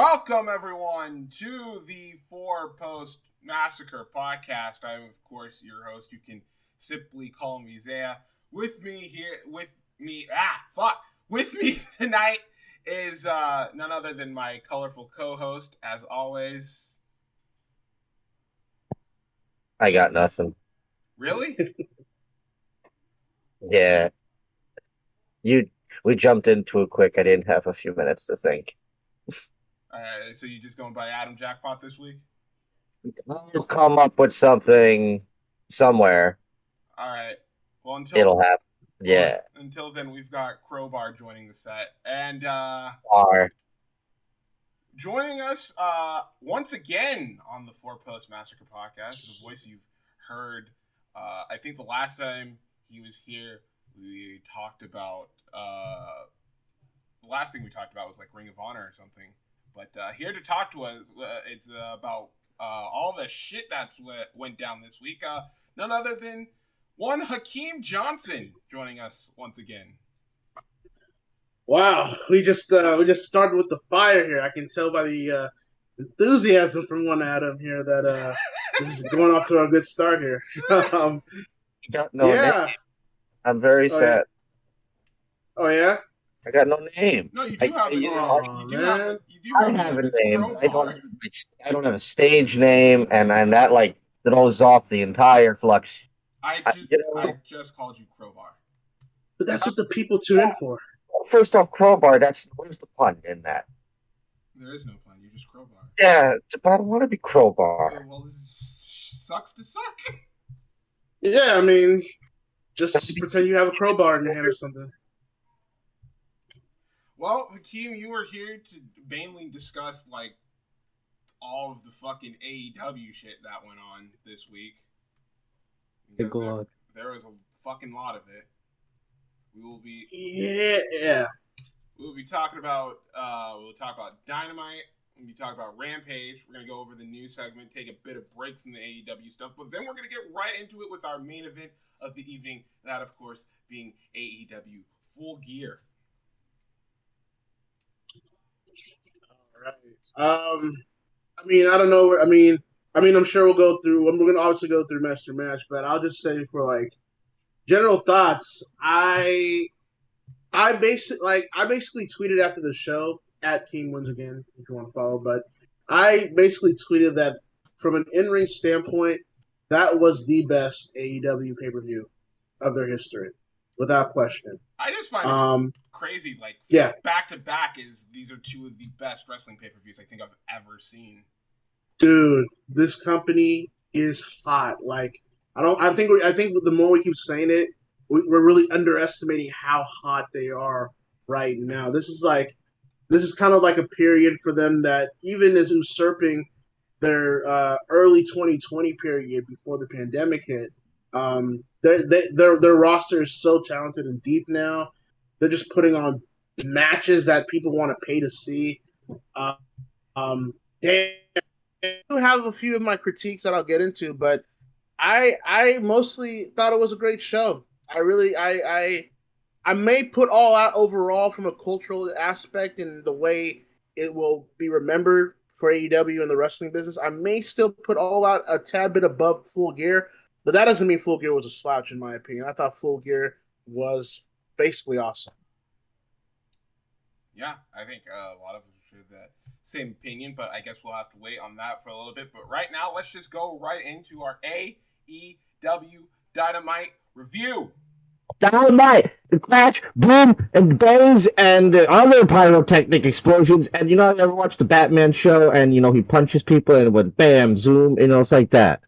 Welcome, everyone, to the Four Post Massacre podcast. I'm, of course, your host. You can simply call me Zaya. With me tonight is none other than my colorful co-host, as always. I got nothing. Really? Yeah. We jumped into it quick. I didn't have a few minutes to think. Alright, so you just going by Adam Jackpot this week? I'll come up with something somewhere. Alright. Well, It'll happen. Yeah. Until then, we've got Crowbar joining the set. And joining us once again on the Four Post Massacre podcast, the voice you've heard. I think the last time he was here, we talked about the last thing we talked about was like Ring of Honor or something. But here to talk to us, it's about all the shit that's went down this week. None other than one Hakeem Johnson joining us once again. Wow, we just started with the fire here. I can tell by the enthusiasm from one Adam here that this is going off to a good start here. Yeah, I'm very sad. Yeah. Oh yeah. I got no name. No, you do have a name. I have a name. I don't have a stage name, and that like throws off the entire flux. I just called you Crowbar. But that's what the people tune in for. First off, Crowbar. Where's the pun in that? There is no pun. You're just Crowbar. Yeah, but I don't want to be Crowbar. Well, this sucks to suck. Yeah, I mean, just pretend you have a crowbar in your hand or something. Well, Hakeem, you were here to mainly discuss, like, all of the fucking AEW shit that went on this week. There was a fucking lot of it. We will be... Yeah. We'll be talking about... we'll talk about Dynamite. We'll be talking about Rampage. We're going to go over the news segment, take a bit of break from the AEW stuff, but then we're going to get right into it with our main event of the evening. That, of course, being AEW Full Gear. Right. I mean, I don't know. I mean, I'm sure we're going to obviously go through match to match, but I'll just say for like general thoughts, I basically tweeted after the show at Team Wins Again if you want to follow, but I basically tweeted that from an in-ring standpoint, that was the best AEW pay-per-view of their history, without question. I just find it crazy. Like, back to back these are two of the best wrestling pay-per-views I think I've ever seen. Dude, this company is hot. Like, I think the more we keep saying it, we're really underestimating how hot they are right now. This is kind of like a period for them that even is usurping their early 2020 period before the pandemic hit. Their roster is so talented and deep now. They're just putting on matches that people want to pay to see. They do have a few of my critiques that I'll get into, but I mostly thought it was a great show. I may put All Out overall from a cultural aspect and the way it will be remembered for AEW and the wrestling business. I may still put All Out a tad bit above Full Gear, but that doesn't mean Full Gear was a slouch in my opinion. I thought Full Gear was basically awesome. Yeah, I think a lot of us share that same opinion, but I guess we'll have to wait on that for a little bit. But right now, let's just go right into our AEW Dynamite review. Dynamite, the crash, boom, and bangs, and other pyrotechnic explosions. And you know, I ever watched the Batman show, and you know, he punches people, and it went bam, zoom, you know, it's like that.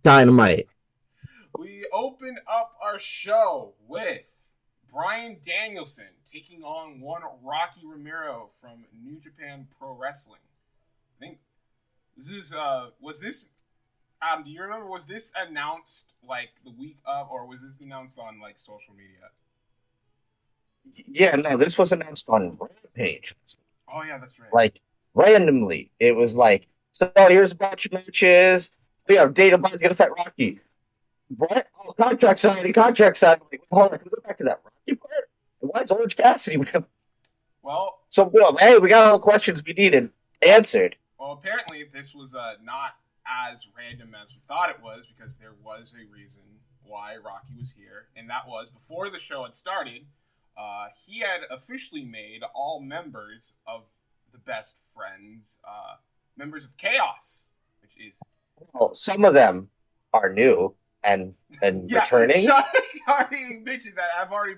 Dynamite. We open up our show with Bryan Danielson taking on one Rocky Romero from New Japan Pro Wrestling. I think this is do you remember, was this announced like the week of, or was this announced on like social media? Yeah, no, this was announced on Rampage. Oh yeah, that's right. Like randomly, it was like, so here's a bunch of matches. Yeah, Dana Bryan's gonna fight Rocky. What? Oh, contract signing. Like, hold on, can we go back to that Rocky part? And why is Orange Cassidy with him? Well, So, Bill, hey, we got all the questions we needed answered. well, apparently this was not as random as we thought it was because there was a reason why Rocky was here, and that was before the show had started. He had officially made all members of the Best Friends members of Chaos, which is Well, some of them are new and returning. Already mentioned that I'm already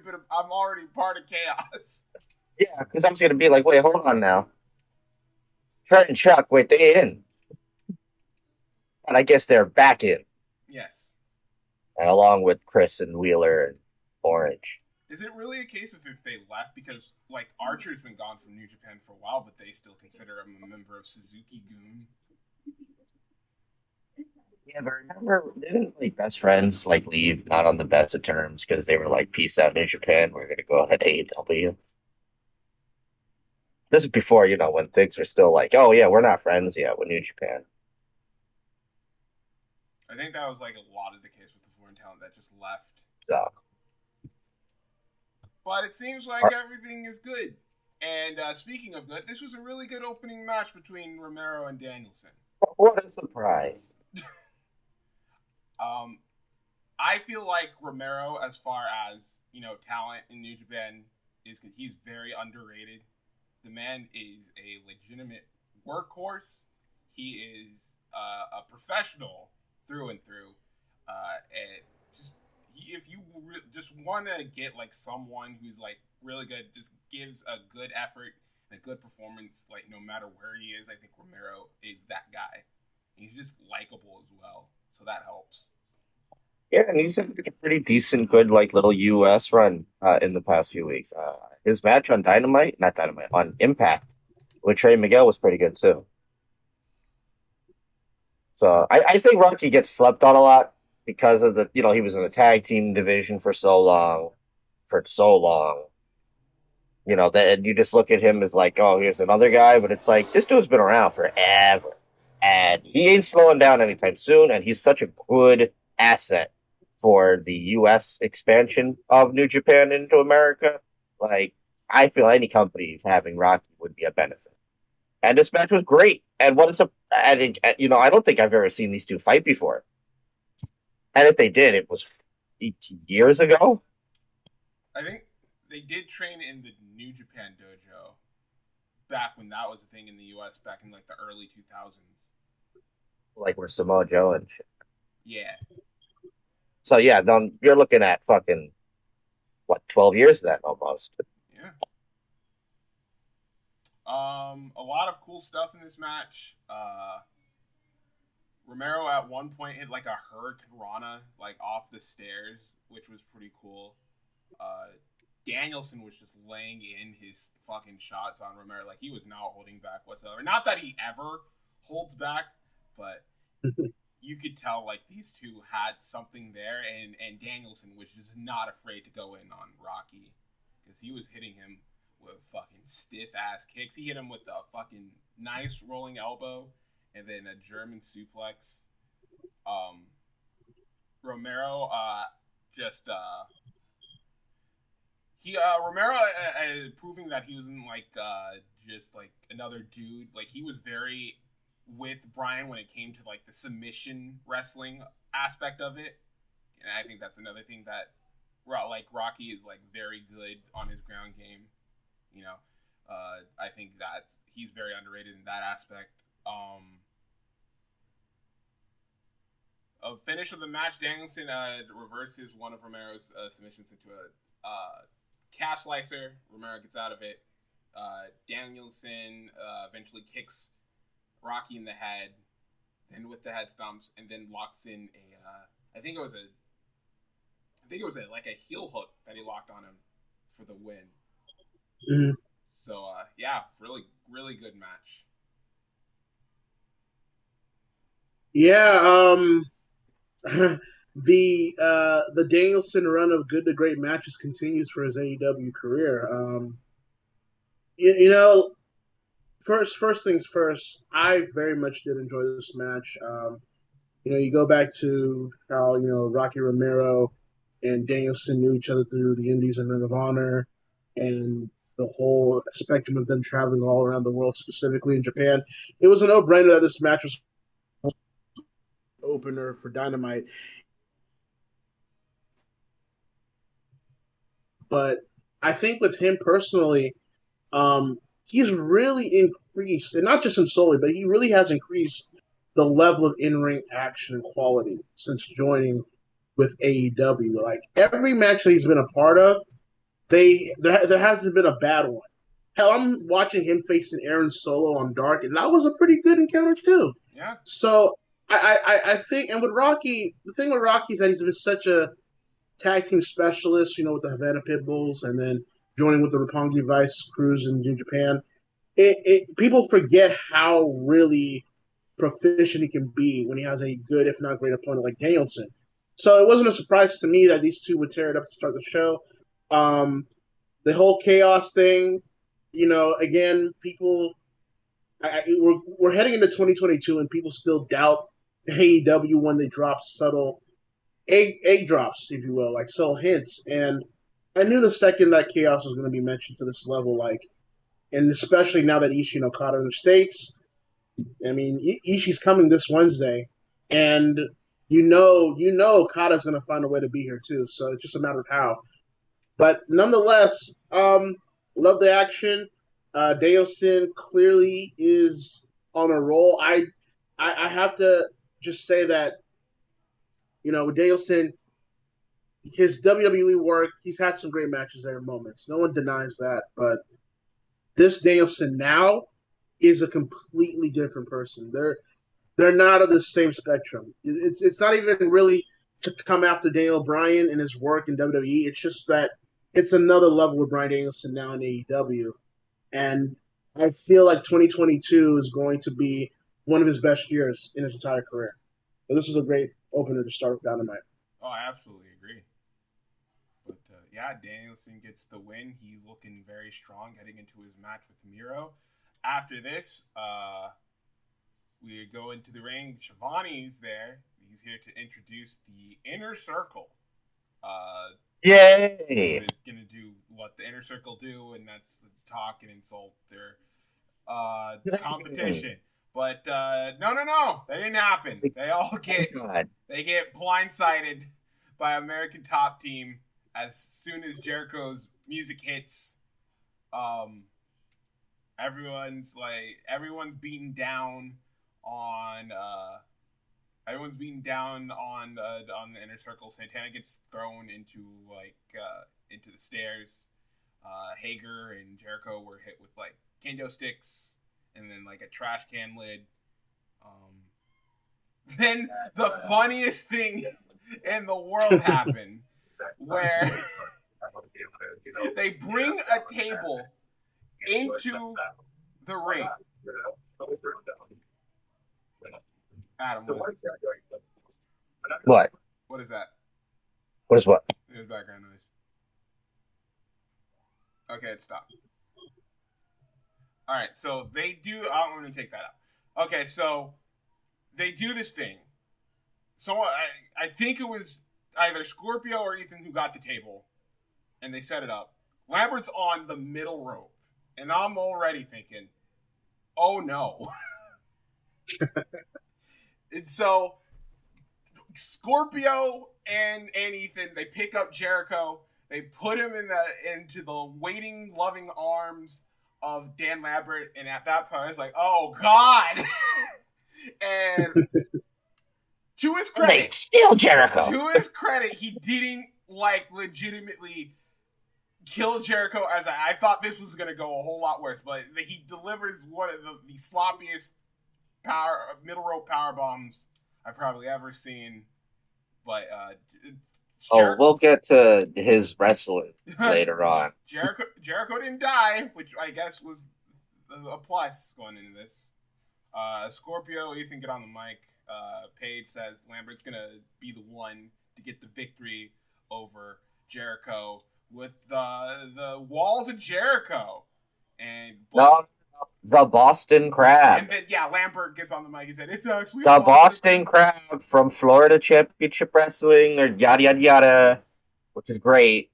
part of Chaos. Yeah, because I was gonna be like, wait, hold on now. Trent and Chuck, wait, they in. And I guess they're back in. Yes. And along with Chris and Wheeler and Orange. Is it really a case of if they left? Because, like, Archer's been gone from New Japan for a while, but they still consider him a member of Suzuki-gun. Yeah, but remember, didn't like Best Friends like leave not on the best of terms because they were like, peace out, New Japan, we're gonna go ahead AEW. This is before, when things were still like, oh yeah, we're not friends yet with New Japan. I think that was, like, a lot of the case with the foreign talent that just left. So, but it seems like everything is good. And speaking of good, this was a really good opening match between Romero and Danielson. What a surprise. I feel like Romero, as far as, talent in New Japan, he's very underrated. The man is a legitimate workhorse. He is a professional through and through. And if you just want to get like someone who's like really good, just gives a good effort and a good performance, like no matter where he is, I think Romero is that guy. And he's just likable as well, so that helps. Yeah, and he's had a pretty decent, good, like little US run in the past few weeks. His match on on Impact with Trey Miguel was pretty good too. So I think Rocky gets slept on a lot because of he was in the tag team division for so long. That you just look at him as like, oh, here's another guy, but it's like this dude's been around forever, and he ain't slowing down anytime soon, and he's such a good asset for the U.S. expansion of New Japan into America. Like, I feel any company having Rocky would be a benefit. And this match was great. And I don't think I've ever seen these two fight before. And if they did, it was years ago. I think they did train in the New Japan dojo back when that was a thing in the U.S. back in like the early 2000s. Like where Samoa Joe and shit. Yeah. So yeah, then you're looking at fucking 12 years then almost. Yeah. A lot of cool stuff in this match. Romero at one point hit like a Hurricane Rana like off the stairs, which was pretty cool. Danielson was just laying in his fucking shots on Romero, like he was not holding back whatsoever. Not that he ever holds back, but you could tell like these two had something there, and Danielson was just not afraid to go in on Rocky because he was hitting him with fucking stiff ass kicks. He hit him with a fucking nice rolling elbow and then a German suplex. Romero Romero proving that he wasn't like just like another dude. Like he was very with Brian when it came to like the submission wrestling aspect of it, and I think that's another thing that like Rocky is like very good on his ground game. I think that he's very underrated in that aspect. A finish of the match, Danielson reverses one of Romero's submissions into a calf slicer. Romero gets out of it. Danielson eventually kicks Rocky in the head, then with the head stomps, and then locks in I think it was like a heel hook that he locked on him for the win. Mm-hmm. So yeah, really, really good match. Yeah, the Danielson run of good to great matches continues for his AEW career. First things first, I very much did enjoy this match. You go back to how Rocky Romero and Danielson knew each other through the Indies and Ring of Honor, and the whole spectrum of them traveling all around the world, specifically in Japan. It was a no-brainer that this match was opener for Dynamite. But I think with him personally, he's really increased, and not just him solely, but he really has increased the level of in-ring action and quality since joining with AEW. Like every match that he's been a part of, there hasn't been a bad one. Hell, I'm watching him facing Aaron Solo on Dark, and that was a pretty good encounter too. Yeah. So I think, and with Rocky, the thing with Rocky is that he's been such a tag team specialist, with the Havana Pitbulls, and then joining with the Roppongi Vice crews in New Japan. People forget how really proficient he can be when he has a good, if not great, opponent like Danielson. So it wasn't a surprise to me that these two would tear it up to start the show. The whole chaos thing, again, people, we're heading into 2022 and people still doubt AEW when they drop subtle egg drops, if you will, like subtle hints. And I knew the second that chaos was going to be mentioned to this level, and especially now that Ishii and Okada are in the States. I mean, Ishii's coming this Wednesday, and Okada's going to find a way to be here too. So it's just a matter of how. But nonetheless, love the action. Danielson clearly is on a roll. I have to just say that, with Danielson, his WWE work, he's had some great matches there at moments. No one denies that. But this Danielson now is a completely different person. They're not of the same spectrum. It's not even really to come after Daniel Bryan and his work in WWE. It's just that it's another level with Bryan Danielson now in AEW. And I feel like 2022 is going to be one of his best years in his entire career. But this is a great opener to start with Dynamite. Oh, I absolutely agree. But yeah, Danielson gets the win. He's looking very strong heading into his match with Miro. After this, we go into the ring. Shivani's there. He's here to introduce the Inner Circle. Yay! We're gonna do what the Inner Circle do, and that's talk and insult their competition. But no, that didn't happen. They all get blindsided by American Top Team as soon as Jericho's music hits. Everyone's beaten down on the Inner Circle. Santana gets thrown into the stairs. Hager and Jericho were hit with kendo sticks and then a trash can lid. Then the funniest thing in the world happened, where they bring a table into the ring. Adam, What? What is that? What is what? There's background noise. Okay, it stopped. All right, so they do. I'm going to take that out. Okay, so they do this thing. So I think it was either Scorpio or Ethan who got the table, and they set it up. Lambert's on the middle rope, and I'm already thinking, oh no. And so Scorpio and Ethan, they pick up Jericho. They put him into the waiting, loving arms of Dan Lambert, and at that point, I was like, "Oh God!" And to his credit, still Jericho. To his credit, he didn't legitimately kill Jericho. As I thought this was gonna go a whole lot worse, but he delivers one of the sloppiest middle rope power bombs I've probably ever seen. But we'll get to his wrestling later on. Jericho didn't die, which I guess was a plus going into this. Scorpio, Ethan, get on the mic. Paige says Lambert's gonna be the one to get the victory over Jericho with the walls of Jericho. And the Boston Crab. And then Lambert gets on the mic and said it's actually the Boston Crab from Florida Championship Wrestling, or yada yada yada, which is great.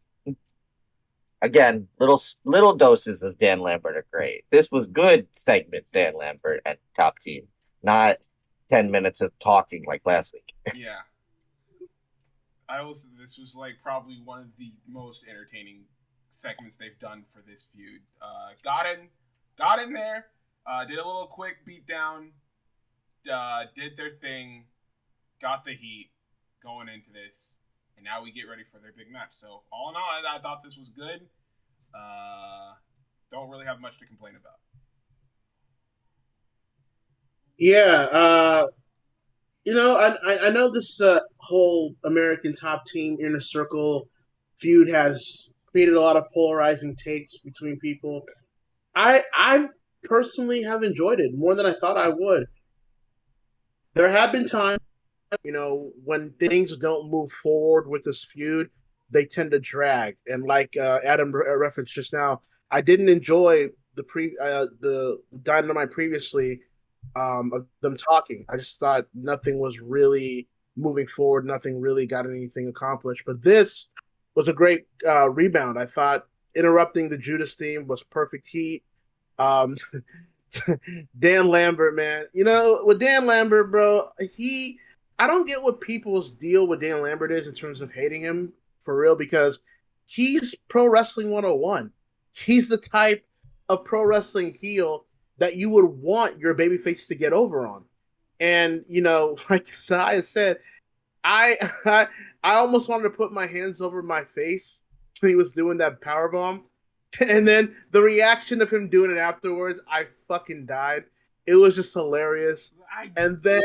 again, little doses of Dan Lambert are great. This was good segment, Dan Lambert and Top Team, not 10 minutes of talking like last week. Yeah. This was like probably one of the most entertaining segments they've done for this feud. Got in there, did a little quick beatdown, did their thing, got the heat going into this, and now we get ready for their big match. So all in all, I thought this was good. Don't really have much to complain about. Yeah, I know this whole American Top Team Inner Circle feud has created a lot of polarizing takes between people. I personally have enjoyed it more than I thought I would. There have been times, when things don't move forward with this feud, they tend to drag. And like Adam referenced just now, I didn't enjoy the Dynamite previously of them talking. I just thought nothing was really moving forward. Nothing really got anything accomplished. But this was a great rebound. I thought interrupting the Judas theme was perfect heat. Dan Lambert, man. With Dan Lambert, bro, I don't get what people's deal with Dan Lambert is in terms of hating him for real, because he's Pro Wrestling 101. He's the type of pro wrestling heel that you would want your babyface to get over on. And, like Zaya said, I almost wanted to put my hands over my face when he was doing that powerbomb. And then the reaction of him doing it afterwards, I fucking died. It was just hilarious. And then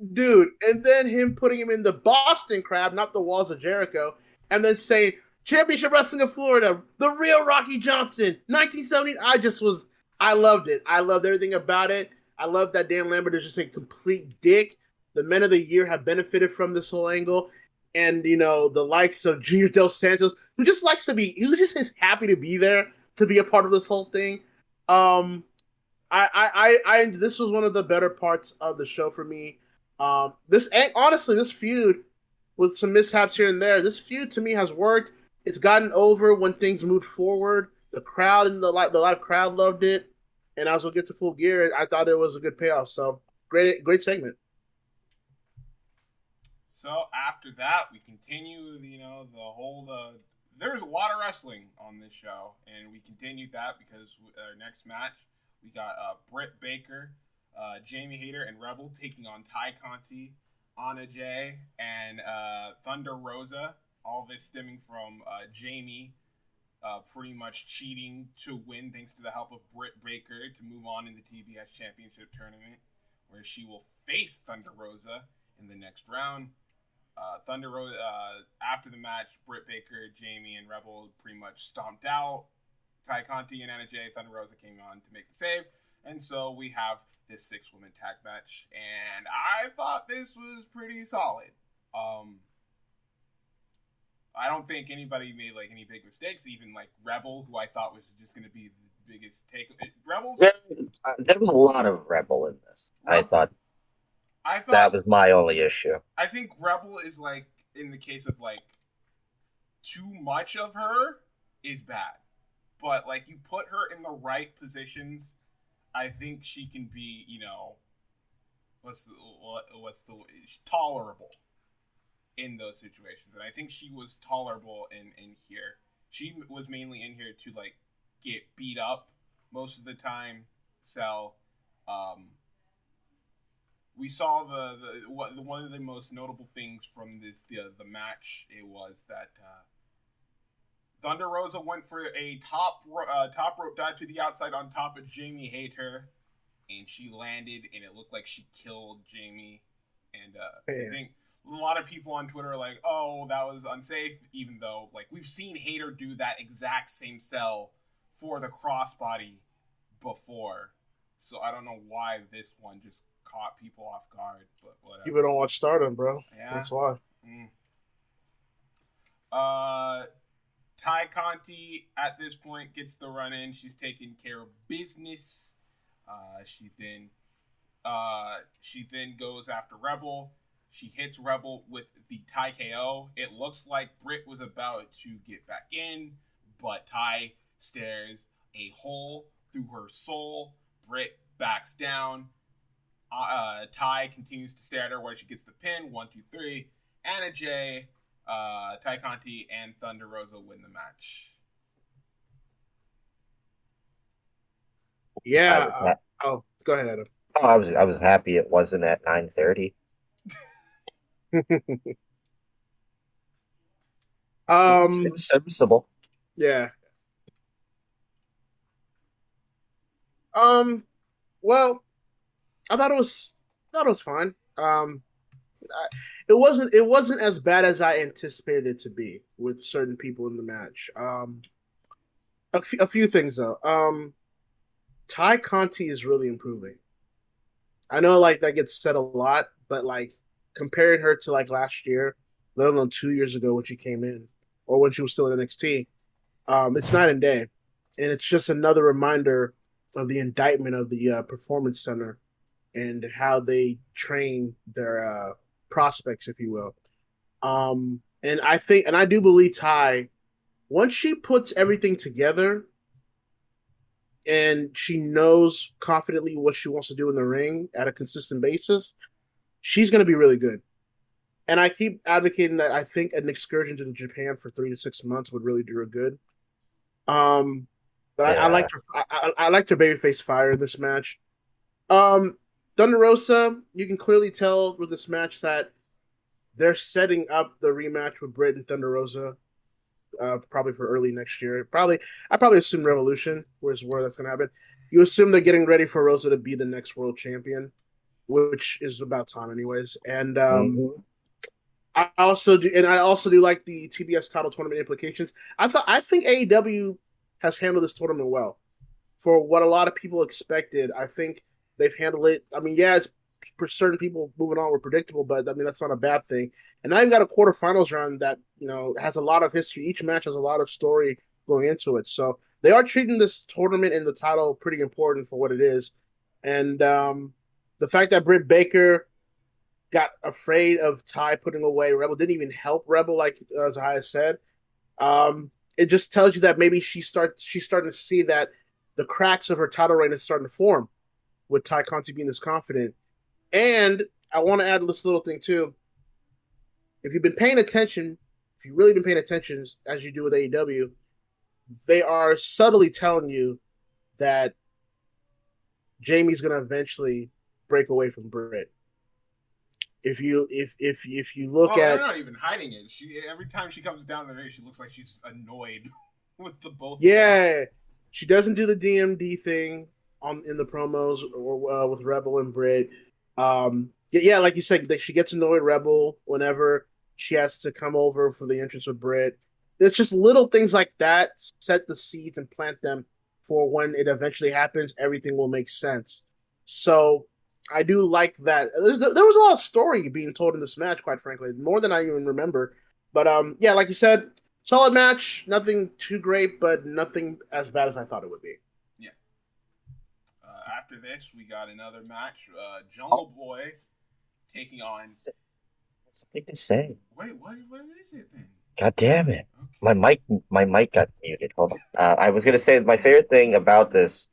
him putting him in the Boston Crab, not the Walls of Jericho, and then saying, Championship Wrestling of Florida, the real Rocky Johnson, 1970. I loved it. I loved everything about it. I love that Dan Lambert is just a complete dick. The Men of the Year have benefited from this whole angle. And, the likes of Junior Dos Santos, who just is happy to be there, to be a part of this whole thing. This was one of the better parts of the show for me. This feud, with some mishaps here and there, this feud to me has worked. It's gotten over when things moved forward. The crowd and the live crowd loved it. And as we'll get to Full Gear, I thought it was a good payoff. So great segment. So after that, we continue, there's a lot of wrestling on this show, and we continued that because our next match, we got Britt Baker, Jamie Hayter, and Rebel taking on Ty Conti, Anna Jay, and Thunder Rosa. All this stemming from Jamie pretty much cheating to win thanks to the help of Britt Baker to move on in the TBS Championship Tournament, where she will face Thunder Rosa in the next round. Thunder Rosa, after the match, Britt Baker, Jamie, and Rebel pretty much stomped out Ty Conti and Anna Jay. Thunder Rosa came on to make the save. And so we have this 6-woman tag match. And I thought this was pretty solid. I don't think anybody made any big mistakes. Even Rebel, who I thought was just going to be the biggest take. Rebels. There was a lot of Rebel in this. I thought that was my only issue. I think Rebel is in the case of too much of her is bad, but you put her in the right positions, I think she can be what's the tolerable in those situations, and I think she was tolerable in here. She was mainly in here to get beat up most of the time. So we saw one of the most notable things from the match. It was that Thunder Rosa went for a top rope dive to the outside on top of Jamie Hayter, and she landed, and it looked like she killed Jamie. And I think a lot of people on Twitter are like, "Oh, that was unsafe," even though we've seen Hayter do that exact same sell for the crossbody before. So I don't know why this one just caught people off guard, but whatever. People don't watch Stardom, bro. Yeah. That's why. Ty Conti at this point gets the run in. She's taking care of business. She then goes after Rebel. She hits Rebel with the Ty KO. It looks like Britt was about to get back in, but Ty stares a hole through her soul. Britt backs down. Ty continues to stare at her where she gets the pin. 1, 2, 3. Anna Jay, Ty Conti, and Thunder Rosa win the match. Yeah. Go ahead, Adam. Oh, I was happy it wasn't at 9:30. It was serviceable. Yeah. Well, I thought it was fine. It wasn't as bad as I anticipated it to be with certain people in the match. A few things though. Ty Conti is really improving. I know like that gets said a lot, but like comparing her to like last year, let alone 2 years ago when she came in or when she was still in NXT, it's night and day. And it's just another reminder of the indictment of the Performance Center and how they train their prospects, if you will. And I do believe Ty, once she puts everything together and she knows confidently what she wants to do in the ring at a consistent basis, she's going to be really good. And I keep advocating that I think an excursion to Japan for 3 to 6 months would really do her good. But yeah. I liked her babyface fire in this match. Thunder Rosa, you can clearly tell with this match that they're setting up the rematch with Britt and Thunder Rosa, probably for early next year. I probably assume Revolution was where that's going to happen. You assume they're getting ready for Rosa to be the next world champion, which is about time, anyways. And I also do like the TBS title tournament implications. I think AEW has handled this tournament well for what a lot of people expected. I think they've handled it. I mean, yeah, it's for certain people moving on were predictable, but I mean that's not a bad thing. And now you've got a quarterfinals round that has a lot of history. Each match has a lot of story going into it, so they are treating this tournament and the title pretty important for what it is. And the fact that Britt Baker got afraid of Ty putting away Rebel didn't even help Rebel, like Zahia said. It just tells you that maybe she's starting to see that the cracks of her title reign is starting to form with Ty Conti being this confident. And I want to add this little thing too. If you've been paying attention, if you've really been paying attention as you do with AEW, they are subtly telling you that Jamie's going to eventually break away from Britt. If you look at, they're not even hiding it. Every time she comes down the ring, she looks like she's annoyed with the both. Yeah, she doesn't do the DMD thing in the promos or with Rebel and Britt. Yeah, like you said, she gets annoyed Rebel whenever she has to come over for the entrance with Britt. It's just little things like that set the seeds and plant them for when it eventually happens. Everything will make sense. So I do like that. There was a lot of story being told in this match, quite frankly, more than I even remember. But yeah, like you said, solid match. Nothing too great, but nothing as bad as I thought it would be. Yeah. After this, we got another match. Jungle Boy taking on. Something to say. Wait, what is it then? God damn it! Okay. My mic got muted. Hold on. I was gonna say my favorite thing about this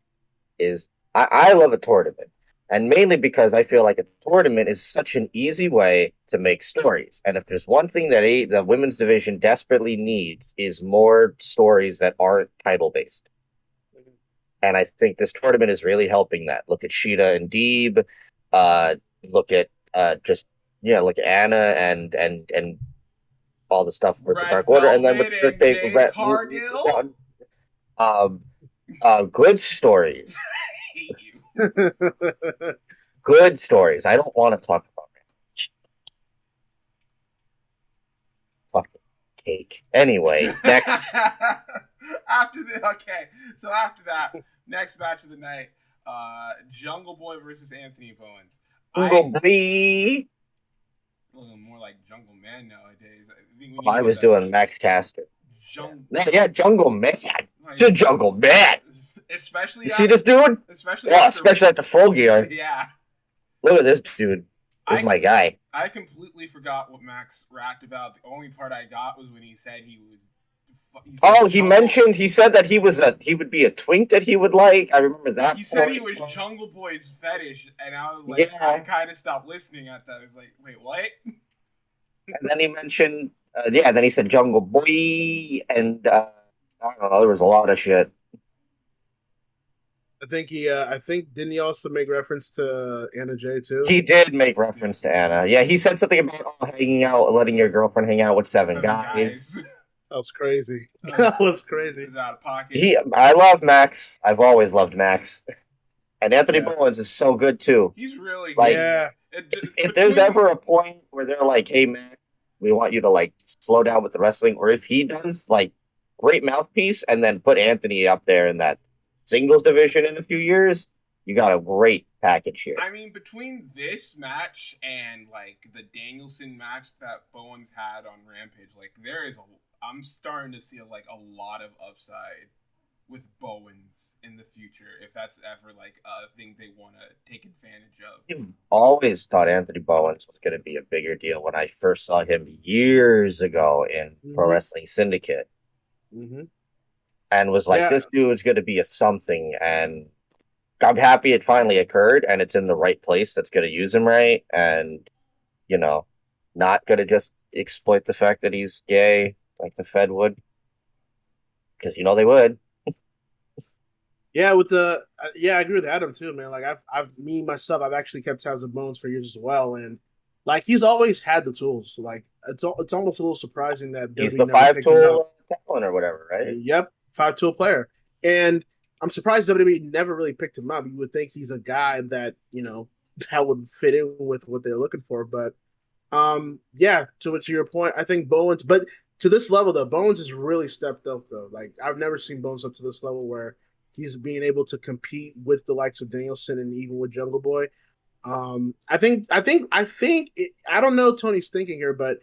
is I love a tournament. And mainly because I feel like a tournament is such an easy way to make stories. And if there's one thing that the women's division desperately needs is more stories that aren't title-based. And I think this tournament is really helping that. Look at Sheeta and Deeb. Look at look at Anna and all the stuff with the Dark Order. And then with the Cargill. Good stories. Good stories. I don't want to talk about Rampage. Fucking cake. Anyway, next. After that, next match of the night, Jungle Boy versus Anthony Bowens. Jungle Boy. Looking more like Jungle Man nowadays. I was doing Max Caster. Jungle Man. Like, it's a Jungle Man. Especially you see this dude? Especially at the full gear. Yeah. Look at this dude. This is my guy. I completely forgot what Max rapped about. The only part I got was when he said he said that he would be a twink that he would like. I remember that. He said he was Jungle Boy's fetish, and I was like, I kind of stopped listening at that. I was like, wait, what? And then he mentioned, then he said Jungle Boy, and I don't know, there was a lot of shit. I think didn't he also make reference to Anna Jay too? He did make reference to Anna. Yeah, he said something about hanging out, letting your girlfriend hang out with seven guys. That was crazy. That was crazy. He's out of pocket. I love Max. I've always loved Max. And Anthony Bowens is so good too. He's really like, yeah. If there's ever a point where they're like, "Hey, Max, we want you to like slow down with the wrestling," or if he does, like, great mouthpiece, and then put Anthony up there in that singles division in a few years, you got a great package here. I mean, between this match and like the Danielson match that Bowens had on Rampage, like I'm starting to see a lot of upside with Bowens in the future, if that's ever like a thing they want to take advantage of. I've always thought Anthony Bowens was going to be a bigger deal when I first saw him years ago in Pro Wrestling Syndicate. Mm-hmm. And was like, this dude's going to be a something. And I'm happy it finally occurred, and it's in the right place that's going to use him right. And, not going to just exploit the fact that he's gay like the Fed would. Because, they would. Yeah, I agree with Adam too, man. Like I've actually kept tabs of Bones for years as well. And like, he's always had the tools. Like it's almost a little surprising that he's the 5-tool talent or whatever, right? Yep. 5-tool player. And I'm surprised WWE never really picked him up. You would think he's a guy that, that would fit in with what they're looking for. But to your point, I think Bowens, but to this level though, Bowens has really stepped up though. Like I've never seen Bowens up to this level where he's being able to compete with the likes of Danielson and even with Jungle Boy. I don't know Tony's thinking here, but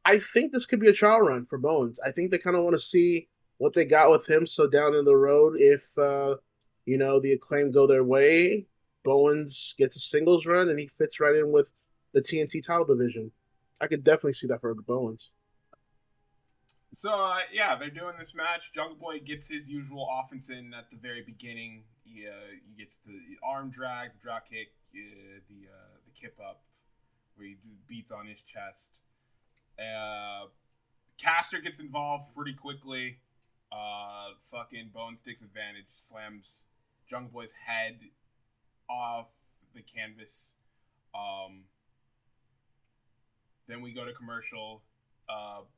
I think this could be a trial run for Bowens. I think they kind of want to see what they got with him. So down in the road, if the Acclaim go their way, Bowens gets a singles run and he fits right in with the TNT title division. I could definitely see that for Bowens. So they're doing this match. Jungle Boy gets his usual offense in at the very beginning. He gets the arm drag, the drop kick, the kip up, where he beats on his chest. Caster gets involved pretty quickly. Fucking Bones takes advantage, slams Jungle Boy's head off the canvas. Then we go to commercial.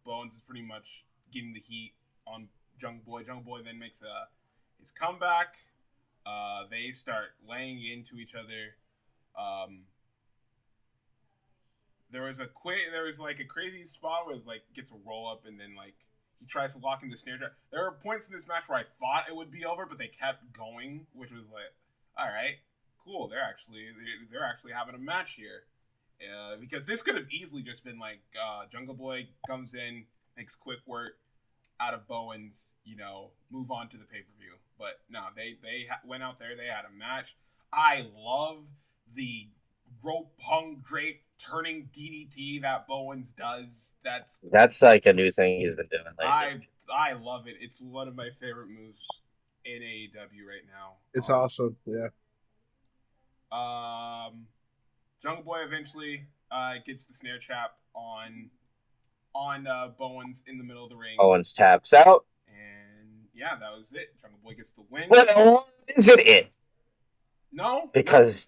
Bones is pretty much getting the heat on Jungle Boy. Jungle Boy then makes his comeback. They start laying into each other. There was a crazy spot where it gets a roll up and then he tries to lock in the snare trap. There were points in this match where I thought it would be over, but they kept going, which was all right, cool. They're actually having a match here. Because this could have easily just been Jungle Boy comes in, makes quick work out of Bowens, move on to the pay-per-view. But no, they went out there, they had a match. I love the rope hung drape turning DDT that Bowens does. That's like a new thing he's been doing lately. I love it. It's one of my favorite moves in AEW right now. It's awesome, yeah. Jungle Boy eventually gets the snare trap on Bowens in the middle of the ring. Bowens taps out. And that was it. Jungle Boy gets the win. Well, is it? No. Because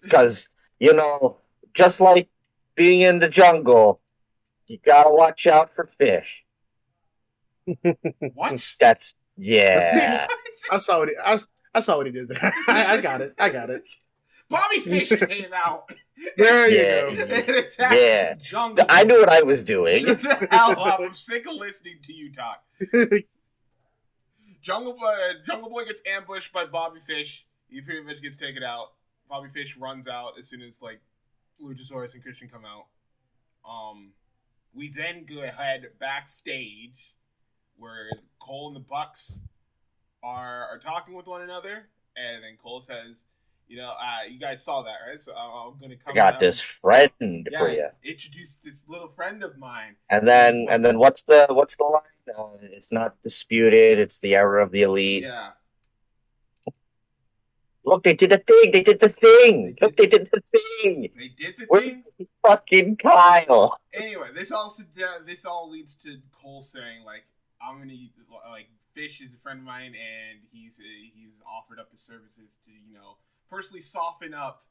just like being in the jungle, you gotta watch out for fish. What? That's yeah. I saw what he did there. I got it. Bobby Fish came out. There you go. Yeah. Jungle I knew what I was doing. Shut the hell up. I'm sick of listening to you talk. Jungle Boy gets ambushed by Bobby Fish. He pretty much gets taken out. Bobby Fish runs out as soon as Luchasaurus and Christian come out. We then go ahead backstage where Cole and the Bucks are talking with one another, and then Cole says, You guys saw that, right? So I'm gonna come. I got this friend for you. Introduce this little friend of mine. And then what's the line? It's not disputed. It's the era of the elite. Yeah. Look, they did the thing. They did the thing. Look, they did the thing. They did the Where's thing. Fucking Kyle. Anyway, this all leads to Cole saying like, I'm gonna like Fish is a friend of mine, and he's offered up his services to personally soften up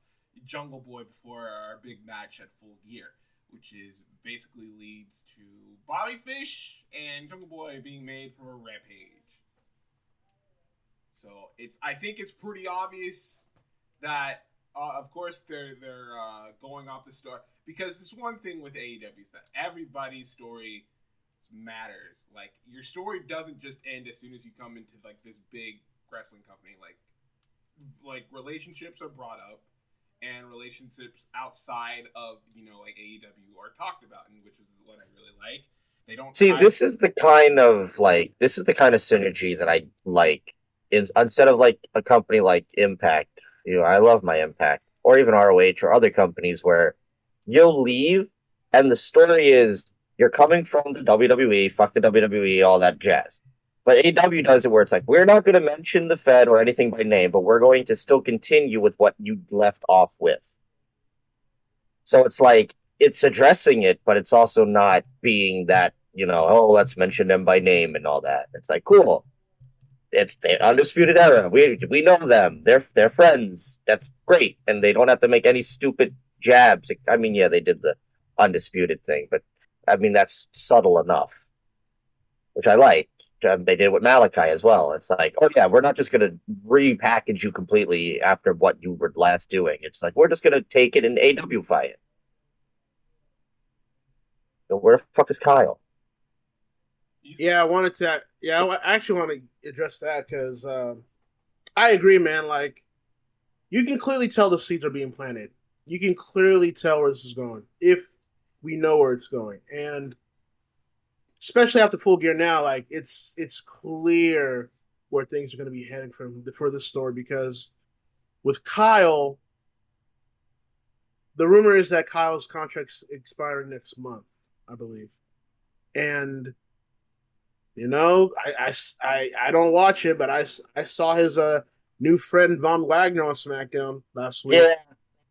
Jungle Boy before our big match at Full Gear, which is basically leads to Bobby Fish and Jungle Boy being made for a Rampage. So I think it's pretty obvious that of course they're going off the story, because this one thing with AEW is that everybody's story matters. Like, your story doesn't just end as soon as you come into like this big wrestling company. Like relationships are brought up, and relationships outside of like AEW are talked about, and which is what I really like. They don't see. This is the kind of synergy that I like. Instead of like a company like Impact, I love my Impact, or even ROH or other companies where you'll leave and the story is you're coming from the WWE, fuck the WWE, all that jazz. But AEW does it where it's like, we're not going to mention the Fed or anything by name, but we're going to still continue with what you left off with. So it's like, it's addressing it, but it's also not being that, let's mention them by name and all that. It's like, cool. It's the Undisputed Era. We know them. They're friends. That's great. And they don't have to make any stupid jabs. I mean, yeah, they did the Undisputed thing, but I mean, that's subtle enough, which I like. They did with Malachi as well. It's like, oh yeah, we're not just going to repackage you completely after what you were last doing. It's like, we're just going to take it and AW-fy it. So where the fuck is Kyle? Yeah, I actually want to address that because I agree, man. Like, you can clearly tell the seeds are being planted. You can clearly tell where this is going if we know where it's going, and especially after Full Gear now, like it's clear where things are going to be heading for this story. Because with Kyle, the rumor is that Kyle's contract's expiring next month, I believe, and I don't watch it, but I saw his new friend Von Wagner on SmackDown last week. Yeah, it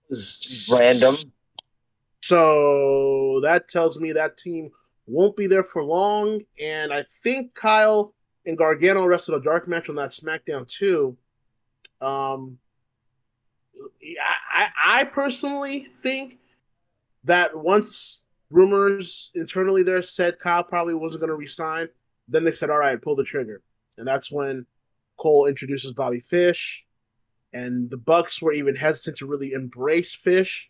was random. So that tells me that team won't be there for long, and I think Kyle and Gargano wrestled a dark match on that SmackDown too. I personally think that once rumors internally there said Kyle probably wasn't going to resign, then they said, all right, pull the trigger. And that's when Cole introduces Bobby Fish, and the Bucks were even hesitant to really embrace Fish.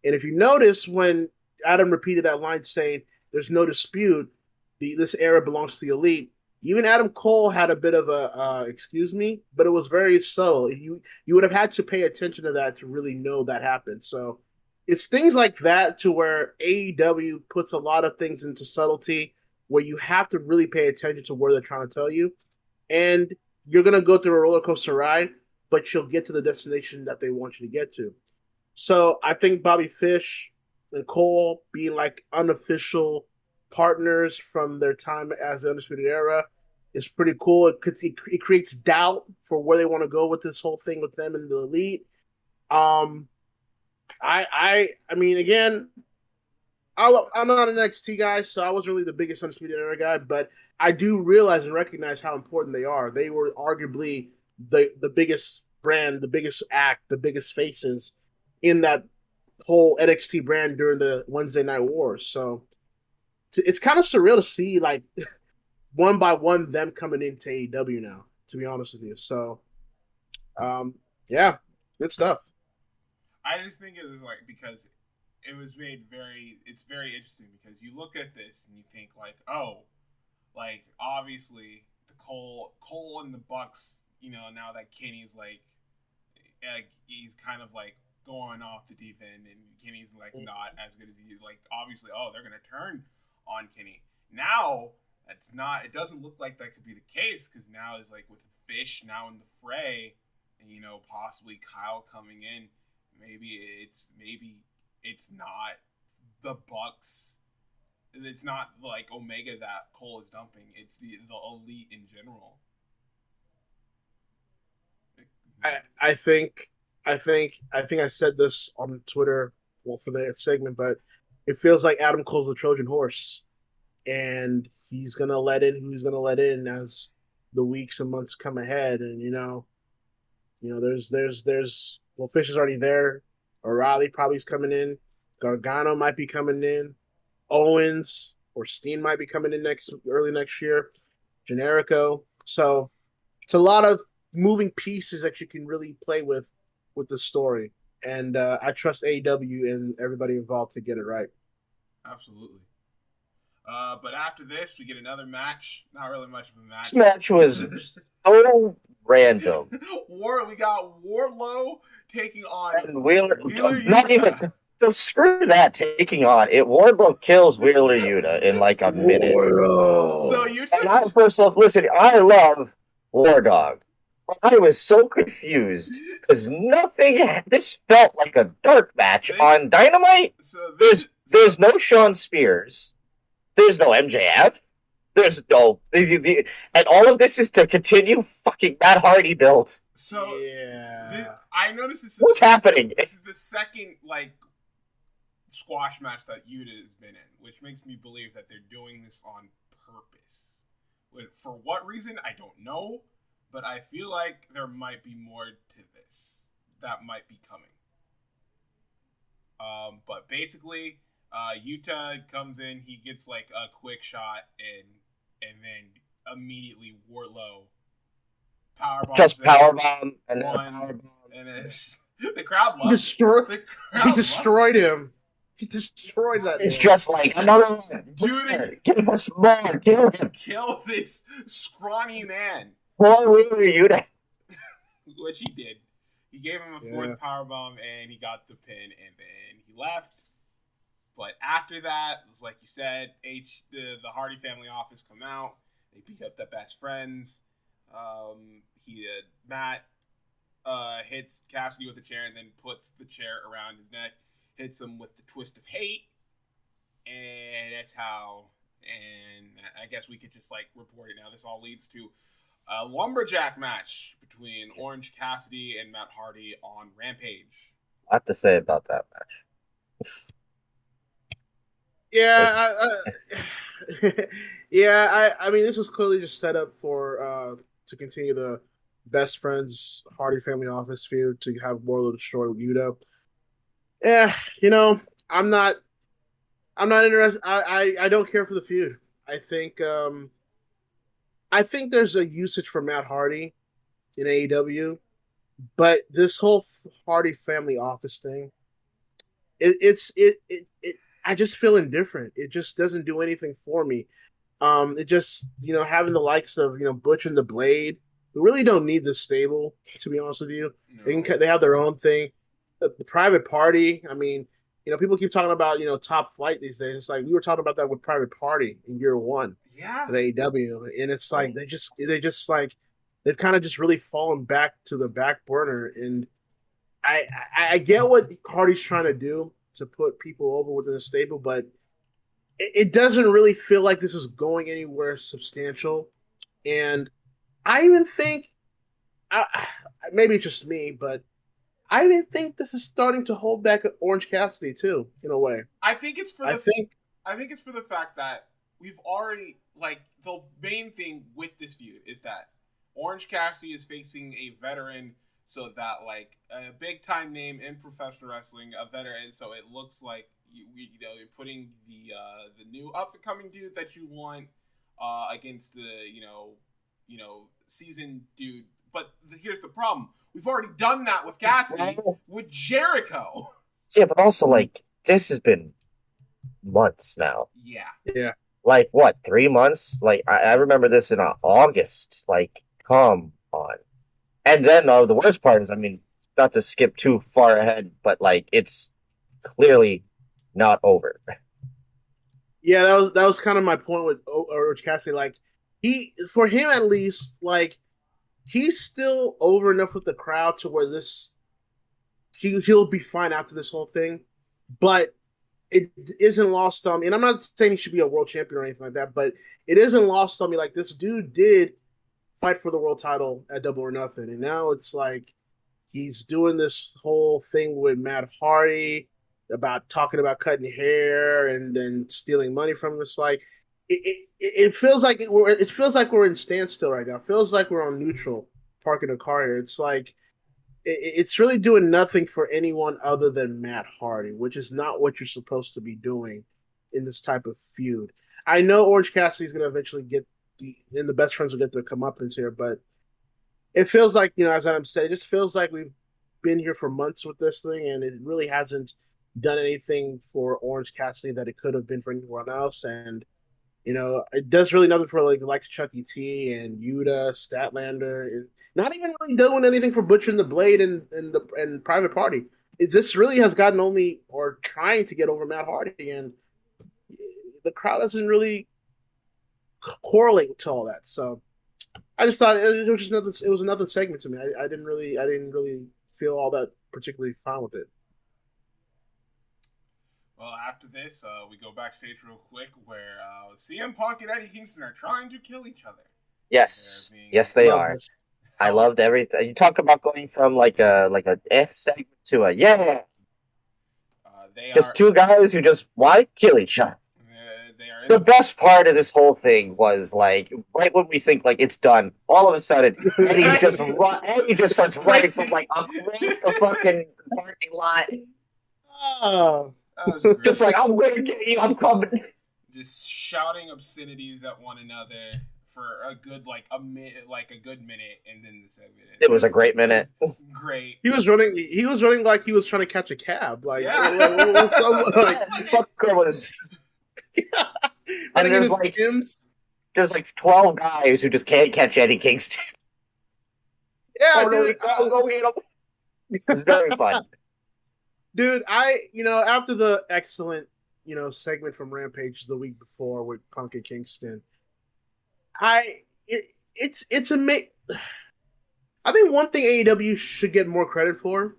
And if you notice, when Adam repeated that line saying, there's no dispute, this era belongs to the elite, even Adam Cole had a bit of a, excuse me, but it was very subtle. You would have had to pay attention to that to really know that happened. So it's things like that to where AEW puts a lot of things into subtlety, where you have to really pay attention to where they're trying to tell you. And you're going to go through a roller coaster ride, but you'll get to the destination that they want you to get to. So I think Bobby Fish and Cole being like unofficial partners from their time as the Undisputed Era is pretty cool. It creates doubt for where they want to go with this whole thing with them and the elite. I mean, again, I'm not an NXT guy, so I wasn't really the biggest Undisputed Era guy, but I do realize and recognize how important they are. They were arguably the biggest brand, the biggest act, the biggest faces in that whole NXT brand during the Wednesday Night Wars. So it's kind of surreal to see, like, one by one them coming into AEW now, to be honest with you. So, yeah, good stuff. I just think it was like, because it was made it's very interesting, because you look at this and you think like, oh, like obviously the Cole and the Bucks, now that Kenny's like he's kind of like going off the deep end, and Kenny's like not as good as he, like, obviously, oh, they're gonna turn on Kenny. Now it doesn't look like that could be the case, because now is like with Fish now in the fray, possibly Kyle coming in. Maybe it's not the Bucks. It's not like Omega that Cole is dumping. It's the elite in general. I think I said this on Twitter, for the segment, but it feels like Adam Cole's the Trojan horse, and he's gonna let in who he's gonna let in as the weeks and months come ahead. And there's Fish is already there. O'Reilly probably is coming in. Gargano might be coming in. Owens or Steen might be coming in early next year. Generico. So it's a lot of moving pieces that you can really play with the story. And I trust AEW and everybody involved to get it right. Absolutely. But after this, we get another match. Not really much of a match. This match was so random. We got Wardlow taking on and Wheeler not even. So screw that taking on it. Wardlow kills Wheeler Yuta in like a minute. So first off, listen, I love War Dog. I was so confused because this felt like a dark match on Dynamite. There's no Sean Spears. There's no MJF. There's no... and all of this is to continue fucking Matt Hardy build. So, yeah. I noticed this is... What's happening? This is the second, squash match that Yuta has been in, which makes me believe that they're doing this on purpose. For what reason, I don't know, but I feel like there might be more to this that might be coming. But basically, Yuta comes in, he gets a quick shot, and then immediately Wardlow powerbombs. Just powerbomb and powerbomb, and the crowd loves. He destroyed him. He destroyed that. It's just like another one. Dude, give us more. Kill him. Kill this scrawny man. Poor Wheeler Yuta. Which he did. He gave him a fourth powerbomb, and he got the pin, and then he left. But after that, like you said, the Hardy family office come out. They beat up the best friends. Matt hits Cassidy with a chair and then puts the chair around his neck, hits him with the twist of hate, and that's how. And I guess we could just report it now. This all leads to a lumberjack match between Orange Cassidy and Matt Hardy on Rampage. A lot to say about that match. Yeah, I mean, this was clearly just set up for to continue the best friends Hardy family office feud to have Wardlow destroy Yuta. Yeah, I'm not interested. I don't care for the feud. I think there's a usage for Matt Hardy in AEW, but this whole Hardy family office thing, I just feel indifferent. It just doesn't do anything for me. It just, having the likes of, Butch and the Blade, who really don't need this stable, to be honest with you. No. They have their own thing. The Private Party, I mean, people keep talking about, Top Flight these days. It's like we were talking about that with Private Party in year one at AEW. And it's like they've kind of just really fallen back to the back burner. And I get what Hardy's trying to do to put people over within the stable, but it doesn't really feel like this is going anywhere substantial. And I even think, maybe it's just me, but I even think this is starting to hold back Orange Cassidy too, in a way. I think it's for the fact that we've already the main thing with this feud is that Orange Cassidy is facing a veteran. So that, a big-time name in professional wrestling, a veteran, so it looks like you're putting the new up-and-coming dude that you want against the, seasoned dude. But here's the problem. We've already done that with Cassidy, with Jericho. Yeah, but also, this has been months now. Yeah. 3 months? I remember this in August. Come on. And then the worst part is, not to skip too far ahead, but it's clearly not over. Yeah, that was kind of my point with Orange Cassidy. For him at least, he's still over enough with the crowd to where he'll be fine after this whole thing, but it isn't lost on me. And I'm not saying he should be a world champion or anything like that, but it isn't lost on me. Like, this dude did fight for the world title at Double or Nothing, and now it's like he's doing this whole thing with Matt Hardy about talking about cutting hair and then stealing money from him. It's like it feels like we're in standstill right now. It feels like we're on neutral parking a car here. It's like it's really doing nothing for anyone other than Matt Hardy, which is not what you're supposed to be doing in this type of feud. I know Orange Cassidy's going to eventually get and the best friends will get their comeuppance here, but it feels like, as Adam said, it just feels like we've been here for months with this thing, and it really hasn't done anything for Orange Cassidy that it could have been for anyone else. And it does really nothing for like Chucky T and Yuta, Statlander, and not even really doing anything for Butcher and the Blade and Private Party. This really has gotten only or trying to get over Matt Hardy, and the crowd doesn't really correlate to all that. So I just thought it was just another. It was another segment to me. I didn't really feel all that particularly fine with it. Well, after this, we go backstage real quick where CM Punk and Eddie Kingston are trying to kill each other. Yes, they are. I loved everything. You talk about going from like a F segment to a yeah. Just two guys who just want to kill each other. The best part of this whole thing was like right when we think like it's done, all of a sudden Eddie just starts running from like across the fucking parking lot. Oh, just like I'm gonna get you, I'm coming. Just shouting obscenities at one another for a good a minute, and then the segment. It was a great minute. Great. He was running like he was trying to catch a cab. Like, fuck was. And there's like GIMMICKS. There's like 12 guys who just can't catch Eddie Kingston. Yeah, dude. Go get him. It's very fun. Dude, after the excellent, segment from Rampage the week before with Punk and Kingston, it's amazing. I think one thing AEW should get more credit for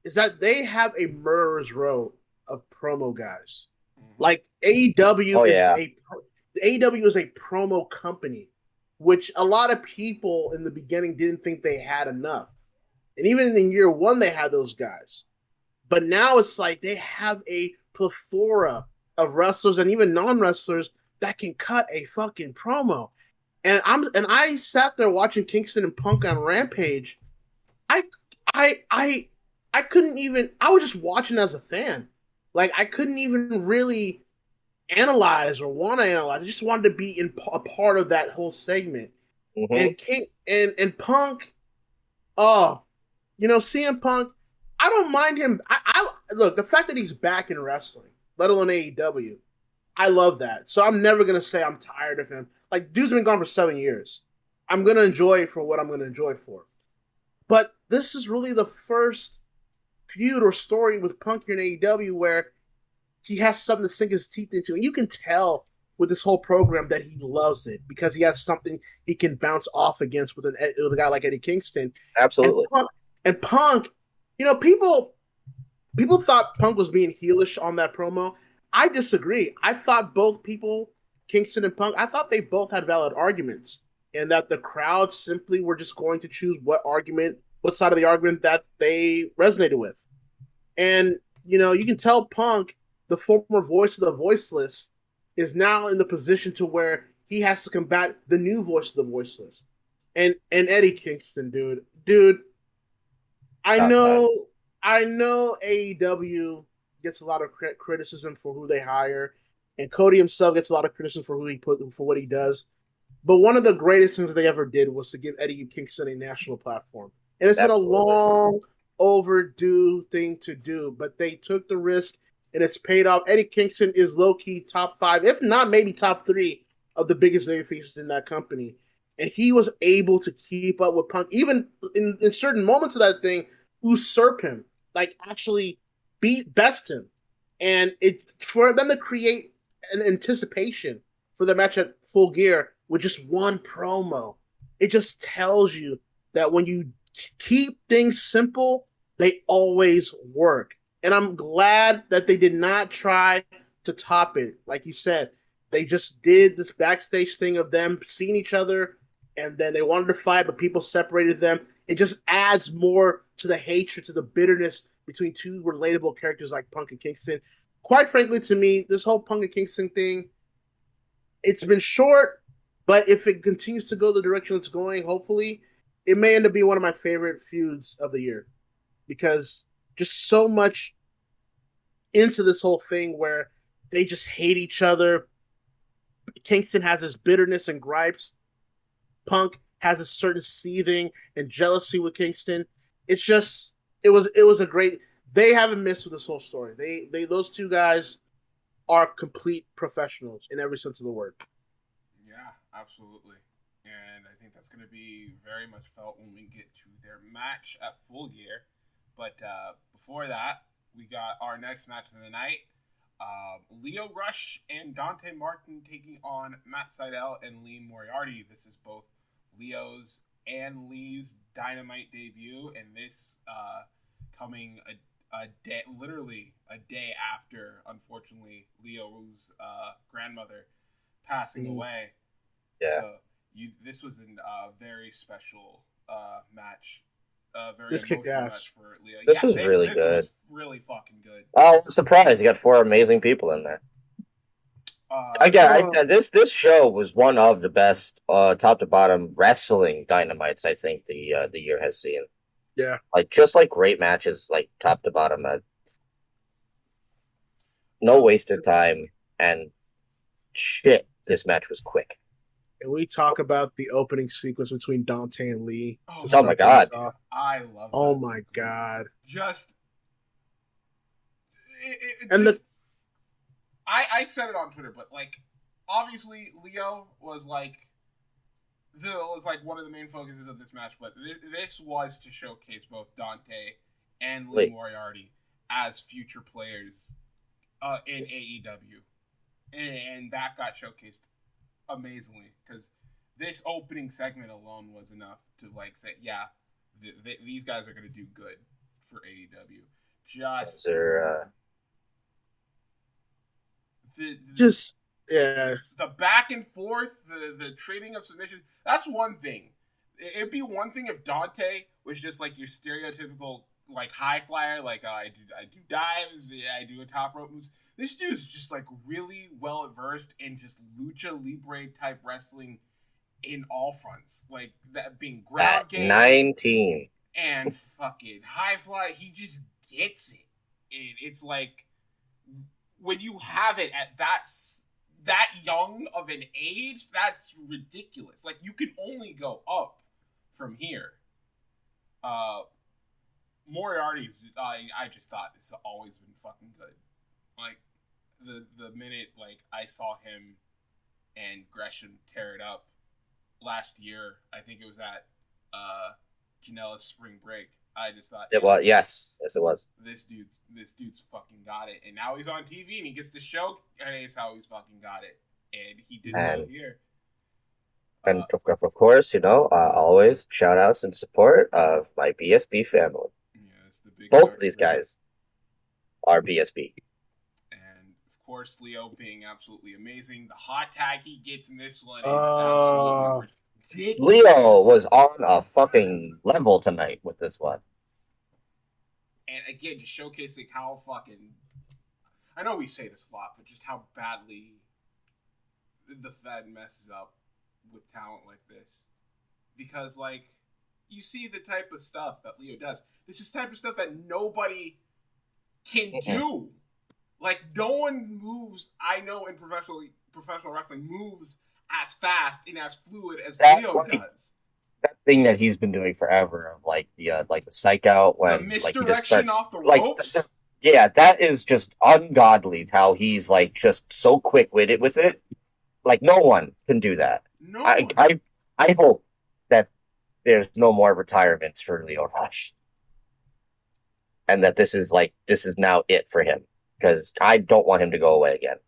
is that they have a murderer's row of promo guys. Like AEW AEW is a promo company, which a lot of people in the beginning didn't think they had enough. And even in year one, they had those guys. But now it's like they have a plethora of wrestlers and even non-wrestlers that can cut a fucking promo. And I sat there watching Kingston and Punk on Rampage. I couldn't even. I was just watching as a fan. Like, I couldn't even really analyze or want to analyze. I just wanted to be a part of that whole segment. Mm-hmm. And Punk, CM Punk, I don't mind him. I look, the fact that he's back in wrestling, let alone AEW, I love that. So I'm never going to say I'm tired of him. Like, dude's been gone for 7 years. I'm going to enjoy it for what I'm going to enjoy it for. But this is really the first feud or story with Punk here in AEW where he has something to sink his teeth into. And you can tell with this whole program that he loves it because he has something he can bounce off against with a guy like Eddie Kingston. Absolutely. And Punk, people thought Punk was being heelish on that promo. I disagree. I thought both people, Kingston and Punk, I thought they both had valid arguments and that the crowd simply were just going to choose what side of the argument that they resonated with. And, you can tell Punk, the former voice of the voiceless, is now in the position to where he has to combat the new voice of the voiceless. And Eddie Kingston, dude, I know AEW gets a lot of criticism for who they hire, and Cody himself gets a lot of criticism for for what he does. But one of the greatest things they ever did was to give Eddie Kingston a national platform. And it's been a long overdue thing to do, but they took the risk and it's paid off. Eddie Kingston is low-key top 5, if not maybe top 3 of the biggest babyfaces in that company. And he was able to keep up with Punk, even in certain moments of that thing, usurp him, like actually best him. And for them to create an anticipation for the match at Full Gear with just one promo, it just tells you that when you keep things simple, they always work. And I'm glad that they did not try to top it. Like you said, they just did this backstage thing of them seeing each other, and then they wanted to fight, but people separated them. It just adds more to the hatred, to the bitterness between two relatable characters like Punk and Kingston. Quite frankly, to me, this whole Punk and Kingston thing, it's been short, but if it continues to go the direction it's going, hopefully, it may end up being one of my favorite feuds of the year. Because just so much into this whole thing where they just hate each other. Kingston has this bitterness and gripes. Punk has a certain seething and jealousy with Kingston. It's just, it was a great. They haven't missed with this whole story. They those two guys are complete professionals in every sense of the word. Yeah, absolutely. And I think that's going to be very much felt when we get to their match at Full Gear. But before that, we got our next match of the night. Lio Rush and Dante Martin taking on Matt Sydal and Lee Moriarty. This is both Leo's and Lee's Dynamite debut, and this coming a day, literally a day after, unfortunately, Leo's grandmother passing away. Yeah. So this was a very special match. Very this kicked ass for Leo. This was really good. Was really fucking good. Oh, I'm surprised you got 4 amazing people in there. This show was one of the best top to bottom wrestling Dynamites I think the year has seen. Yeah, like great matches, like top to bottom. No wasted time, and shit, this match was quick. and we talk about the opening sequence between Dante and Lee. Oh my god, I love. Oh my god, just I said it on Twitter, but like, obviously Leo was like one of the main focuses of this match, but this was to showcase both Dante and Lee Moriarty as future players in AEW, and that got showcased amazingly because this opening segment alone was enough to like say, yeah, these guys are going to do good for AEW. The back and forth, the trading of submissions. That's one thing. It'd be one thing if Dante was just like your stereotypical like high flyer, like I do dives, I do a top rope moves. This dude's just like really well versed in just lucha libre type wrestling in all fronts, like that being ground game 19 and fucking high fly. He just gets it. It's like when you have it at that young of an age, that's ridiculous. Like, you can only go up from here. Moriarty's, I just thought this has always been fucking good. Like, the minute, like, I saw him and Gresham tear it up last year, I think it was at Janela's spring break, I just thought it was. Yes, it was. This dude's fucking got it, and now he's on TV and he gets to showcase how he's fucking got it, and he did so here. And of course, always shout outs and support of my BSB family. Yes, the big both of these guys are BSB, and of course Leo being absolutely amazing. The hot tag he gets in this one is absolutely ridiculous. Leo was on a fucking level tonight with this one. And again, just showcasing how fucking... I know we say this a lot, but just how badly the Fed messes up with talent like this. Because, like, you see the type of stuff that Leo does. This is the type of stuff that nobody can do. Like, no one moves, I know in professional wrestling, moves as fast and as fluid as Leo does. That thing that he's been doing forever of like the psych out when the misdirection off the ropes. Yeah, that is just ungodly how he's like just so quick-witted with it. Like no one can do that. No. I hope that there's no more retirements for Lio Rush. And that this is now it for him. Because I don't want him to go away again.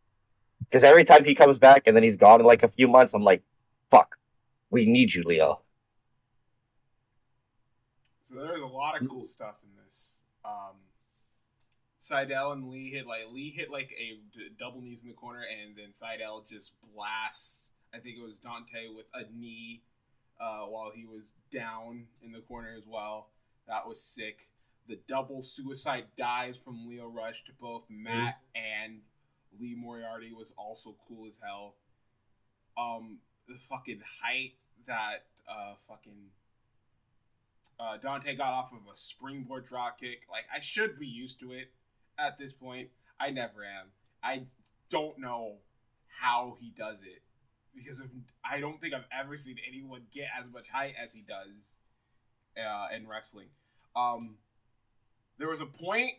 Because every time he comes back and then he's gone in like a few months, I'm like, fuck, we need you, Leo. There's a lot of cool stuff in this. Seidel and Lee hit like a double knees in the corner, and then Seidel just blasts. I think it was Dante with a knee while he was down in the corner as well. That was sick. The double suicide dives from Lio Rush to both Matt and Lee Moriarty was also cool as hell. The fucking height that Dante got off of a springboard drop kick. Like, I should be used to it at this point. I never am. I don't know how he does it, because I don't think I've ever seen anyone get as much height as he does in wrestling. There was a point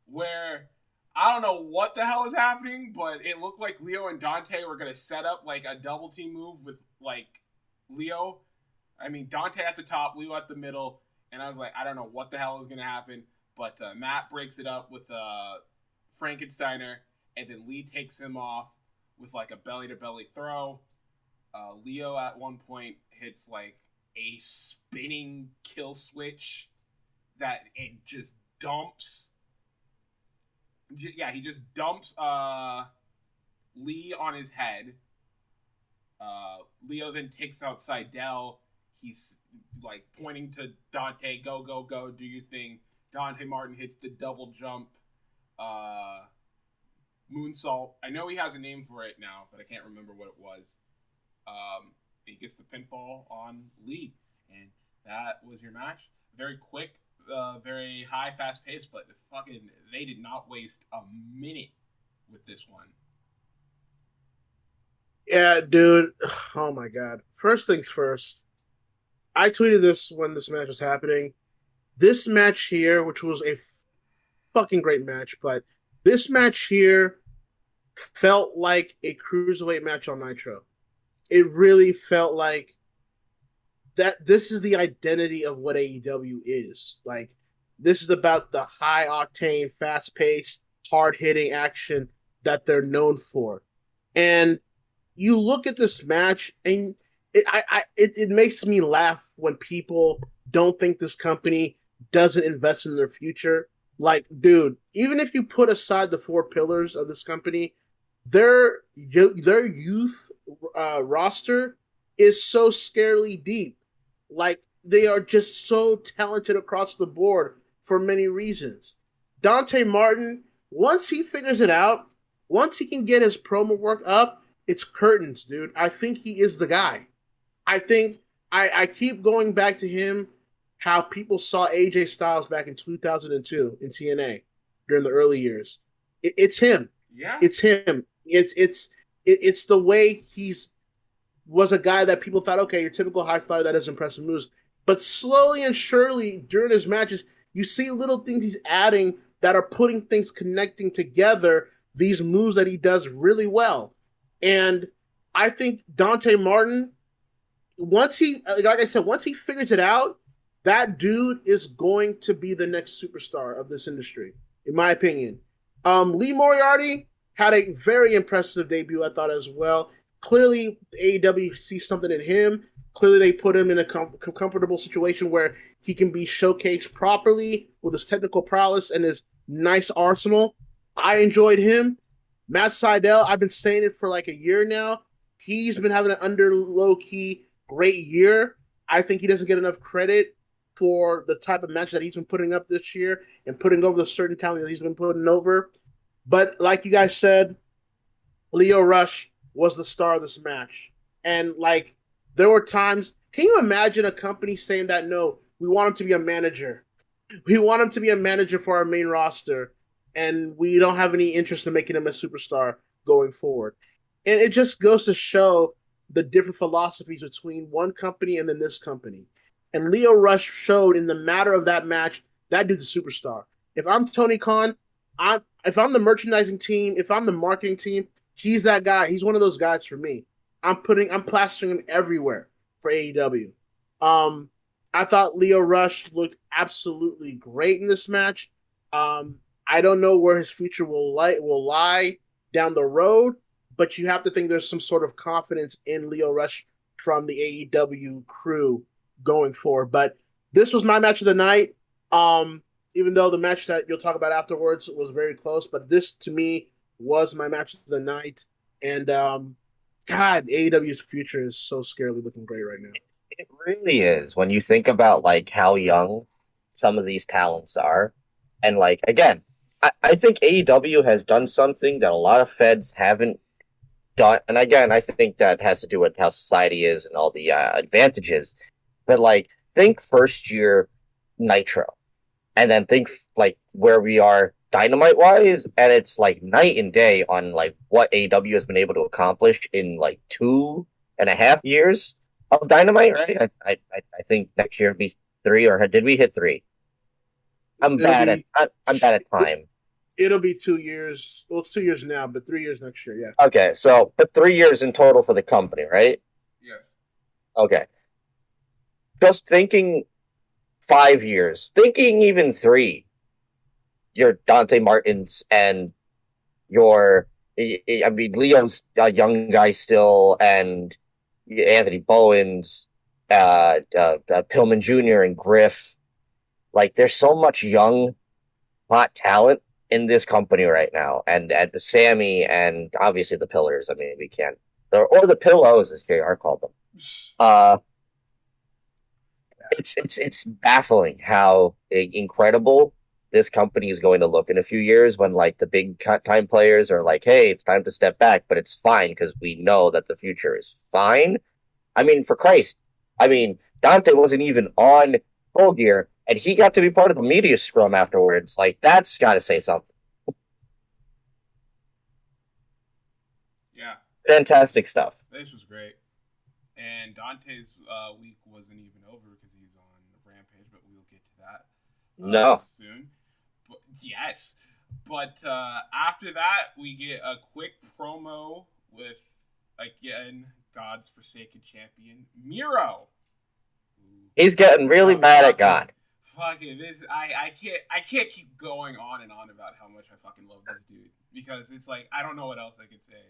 where I don't know what the hell is happening, but it looked like Leo and Dante were going to set up like a double team move with like Leo. I mean, Dante at the top, Leo at the middle, and I was like, I don't know what the hell is going to happen, but Matt breaks it up with Frankensteiner, and then Lee takes him off with like a belly-to-belly throw. Leo at one point hits like a spinning kill switch that it just dumps. Yeah, he just dumps Lee on his head. Leo then takes out Seidel. He's like pointing to Dante, go, go, go, do your thing. Dante Martin hits the double jump moonsault. I know he has a name for it now, but I can't remember what it was. He gets the pinfall on Lee, and that was your match. Very quick, very high, fast pace, but they did not waste a minute with this one. Yeah, dude. Oh my god. First things first. I tweeted this when this match was happening. This match here, which was a fucking great match, but this match here felt like a cruiserweight match on Nitro. It really felt like that. This is the identity of what AEW is. Like, this is about the high octane, fast paced, hard hitting action that they're known for. And you look at this match, and it makes me laugh when people don't think this company doesn't invest in their future. Like, dude, even if you put aside the four pillars of this company, their youth roster is so scarily deep. Like, they are just so talented across the board for many reasons. Dante Martin, once he figures it out, once he can get his promo work up, it's curtains, dude. I think he is the guy. I think I keep going back to him, how people saw AJ Styles back in 2002 in TNA during the early years. It's him. Yeah. It's him. It's the way was a guy that people thought, okay, your typical high flyer that has impressive moves. But slowly and surely during his matches, you see little things he's adding that are putting things, connecting together these moves that he does really well. And I think Dante Martin, once he figures it out, that dude is going to be the next superstar of this industry, in my opinion. Lee Moriarty had a very impressive debut, I thought, as well. Clearly, AEW sees something in him. Clearly, they put him in a comfortable situation where he can be showcased properly with his technical prowess and his nice arsenal. I enjoyed him. Matt Seidel, I've been saying it for like a year now. He's been having an under low-key great year. I think he doesn't get enough credit for the type of match that he's been putting up this year and putting over the certain talent that he's been putting over. But like you guys said, Lio Rush was the star of this match. And like, there were times, can you imagine a company saying that, no, we want him to be a manager. We want him to be a manager for our main roster, and we don't have any interest in making him a superstar going forward. And it just goes to show the different philosophies between one company and then this company. And Lio Rush showed in the matter of that match, that dude's a superstar. If I'm Tony Khan, if I'm the merchandising team, if I'm the marketing team, he's that guy. He's one of those guys for me. I'm plastering him everywhere for AEW. I thought Lio Rush looked absolutely great in this match. I don't know where his future will lie down the road, but you have to think there's some sort of confidence in Lio Rush from the AEW crew going forward. But This was my match of the night. Even though the match that you'll talk about afterwards was very close, but this to me was my match of the night. And God, AEW's future is so scarily looking great right now. It really is when you think about like how young some of these talents are. And like again, I think AEW has done something that a lot of feds haven't done. And again, I think that has to do with how society is and all the advantages. But like think first year Nitro. And then think like where we are Dynamite wise, and it's like night and day on like what AEW has been able to accomplish in like 2.5 years of Dynamite, right? I think next year will be 3, or did we hit 3? I'm bad at time. It'll be 2 years. Well, it's 2 years now, but 3 years next year. Yeah. Okay, so but 3 years in total for the company, right? Yeah. Okay. Just thinking 5 years, thinking even 3. Your Dante Martins and your, I mean, Leo's a young guy still, and Anthony Bowens, Pillman Jr. and Griff. Like, there's so much young, hot talent in this company right now, and Sammy, and obviously the Pillars. I mean, we can't, or the Pillows, as JR called them. It's baffling how incredible this company is going to look in a few years when like the big time players are like, hey, it's time to step back, but it's fine because we know that the future is fine. I mean, for Christ, I mean, Dante wasn't even on Full Gear, and he got to be part of the media scrum afterwards. Like, that's got to say something. Yeah. Fantastic stuff. This was great. And Dante's week wasn't even over because he's on Rampage, but we'll get to that soon. But, yes. But after that, we get a quick promo with, again, God's Forsaken champion, Miro. He's getting really mad at God. Fucking this, I can't keep going on and on about how much I fucking love this dude, because it's like I don't know what else I could say.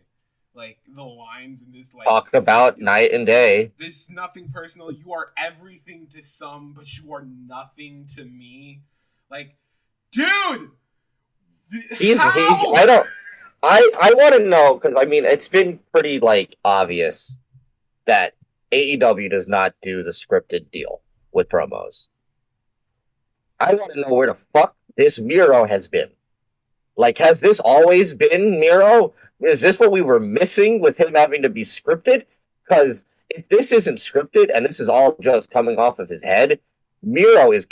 Like the lines in this, like talk about night and day. This nothing personal. You are everything to some, but you are nothing to me. Like, dude, I want to know, because I mean it's been pretty like obvious that AEW does not do the scripted deal with promos. I want to know where the fuck this Miro has been. Like, has this always been Miro? Is this what we were missing with him having to be scripted? Because if this isn't scripted and this is all just coming off of his head, Miro is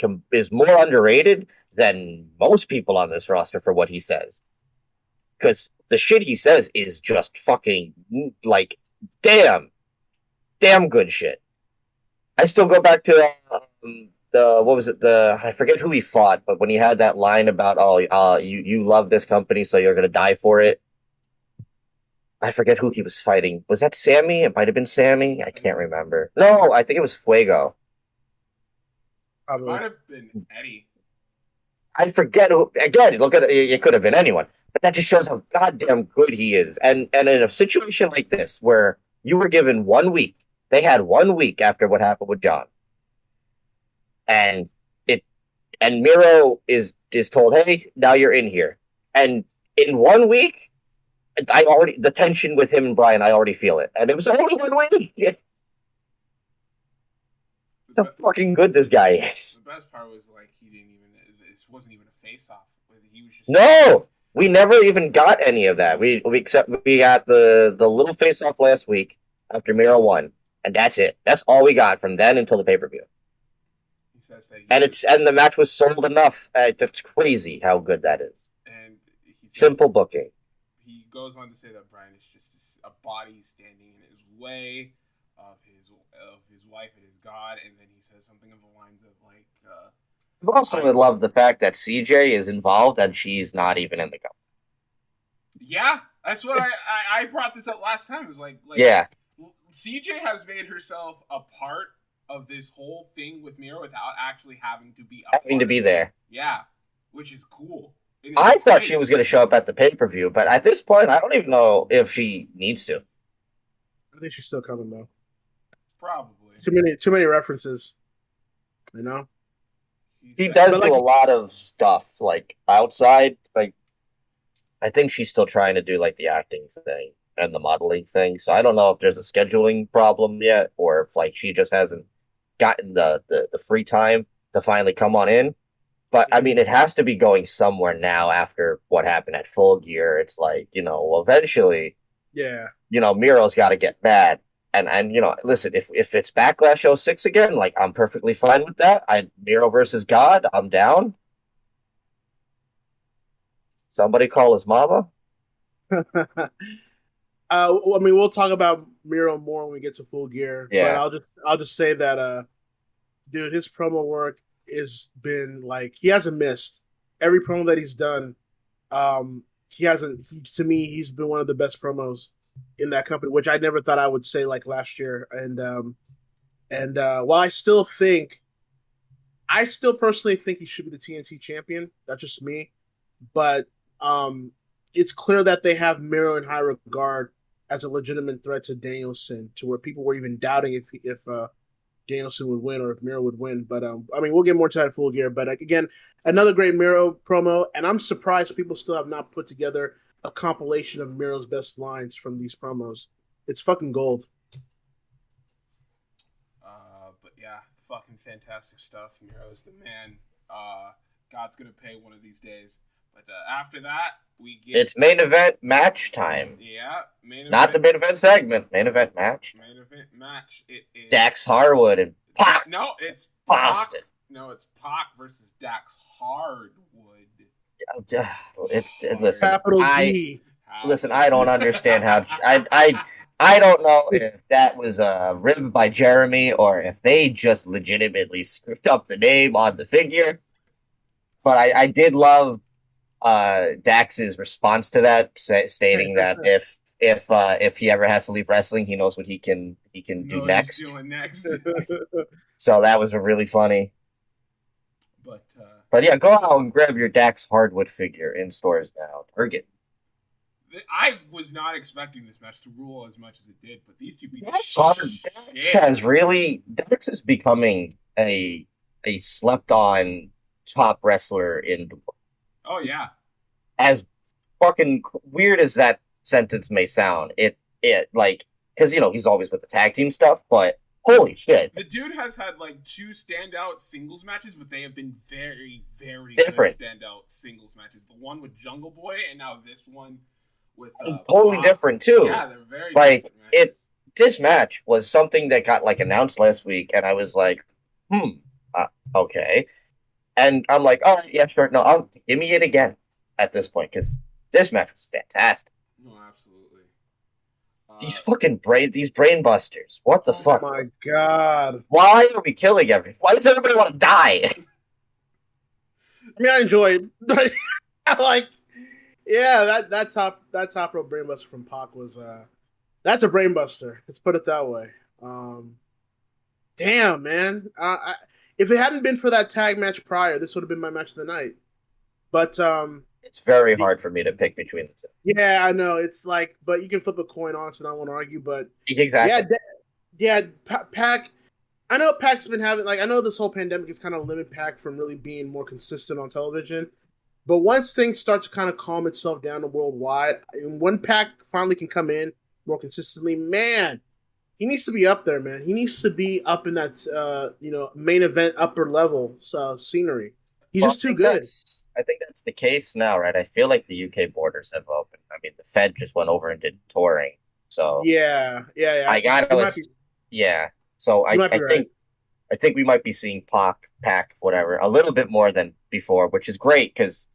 more underrated than most people on this roster for what he says. Because the shit he says is just fucking, like, damn good shit. I still go back to I forget who he fought, but when he had that line about, you love this company, so you're going to die for it. I forget who he was fighting. Was that Sammy? It might have been Sammy. I can't remember. No, I think it was Fuego. It might have been Eddie. I forget who. Again, look at it. It could have been anyone. But that just shows how goddamn good he is. And in a situation like this, where you were given 1 week, they had 1 week after what happened with John. And Miro is told, hey, now you're in here. And in 1 week, the tension with him and Brian, I already feel it. And it was only 1 week. How fucking good this guy is. The best part was, like, this wasn't even a face-off. He was just... No! We never even got any of that. We got the little face-off last week after Miro won. And that's it. That's all we got from then until the pay-per-view. And the match was sold enough. That's crazy how good that is. And simple booking. He goes on to say that Brian is just a body standing in his way of his wife and his God, and then he says something of the lines of like. I've also loved the fact that CJ is involved and she's not even in the company. Yeah, that's what I brought this up last time. It was like yeah, CJ has made herself a part of this whole thing with Miro without actually having to be there. Yeah, which is cool. I thought she was going to show up at the pay-per-view, but at this point, I don't even know if she needs to. I think she's still coming though. Probably. Too many references. You know. He does But, do like- a lot of stuff like outside. Like I think she's still trying to do like the acting thing and the modeling thing. So I don't know if there's a scheduling problem yet, or if like she just hasn't gotten the free time to finally come on in. But I mean, it has to be going somewhere now after what happened at Full Gear. It's like, well, eventually, Yeah. Miro's got to get bad. And listen, if it's Backlash 06 again, like I'm perfectly fine with that. Miro versus God, I'm down. Somebody call his mama. I mean, we'll talk about Miro more when we get to Full Gear. Yeah. But I'll just say that, dude, his promo work has been like he hasn't missed every promo that he's done. He hasn't. To me, he's been one of the best promos in that company, which I never thought I would say like last year. And while I still personally think he should be the TNT champion. That's just me, but it's clear that they have Miro in high regard as a legitimate threat to Danielson, to where people were even doubting if Danielson would win or if Miro would win. But I mean, we'll get more to that in Full Gear. But again, another great Miro promo, and I'm surprised people still have not put together a compilation of Miro's best lines from these promos. It's fucking gold. But yeah, fucking fantastic stuff. Miro's the man. God's gonna pay one of these days. But after that, we get It's main event match time. Yeah, main event. Not the main event segment. Main event match. Main event match. It is Dax Harwood and Pac. No, it's Boston. Pac. No, it's Pac versus Dax Hardwood. Listen. Capital G. Listen, I don't understand how I don't know if that was a rib by Jeremy or if they just legitimately screwed up the name on the figure. But I did love Dax's response to that, stating that if he ever has to leave wrestling, he knows what he can do next. Doing next. So that was really funny. But yeah, go out and grab your Dax Hardwood figure in stores now. Target. I was not expecting this match to rule as much as it did, but these two beat Dax is becoming a slept on top wrestler in the world. Oh yeah. As fucking weird as that sentence may sound, it like, because he's always with the tag team stuff, but holy shit, the dude has had like 2 standout singles matches, but they have been very, very different good standout singles matches. The one with Jungle Boy, and now this one with totally Pac. different too. Yeah, they're very like different matches. This match was something that got like announced last week, and I was like, okay, and I'm like, oh yeah, sure, no, give me it again at this point, because this match was fantastic. No, absolutely. These fucking brain busters. What the fuck? Oh my god! Why are we killing everyone? Why does everybody want to die? I mean, I enjoy it. I like, yeah, that top rope brainbuster from Pac was that's a brainbuster. Let's put it that way. Damn, man. If it hadn't been for that tag match prior, this would have been my match of the night. But it's very hard for me to pick between the two. Yeah, I know. It's like, but you can flip a coin on, so I don't want to argue. But exactly. Yeah, Pac. I know Pac's been having, like, I know this whole pandemic has kind of limited Pac from really being more consistent on television. But once things start to kind of calm itself down worldwide, and when Pac finally can come in more consistently, man, he needs to be up there, man. He needs to be up in that, main event upper level scenery. He's just too good. I think that's the case now, right? I feel like the UK borders have opened. I mean, the Fed just went over and did touring, so yeah. So I think we might be seeing Pac, whatever, a little bit more than before, which is great because,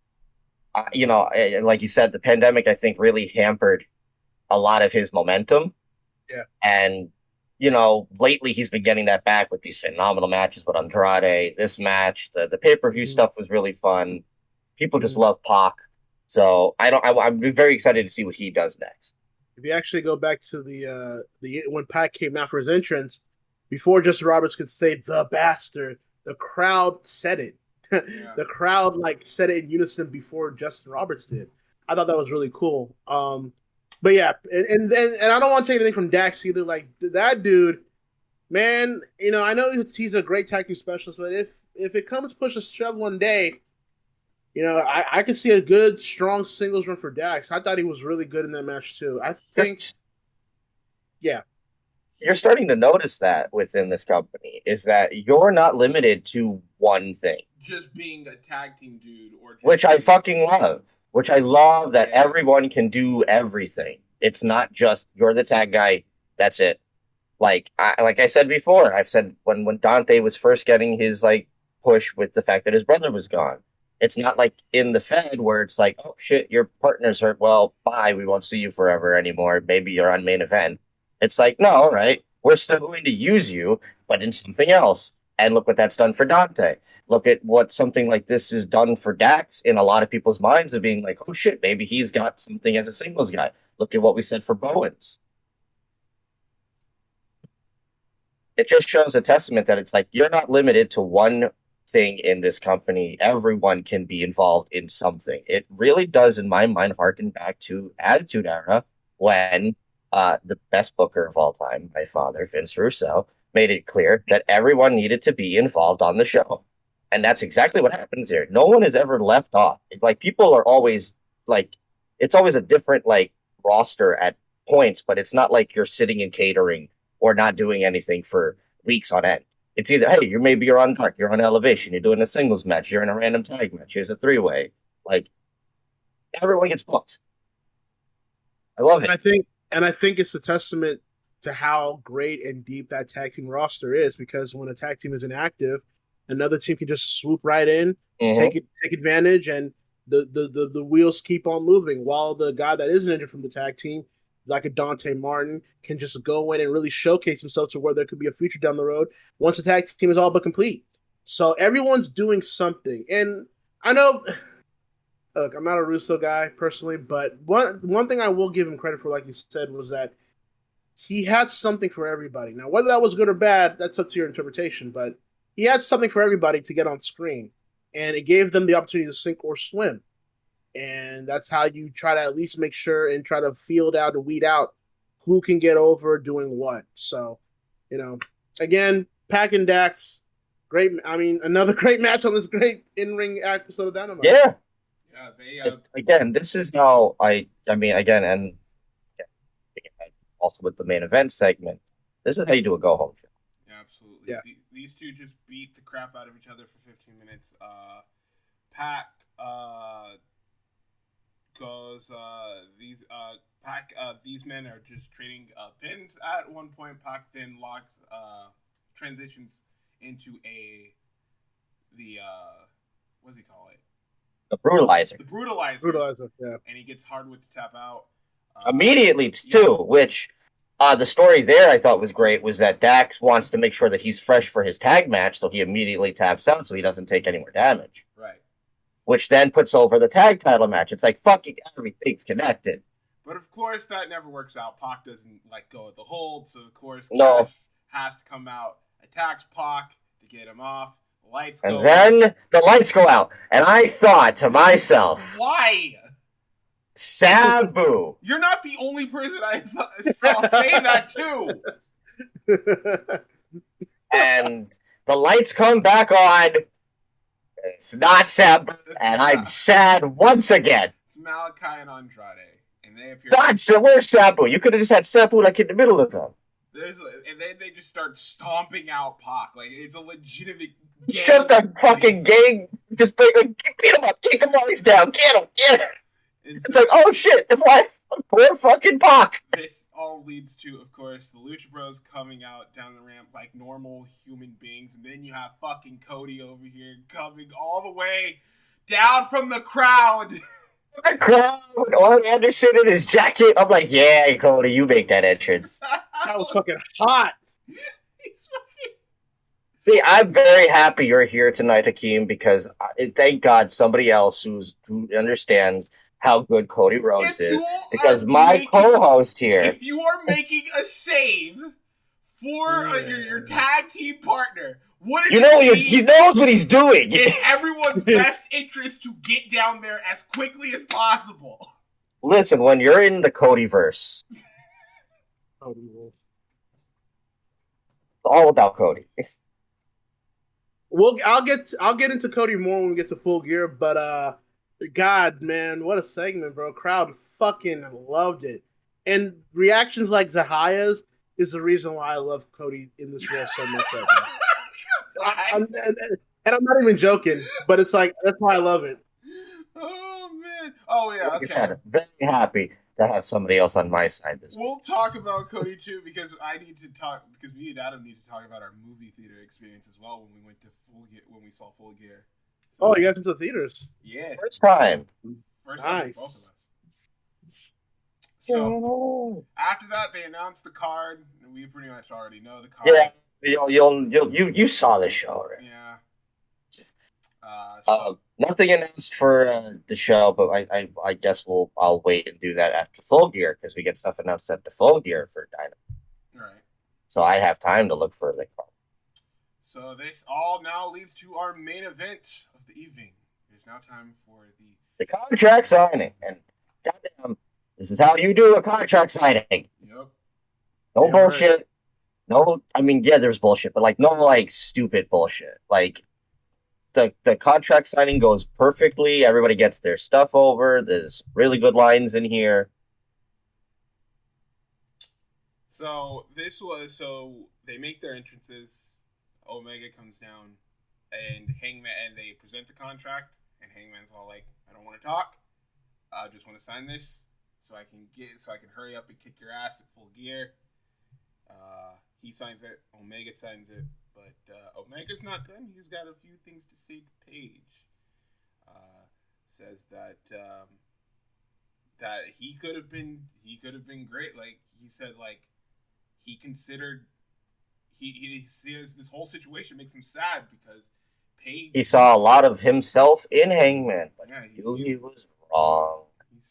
like you said, the pandemic I think really hampered a lot of his momentum. Yeah, and lately he's been getting that back with these phenomenal matches with Andrade. This match, the pay-per-view stuff was really fun. People just love Pac, so I'm very excited to see what he does next. If you actually go back to the when Pac came out for his entrance, before Justin Roberts could say "the bastard," the crowd said it. Yeah. The crowd said it in unison before Justin Roberts did. I thought that was really cool. But yeah, and I don't want to take anything from Dax either. Like that dude, man, I know he's a great tag team specialist, but if it comes push a shove one day, I could see a good, strong singles run for Dax. I thought he was really good in that match too. I think, yeah. You're starting to notice that within this company is that you're not limited to one thing. Just being a tag team dude, which I fucking love. Which I love that everyone can do everything. It's not just you're the tag guy. That's it. Like I said before, I've said when Dante was first getting his push with the fact that his brother was gone. It's not like in the Fed where it's like, oh shit, your partner's hurt. Well, bye. We won't see you forever anymore. Maybe you're on main event. It's like, no, all right, we're still going to use you, but in something else. And look what that's done for Dante. Look at what something like this has done for Dax in a lot of people's minds of being like, oh shit, maybe he's got something as a singles guy. Look at what we said for Bowens. It just shows a testament that it's like, you're not limited to one thing in this company. Everyone can be involved in something. It really does, in my mind, harken back to Attitude Era when the best booker of all time, my father, Vince Russo, made it clear that everyone needed to be involved on the show. And that's exactly what happens here. No one is ever left off. People are always it's always a different roster at points, but it's not like you're sitting in catering or not doing anything for weeks on end. It's either, hey, you're on Dark, you're on Elevation, you're doing a singles match, you're in a random tag match, here's a 3-way. Everyone gets booked. I love it. I think it's a testament to how great and deep that tag team roster is, because when a tag team is inactive, another team can just swoop right in, take advantage, and the wheels keep on moving, while the guy that isn't injured from the tag team, like a Dante Martin, can just go in and really showcase himself to where there could be a future down the road once the tag team is all but complete. So everyone's doing something. And I know, look, I'm not a Russo guy personally, but one thing I will give him credit for, like you said, was that he had something for everybody. Now, whether that was good or bad, that's up to your interpretation, but he had something for everybody to get on screen, and it gave them the opportunity to sink or swim. And that's how you try to at least make sure and try to field out and weed out who can get over doing what. So, again, Pac and Dax, great. I mean, another great match on this great in-ring episode of Dynamite. Yeah. Yeah, they again, this is how and also with the main event segment, this is how you do a go-home show. Yeah, absolutely. Yeah. These two just beat the crap out of each other for 15 minutes. Pac goes these men are just trading pins at one point. Pac then locks transitions into what does he call it? The brutalizer. The brutalizer. Brutalizer, yeah. And he gets Hardwood to tap out immediately too, which the story there I thought was great was that Dax wants to make sure that he's fresh for his tag match, so he immediately taps out so he doesn't take any more damage. Right. Which then puts over the tag title match. It's like fucking everything's connected. But of course that never works out. Pac doesn't go at the hold, so of course Cash has to come out, attacks Pac to get him off. The lights go and then the lights go out. And I thought to myself, why? Sabu. You're not the only person I saw saying that too. And the lights come back on. It's not Sabu, and I'm sad once again. It's Malachi and Andrade, and they appear. Where's Sabu? You could have just had Sabu in the middle of them. And they just start stomping out Pac. It's a legitimate. It's just a fucking gang. Just beat him up, take him while he's down, get him. It's like, oh shit, poor fucking Pac. This all leads to, of course, the Lucha Bros coming out down the ramp like normal human beings, and then you have fucking Cody over here coming all the way down from the crowd. The crowd, Arn Anderson in his jacket. I'm like, yeah, Cody, you make that entrance. That was fucking hot. See, I'm very happy you're here tonight, Hakeem, because thank God somebody else who understands how good Cody Rhodes is. Because my co-host here... If you are making a save for your tag team partner, he knows what he's doing. In everyone's best interest to get down there as quickly as possible. Listen, when you're in the Codyverse, it's all about Cody. I'll get into Cody more when we get to Full Gear, but God, man, what a segment, bro! Crowd fucking loved it, and reactions like Zahaya's is the reason why I love Cody in this role so much right now. And I'm not even joking, but it's like that's why I love it. Oh man! Oh yeah. Like Okay. I said, very happy to have somebody else on my side this week. We'll talk about Cody too because me and Adam need to talk about our movie theater experience as well when we went to when we saw Full Gear. So, Oh, you guys went to the theaters? Yeah. First time. First time for both of us. So after that, they announced the card. We pretty much already know the card. Yeah, you saw the show, right? Yeah. Nothing announced for the show, but I guess I'll wait and do that after Full Gear because we get stuff announced at the Full Gear for Dynamite. Right. So I have time to look for the card. So this all now leads to our main event of the evening. It's now time for the contract signing, and goddamn, this is how you do a contract signing. Yep. No bullshit. Right. No, I mean, yeah, there's bullshit, but like no like stupid bullshit. Like the contract signing goes perfectly. Everybody gets their stuff over. There's really good lines in here. So they make their entrances. Omega comes down, and Hangman, and they present the contract, and Hangman's all like, "I don't want to talk. I just want to sign this so I can hurry up and kick your ass at Full Gear." He signs it. Omega signs it, but Omega's not done. He's got a few things to say to Paige. Says that that he could have been great. Like he said, like he considered. He says this whole situation makes him sad because Paige. He saw a lot of himself in Hangman, but yeah, he was wrong. He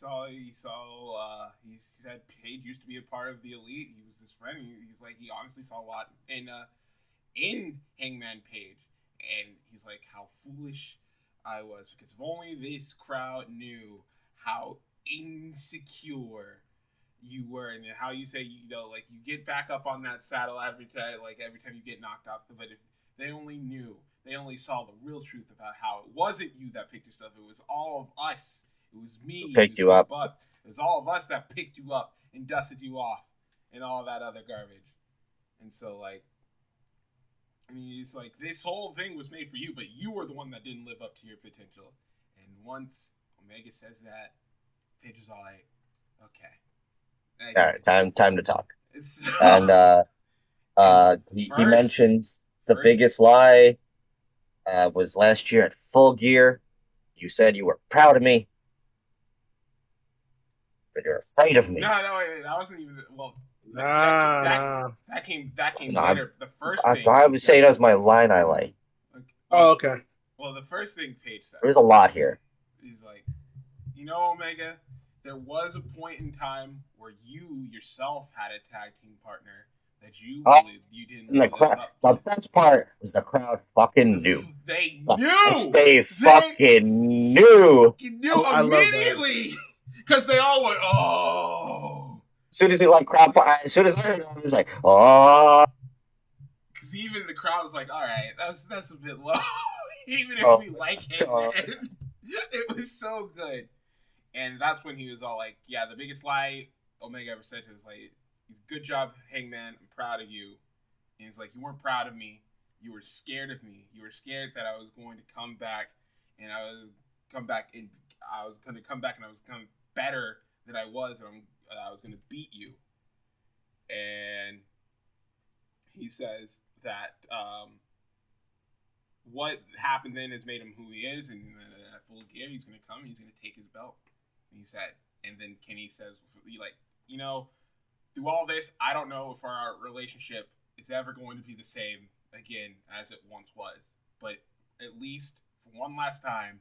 said Paige used to be a part of the Elite. He was his friend. He's like he honestly saw a lot in Hangman Page, and he's like how foolish I was because if only this crowd knew how insecure you were, and how you say like you get back up on that saddle every time you get knocked off. But if they only knew, they only saw the real truth about how it wasn't you that picked yourself. It was all of us. It was me. Who picked you up. It was all of us that picked you up and dusted you off and all that other garbage. And so it's like this whole thing was made for you, but you were the one that didn't live up to your potential. And once Omega says that, Paige is all like, okay. All right, time to talk. And he mentions the biggest lie was last year at Full Gear. You said you were proud of me, but you're afraid of me. No, wait, that wasn't even that came later. The first thing I would say that was my line I like. Oh, okay. Well, the first thing Paige said. There's a lot here. He's like, Omega, there was a point in time where you yourself had a tag team partner that you believed you didn't. And the best part was the crowd fucking knew. They knew. They fucking knew. You knew immediately because they all went, oh. As soon as I heard it, I was like, oh. Because even the crowd was like, all right, that's a bit low. Even if we like him, it was so good. And that's when he was all like, yeah, the biggest lie Omega ever said to him was like, good job, Hangman. I'm proud of you. And he's like, you weren't proud of me. You were scared of me. You were scared that I was going to come back and I was going to come back and I was come better than I was, and I was going to beat you. And he says that what happened then has made him who he is, and at Full Gear, he's going to come, he's going to take his belt. And he said, and then Kenny says, like, through all this, I don't know if our relationship is ever going to be the same again as it once was. But at least for one last time,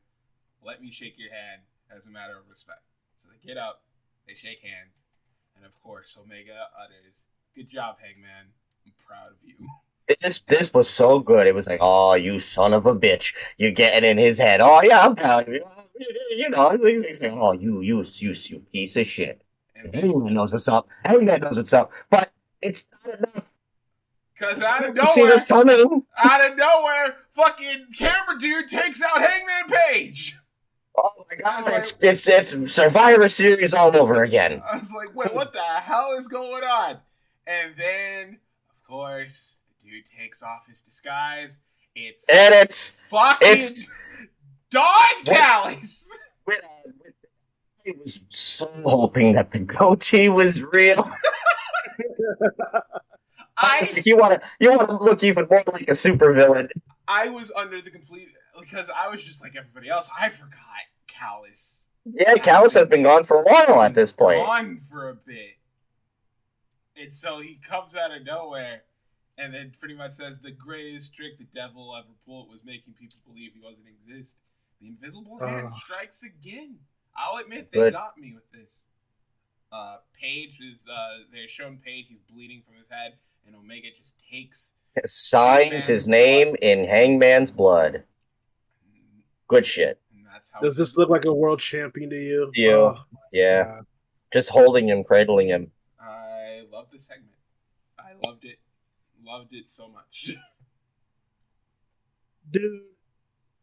let me shake your hand as a matter of respect. So they get up, they shake hands, and of course, Omega utters, good job, Hangman. I'm proud of you. This was so good. It was like, oh, you son of a bitch. You're getting in his head. Oh, yeah, I'm proud of you. He's saying, oh, you piece of shit. Everyone knows what's up. Everyone knows what's up. But it's not enough. Because out of You see this nowhere, coming? fucking camera dude takes out Hangman Page. Oh my god, it's Survivor Series all over again. I was like, wait, what the hell is going on? And then, of course, the dude takes off his disguise. It's fucking Don Callis. I was so hoping that the goatee was real. You want to look even more like a supervillain. I was under the complete, because I was just like everybody else. I forgot Callis. Yeah, Callis has been gone for a while at this point. Gone for a bit. And so he comes out of nowhere and then pretty much says the greatest trick the devil ever pulled was making people believe he wasn't exist. The invisible hand strikes again. I'll admit they got me with this. Page is they're showing Page, he's bleeding from his head, and Omega just signs his name in Hangman's blood. Good shit. Does this look like a world champion to you? Yeah. God. Just holding him, cradling him. I love this segment. I loved it. Loved it so much. Dude,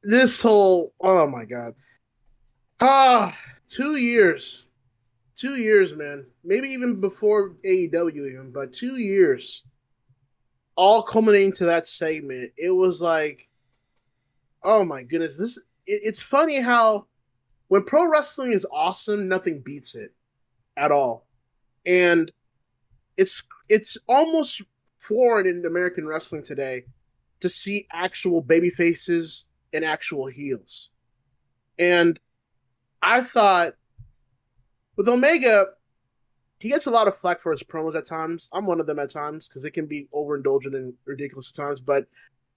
this whole, oh my god. 2 years. 2 years, man. Maybe even before AEW even, but 2 years. All culminating to that segment. It was like, oh my goodness. It's funny how when pro wrestling is awesome, nothing beats it at all. And it's almost foreign in American wrestling today to see actual baby faces and actual heels. And I thought with Omega, he gets a lot of flack for his promos at times. I'm one of them at times because it can be overindulgent and ridiculous at times. But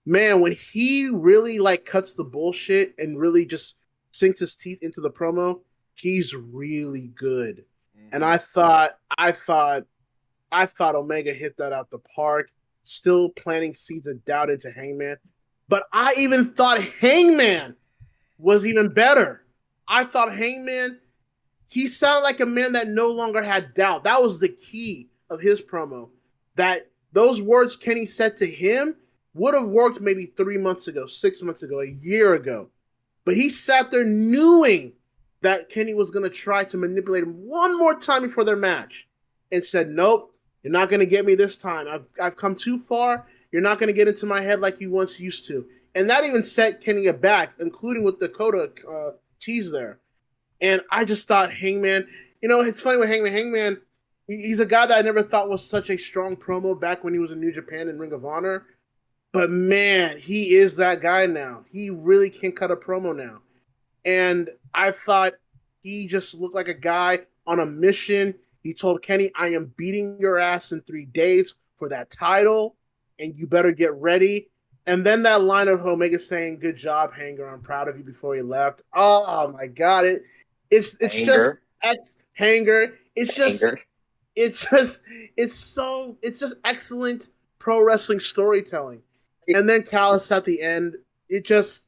man, when he really cuts the bullshit and really just sinks his teeth into the promo, he's really good. Mm-hmm. And I thought Omega hit that out the park, still planting seeds of doubt into Hangman. But I even thought Hangman was even better. I thought Hangman, he sounded like a man that no longer had doubt. That was the key of his promo. That those words Kenny said to him would have worked maybe 3 months ago, 6 months ago, a year ago. But he sat there knowing that Kenny was going to try to manipulate him one more time before their match and said, nope, you're not going to get me this time. I've come too far. You're not going to get into my head like you once used to. And that even set Kenny aback, including with Dakota tease there. And I just thought Hangman, it's funny with Hangman, he's a guy that I never thought was such a strong promo back when he was in New Japan and Ring of Honor. But man, he is that guy now. He really can cut a promo now. And I thought he just looked like a guy on a mission. He told Kenny, I am beating your ass in 3 days for that title, and you better get ready. And then that line of Omega saying, good job, Hanger, I'm proud of you before he left. Oh my God. It's just Hanger. It's just excellent pro wrestling storytelling. And then Callis at the end, it just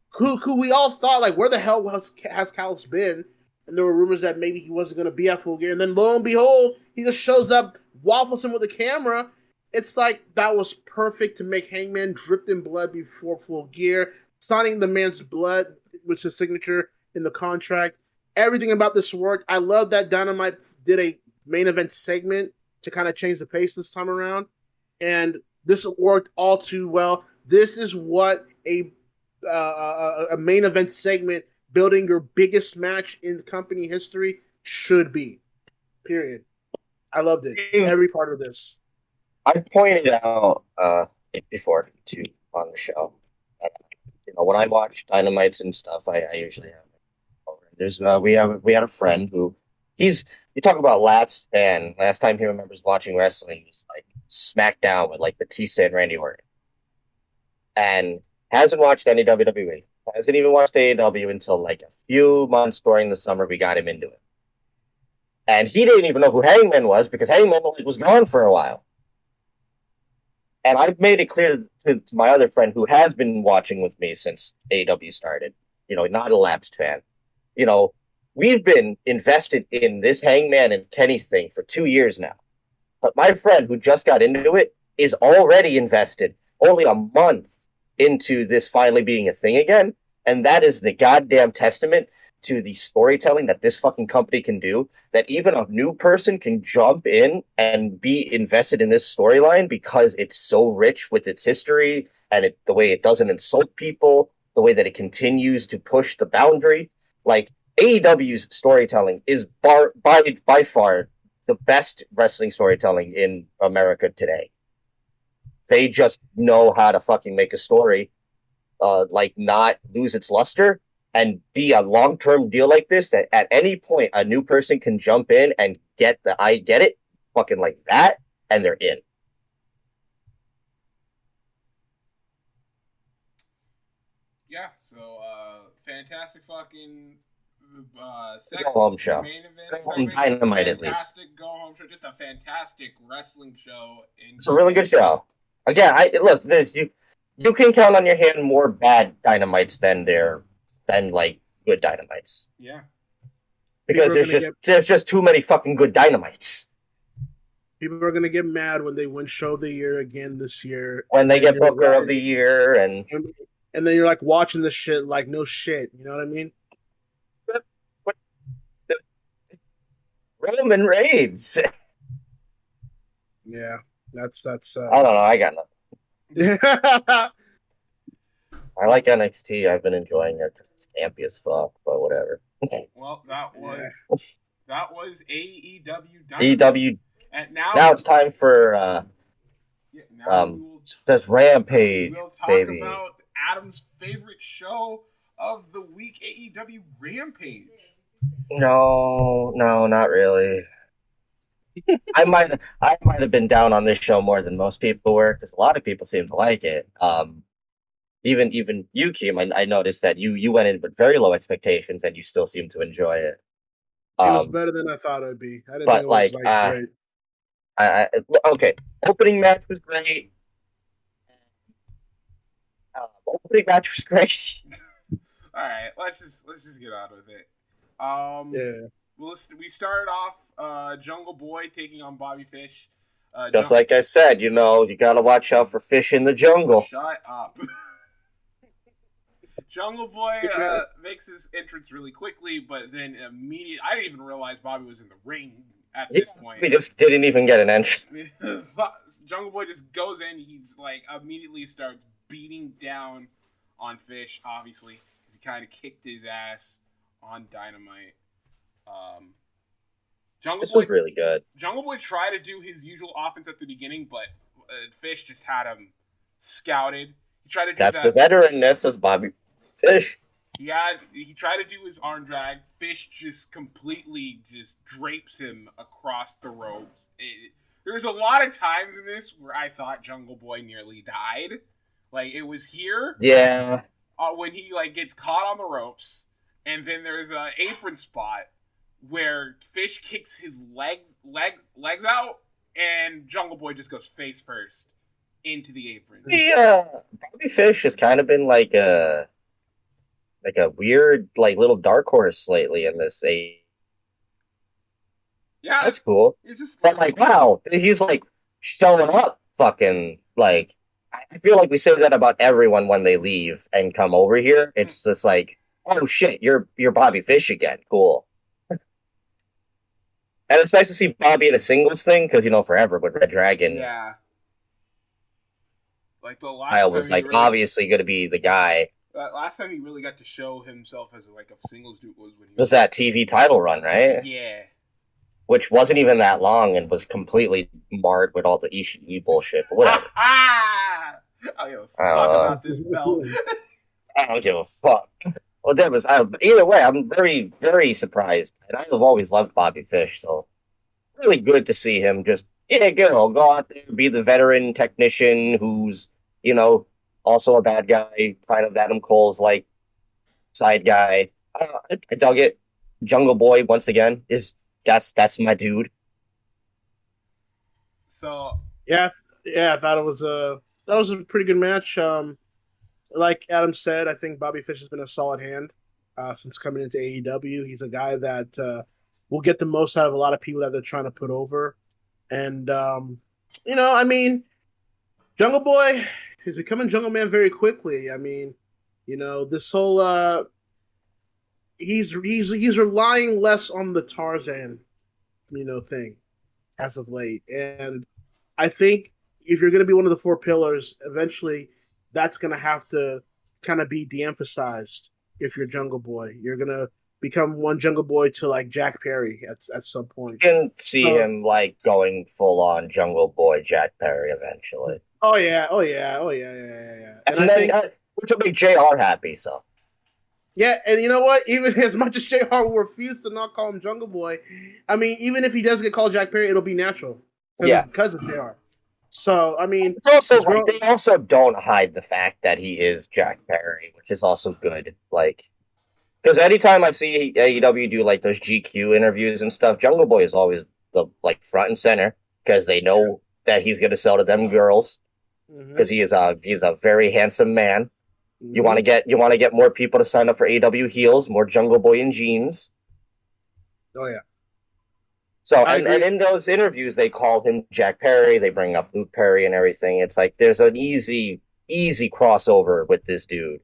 who we all thought where the hell has Callis been? And there were rumors that maybe he wasn't going to be at Full Gear. And then lo and behold, he just shows up, waffles him with a camera. It's like that was perfect to make Hangman dripped in blood before Full Gear, signing the man's blood, which is signature in the contract. Everything about this worked. I love that Dynamite did a main event segment to kind of change the pace this time around. And this worked all too well. This is what a main event segment building your biggest match in company history should be. Period. I loved it. Every part of this. I've pointed out before on the show. When I watch Dynamites and stuff, I usually have. There's we had a friend who you talk about lapsed fan. Last time he remembers watching wrestling was SmackDown with Batista and Randy Orton, and hasn't watched any WWE. Hasn't even watched AEW until a few months during the summer. We got him into it, and he didn't even know who Hangman was because Hangman was gone for a while. And I've made it clear to my other friend who has been watching with me since AEW started. Not a lapsed fan. We've been invested in this Hangman and Kenny thing for 2 years now. But my friend who just got into it is already invested only a month into this finally being a thing again. And that is the goddamn testament to the storytelling that this fucking company can do, that even a new person can jump in and be invested in this storyline because it's so rich with its history and the way it doesn't insult people, the way that it continues to push the boundary. Like, AEW's storytelling is by far the best wrestling storytelling in America today. They just know how to fucking make a story, not lose its luster and be a long-term deal like this, that at any point a new person can jump in and get I get it, fucking like that, and they're in. Yeah, so fantastic fucking go home show. Main event go home Dynamite at least. Fantastic go home show, just a fantastic wrestling show. It's a really good show. Again, listen, you can count on your hand more bad Dynamites than good Dynamites. Yeah. Because there's just too many fucking good Dynamites. People are gonna get mad when they win Show of the Year again this year. When they get Booker of the Year and then you're like watching this shit like no shit. You know what I mean? Roman Reigns. Yeah, that's. I don't know. I got nothing. I like NXT. I've been enjoying it because it's campy as fuck, but whatever. Well, that was AEW. AEW. And now it's time for that's Rampage. We'll talk baby. about Adam's favorite show of the week, AEW Rampage. No, not really. I might have been down on this show more than most people were because a lot of people seem to like it. Even you, Keem, I noticed that you went in with very low expectations and you still seem to enjoy it. It was better than I thought it'd be. I didn't think it was great. Okay, opening match was great. Opening match was great. All right, let's just get on with it. Yeah. We started off Jungle Boy taking on Bobby Fish. Just like I said, you gotta watch out for fish in the jungle. Shut up. Jungle Boy makes his entrance really quickly, but then immediately, I didn't even realize Bobby was in the ring at this point. He just didn't even get an entrance. Jungle Boy just goes in, he's like immediately starts beating down on Fish, obviously, because he kind of kicked his ass on Dynamite. This was really good. Jungle Boy tried to do his usual offense at the beginning, but Fish just had him scouted. He tried to do That's the veteranness of Bobby Fish. He tried to do his arm drag. Fish just completely just drapes him across the ropes. There's a lot of times in this where I thought Jungle Boy nearly died. Like, it was here. Yeah. When he gets caught on the ropes, and then there's an apron spot where Fish kicks his legs out, and Jungle Boy just goes face first into the apron. Yeah, Bobby Fish has kind of been like a weird little dark horse lately in this age. Yeah, that's cool. But wow, he's showing up, fucking I feel like we say that about everyone when they leave and come over here. It's just oh shit, you're Bobby Fish again. Cool. And it's nice to see Bobby in a singles thing because forever with Red Dragon. Yeah. The last Kyle was obviously going to be the guy. Last time he really got to show himself as a singles dude was when he was that TV title run, right? Yeah. Which wasn't even that long and was completely marred with all the Ishii bullshit, but whatever. I don't give a fuck about this belt. I don't give a fuck. Well, either way, I'm very, very surprised. And I have always loved Bobby Fish, so really good to see him just, go out there, be the veteran technician who's, also a bad guy, kind of Adam Cole's side guy. I dug it. Jungle Boy, once again, that's my dude. So I thought it was a pretty good match. Like Adam said, I think Bobby Fish has been a solid hand since coming into AEW. He's a guy that will get the most out of a lot of people that they're trying to put over. And, Jungle Boy is becoming Jungle Man very quickly. I mean, this whole he's relying less on the Tarzan, thing as of late. And I think if you're going to be one of the four pillars, eventually that's going to have to kind of be de-emphasized. If you're Jungle Boy, you're going to become one Jungle Boy to like Jack Perry at some point. You can see him like going full on Jungle Boy Jack Perry eventually. Oh yeah. And I think which will make JR happy. So yeah, and you know what? Even as much as JR will refuse to not call him Jungle Boy, I mean, even if he does get called Jack Perry, it'll be natural. Because of JR. So I mean, it's also like, they also don't hide the fact that he is Jack Perry, which is also good. Like, because anytime I see AEW do like those GQ interviews and stuff, Jungle Boy is always the like front and center because they know that he's going to sell to them girls because he's a very handsome man. Mm-hmm. You want to get more people to sign up for AEW heels, more Jungle Boy in jeans. Oh yeah. So, and in those interviews, they call him Jack Perry. They bring up Luke Perry and everything. It's like there's an easy crossover with this dude.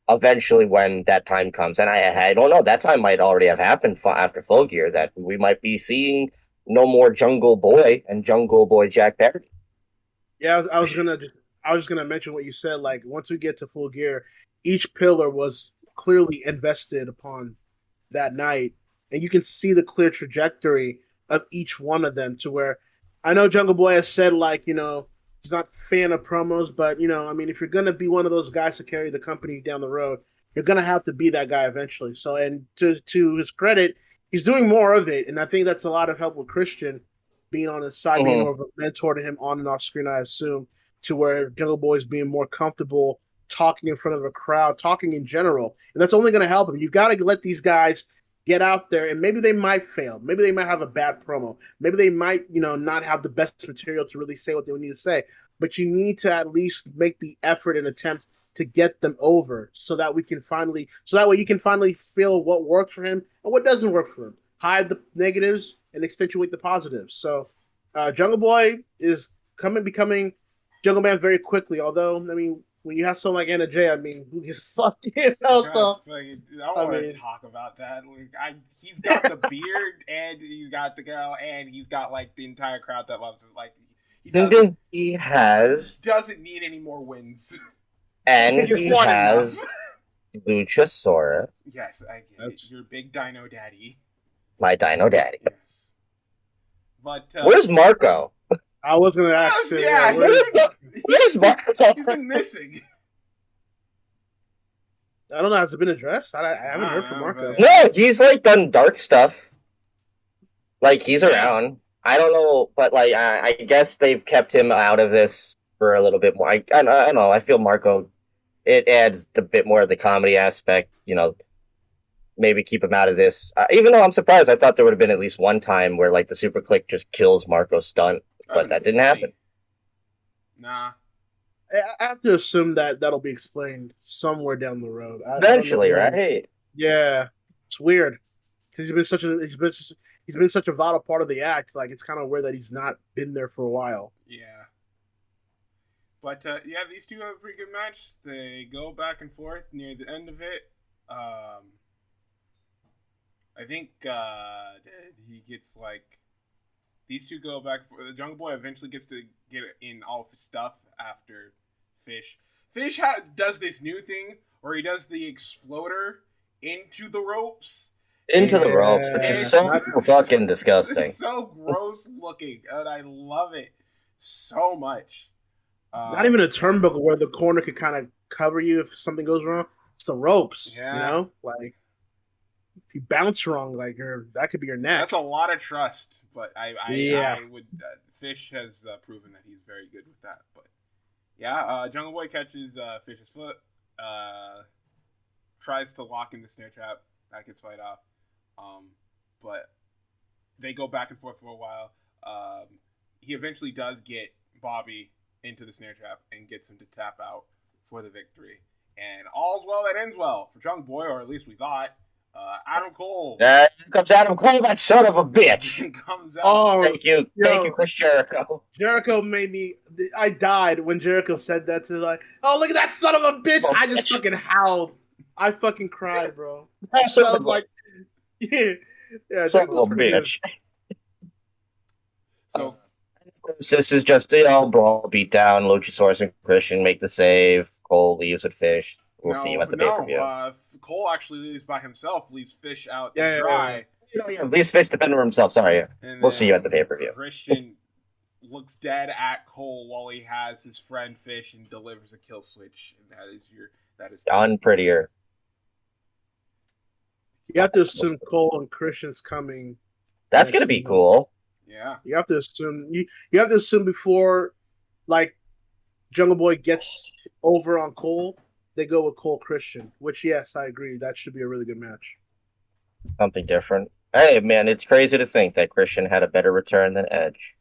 Eventually, when that time comes, and I don't know, that time might already have happened after Full Gear, that we might be seeing no more Jungle Boy and Jungle Boy Jack Perry. Yeah, I was gonna mention what you said. Like once we get to Full Gear, each pillar was clearly invested upon that night, and you can see the clear trajectory of each one of them to where I know Jungle Boy has said like, he's not a fan of promos, but I mean, if you're going to be one of those guys to carry the company down the road, you're going to have to be that guy eventually. So, and to his credit, he's doing more of it. And I think that's a lot of help with Christian being on his side, being more of a mentor to him on and off screen, I assume, to where Jungle Boy is being more comfortable talking in front of a crowd, talking in general. And that's only going to help him. You've got to let these guys get out there, and maybe they might fail. Maybe they might have a bad promo. Maybe they might, not have the best material to really say what they need to say. But you need to at least make the effort and attempt to get them over, so that way you can finally feel what works for him and what doesn't work for him. Hide the negatives and accentuate the positives. So, Jungle Boy is becoming Jungle Man very quickly. Although, I mean, when you have someone like Anna Jay, I mean, who gives a fuck, I don't want to talk about that. Like, he's got the beard, and he's got the girl, and he's got like the entire crowd that loves him. Like, he doesn't need any more wins. And he has Luchasaurus. Yes, I get it. Your big Dino Daddy. My Dino Daddy. Yes. But where's Marco? I was going to ask him. Yeah, where's Marco? He's been missing. I don't know. Has it been addressed? I haven't heard from Marco. No, he's like done dark stuff. Like he's around. I don't know, but like I guess they've kept him out of this for a little bit more. I don't know. I feel Marco. It adds a bit more of the comedy aspect. Maybe keep him out of this. Even though I'm surprised, I thought there would have been at least one time where like the Super Click just kills Marco's stunt, but that didn't happen. Nah. I have to assume that that'll be explained somewhere down the road. Eventually, right? Yeah, it's weird because he's been such a vital part of the act. Like it's kind of weird that he's not been there for a while. Yeah, but these two have a pretty good match. They go back and forth near the end of it. I think he gets like these two go back and forth. The Jungle Boy eventually gets to get in all of his stuff after Fish. Fish does this new thing where he does the exploder into the ropes. Into the ropes, which is so fucking disgusting. It's so gross looking, and I love it so much. Not even a turnbuckle where the corner could kind of cover you if something goes wrong. It's the ropes, like if you bounce wrong, like that could be your neck. That's a lot of trust, but I would. Fish has proven that he's very good with that. But Jungle Boy catches Fish's foot, tries to lock in the snare trap, that gets fight off. But they go back and forth for a while. He eventually does get Bobby into the snare trap and gets him to tap out for the victory. And all's well that ends well for Jungle Boy, or at least we thought. Adam Cole Here comes Adam Cole, that son of a bitch. comes out. Oh, Thank you, Chris Jericho. Jericho made me. I died when Jericho said that to oh, look at that son of a bitch! I just fucking howled. I fucking cried, bro. I was like, yeah, son of a bitch. So, of course, this is just brawl, beat down. Luchasaurus and Christian make the save. Cole leaves with Fish. We'll see you at the pay-per-view. Cole actually leaves by himself, leaves Fish out to dry. Leaves Fish to fend for himself. Sorry, we'll see you at the pay-per-view. Christian looks dead at Cole while he has his friend Fish and delivers a kill switch, and that is done prettier. You have to assume Cole and Christian's coming. That's gonna be cool. Yeah, you have to assume you have to assume before, like, Jungle Boy gets over on Cole, they go with Cole Christian. Which, yes, I agree, that should be a really good match. Something different. Hey, man, it's crazy to think that Christian had a better return than Edge.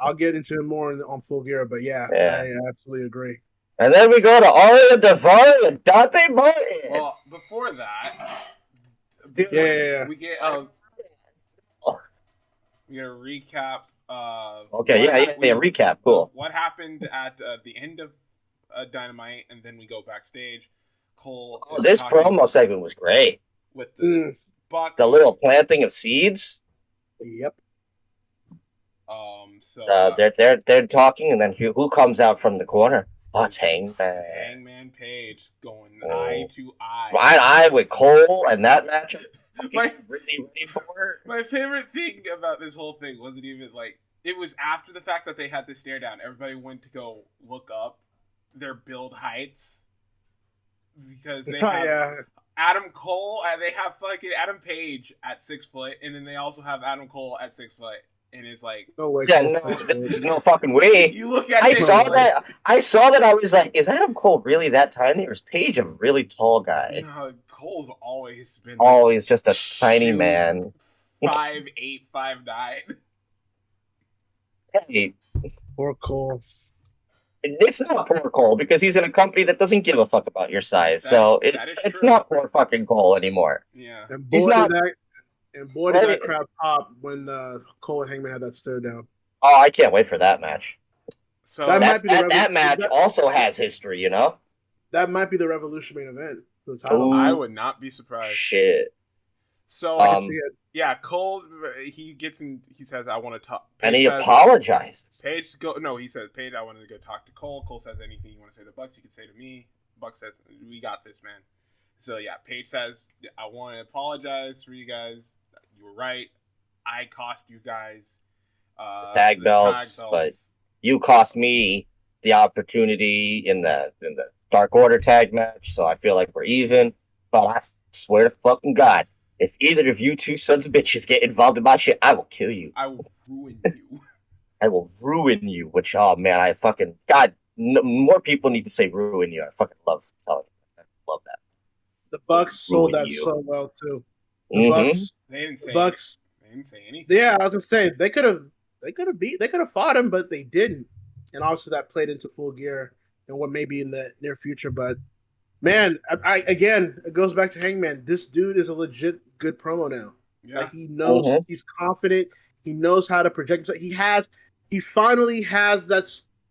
I'll get into it more on Full Gear, but yeah, I absolutely agree. And then we go to Arya Daivari and Dante Martin. Well, before that, we get we get a recap of recap. Cool. What happened at the end of Dynamite, and then we go backstage. Cole. This promo segment was great. With the Bucks, the little planting of seeds. Yep. So they're talking, and then who comes out from the corner? Oh, it's Hangman. Hangman Page going eye to eye. Eye with Cole, and that match. Really ready for. My favorite thing about this whole thing wasn't even like it was after the fact that they had this stare down. Everybody went to go look up their build heights because they have Adam Cole and they have fucking Adam Page at 6 foot, and then they also have Adam Cole at 6 foot. And it's like, no way. Yeah, there's no fucking way. You look at I saw that. I was like, is Adam Cole really that tiny, or is Page a really tall guy? No, Cole's always been just a tiny man. 5'8", 5'9". Hey, poor Cole. It's not poor Cole because he's in a company that doesn't give a fuck about your size. It's not poor fucking Cole anymore. Yeah, and boy, did that crowd pop when Cole and Hangman had that stare down. Oh, I can't wait for that match. So that match also has history, you know? That might be the Revolution main event for the title. I would not be surprised. Shit. So, Cole, he says, I want to talk. And he apologizes. He says, Paige, I wanted to go talk to Cole. Cole says, anything you want to say to Bucks, you can say to me. Bucks says, we got this, man. So, Paige says, I want to apologize for you guys. You were right. I cost you guys tag belts, but you cost me the opportunity in the Dark Order tag match, so I feel like we're even. But I swear to fucking God, if either of you two sons of bitches get involved in my shit, I will kill you. I will ruin you. I will ruin you, which, oh man, I fucking, God, more people need to say ruin you. I fucking love telling you. I love that. The Bucks sold that so well too. The Bucks, they didn't say Bucks. They didn't say anything. Yeah, I was gonna say they could have fought him, but they didn't. And obviously that played into Full Gear and what may be in the near future. But man, I again, it goes back to Hangman. This dude is a legit good promo now. Yeah. Like he knows, he's confident. He knows how to project himself. He finally has that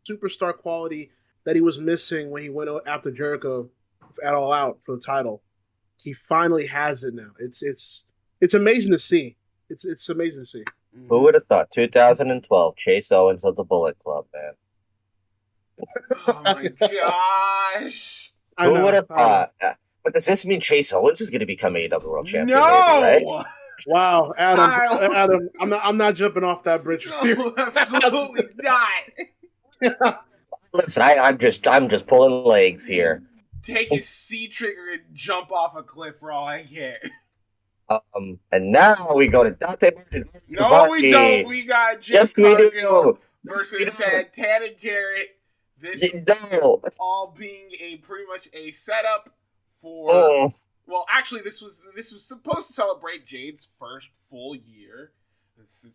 superstar quality that he was missing when he went after Jericho at All Out for the title. He finally has it now. It's amazing to see. It's amazing to see. Who would have thought? 2012, Chase Owens of the Bullet Club, man. Oh my gosh! Who would have thought? But does this mean Chase Owens is going to become AEW World Champion? No. Maybe, right? Wow, Adam, I'm not jumping off that bridge. No, absolutely not. Listen, I'm just pulling legs here. Take his C trigger and jump off a cliff for all I care. And now we go to Dante Martin. No, we don't. We got Jim Cargill versus Santana Garrett. This all being pretty much a setup for. Well, actually, this was supposed to celebrate Jade's first full year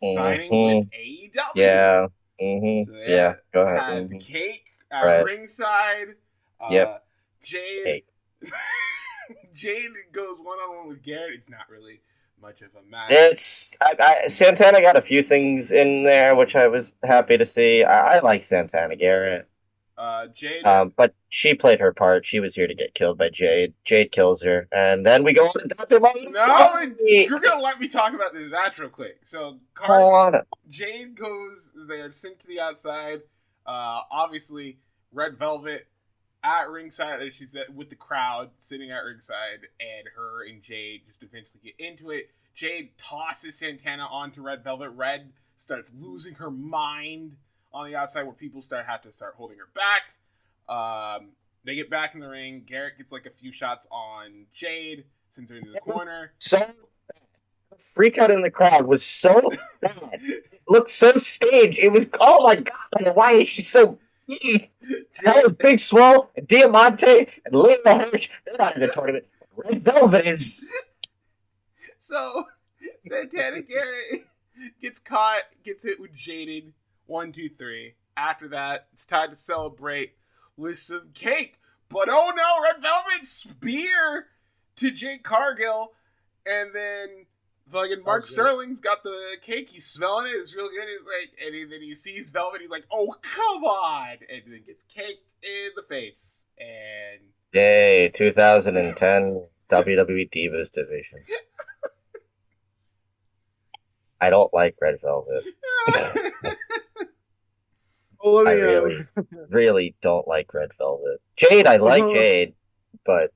signing with AEW. Yeah. So go ahead. Had the cake at ringside. Yep. Jade Jade goes one-on-one with Garrett. It's not really much of a match. Santana got a few things in there, which I was happy to see. I like Santana Garrett. Jade. But she played her part. She was here to get killed by Jade. Jade kills her, and then we go on to Dr. No, you're gonna let me talk about this match real quick. So, Jade goes there, sent to the outside. Obviously, Red Velvet at ringside, as she's with the crowd sitting at ringside, and her and Jade just eventually get into it. Jade tosses Santana onto Red Velvet. Red starts losing her mind on the outside, where people have to start holding her back. They get back in the ring. Garrett gets like a few shots on Jade, sends her into the corner. So bad. The freak out in the crowd was so bad. It looked so staged. It was, oh my god, why is she so... That was Big Swole, and Diamante, and Lena Hirsch. They're not in the tournament. Red Velvet is... So, Santana Garrett gets caught, gets hit with Jaded. 1, 2, 3. After that, it's time to celebrate with some cake. But oh no, Red Velvet spear to Jake Cargill. And then fucking Mark Sterling's got the cake. He's smelling it. It's real good. He's like, and then he sees Velvet. He's like, oh, come on. And then gets caked in the face. And yay, 2010 WWE Divas division. I don't like Red Velvet. Well, I really don't like Red Velvet. Jade, I like Jade, but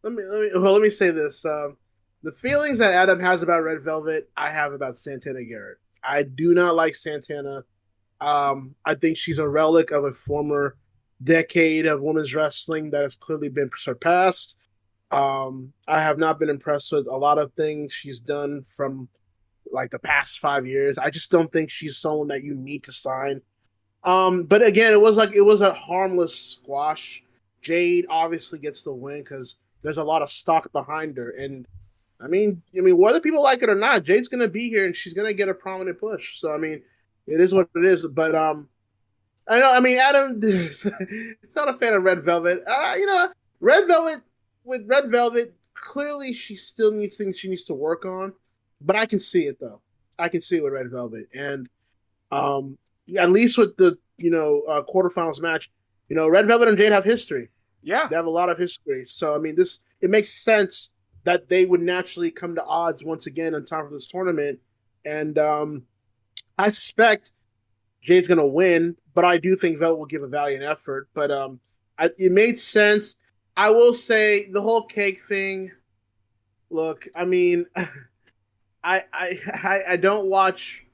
let me say this: the feelings that Adam has about Red Velvet, I have about Santana Garrett. I do not like Santana. I think she's a relic of a former decade of women's wrestling that has clearly been surpassed. I have not been impressed with a lot of things she's done from like the past 5 years. I just don't think she's someone that you need to sign. But again, it was a harmless squash. Jade obviously gets the win because there's a lot of stock behind her. And I mean, whether people like it or not, Jade's gonna be here and she's gonna get a prominent push. So I mean, it is what it is. But Adam is not a fan of Red Velvet. Red Velvet, clearly she still needs things she needs to work on. But I can see it though. I can see it with Red Velvet, and at least with the quarterfinals match, Red Velvet and Jade have history. Yeah, they have a lot of history. So I mean, it makes sense that they would naturally come to odds once again in time for this tournament. And I suspect Jade's gonna win, but I do think Velvet will give a valiant effort. But it made sense. I will say the whole cake thing. Look, I mean. I don't watch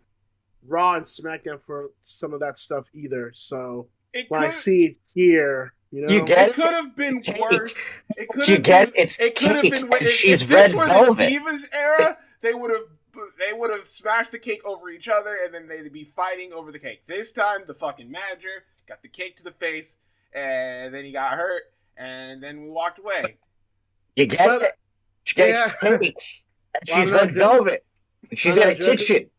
Raw and SmackDown for some of that stuff either. So I see it here, you get it could have been worse. It could have been worse. She's if Red this were Velvet. The Divas era, they would have smashed the cake over each other, and then they'd be fighting over the cake. This time, the fucking manager got the cake to the face, and then he got hurt, and then we walked away. You get it? She gets cake. She's Red Velvet. She's in a kitchen.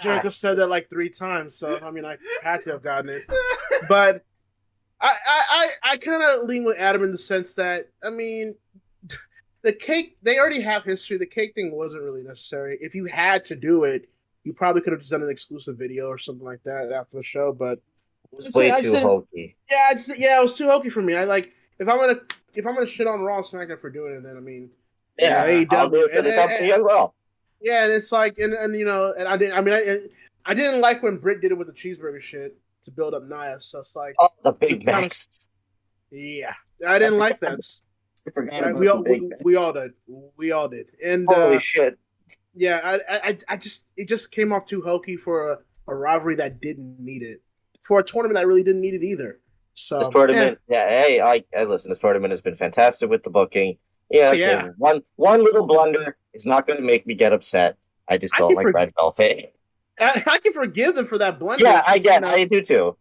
Jericho said that like 3 times, so I mean, I had to have gotten it. But I kind of lean with Adam in the sense that, I mean, the cake, they already have history. The cake thing wasn't really necessary. If you had to do it, you probably could have just done an exclusive video or something like that after the show. But it was way too hokey. Yeah, it was too hokey for me. I like if I'm gonna shit on Raw and SmackDown for doing it, then I mean. Yeah, AEW and the company as well. Yeah, and it's like, and I didn't like when Britt did it with the cheeseburger shit to build up Nia. So it's like, the Big Macs. Yeah, I didn't like that. We all did, and holy shit. Yeah, it just came off too hokey for a rivalry that didn't need it, for a tournament that really didn't need it either. So this tournament, listen, this tournament has been fantastic with the booking. Yeah. One little blunder is not going to make me get upset. I just don't like Red Velvet. I can forgive them for that blunder. Yeah, I do too.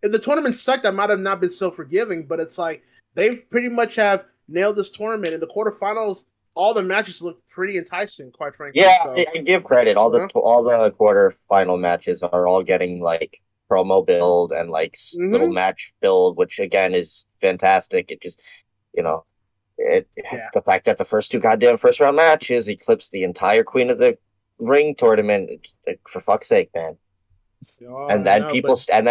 If the tournament sucked, I might have not been so forgiving, but it's like they've pretty much have nailed this tournament. In the quarterfinals, all the matches look pretty enticing, quite frankly. Yeah, so, I give credit. All the quarterfinal matches are all getting like promo build and like little match build, which again is fantastic. It just The fact that the first two goddamn first round matches eclipsed the entire Queen of the Ring tournament, for fuck's sake, man. And then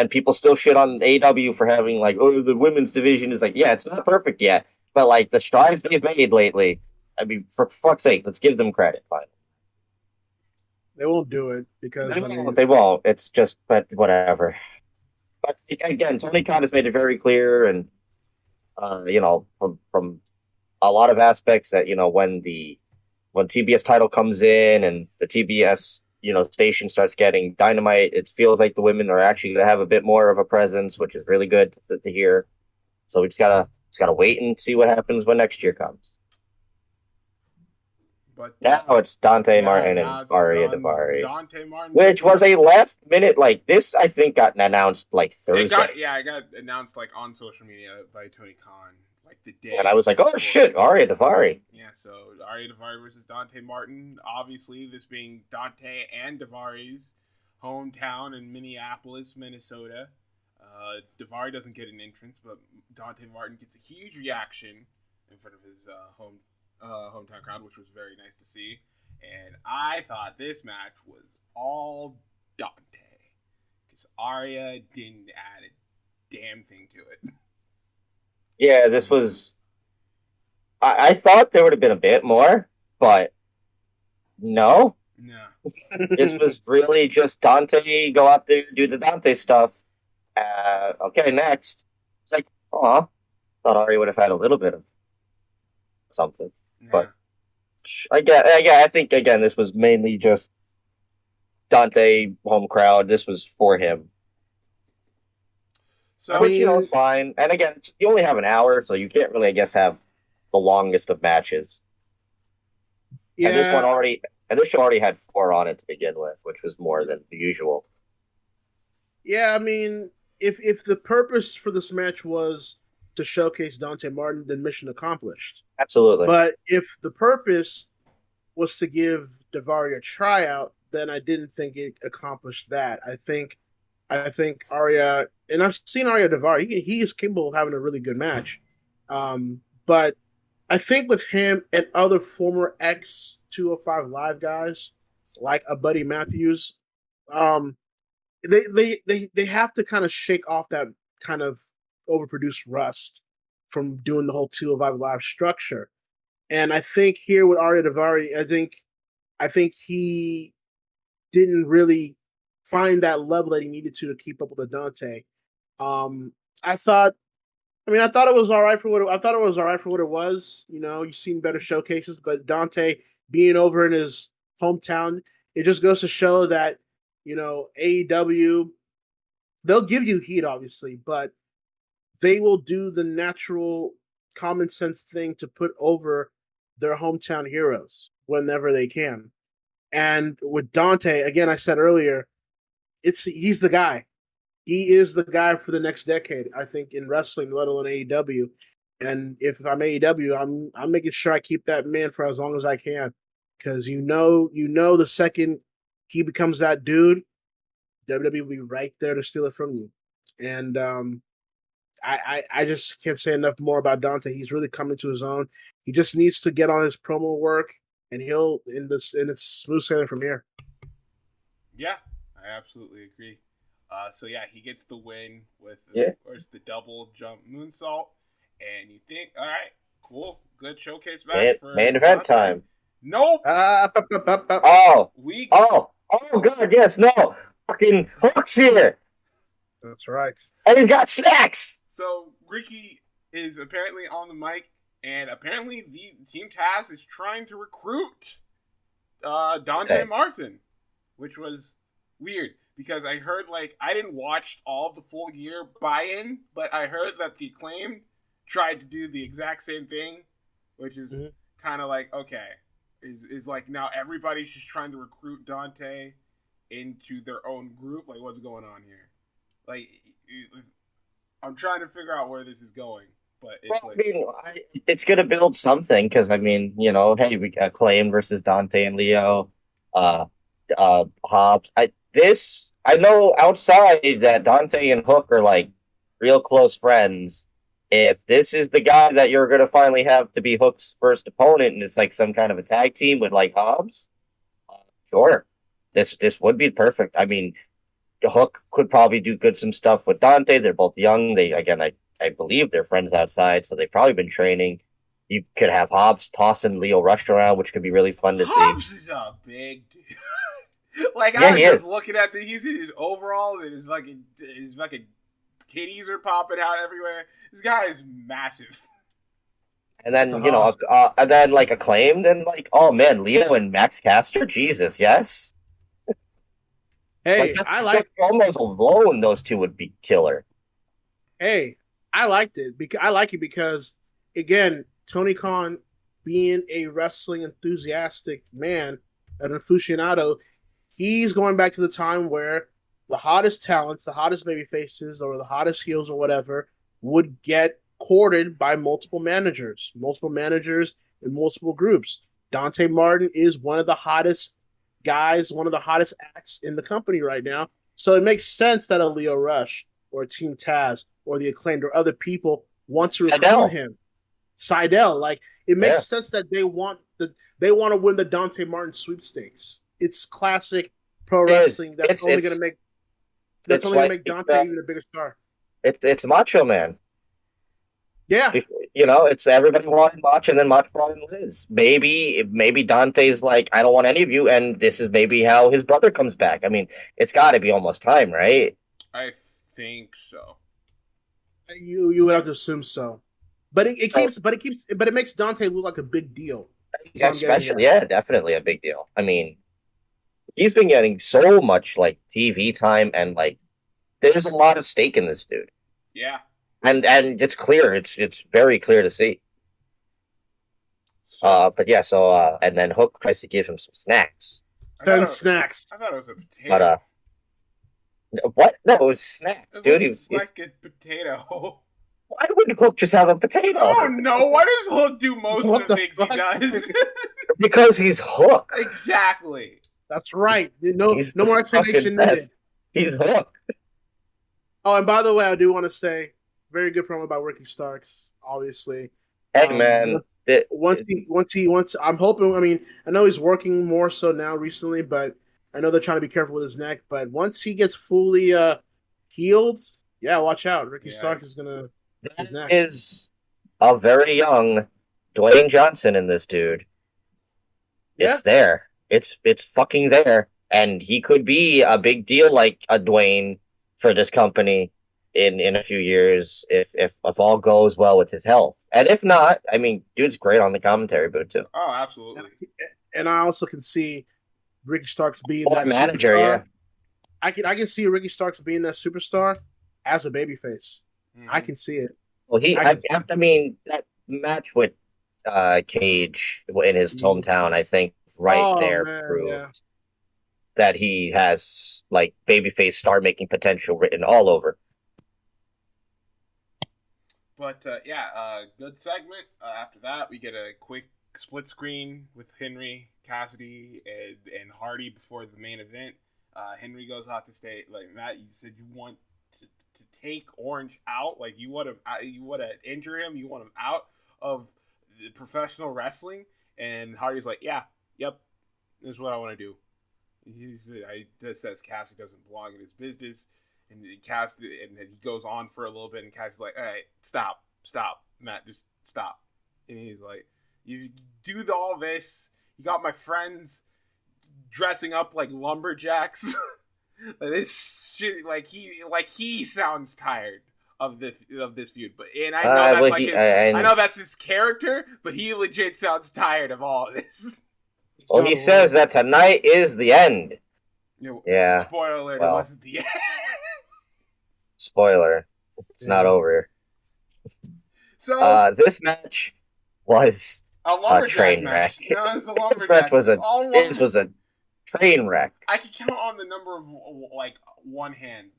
people still shit on AEW for having like, oh, the women's division is like, yeah, it's not perfect yet, but like the strides they've made lately, I mean, for fuck's sake, let's give them credit. Fine. They won't do it because they won't. It's just, but whatever. But again, Tony Khan has made it very clear, and from a lot of aspects that when TBS title comes in and the TBS station starts getting Dynamite, it feels like the women are actually going to have a bit more of a presence, which is really good to hear. So we just gotta wait and see what happens when next year comes. But now it's Dante Martin and Aria Daivari, which was a last minute, like this. I think got announced like Thursday. It got announced like on social media by Tony Khan, like the day. And I was like, oh shit, Aria Daivari. Yeah, so Aria Daivari versus Dante Martin. Obviously, this being Dante and Daivari's hometown in Minneapolis, Minnesota. Daivari doesn't get an entrance, but Dante Martin gets a huge reaction in front of his hometown crowd, which was very nice to see. And I thought this match was all Dante, because Aria didn't add a damn thing to it. Yeah, this was... I thought there would have been a bit more, but no. No. This was really just Dante, go out there, do the Dante stuff. Okay, next. It's like, thought Aria would have had a little bit of something. Yeah. But I think, again, this was mainly just Dante, home crowd. This was for him. So, which, it's fine. And again, you only have an hour, so you can't really, I guess, have the longest of matches. Yeah. And this show already had 4 on it to begin with, which was more than the usual. Yeah, I mean, if the purpose for this match was to showcase Dante Martin, then mission accomplished. Absolutely. But if the purpose was to give Daivari a tryout, then I didn't think it accomplished that. I think Aria, and I've seen Aria Daivari, he is capable of having a really good match. But I think with him and other former ex-205 Live guys, like a Buddy Matthews, they have to kind of shake off that kind of overproduced rust from doing the whole 205 Live structure. And I think here with Aria Daivari, I think he didn't really find that level that he needed to keep up with the Dante. I thought it was all right for what it was. You've seen better showcases, but Dante being over in his hometown, it just goes to show that AEW, they'll give you heat, obviously, but they will do the natural common sense thing to put over their hometown heroes whenever they can. And with Dante, again, I said earlier, he's the guy. He is the guy for the next decade, I think, in wrestling, let alone AEW. And if I'm AEW, I'm making sure I keep that man for as long as I can, because the second he becomes that dude, WWE will be right there to steal it from you. And I just can't say enough more about Dante. He's really coming to his own. He just needs to get on his promo work, and it's smooth sailing from here. Yeah, I absolutely agree. So yeah, he gets the win with the double jump moonsault, and you think, all right, cool, good showcase match for main event time. Nope. God, yes, no, fucking Hook's here. That's right. And he's got snacks. So Ricky is apparently on the mic, and apparently the Team Taz is trying to recruit Dante Martin, which was weird because I heard, I didn't watch all the full year buy-in, but I heard that the Acclaimed tried to do the exact same thing, which is kind of like, okay, is like now everybody's just trying to recruit Dante into their own group. Like, what's going on here? Like, I'm trying to figure out where this is going, but it's it's going to build something because, hey, we got Acclaim versus Dante and Leo, Hobbs. I know outside that Dante and Hook are, real close friends, if this is the guy that you're going to finally have to be Hook's first opponent, and it's like some kind of a tag team with like Hobbs, sure, this would be perfect. I mean, Hook could probably do some stuff with Dante. They're both young. I believe they're friends outside, so they've probably been training. You could have Hobbs tossing Leo Rush around, which could be really fun to see. Hobbs is a big dude. Like, yeah, I was just is. looking at he's in his overalls and his fucking titties are popping out everywhere. This guy is massive. And then, and then, like, Acclaimed, and, like, oh, man, Leo and Max Caster? Jesus, yes? Hey, like, I like promos alone, those two would be killer. Hey, I liked it. I like it because, again, Tony Khan, being a wrestling enthusiastic man, an aficionado, he's going back to the time where the hottest talents, the hottest baby faces, or the hottest heels, or whatever, would get courted by multiple managers in multiple groups. Dante Martin is one of the hottest guys, one of the hottest acts in the company right now. So it makes sense that a Leo Rush or a Team Taz or the Acclaimed or other people want to recruit him. Seidel, like, it makes sense that they want to win the Dante Martin sweepstakes. It's classic pro wrestling. That's only going to make Dante even a bigger star. It's Macho Man. Yeah. It's everybody wanted Macho, and then Macho brought in Liz. Maybe Dante's like, I don't want any of you, and this is maybe how his brother comes back. I mean, it's got to be almost time, right? I think so. You would have to assume so, but it makes Dante look like a big deal. Especially, definitely a big deal. I mean, he's been getting so much like TV time, and like, there's a lot of stake in this dude. Yeah. And it's clear. It's very clear to see. But yeah, and then Hook tries to give him some snacks. Snacks. I thought it was a potato. But what? No, it was snacks, dude. He was like a potato. Why would Hook just have a potato? Oh no! Why does Hook do most of the things he does? Because he's Hook. Exactly. That's right. No more explanation needed. He's Hook. Oh, and by the way, I do want to say, very good promo about Ricky Starks, obviously. Hey, man. Once I'm hoping, I mean, I know he's working more so now recently, but I know they're trying to be careful with his neck. But once he gets fully healed, watch out. Ricky Starks is going to... That is a very young Dwayne Johnson in this dude. It's there. It's fucking there. And he could be a big deal like a Dwayne for this company in a few years if all goes well with his health. And if not, I mean, dude's great on the commentary booth too. Oh, absolutely. And I also can see Ricky Starks being that manager, superstar. I can see Ricky Starks being that superstar as a babyface. Mm-hmm. I can see it. Well, I mean, that match with Cage in his hometown, I think proved that he has like babyface star making potential written all over. But good segment. After that, we get a quick split screen with Henry, Cassidy, and Hardy before the main event. Henry goes out to stay. Like Matt, you said you want to take Orange out. Like you want to injure him. You want him out of professional wrestling. And Hardy's like, yep, this is what I want to do. He says Cassidy doesn't belong in his business. And then he goes on for a little bit, and Cassie's like, all right, stop, Matt, just stop. And he's like, you do all this, you got my friends dressing up like lumberjacks. This shit, he sounds tired of this feud. But I know I know that's his character, but he legit sounds tired of all of this. Well, he says that tonight is the end. Yeah. Spoiler alert, it wasn't the end. Spoiler. It's not over. So this match was a train wreck. No, it was a lumberjack. This match was a train wreck. I could count on the number of one hand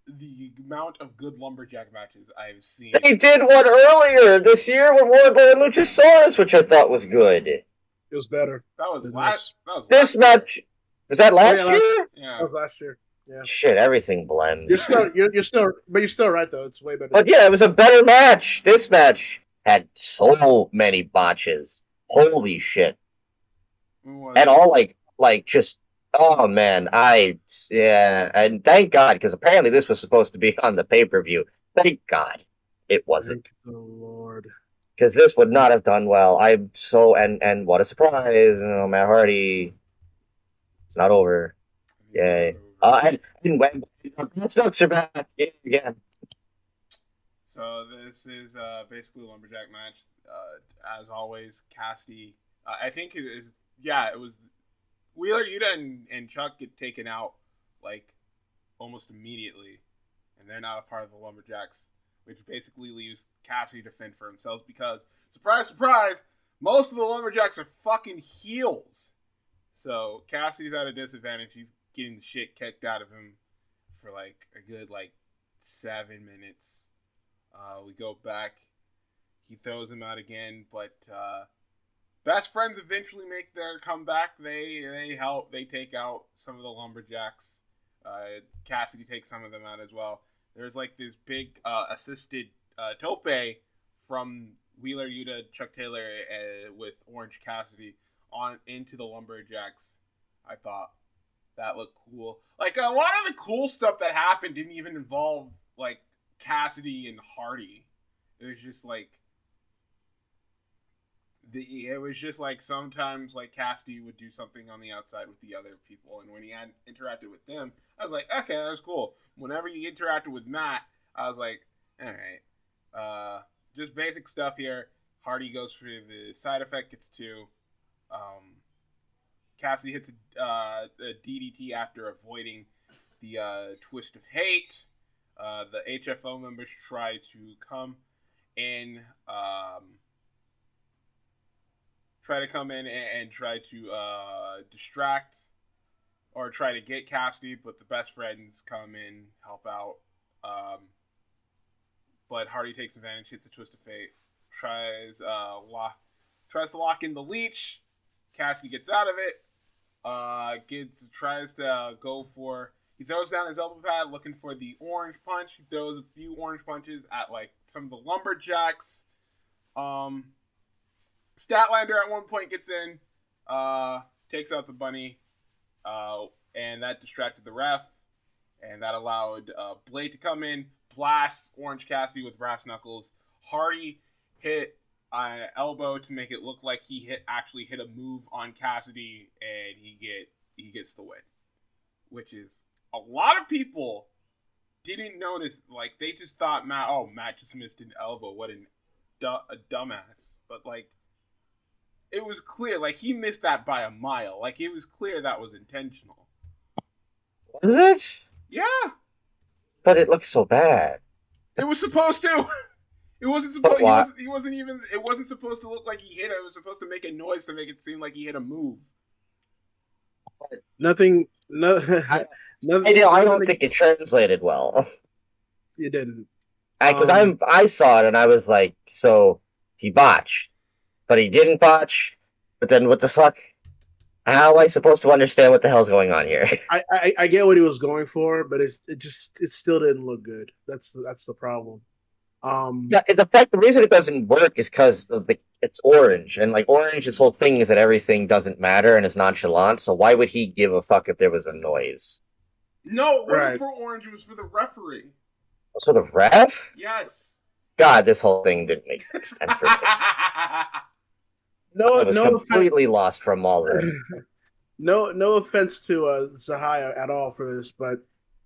the amount of good lumberjack matches I've seen. They did one earlier this year with Wardlow and Luchasaurus, which I thought was good. It was better. That was last. This match was that last year? Yeah, that was last year. Yeah. Shit, everything blends. You're still right though. It's way better. But yeah, it was a better match. This match had so many botches. Holy shit. And all like just oh man, and thank God, because apparently this was supposed to be on the pay-per-view. Thank God it wasn't. Thank the Lord. Because this would not have done well. I'm so and what a surprise, Matt Hardy. It's not over. Yay. And when Snooks are back again. So this is basically a lumberjack match. As always, Cassidy. I think it is. Yeah, it was Wheeler Yuta and Chuck get taken out like almost immediately, and they're not a part of the lumberjacks, which basically leaves Cassidy to fend for themselves because surprise, surprise, most of the lumberjacks are fucking heels. So Cassidy's at a disadvantage. He's getting the shit kicked out of him for like a good 7 minutes. We go back. He throws him out again, but best friends eventually make their comeback. They help. They take out some of the lumberjacks. Cassidy takes some of them out as well. There's this big assisted tope from Wheeler Yuta, Chuck Taylor with Orange Cassidy on into the lumberjacks. I thought that looked cool. A lot of the cool stuff that happened didn't even involve Cassidy and Hardy. It was just sometimes Cassidy would do something on the outside with the other people, and when he had interacted with them, I was like, okay, that was cool. Whenever he interacted with Matt, I was like, all right, just basic stuff here. Hardy goes for the side effect, gets 2. Cassidy hits a DDT after avoiding the twist of hate. The HFO members try to come in, and try to distract or try to get Cassidy, but the best friends come in, help out. But Hardy takes advantage, hits a twist of fate, tries to lock in the leech. Cassidy gets out of it. Tries to go for. He throws down his elbow pad looking for the orange punch. He throws a few orange punches at some of the lumberjacks. Statlander at one point gets in, takes out the bunny, and that distracted the ref, and that allowed Blade to come in, blast Orange Cassidy with brass knuckles. Hardy hit an elbow to make it look like he actually hit a move on Cassidy, and he gets the win, which is a lot of people didn't notice. They just thought Matt just missed an elbow. What a dumbass. But it was clear, he missed that by a mile. It was clear that was intentional. Was it? Yeah. But it looks so bad. It was supposed to. It wasn't supposed. He wasn't even. It wasn't supposed to look like he hit it. It was supposed to make a noise to make it seem like he hit a move. Nothing. I don't think it translated well. You didn't. Because I saw it and I was like, so he botched, but he didn't botch. But then what the fuck? How am I supposed to understand what the hell's going on here? I get what he was going for, but it still didn't look good. That's the problem. The reason it doesn't work is because it's orange, and orange, his whole thing is that everything doesn't matter and is nonchalant. So why would he give a fuck if there was a noise? No, it wasn't for orange. It was for the referee. It was for the ref? Yes. God, this whole thing didn't make sense then for me. I was completely lost from all this. No offense to Zahaya at all for this, but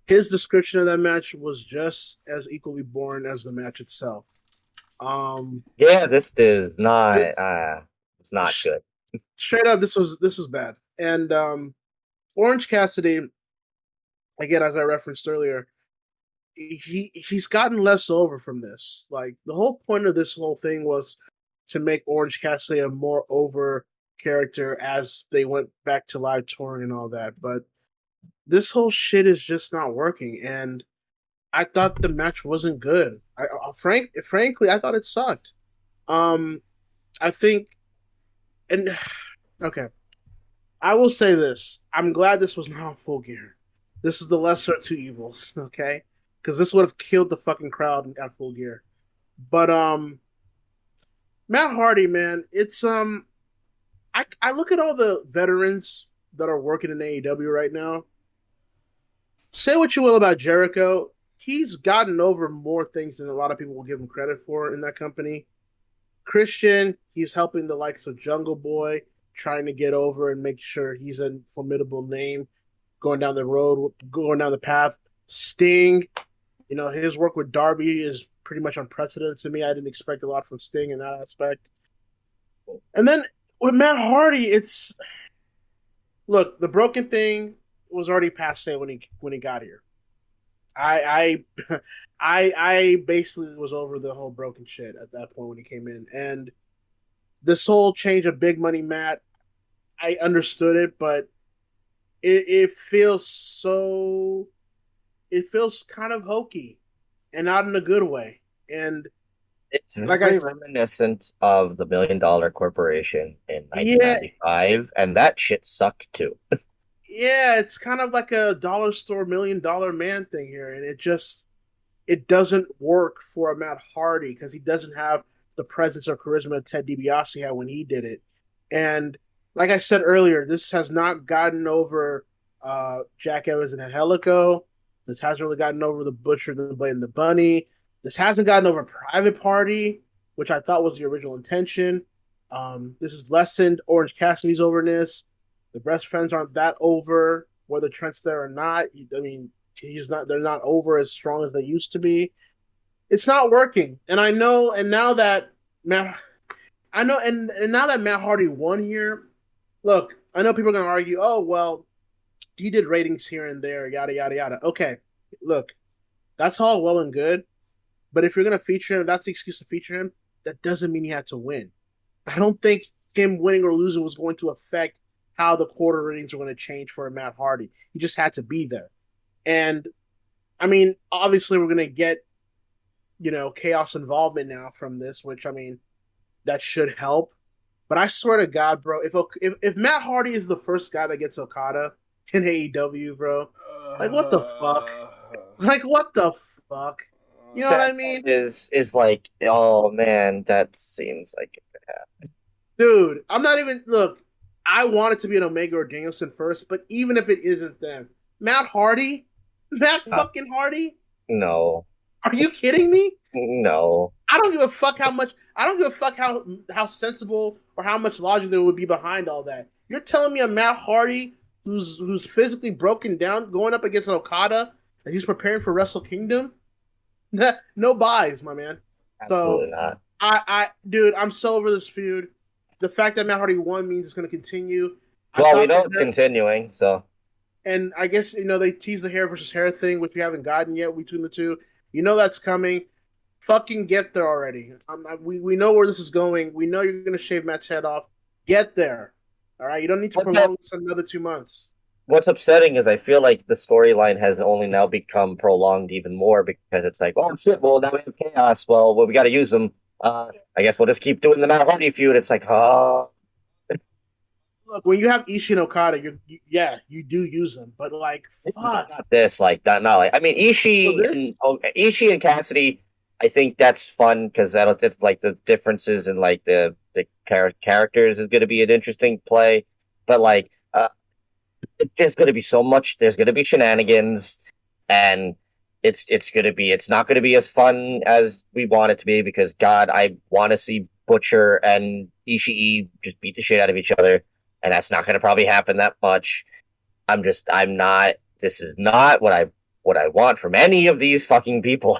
his description of that match was just as equally boring as the match itself. This is not. It's not good. Straight up, this was bad. And Orange Cassidy, again, as I referenced earlier, he's gotten less over from this. The whole point of this whole thing was to make Orange Cassidy a more over character as they went back to live touring and all that. But this whole shit is just not working, and I thought the match wasn't good. Frankly, I thought it sucked. I think, and okay, I will say this: I'm glad this was not Full Gear, This is the lesser of two evils, okay? Because this would have killed the fucking crowd at Full Gear. But Matt Hardy, man, it's I look at all the veterans that are working in AEW right now. Say what you will about Jericho, he's gotten over more things than a lot of people will give him credit for in that company. Christian, he's helping the likes of Jungle Boy, trying to get over and make sure he's a formidable name going down the road, going down the path. Sting, his work with Darby is pretty much unprecedented to me. I didn't expect a lot from Sting in that aspect. And then with Matt Hardy, look, the broken thing was already passe when he got here. I basically was over the whole broken shit at that point when he came in, and this whole change of big money Matt, I understood it, but it feels kind of hokey, and not in a good way. And it's very reminiscent of the $1 Million Corporation in 1995, and that shit sucked too. Yeah, it's kind of like a dollar store $1 million man thing here, and it doesn't work for a Matt Hardy because he doesn't have the presence or charisma Ted DiBiase had when he did it. And like I said earlier, this has not gotten over Jack Evans and Angelico. This hasn't really gotten over the Butcher, the Blade, and the Bunny. This hasn't gotten over Private Party, which I thought was the original intention. This has lessened Orange Cassidy's overness. The best friends aren't that over, whether Trent's there or not. I mean, they're not over as strong as they used to be. It's not working. And I know, and now that Matt Hardy won here, look, I know people are going to argue, oh, well, he did ratings here and there, yada, yada, yada. Okay, look, that's all well and good. But if you're going to feature him, that's the excuse to feature him. That doesn't mean he had to win. I don't think him winning or losing was going to affect how the quarter ratings were going to change for Matt Hardy. He just had to be there. And, I mean, obviously we're going to get, chaos involvement now from this, which, I mean, that should help. But I swear to God, bro, if Matt Hardy is the first guy that gets Okada in AEW, bro, like, what the fuck? Like, what the fuck? You know what I mean? Is like, oh, man, that seems like it could happen. Dude, I'm not even, look, I want it to be an Omega or Danielson first, but even if it isn't them, Matt fucking Hardy? No. Are you kidding me? No. I don't give a fuck how sensible or how much logic there would be behind all that. You're telling me a Matt Hardy who's physically broken down going up against an Okada and he's preparing for Wrestle Kingdom? No buys, my man. Absolutely not. Dude, I'm so over this feud. The fact that Matt Hardy won means it's going to continue. Well, we know it's continuing, so. And I guess, they tease the hair versus hair thing, which we haven't gotten yet between the two. That's coming. Fucking get there already. We know where this is going. We know you're going to shave Matt's head off. Get there. All right? You don't need to prolong this another 2 months. What's upsetting is I feel like the storyline has only now become prolonged even more because it's like, oh, shit, well, now we have chaos. Well, we got to use them. I guess we'll just keep doing the Matt Hardy feud. It's like, oh. Look, when you have Ishii and Okada, you do use them, but like, fuck. Not this, like, not like. I mean, Ishii and Cassidy, I think that's fun because that'll like the differences in like the characters is going to be an interesting play, but like, there's going to be so much. There's going to be shenanigans, and it's not going to be as fun as we want it to be because God, I want to see Butcher and Ishii just beat the shit out of each other. And that's not going to probably happen that much. This is not what I want from any of these fucking people.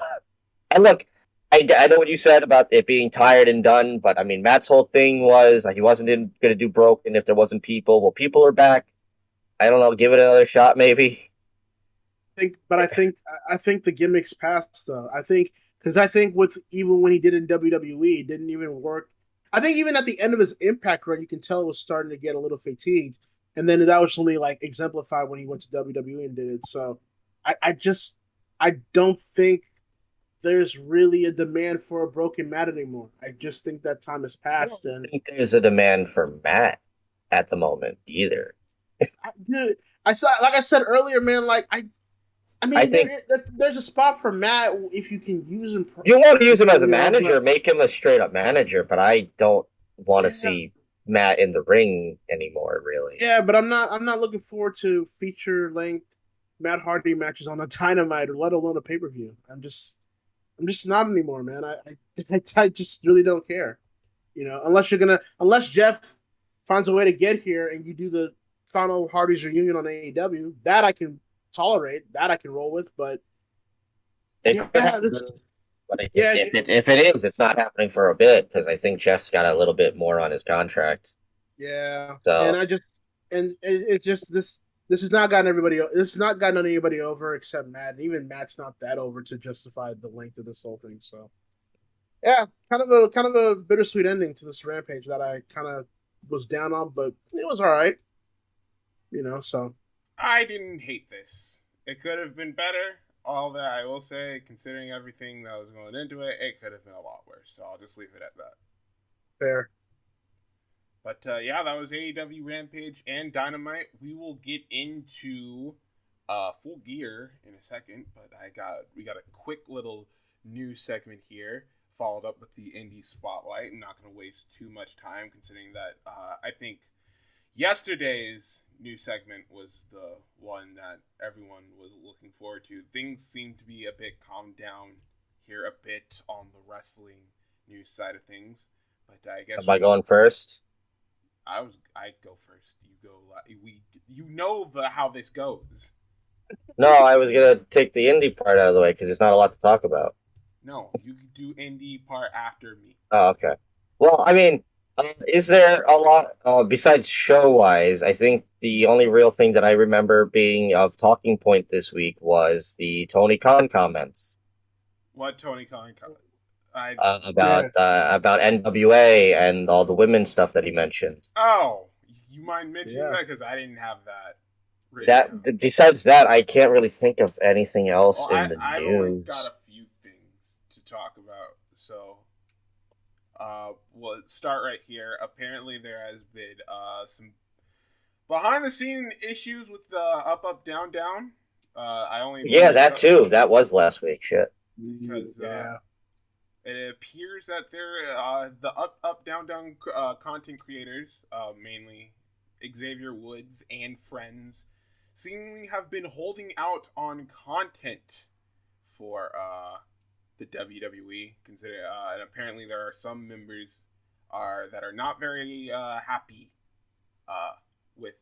And look, I know what you said about it being tired and done, but I mean, Matt's whole thing was like he wasn't going to do broken if there wasn't people. Well, people are back. I don't know. Give it another shot, maybe. I think the gimmicks passed though. I think with even when he did in WWE, it didn't even work. I think even at the end of his Impact run, you can tell it was starting to get a little fatigued. And then that was only like exemplified when he went to WWE and did it. So I don't think there's really a demand for a broken Matt anymore. I just think that time has passed. I don't think there's a demand for Matt at the moment either. Dude, like I said earlier, man. Like I mean, I think there's a spot for Matt if you can use him. you want to use him as a You know, manager, but- make him a straight up manager. But I don't want to Yeah. see Matt in the ring anymore. Really. Yeah, but I'm not looking forward to feature length Matt Hardy matches on a Dynamite or let alone a pay per view. I'm just not anymore, man. I just really don't care. You know, unless Jeff finds a way to get here and you do the final Hardy's reunion on AEW, that I can tolerate, that I can roll with. But It yeah, could happen, this, but I think yeah, if it is, it's not happening for a bit because I think Jeff's got a little bit more on his contract. yeah. So And it just this has not gotten everybody. This has not gotten anybody over except Matt. And even Matt's not that over to justify the length of this whole thing. So, yeah, kind of a bittersweet ending to this Rampage that I kind of was down on, but it was all right. You know, so I didn't hate this. It could have been better. All that I will say, considering everything that was going into it, it could have been a lot worse. So I'll just leave it at that. fair. But yeah, that was AEW Rampage and Dynamite. We will get into Full Gear in a second, but we got a quick little news segment here, followed up with the Indie Spotlight. I'm not going to waste too much time, considering that I think yesterday's news segment was the one that everyone was looking forward to. Things seem to be a bit calmed down here a bit on the wrestling news side of things, but I guess am I going first? I go first. You go. You know how this goes. No, I was gonna take the indie part out of the way because there's not a lot to talk about. No, you can do indie part after me. Oh, okay. Well, I mean, is there a lot besides show-wise? I think the only real thing that I remember being of talking point this week was the Tony Khan comments. What Tony Khan? About NWA and all the women's stuff that he mentioned. Oh, you mind mentioning Yeah. that because I didn't have that. written down. Besides that, I can't really think of anything else Well, in the I've only news. got a few things to talk about, so we'll start right here. Apparently, there has been some behind-the-scene issues with the up, down, down. That too. That was last week. Shit. Because Yeah. it appears that they're the up, down, down content creators, mainly Xavier Woods and friends, seemingly have been holding out on content for the WWE. And apparently there are some members that are not very happy with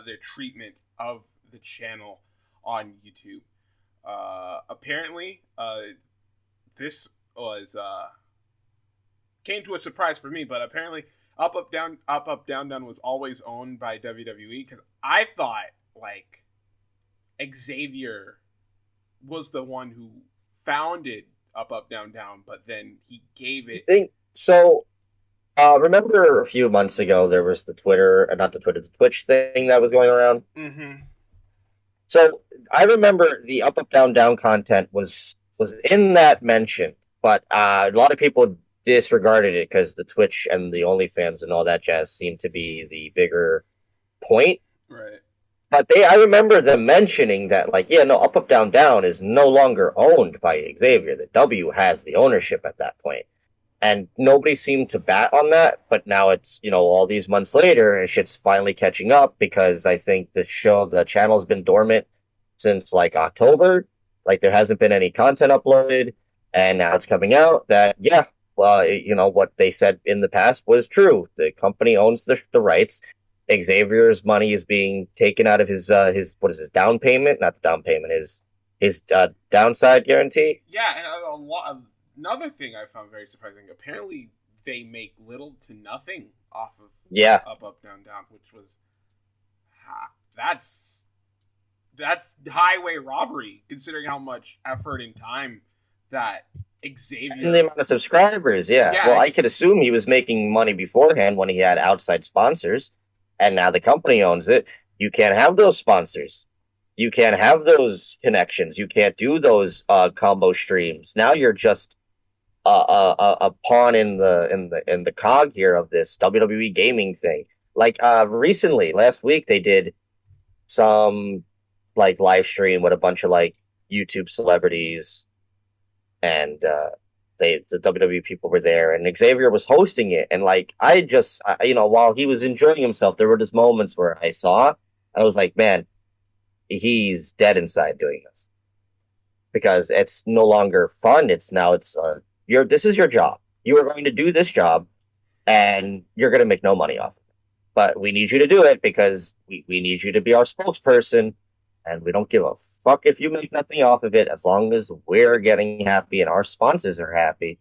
their treatment of the channel on YouTube. Apparently, this was came to a surprise for me, but apparently up, down, down was always owned by WWE, because I thought like Xavier was the one who founded up, down, down, but then he gave it. Remember a few months ago there was the the Twitch thing that was going around. Mm-hmm. So I remember the up, down, down content was in that mention, but a lot of people disregarded it because the Twitch and the OnlyFans and all that jazz seemed to be the bigger point. Right. But I remember them mentioning that, like, yeah, no, up, down, down is no longer owned by Xavier. The W has the ownership at that point. And nobody seemed to bat on that, but now it's, all these months later, and shit's finally catching up because I think the channel's been dormant since, like, October. Like, there hasn't been any content uploaded, and now it's coming out that, yeah, well, what they said in the past was true. The company owns the rights. Xavier's money is being taken out of his down payment? Not the down payment, his downside guarantee. Yeah, and another thing I found very surprising. Apparently, they make little to nothing off of up, down, down, which was that's highway robbery, considering how much effort and time that Xavier and the amount of subscribers. Yeah, well, I could assume he was making money beforehand when he had outside sponsors, and now the company owns it. You can't have those sponsors. You can't have those connections. You can't do those combo streams. Now you're just a pawn in the cog here of this WWE gaming thing. Like recently, last week, they did some like live stream with a bunch of like YouTube celebrities, and the WWE people were there, and Xavier was hosting it, and like while he was enjoying himself, there were just moments where I was like, man, he's dead inside doing this because it's no longer fun. It's this is your job. You are going to do this job, and you're going to make no money off of it. But we need you to do it because we need you to be our spokesperson, and we don't give a fuck if you make nothing off of it as long as we're getting happy and our sponsors are happy.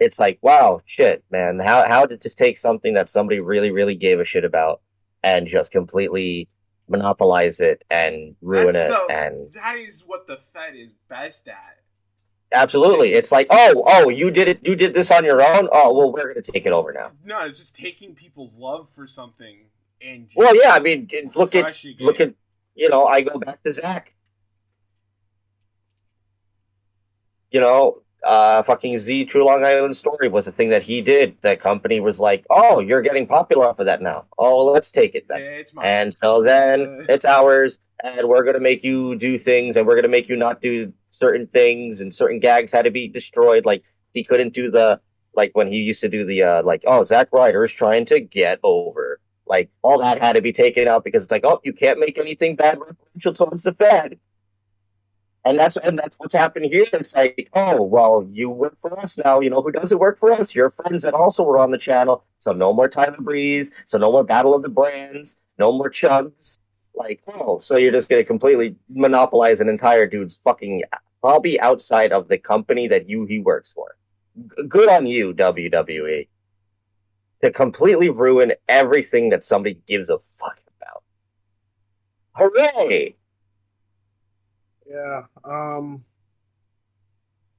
It's like, wow, shit, man. How did this take something that somebody really, really gave a shit about and just completely monopolize it and ruin it? And that is what the Fed is best at. Absolutely. It's like, you did it. You did this on your own. Oh, well, we're going to take it over now. No, it's just taking people's love for something and. Well, yeah. I mean, look at. I go back to Zach. Fucking Z True Long Island Story was a thing that he did. That company was like, oh, you're getting popular off of that now. Oh, let's take it then. Yeah, it's mine. And so then it's ours, and we're going to make you do things, and we're going to make you not do certain things, and certain gags had to be destroyed. Like, he couldn't do when he used to do the, Zack Ryder is trying to get over. Like, all that had to be taken out because it's like, oh, you can't make anything bad referential towards the Fed. And that's what's happening here. It's like, oh, well, you work for us now. You know who doesn't work for us? Your friends that also were on the channel. So no more Tyler Breeze. So no more Battle of the Brands. No more Chugs. Like, oh, so you're just going to completely monopolize an entire dude's fucking hobby outside of the company that he works for. Good on you, WWE. To completely ruin everything that somebody gives a fuck about. Hooray! Yeah.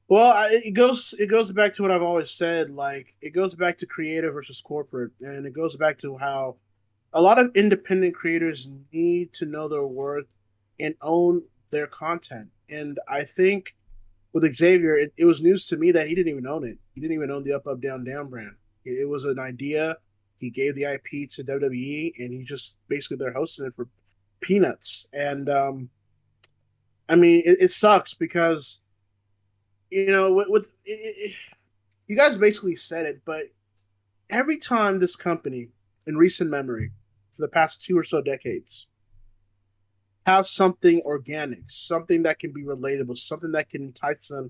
Well, it goes back to what I've always said. Like, it goes back to creative versus corporate, and it goes back to how a lot of independent creators need to know their worth and own their content. And I think with Xavier, it was news to me that he didn't even own it. He didn't even own the Up Up Down Down brand. It was an idea. He gave the IP to WWE, and he just basically they're hosting it for peanuts. And I mean, it sucks because, with you guys basically said it, but every time this company, in recent memory, for the past 2 or so decades, have something organic, something that can be relatable, something that can entice them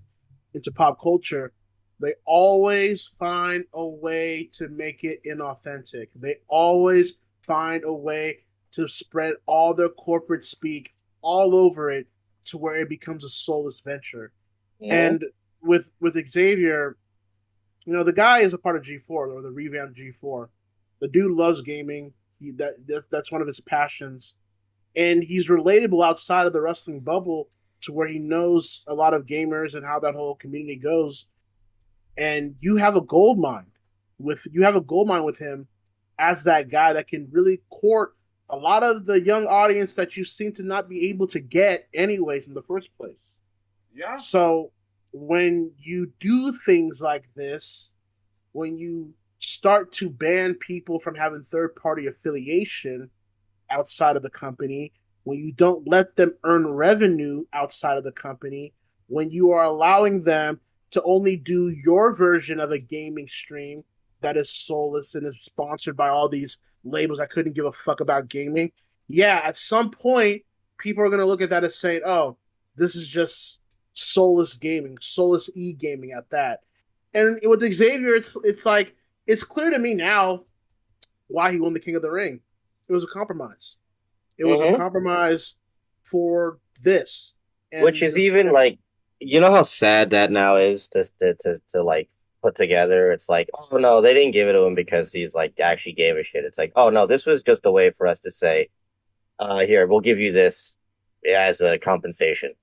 into pop culture, they always find a way to make it inauthentic. They always find a way to spread all their corporate speak all over it, to where it becomes a soulless venture. Yeah. And with Xavier, the guy is a part of G4 or the revamped G4. The dude loves gaming. That's one of his passions. And he's relatable outside of the wrestling bubble to where he knows a lot of gamers and how that whole community goes. And you have a gold mine with him as that guy that can really court a lot of the young audience that you seem to not be able to get anyways in the first place. Yeah. So when you do things like this, when you start to ban people from having third-party affiliation outside of the company, when you don't let them earn revenue outside of the company, when you are allowing them to only do your version of a gaming stream that is soulless and is sponsored by all these labels I couldn't give a fuck about gaming. Yeah, at some point, people are going to look at that as saying, oh, this is just soulless gaming, soulless e-gaming at that. And with Xavier, it's like, it's clear to me now why he won the King of the Ring. It was a compromise. It was a compromise for this. And which is even like, how sad that now is to like put together. It's like, oh no, they didn't give it to him because he's like actually gave a shit. It's like, oh no, this was just a way for us to say, here, we'll give you this as a compensation,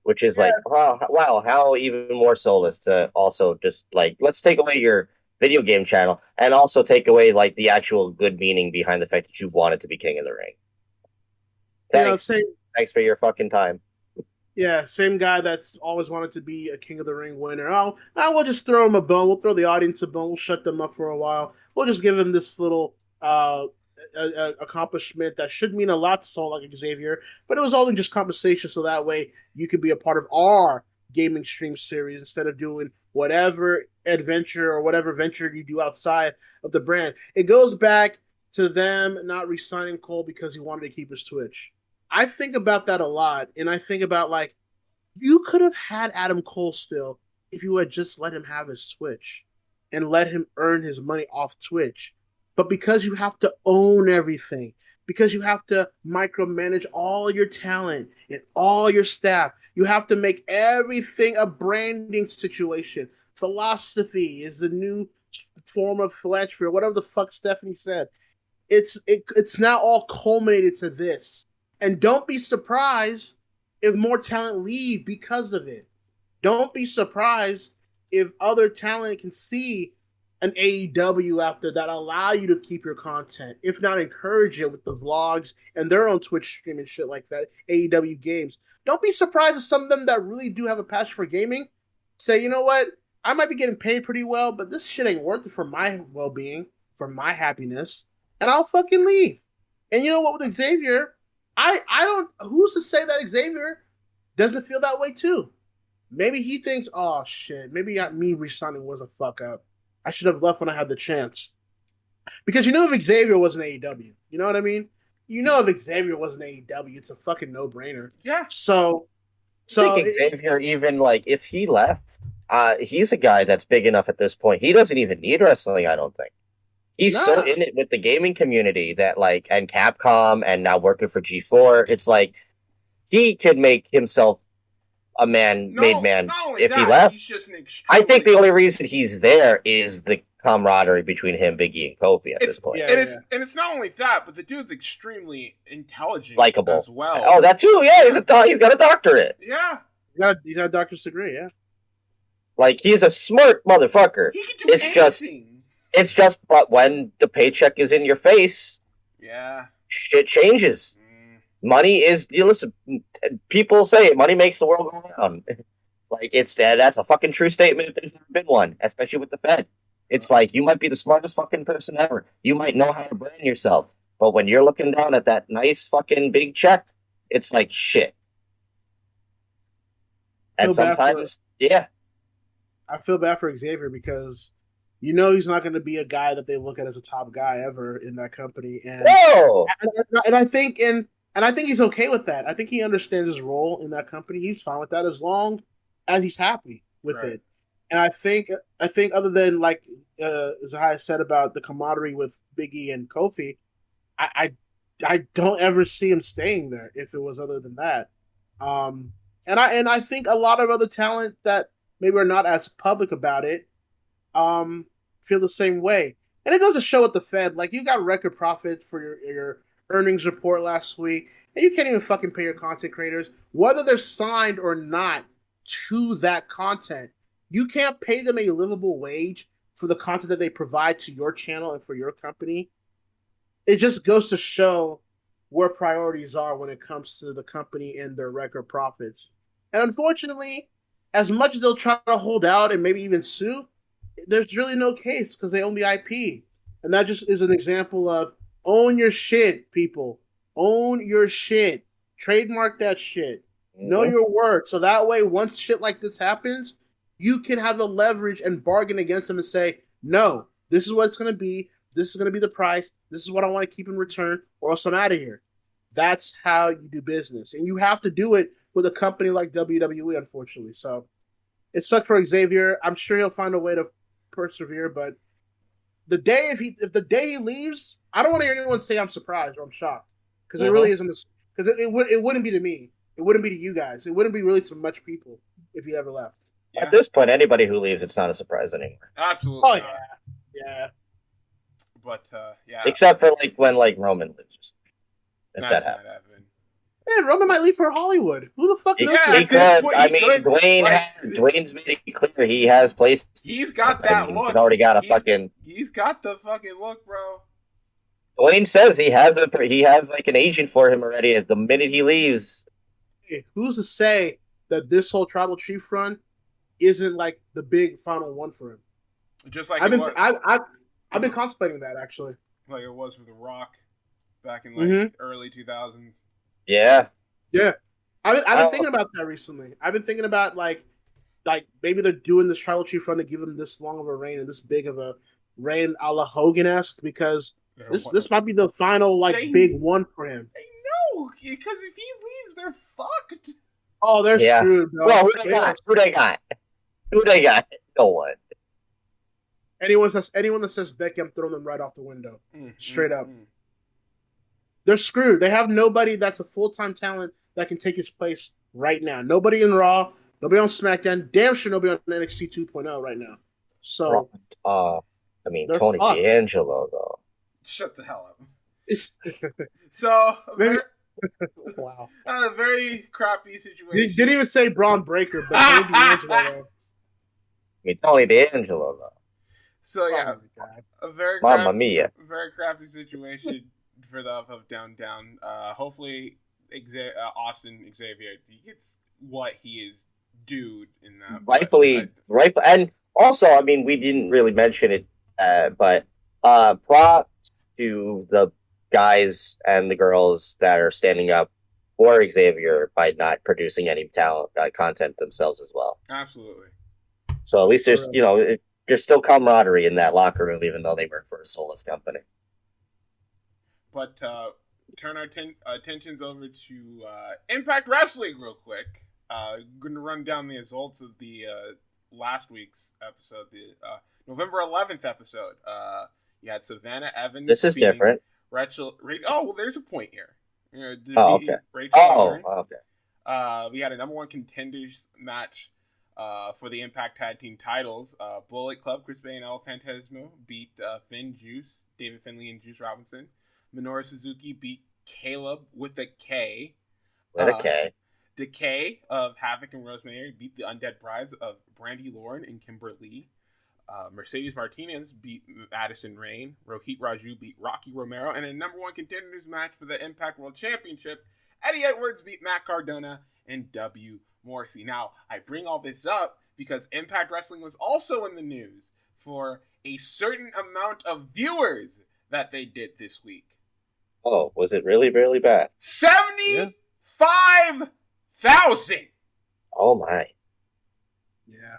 which is like, wow, how even more soulless to also just like, let's take away your video game channel and also take away like the actual good meaning behind the fact that you wanted to be King of the Ring. Thanks for your fucking time. Yeah, same guy that's always wanted to be a King of the Ring winner. We'll just throw him a bone. We'll throw the audience a bone. We'll shut them up for a while. We'll just give him this little a accomplishment that should mean a lot to someone like Xavier, but it was only just compensation so that way you could be a part of our gaming stream series instead of doing whatever adventure or whatever venture you do outside of the brand. It goes back to them not re-signing Cole because he wanted to keep his Twitch. I think about that a lot, and I think about, like, you could have had Adam Cole still if you had just let him have his Twitch and let him earn his money off Twitch. But because you have to own everything, because you have to micromanage all your talent and all your staff, you have to make everything a branding situation. Philosophy is the new form of philanthropy, or whatever the fuck Stephanie said. It's now all culminated to this. And don't be surprised if more talent leave because of it. Don't be surprised if other talent can see an AEW out there that allow you to keep your content, if not encourage it with the vlogs and their own Twitch stream and shit like that, AEW games. Don't be surprised if some of them that really do have a passion for gaming say, you know what, I might be getting paid pretty well, but this shit ain't worth it for my well-being, for my happiness, and I'll fucking leave. And you know what, with Xavier, I don't, who's to say that Xavier doesn't feel that way too? Maybe he thinks, oh shit, maybe me resigning was a fuck up. I should have left when I had the chance. Because you know if Xavier was an AEW, you know what I mean? You know if Xavier was an AEW, it's a fucking no-brainer. Yeah. I think Xavier, even, like, if he left, he's a guy that's big enough at this point. He doesn't even need wrestling, I don't think. He's so in it with the gaming community that, like, and Capcom and now working for G4, it's like he could make himself a made man if he left. He's just an I think the only reason he's there is the camaraderie between him, Biggie, and Kofi at this point. Yeah, and it's not only that, but the dude's extremely intelligent, likable as well. Oh, that too. Yeah, he's got a doctorate. Yeah, he's got a doctor's degree. Yeah, like he's a smart motherfucker. He can do anything. It's just, but when the paycheck is in your face, yeah, shit changes. Money is, you listen, people say money makes the world go round. Like, that's a fucking true statement if there's ever been one, especially with the Fed. It's like, you might be the smartest fucking person ever. You might know how to brand yourself. But when you're looking down at that nice fucking big check, it's like, shit. And sometimes, yeah. I feel bad for Xavier because you know he's not going to be a guy that they look at as a top guy ever in that company. And, no! And I think he's okay with that. I think he understands his role in that company. He's fine with that as long as he's happy with it. And I think other than, like Zahai said about the camaraderie with Biggie and Kofi, I don't ever see him staying there if it was other than that. And I think a lot of other talent that maybe are not as public about it feel the same way. And it goes to show with the Fed, like, you got record profit for your earnings report last week, and you can't even fucking pay your content creators, whether they're signed or not to that content. You can't pay them a livable wage for the content that they provide to your channel and for your company. It just goes to show where priorities are when it comes to the company and their record profits. And unfortunately, as much as they'll try to hold out and maybe even sue, there's really no case because they own the IP. And that just is an example of own your shit, people. Own your shit. Trademark that shit. Know your worth. So that way, once shit like this happens, you can have the leverage and bargain against them and say, no, this is what it's going to be. This is going to be the price. This is what I want to keep in return, or else I'm out of here. That's how you do business. And you have to do it with a company like WWE, unfortunately. So it sucks for Xavier. I'm sure he'll find a way to persevere, but the day if the day he leaves, I don't want to hear anyone say I'm surprised or I'm shocked, because it really isn't. Because it wouldn't be to me. It wouldn't be to you guys. It wouldn't be really to much people if he ever left. Yeah. At this point, anybody who leaves, it's not a surprise anymore. Absolutely. Oh not. yeah. But yeah. Except for When Roman leaves, if that happens. Man, Roman might leave for Hollywood. Who the fuck knows? He could. I mean, Dwayne's made it clear he has places. He's got that look. He's already got a fucking. He's got the fucking look, bro. Dwayne says he has like an agent for him already. At the minute he leaves, hey, who's to say that this whole Tribal Chief run isn't like the big final one for him? Just like I've been contemplating that actually. Like it was for The Rock. back in like early 2000s. Yeah. Yeah. I've been thinking about that recently. I've been thinking about like maybe they're doing this tribal chief run to give them this long of a reign and this big of a reign a la Hogan-esque because this might be the final big one for him. They know because if he leaves, they're fucked. Oh, they're screwed. Bro. Well, who they got? No one. Anyone that says Becky, I'm throwing them right off the window. Straight up. They're screwed. They have nobody that's a full-time talent that can take his place right now. Nobody in Raw, nobody on SmackDown, damn sure nobody on NXT 2.0 right now. So, Tony D'Angelo, though. Shut the hell up. So, wow. A very crappy situation. You didn't even say Braun Breaker, but Tony D'Angelo. Tony D'Angelo, though. So, yeah, a very crappy situation for the Up Down Down. Hopefully, Austin Xavier, he gets what he is due in that. Rightfully, and also, I mean, we didn't really mention it, but props to the guys and the girls that are standing up for Xavier by not producing any content themselves as well. Absolutely. So at least there's, there's still camaraderie in that locker room, even though they work for a soulless company. But turn our attentions over to Impact Wrestling real quick. Going to run down the results of the last week's episode, the November 11th episode. You had Savannah Evans. This is different. Rachel. Well, there's a point here. Okay. We had a number one contenders match for the Impact Tag Team titles. Bullet Club, Chris Bay and El Fantasmo beat Finn Juice, David Finlay and Juice Robinson. Minoru Suzuki beat Caleb with a K. Decay of Havoc and Rosemary beat the Undead Brides of Brandy Lauren and Kimberly. Mercedes Martinez beat Addison Rain. Rohit Raju beat Rocky Romero. And a number one contenders match for the Impact World Championship, Eddie Edwards beat Matt Cardona and W. Morrissey. Now, I bring all this up because Impact Wrestling was also in the news for a certain amount of viewers that they did this week. Oh, was it really, really bad? 75,000! Oh, my. Yeah.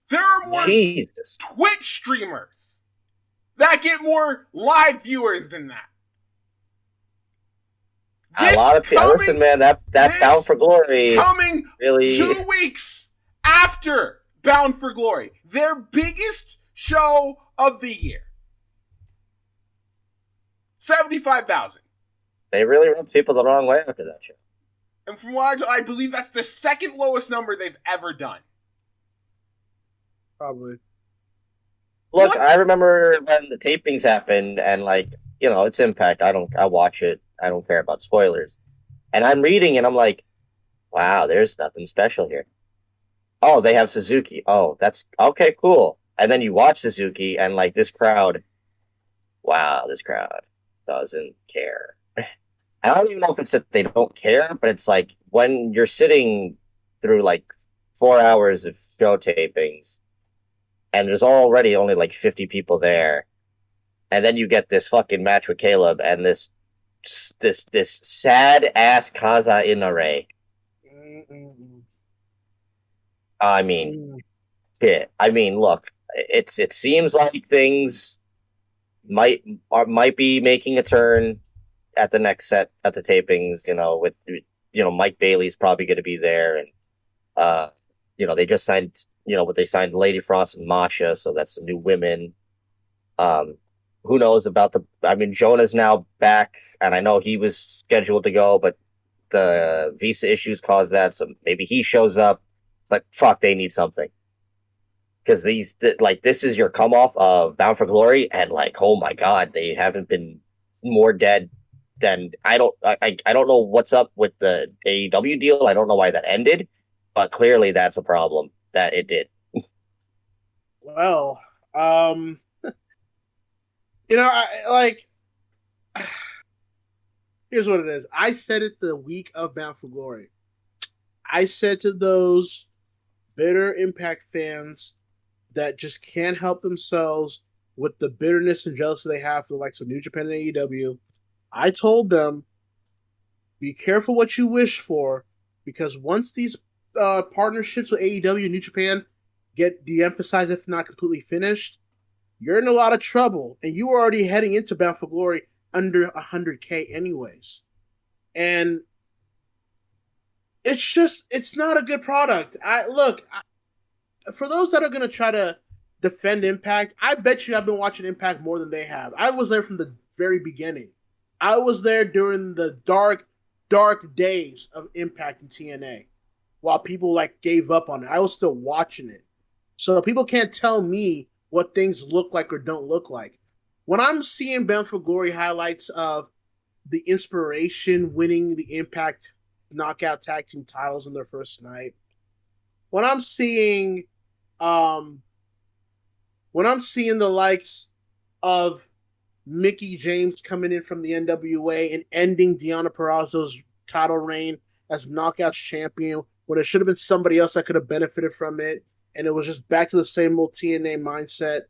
There are more Twitch streamers that get more live viewers than that. A lot of people. Listen, man, that Bound for Glory coming really 2 weeks after Bound for Glory, their biggest show of the year. 75,000. They really rubbed people the wrong way after that show. And from what I believe, that's the second lowest number they've ever done. Probably. Look, I remember when the tapings happened, and it's Impact. I watch it. I don't care about spoilers. And I'm reading, and I'm like, wow, there's nothing special here. Oh, they have Suzuki. Oh, that's okay, cool. And then you watch Suzuki, and this crowd. Wow, this crowd doesn't care. I don't even know if it's that they don't care, but it's like when you're sitting through 4 hours of show tapings. And there's already only 50 people there. And then you get this fucking match with Caleb and this sad ass Kaza Inare. I mean, shit. I mean, look, it seems like things might be making a turn at the next set at the tapings. With Mike Bailey's probably going to be there, and they just signed. They signed Lady Frost and Masha, so that's some new women. Who knows about Jonah's now back, and I know he was scheduled to go, but the visa issues caused that, so maybe he shows up. But fuck, they need something. Because this is your come off of Bound for Glory, and oh my god, they haven't been more dead than I don't know what's up with the AEW deal. I don't know why that ended, but clearly that's a problem. That it did. Well, here's what it is. I said it the week of Bound for Glory. I said to those bitter Impact fans that just can't help themselves with the bitterness and jealousy they have for the likes of New Japan and AEW, I told them, be careful what you wish for, because once these partnerships with AEW and New Japan get de-emphasized, if not completely finished, you're in a lot of trouble, and you are already heading into Bound for Glory under 100K anyways. And it's not a good product. For those that are going to try to defend Impact, I bet you I've been watching Impact more than they have. I was there from the very beginning. I was there during the dark days of Impact and TNA while people gave up on it. I was still watching it. So people can't tell me what things look like or don't look like. When I'm seeing Bound for Glory highlights of the Inspiration winning the Impact Knockout Tag Team titles in their first night, when I'm seeing the likes of Mickie James coming in from the NWA and ending Deonna Purrazzo's title reign as Knockouts champion, when it should have been somebody else that could have benefited from it, and it was just back to the same old TNA mindset.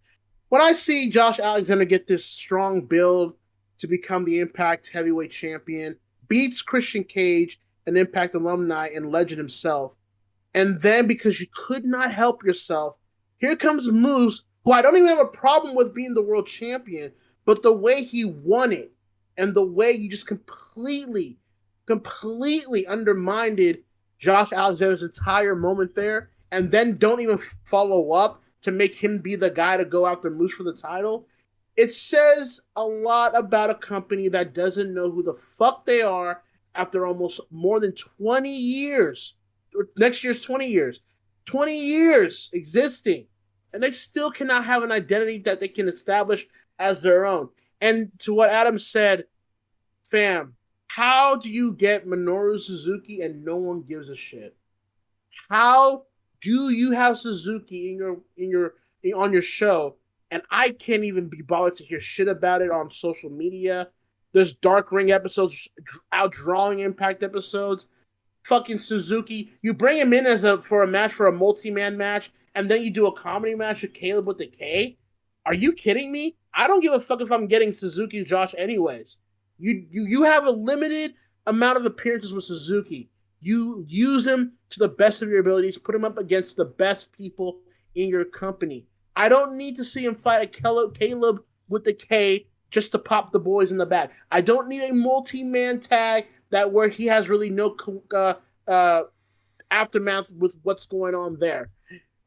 When I see Josh Alexander get this strong build to become the Impact Heavyweight Champion, beats Christian Cage, an Impact alumni and legend himself, and then because you could not help yourself, here comes Moose, who I don't even have a problem with being the world champion, but the way he won it and the way you just completely undermined Josh Alexander's entire moment there, and then don't even follow up to make him be the guy to go after Moose for the title, it says a lot about a company that doesn't know who the fuck they are after almost more than 20 years. Next year's 20 years. 20 years existing. And they still cannot have an identity that they can establish as their own. And to what Adam said, fam, how do you get Minoru Suzuki and no one gives a shit? How do you have Suzuki on your show and I can't even be bothered to hear shit about it on social media? There's Dark Ring episodes, outdrawing Impact episodes. Fucking Suzuki, you bring him in for a match, for a multi-man match, and then you do a comedy match with Caleb with the K? Are you kidding me? I don't give a fuck if I'm getting Suzuki and Josh anyways. You have a limited amount of appearances with Suzuki. You use him to the best of your abilities, put him up against the best people in your company. I don't need to see him fight a Caleb with the K just to pop the boys in the back. I don't need a multi-man tag where he has really no aftermath with what's going on there.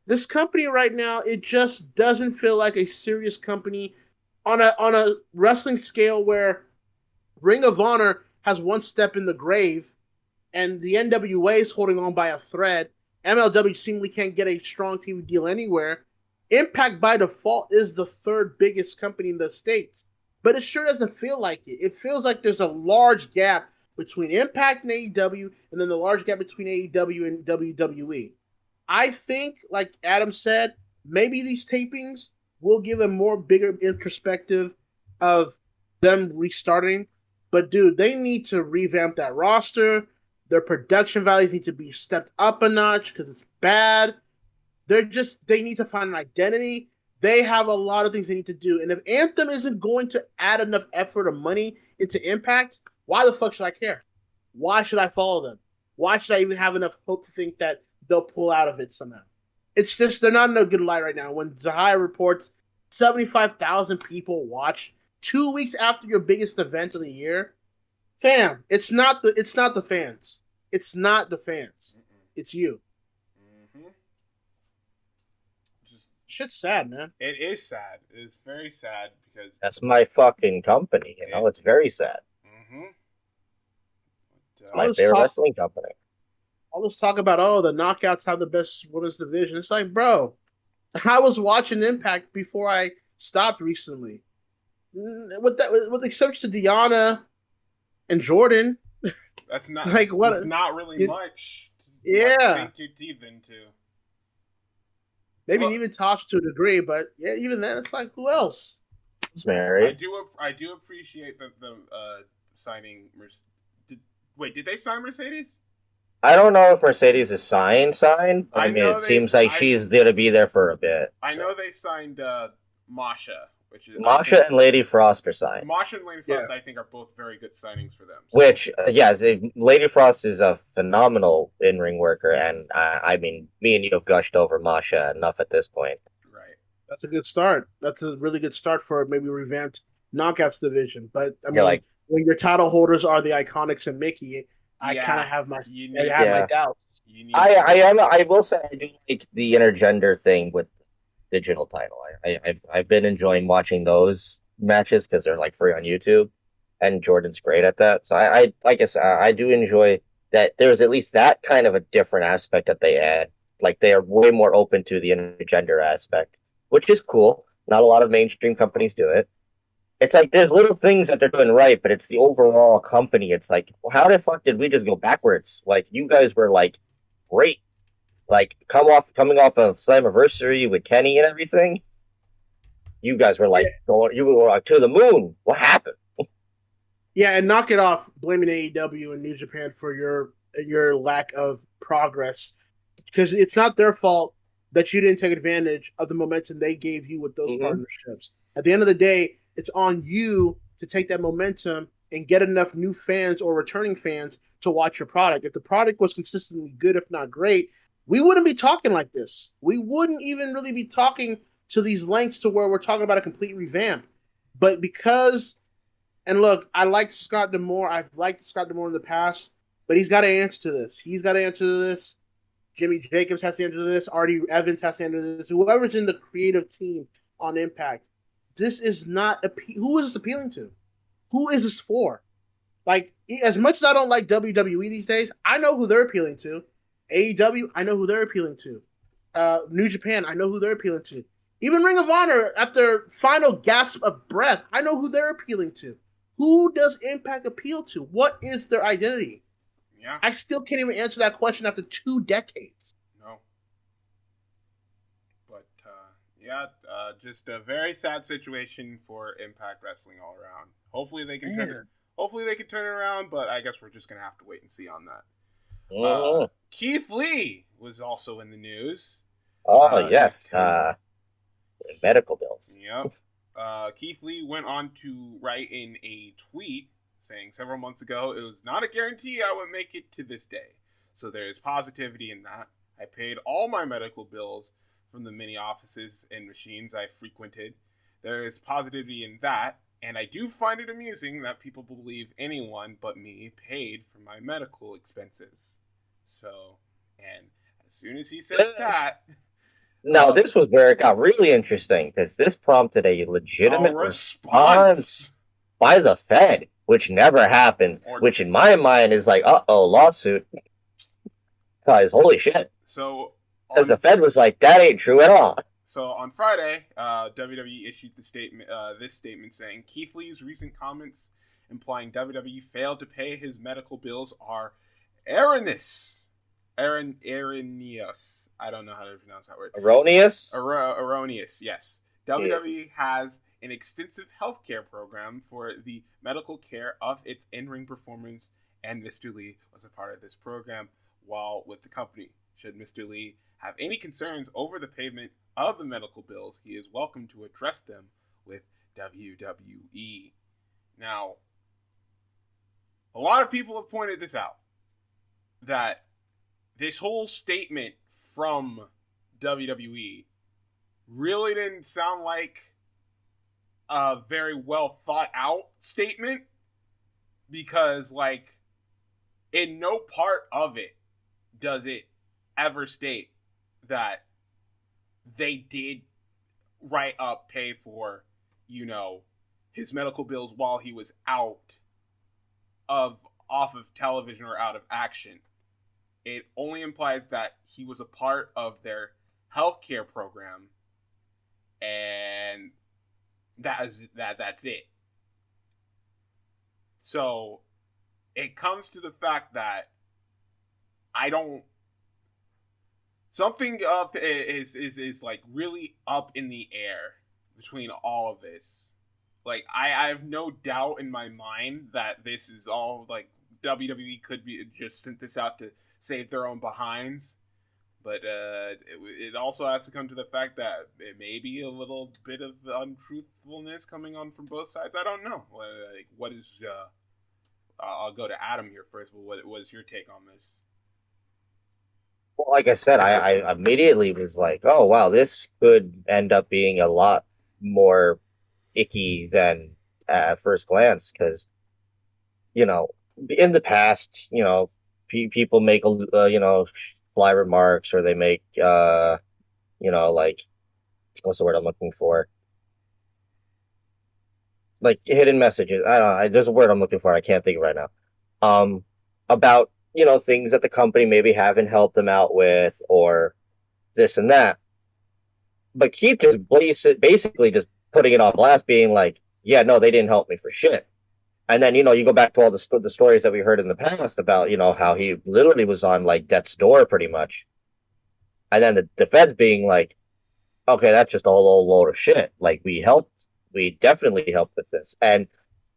This company right now, it just doesn't feel like a serious company on a wrestling scale where Ring of Honor has one step in the grave and the NWA is holding on by a thread. MLW seemingly can't get a strong TV deal anywhere. Impact by default is the third biggest company in the States, but it sure doesn't feel like it. It feels like there's a large gap between Impact and AEW, and then the large gap between AEW and WWE. I think, like Adam said, maybe these tapings will give a more bigger introspective of them restarting. But dude, they need to revamp that roster. Their production values need to be stepped up a notch because it's bad. They need to find an identity. They have a lot of things they need to do. And if Anthem isn't going to add enough effort or money into Impact, why the fuck should I care? Why should I follow them? Why should I even have enough hope to think that they'll pull out of it somehow? It's just, they're not in a good light right now. When Zahaya reports 75,000 people watch 2 weeks after your biggest event of the year, fam, it's not the fans. It's not the fans. It's you. Mm-hmm. Shit's sad, man. It is sad. It is very sad because that's my fucking company. It's very sad. Mm-hmm. My favorite wrestling company. All this talk about, the Knockouts have the best women's division. It's like, bro, I was watching Impact before I stopped recently. With the exception to Deonna and Jordan. That's not like what? It's not really much. Yeah. Sink your teeth into. Maybe even Tasha to a degree, but yeah, even then, it's like, who else? It's married. I do appreciate the signing. Did they sign Mercedes? I don't know if Mercedes is signed. I mean, it seems like she's going to be there for a bit. I know they signed Masha, which is Masha and Lady Frost are signed. Masha and Lady Frost, I think, are both very good signings for them. So. Which, yes, Lady Frost is a phenomenal in-ring worker, and I mean, me and you have gushed over Masha enough at this point. Right. That's a good start. That's a really good start for maybe a revamped Knockouts division. But I mean, when your title holders are the Iconics and Mickey, I kind of have my my doubts. I will say I do like the intergender thing with digital title. I've been enjoying watching those matches because they're like free on YouTube, and Jordan's great at that. So I guess I do enjoy that. There's at least that kind of a different aspect that they add. Like they are way more open to the intergender aspect, which is cool. Not a lot of mainstream companies do it. It's like there's little things that they're doing right, but it's the overall company. It's like, well, how the fuck did we just go backwards? Like you guys were like great, like coming off of Slammiversary with Kenny and everything. You guys were like you were like, to the moon. What happened? Yeah, and knock it off blaming AEW and New Japan for your lack of progress, because it's not their fault that you didn't take advantage of the momentum they gave you with those partnerships. At the end of the day, it's on you to take that momentum and get enough new fans or returning fans to watch your product. If the product was consistently good, if not great, we wouldn't be talking like this. We wouldn't even really be talking to these lengths to where we're talking about a complete revamp. But because, and look, I liked Scott D'Amore. I've liked Scott D'Amore in the past, but he's got to answer to this. He's got to answer to this. Jimmy Jacobs has to answer to this. Artie Evans has to answer to this. Whoever's in the creative team on Impact. This is not who is this appealing to? Who is this for? Like, as much as I don't like WWE these days, I know who they're appealing to. AEW, I know who they're appealing to. New Japan, I know who they're appealing to. Even Ring of Honor, at their final gasp of breath, I know who they're appealing to. Who does Impact appeal to? What is their identity? Yeah. I still can't even answer that question after 2 decades. No. But, just a very sad situation for Impact Wrestling all around. Hopefully they can turn it around, but I guess we're just going to have to wait and see on that. Keith Lee was also in the news. Oh, yes. Medical bills. Yep. Keith Lee went on to write in a tweet saying several months ago, it was not a guarantee I would make it to this day. So there is positivity in that. I paid all my medical bills from the many offices and machines I frequented. There is positivity in that. And I do find it amusing that people believe anyone but me paid for my medical expenses. So, and as soon as he said that... Now, this was where it got really interesting, because this prompted a legitimate response by the Fed, which never happens, which in my mind is like, uh-oh, lawsuit. Guys, holy shit. So... Because the Fed was like, that ain't true at all. So on Friday, WWE issued this statement saying Keith Lee's recent comments implying WWE failed to pay his medical bills are erroneous. Erroneous. I don't know how to pronounce that word. Erroneous? Erroneous, yes. WWE has an extensive healthcare program for the medical care of its in-ring performers, and Mr. Lee was a part of this program while with the company. Should Mr. Lee have any concerns over the payment of the medical bills, he is welcome to address them with WWE. Now, a lot of people have pointed this out, that this whole statement from WWE really didn't sound like a very well thought out statement, because, like, in no part of it does it ever state that they did pay for, his medical bills while he was off of television or out of action. It only implies that he was a part of their healthcare program, and that's it. So it comes to the fact that something up is like really up in the air between all of this. Like, I have no doubt in my mind that this is all, like, WWE could be just sent this out to save their own behinds. But it also has to come to the fact that it may be a little bit of untruthfulness coming on from both sides. I don't know. Like, what is? I'll go to Adam here first. But what is your take on this? Well, like I said, I immediately was like, oh, wow, this could end up being a lot more icky than at first glance. Because, in the past, people make, sly remarks, or they make, like, what's the word I'm looking for? Like hidden messages. I don't know. There's a word I'm looking for. I can't think of right now. About, things that the company maybe haven't helped them out with, or this and that. But keep just basically just putting it on blast, being like, yeah, no, they didn't help me for shit. And then, you go back to all the stories that we heard in the past about, how he literally was on like death's door pretty much. And then the feds being like, okay, that's just a whole old load of shit. Like, we definitely helped with this. And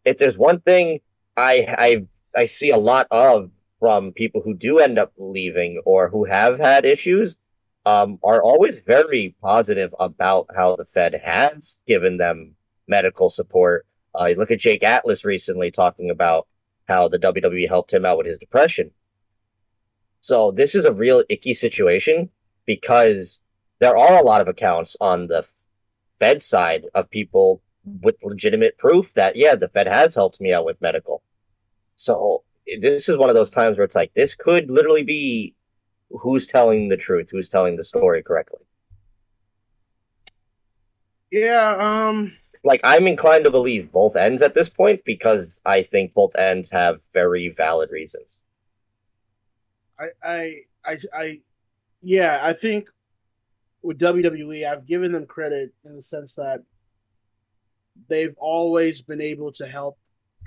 if there's one thing I see a lot of from people who do end up leaving or who have had issues, are always very positive about how the Fed has given them medical support. You look at Jake Atlas recently talking about how the WWE helped him out with his depression. So this is a real icky situation because there are a lot of accounts on the Fed side of people with legitimate proof that, yeah, the Fed has helped me out with medical. So this is one of those times where it's like, this could literally be who's telling the truth, who's telling the story correctly. Yeah, like, I'm inclined to believe both ends at this point because I think both ends have very valid reasons. I think with WWE, I've given them credit in the sense that they've always been able to help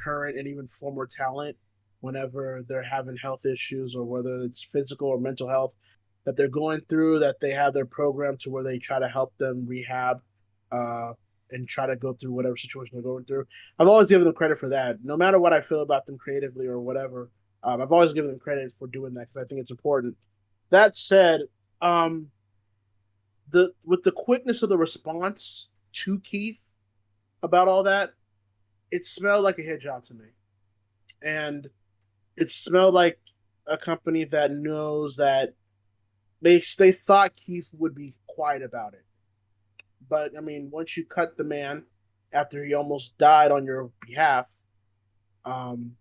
current and even former talent whenever they're having health issues, or whether it's physical or mental health that they're going through, that they have their program to where they try to help them rehab and try to go through whatever situation they're going through. I've always given them credit for that. No matter what I feel about them creatively or whatever, I've always given them credit for doing that because I think it's important. That said, with the quickness of the response to Keith about all that, it smelled like a hit job to me. And it smelled like a company that knows that they thought Keith would be quiet about it. But, I mean, once you cut the man after he almost died on your behalf, and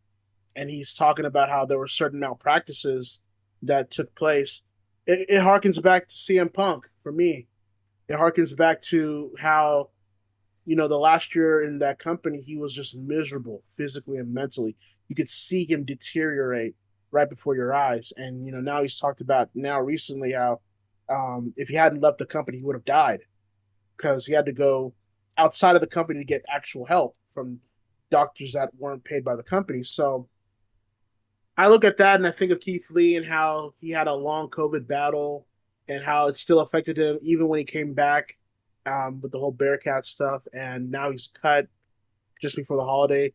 he's talking about how there were certain malpractices that took place, it harkens back to CM Punk for me. It harkens back to how, the last year in that company, he was just miserable physically and mentally. You could see him deteriorate right before your eyes. And, now he's talked about now recently how if he hadn't left the company, he would have died because he had to go outside of the company to get actual help from doctors that weren't paid by the company. So I look at that and I think of Keith Lee and how he had a long COVID battle and how it still affected him even when he came back with the whole Bearcat stuff. And now he's cut just before the holiday.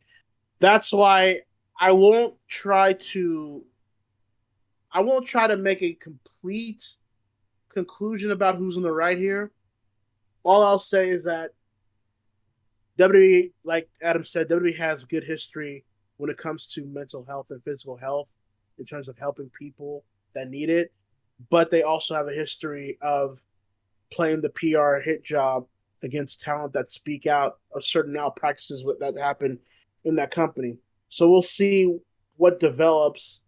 That's why I won't try to make a complete conclusion about who's on the right here. All I'll say is that WWE, like Adam said, WWE has good history when it comes to mental health and physical health in terms of helping people that need it. But they also have a history of playing the PR hit job against talent that speak out of certain malpractices that happen in that company. So we'll see what develops.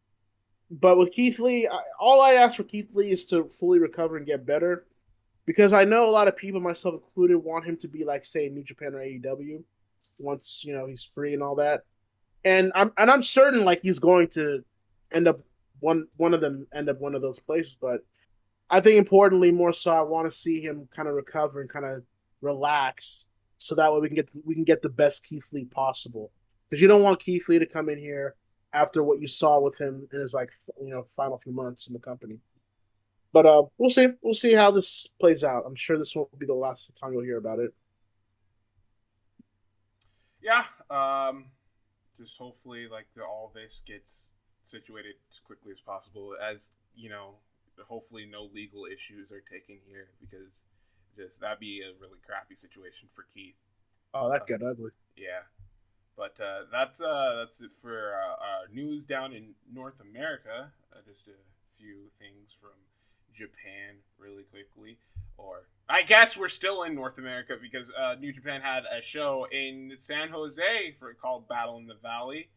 But with Keith Lee, all I ask for Keith Lee is to fully recover and get better. Because I know a lot of people, myself included, want him to be like, say, New Japan or AEW once, he's free and all that. And I'm certain like he's going to end up one of those places. But I think importantly, more so, I want to see him kind of recover and kind of relax, so that way we can get the best Keith Lee possible. Because you don't want Keith Lee to come in here after what you saw with him in his final few months in the company. But we'll see. We'll see how this plays out. I'm sure this won't be the last time you'll hear about it. Yeah. Just hopefully, all this gets situated as quickly as possible. As hopefully no legal issues are taken here, because that'd be a really crappy situation for Keith. Oh, that got ugly. Yeah. But that's it for news down in North America. Just a few things from Japan really quickly. Or I guess we're still in North America, because New Japan had a show in San Jose called Battle in the Valley.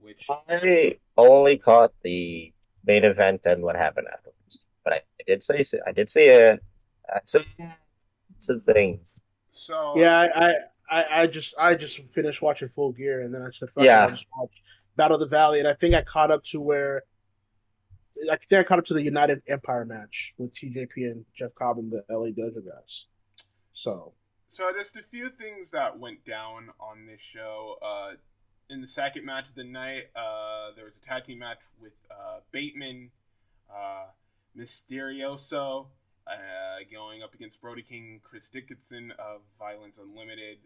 Which I only caught the main event and what happened afterwards. But I did see some things. So yeah, I just finished watching Full Gear, and then I said, "Fuck Yeah. it, I'll just watch Battle of the Valley." And I think I caught up to the United Empire match with TJP and Jeff Cobb and the LA Dojo guys. So just a few things that went down on this show. In the second match of the night, there was a tag team match with Bateman, Mysterioso, going up against Brody King and Chris Dickinson of Violence Unlimited.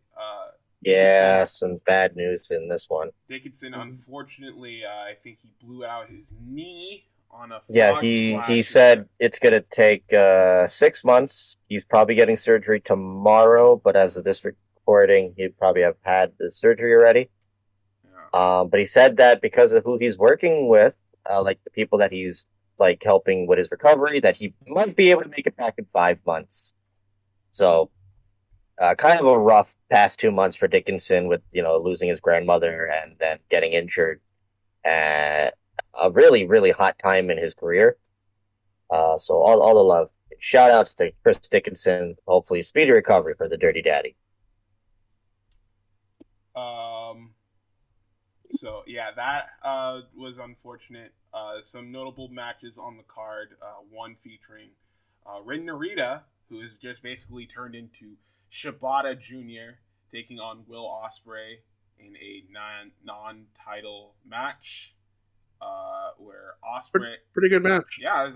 Some bad news in this one. Dickinson, unfortunately, I think he blew out his knee on a Yeah, he said it's going to take 6 months. He's probably getting surgery tomorrow, but as of this recording, he'd probably have had the surgery already. Yeah. But he said that because of who he's working with, like the people that he's like helping with his recovery, that he might be able to make it back in 5 months. So, kind of a rough past 2 months for Dickinson, with losing his grandmother and then getting injured. A really, really hot time in his career. So all the love. Shout outs to Chris Dickinson. Hopefully, speedy recovery for the Dirty Daddy. So yeah, that was unfortunate. Some notable matches on the card. One featuring Ren Narita, who is just basically turned into Shibata Jr., taking on Will Ospreay in a non-title match. Where Ospreay, pretty good match. Yeah,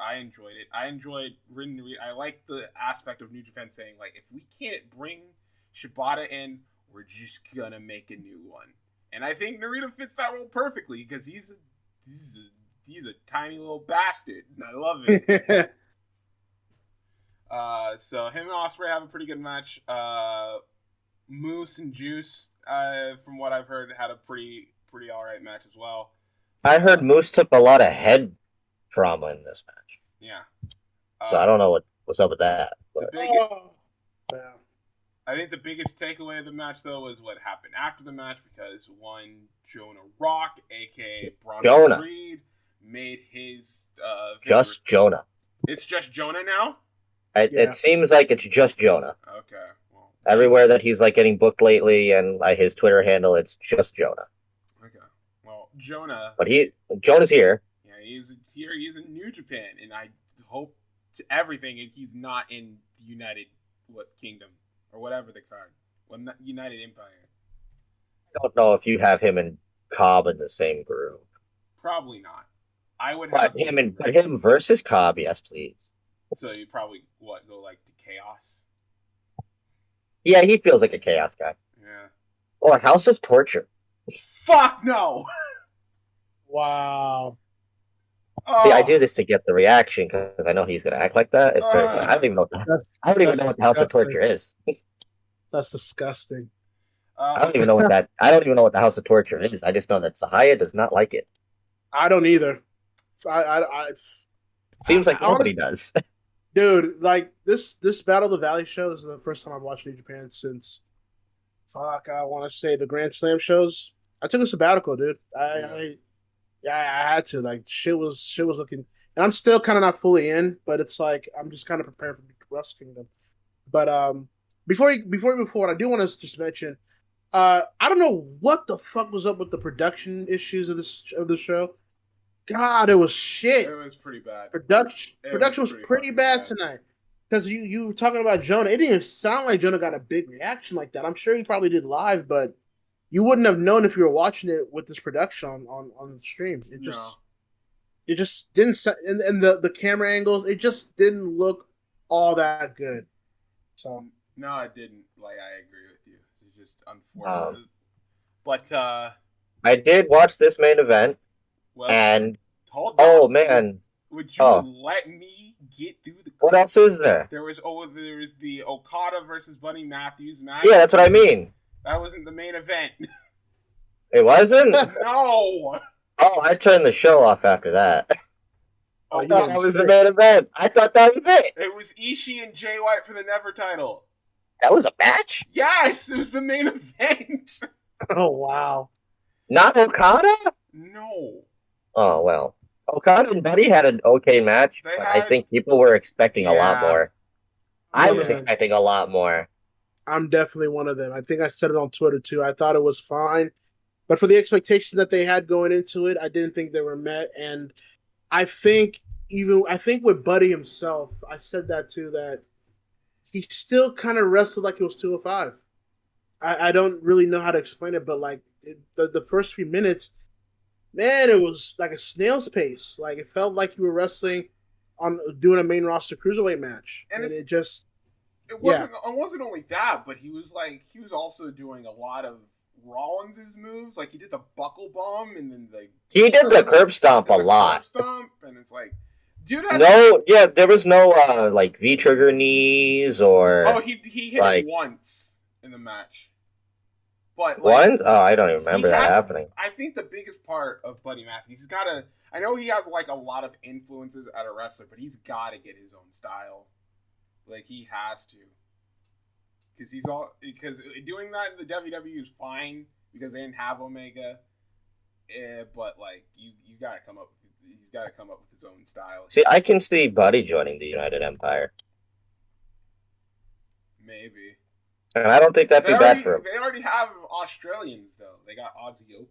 I enjoyed it. I enjoyed Ren Narita. I like the aspect of New Japan saying, like, if we can't bring Shibata in, we're just gonna make a new one. And I think Narita fits that role perfectly, because he's a tiny little bastard, and I love it. So him and Ospreay have a pretty good match. Moose and Juice, from what I've heard, had a pretty alright match as well. I heard Moose took a lot of head trauma in this match. Yeah. So I don't know what's up with that. But... I think the biggest takeaway of the match, though, was what happened after the match, because Jonah Rock, a.k.a. Bronson Reed, made his... just Jonah. It's just Jonah now? It seems like it's just Jonah. Okay. Well, everywhere that he's like getting booked lately, and his Twitter handle, it's just Jonah. Okay. Well, Jonah... But Jonah's here. Yeah, he's here. He's in New Japan, and I hope to everything he's not in the United Kingdom. Or whatever the card. United Empire. I don't know if you have him and Cobb in the same group. Probably not. I would have him versus Cobb, yes, please. So you probably go like to Chaos? Yeah, he feels like a Chaos guy. Yeah. Or House of Torture. Fuck no! Wow. See, I do this to get the reaction because I know he's going to act like that. It's very I don't even know. I don't even know what the House of Torture is. That's disgusting. I don't even know what that. I don't even know what the House of Torture is. I just know that Sahaya does not like it. I don't either. Seems like nobody does. Dude, like this Battle of the Valley show is the first time I've watched New Japan since. I want to say the Grand Slam shows. I took a sabbatical, dude. I had to. Like shit was looking, and I'm still kind of not fully in, but it's like I'm just kind of preparing for Wrestle Kingdom. But before we move forward, I do want to just mention, I don't know what the fuck was up with the production issues of the show. God, it was shit. It was pretty bad. Production was pretty bad tonight. Because you were talking about Jonah, it didn't even sound like Jonah got a big reaction like that. I'm sure he probably did live, but you wouldn't have known if you were watching it with this production on the stream. It just didn't. And the camera angles, it just didn't look all that good. So no, it didn't. Like I agree with you. It's just unfortunate. But I did watch this main event, and oh man, Would you let me get through the? What else is there? There was the Okada versus Buddy Matthews match. Yeah, that's what I mean. That wasn't the main event. It wasn't? No. Oh, I turned the show off after that. Oh, I thought that was the main event. I thought that was it. It was Ishii and Jay White for the Never title. That was a match? Yes, it was the main event. Oh, wow. Not Okada? No. Oh, well. Okada and Buddy had an okay match, but I think people were expecting a lot more. I was expecting a lot more. I'm definitely one of them. I think I said it on Twitter, too. I thought it was fine. But for the expectations that they had going into it, I didn't think they were met. And I think with Buddy himself, I said that, too, that he still kind of wrestled like it was 205. I don't really know how to explain it, but like the first few minutes, man, it was like a snail's pace. Like it felt like you were wrestling on doing a main roster cruiserweight match, and it wasn't only that, but he was also doing a lot of Rollins' moves. Like he did the buckle bomb, and then he did the curb stomp a lot. Curb stomp, and it's like, dude, there was no like V trigger knees or. Oh, he hit it once in the match. But once? Oh, I don't even remember that happening. I think the biggest part of Buddy Matthews, he's got to. I know he has like a lot of influences at a wrestler, but he's got to get his own style. Like he has to, because doing that in the WWE is fine because they didn't have Omega. But like you got to come up. He's got to come up with his own style. See, I can see Buddy joining the United Empire. Maybe. And I don't think that'd be bad for him. They already have Australians, though. They got Australian.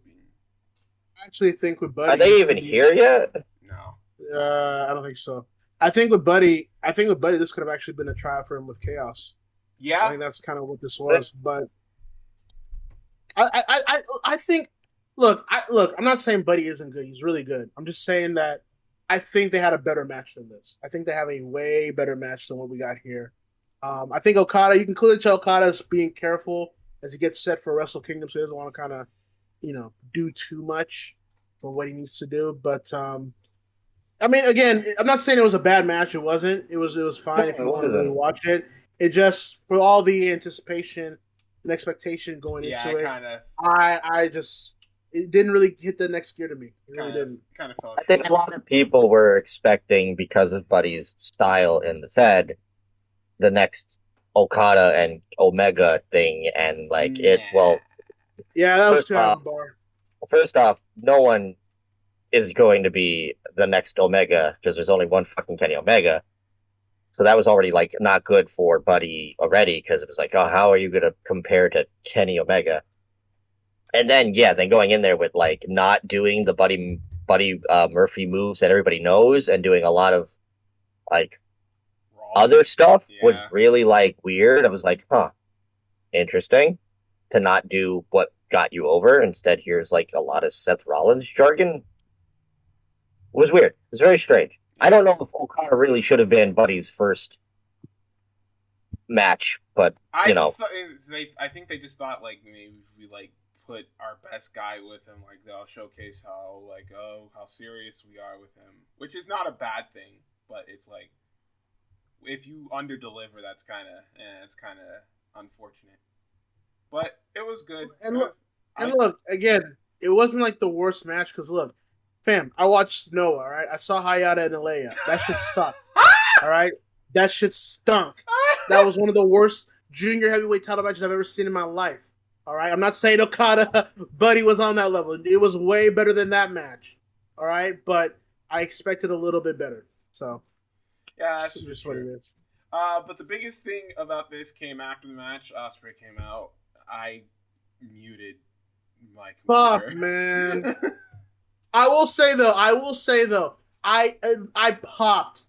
I actually think with Buddy... Are they even here yet? No. I don't think so. I think with Buddy, this could have actually been a trial for him with Chaos. Yeah. I think that's kind of what this was. But I think... Look, I'm not saying Buddy isn't good. He's really good. I'm just saying that I think they had a better match than this. I think they have a way better match than what we got here. I think Okada, you can clearly tell Okada's being careful as he gets set for Wrestle Kingdom, so he doesn't want to kind of, do too much for what he needs to do. But, I mean, again, I'm not saying it was a bad match. It wasn't. It was fine if you wanted to really watch it. It just, for all the anticipation and expectation going into it, it didn't really hit the next gear to me. It really didn't. Kind of felt. I think a lot of people were expecting, because of Buddy's style in the Fed, the next Okada and Omega thing, and yeah, that was too high of a bar. First off, no one is going to be the next Omega because there's only one fucking Kenny Omega. So that was already not good for Buddy already, because it was like, oh, how are you going to compare to Kenny Omega? And then going in there with not doing the Buddy Murphy moves that everybody knows and doing a lot of other stuff was really weird. I was like, huh, interesting to not do what got you over. Instead, here's a lot of Seth Rollins jargon. It was weird. It was very strange. I don't know if Okada really should have been Buddy's first match, but I think they just thought maybe if we put our best guy with him, they'll showcase how serious we are with him, which is not a bad thing, but it's if you underdeliver, it's kind of unfortunate. But it was good. And look, again, it wasn't the worst match because look, fam, I watched Noah. All right, I saw Hayata and Alea. That shit sucked. All right, that shit stunk. That was one of the worst junior heavyweight title matches I've ever seen in my life. All right, I'm not saying Okada, Buddy was on that level. It was way better than that match. All right, but I expected a little bit better. So. Yeah, that's just what it is. But the biggest thing about this came after the match. Ospreay came out. I muted my computer. Fuck, man. I will say though, I popped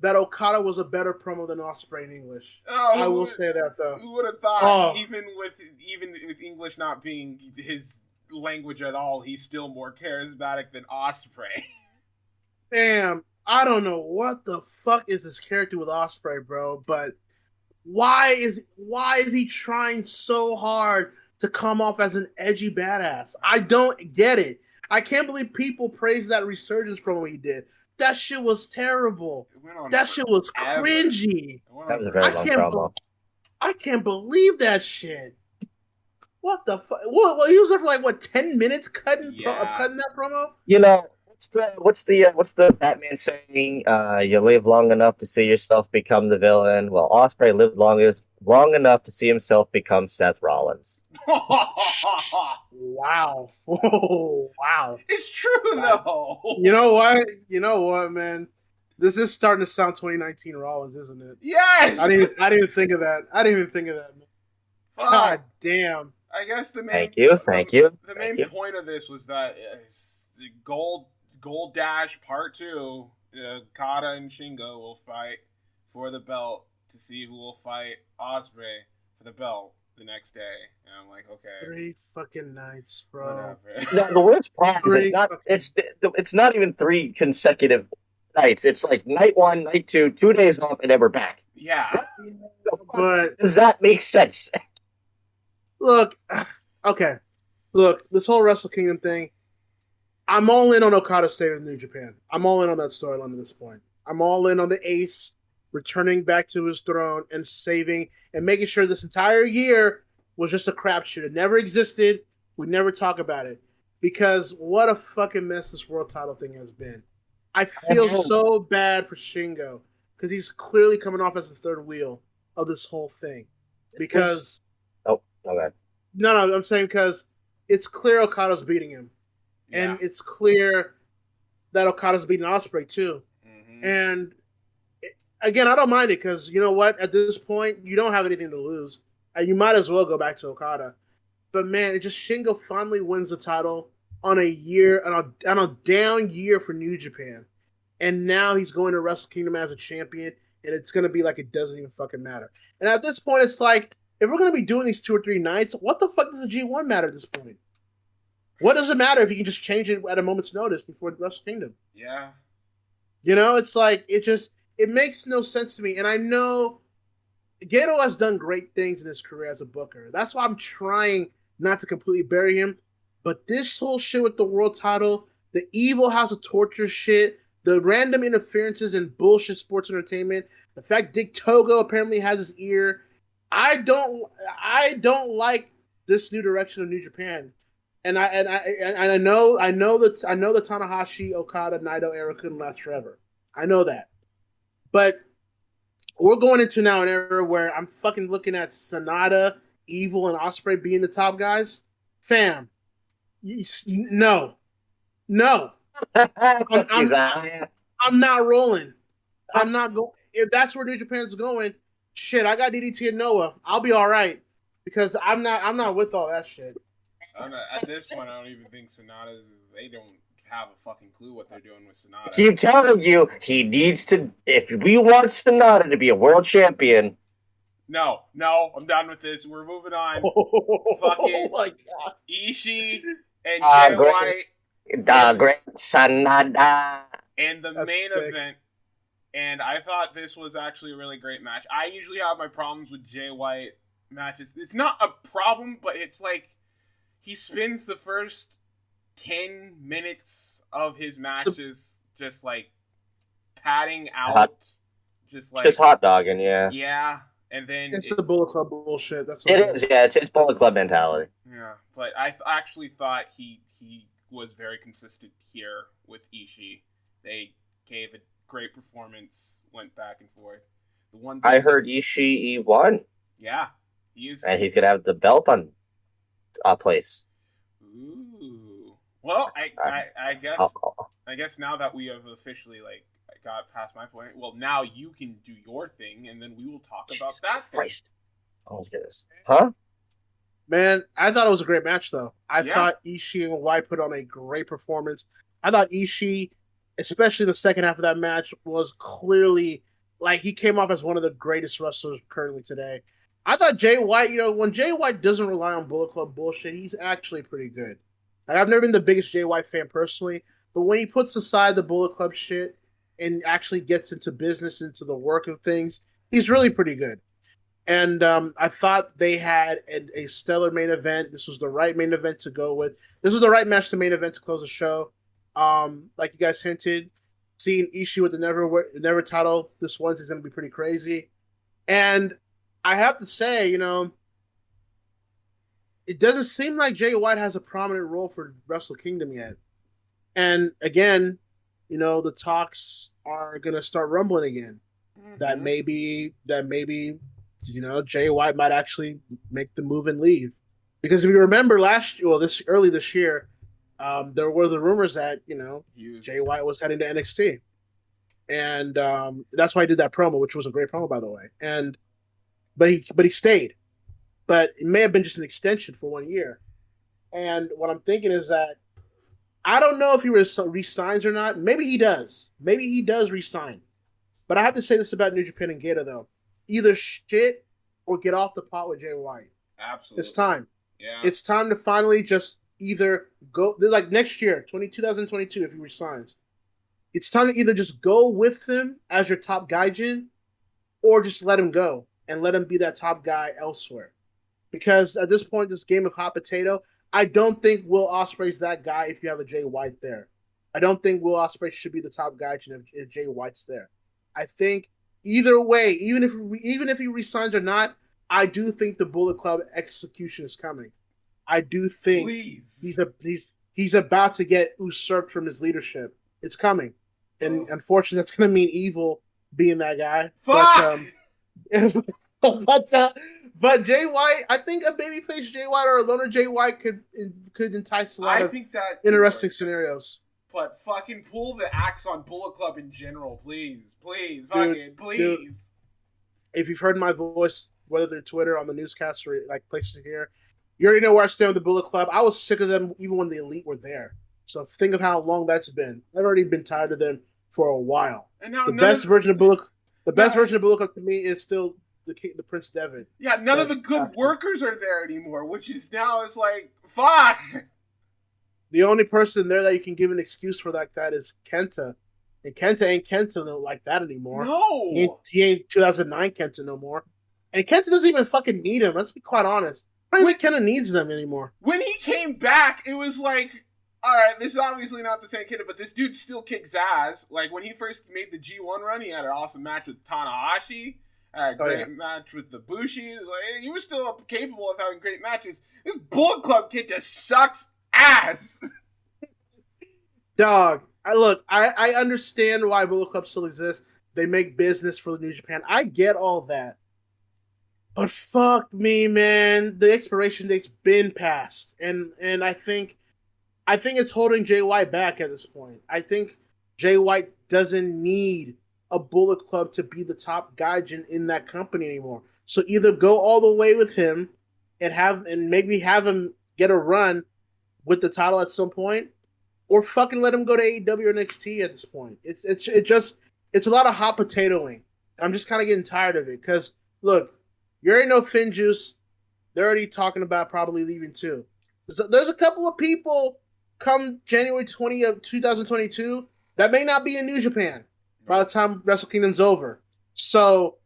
that Okada was a better promo than Ospreay in English. Oh, I will say that though. Who would have thought? Even with English not being his language at all, he's still more charismatic than Ospreay. Damn. I don't know what the fuck is this character with Ospreay, bro, but why is he trying so hard to come off as an edgy badass? I don't get it. I can't believe people praise that resurgence promo he did. that shit was terrible. That shit was cringy. That was a very long promo. I can't believe that shit. What the fuck? Well, he was there for like what 10 minutes cutting that promo. You know, what's the Batman saying? You live long enough to see yourself become the villain. Well, Ospreay lived long enough to see himself become Seth Rollins. Wow. Oh, wow. It's true though. You know what, man? This is starting to sound 2019 Rollins, isn't it? Yes. I didn't even think of that. Man. God damn. I guess the main Thank you. The main point of this was that the Gold Dash Part 2, Okada and Shingo will fight for the belt to see who will fight Ospreay for the belt the next day. And I'm like, okay. 3 fucking nights, bro. Whatever. No, the worst part is it's not even 3 consecutive nights. It's like night 1, night 2, 2 days off, and then we're back. Yeah. But does that make sense? Look, okay. Look, this whole Wrestle Kingdom thing, I'm all in on Okada saving New Japan. I'm all in on that storyline at this point. I'm all in on the ace returning back to his throne and saving and making sure this entire year was just a crapshoot. It never existed. We never talk about it. Because what a fucking mess this world title thing has been. I feel so bad for Shingo because he's clearly coming off as the third wheel of this whole thing. Because... Okay. No, I'm saying because it's clear Okada's beating him. Yeah. And it's clear that Okada's beating Ospreay too. Mm-hmm. And again, I don't mind it because you know what? At this point, you don't have anything to lose. And you might as well go back to Okada. But man, it just Shingo finally wins the title on a down year for New Japan. And now he's going to Wrestle Kingdom as a champion, and it's going to be like it doesn't even fucking matter. And at this point, it's like, if we're going to be doing these 2 or 3 nights, what the fuck does the G1 matter at this point? What does it matter if you can just change it at a moment's notice before the Wrestle Kingdom? Yeah. You know, it's like, it makes no sense to me. And I know Gato has done great things in his career as a booker. That's why I'm trying not to completely bury him. But this whole shit with the world title, the evil House of Torture shit, the random interferences and bullshit sports entertainment, the fact Dick Togo apparently has his ear, I don't like this new direction of New Japan, and I know the Tanahashi, Okada, Naito era couldn't last forever. I know that, but we're going into now an era where I'm fucking looking at Sonata, Evil, and Ospreay being the top guys. Fam, no, I'm not rolling. I'm not going. If that's where New Japan's going. Shit, I got DDT and Noah. I'll be all right because I'm not with all that shit. At this point, I don't even think Sonata's. They don't have a fucking clue what they're doing with Sonata. Keep telling you he needs to. If we want Sonata to be a world champion. No, I'm done with this. We're moving on. Fucking my God. Ishii and Jay White. The great Sonata. And the main event. And I thought this was actually a really great match. I usually have my problems with Jay White matches. It's not a problem, but it's like he spends the first 10 minutes of his matches just like padding out. Just hot dogging, yeah. Yeah. And then it's the Bullet Club bullshit. That's what it is, yeah. It's Bullet Club mentality. Yeah. But I actually thought he was very consistent here with Ishii. They gave a great performance, went back and forth. The one I heard Ishii won. Yeah, and he's gonna have the belt on a place. Ooh, well, I guess now that we have officially got past my point, well, now you can do your thing, and then we will talk about that. Christ, let's get this, huh? Man, I thought it was a great match, though. I thought Ishii and White put on a great performance. I thought Ishii, especially the second half of that match, was clearly he came off as one of the greatest wrestlers currently today. I thought Jay White, when Jay White doesn't rely on Bullet Club bullshit, he's actually pretty good. I've never been the biggest Jay White fan personally, but when he puts aside the Bullet Club shit and actually gets into business, into the work of things, he's really pretty good. And I thought they had a stellar main event. This was the right main event to go with. This was the right match to main event to close the show. Like you guys hinted, seeing Ishii with the never title this once is going to be pretty crazy. And I have to say, it doesn't seem like Jay White has a prominent role for Wrestle Kingdom yet. And again, the talks are going to start rumbling again. Mm-hmm. That maybe, Jay White might actually make the move and leave. Because if you remember early this year, there were the rumors that, Jay White was heading to NXT. And that's why I did that promo, which was a great promo, by the way. But he stayed. But it may have been just an extension for 1 year. And what I'm thinking is that I don't know if he resigns or not. Maybe he does. Maybe he does resign. But I have to say this about New Japan and Gato, though. Either shit or get off the pot with Jay White. Absolutely. It's time. Yeah. It's time to finally just either go, like next year, 2022, if he resigns. It's time to either just go with him as your top gaijin or just let him go and let him be that top guy elsewhere. Because at this point, this game of hot potato, I don't think Will Ospreay's that guy if you have a Jay White there. I don't think Will Ospreay should be the top guy if Jay White's there. I think either way, even if he resigns or not, I do think the Bullet Club execution is coming. I do think he's about to get usurped from his leadership. It's coming, and unfortunately, that's going to mean Evil being that guy. Fuck! But Jay White, I think a babyface Jay White or a loner Jay White could entice a lot of interesting scenarios. But fucking pull the axe on Bullet Club in general, please. Please. Dude, if you've heard my voice, whether through Twitter, on the newscast, or like places here, you already know where I stand with the Bullet Club. I was sick of them even when the Elite were there. So think of how long that's been. I've already been tired of them for a while. And now the best version of Bullet Club to me is still the Prince Devitt. Yeah, none of the good workers are there anymore, which is now is like, fuck. The only person there that you can give an excuse for like that is Kenta. And Kenta ain't Kenta like that anymore. No. He ain't 2009 Kenta no more. And Kenta doesn't even fucking need him. Let's be quite honest. I don't think Kenta needs them anymore. When he came back, it was like, all right, this is obviously not the same Kenta, but this dude still kicks ass. Like, when he first made the G1 run, he had an awesome match with Tanahashi. A great match with the Bushi. Like, he was still capable of having great matches. This Bullet Club kid just sucks ass. Dog, I understand why Bullet Club still exists. They make business for New Japan. I get all that. But fuck me, man. The expiration date's been passed. And I think it's holding Jay White back at this point. I think Jay White doesn't need a Bullet Club to be the top gaijin in that company anymore. So either go all the way with him and maybe have him get a run with the title at some point, or fucking let him go to AEW or NXT at this point. It's a lot of hot potatoing. I'm just kind of getting tired of it because look, you already know Finn Juice. They're already talking about probably leaving too. There's a couple of people come January 20 of 2022 that may not be in New Japan by the time Wrestle Kingdom's over. So,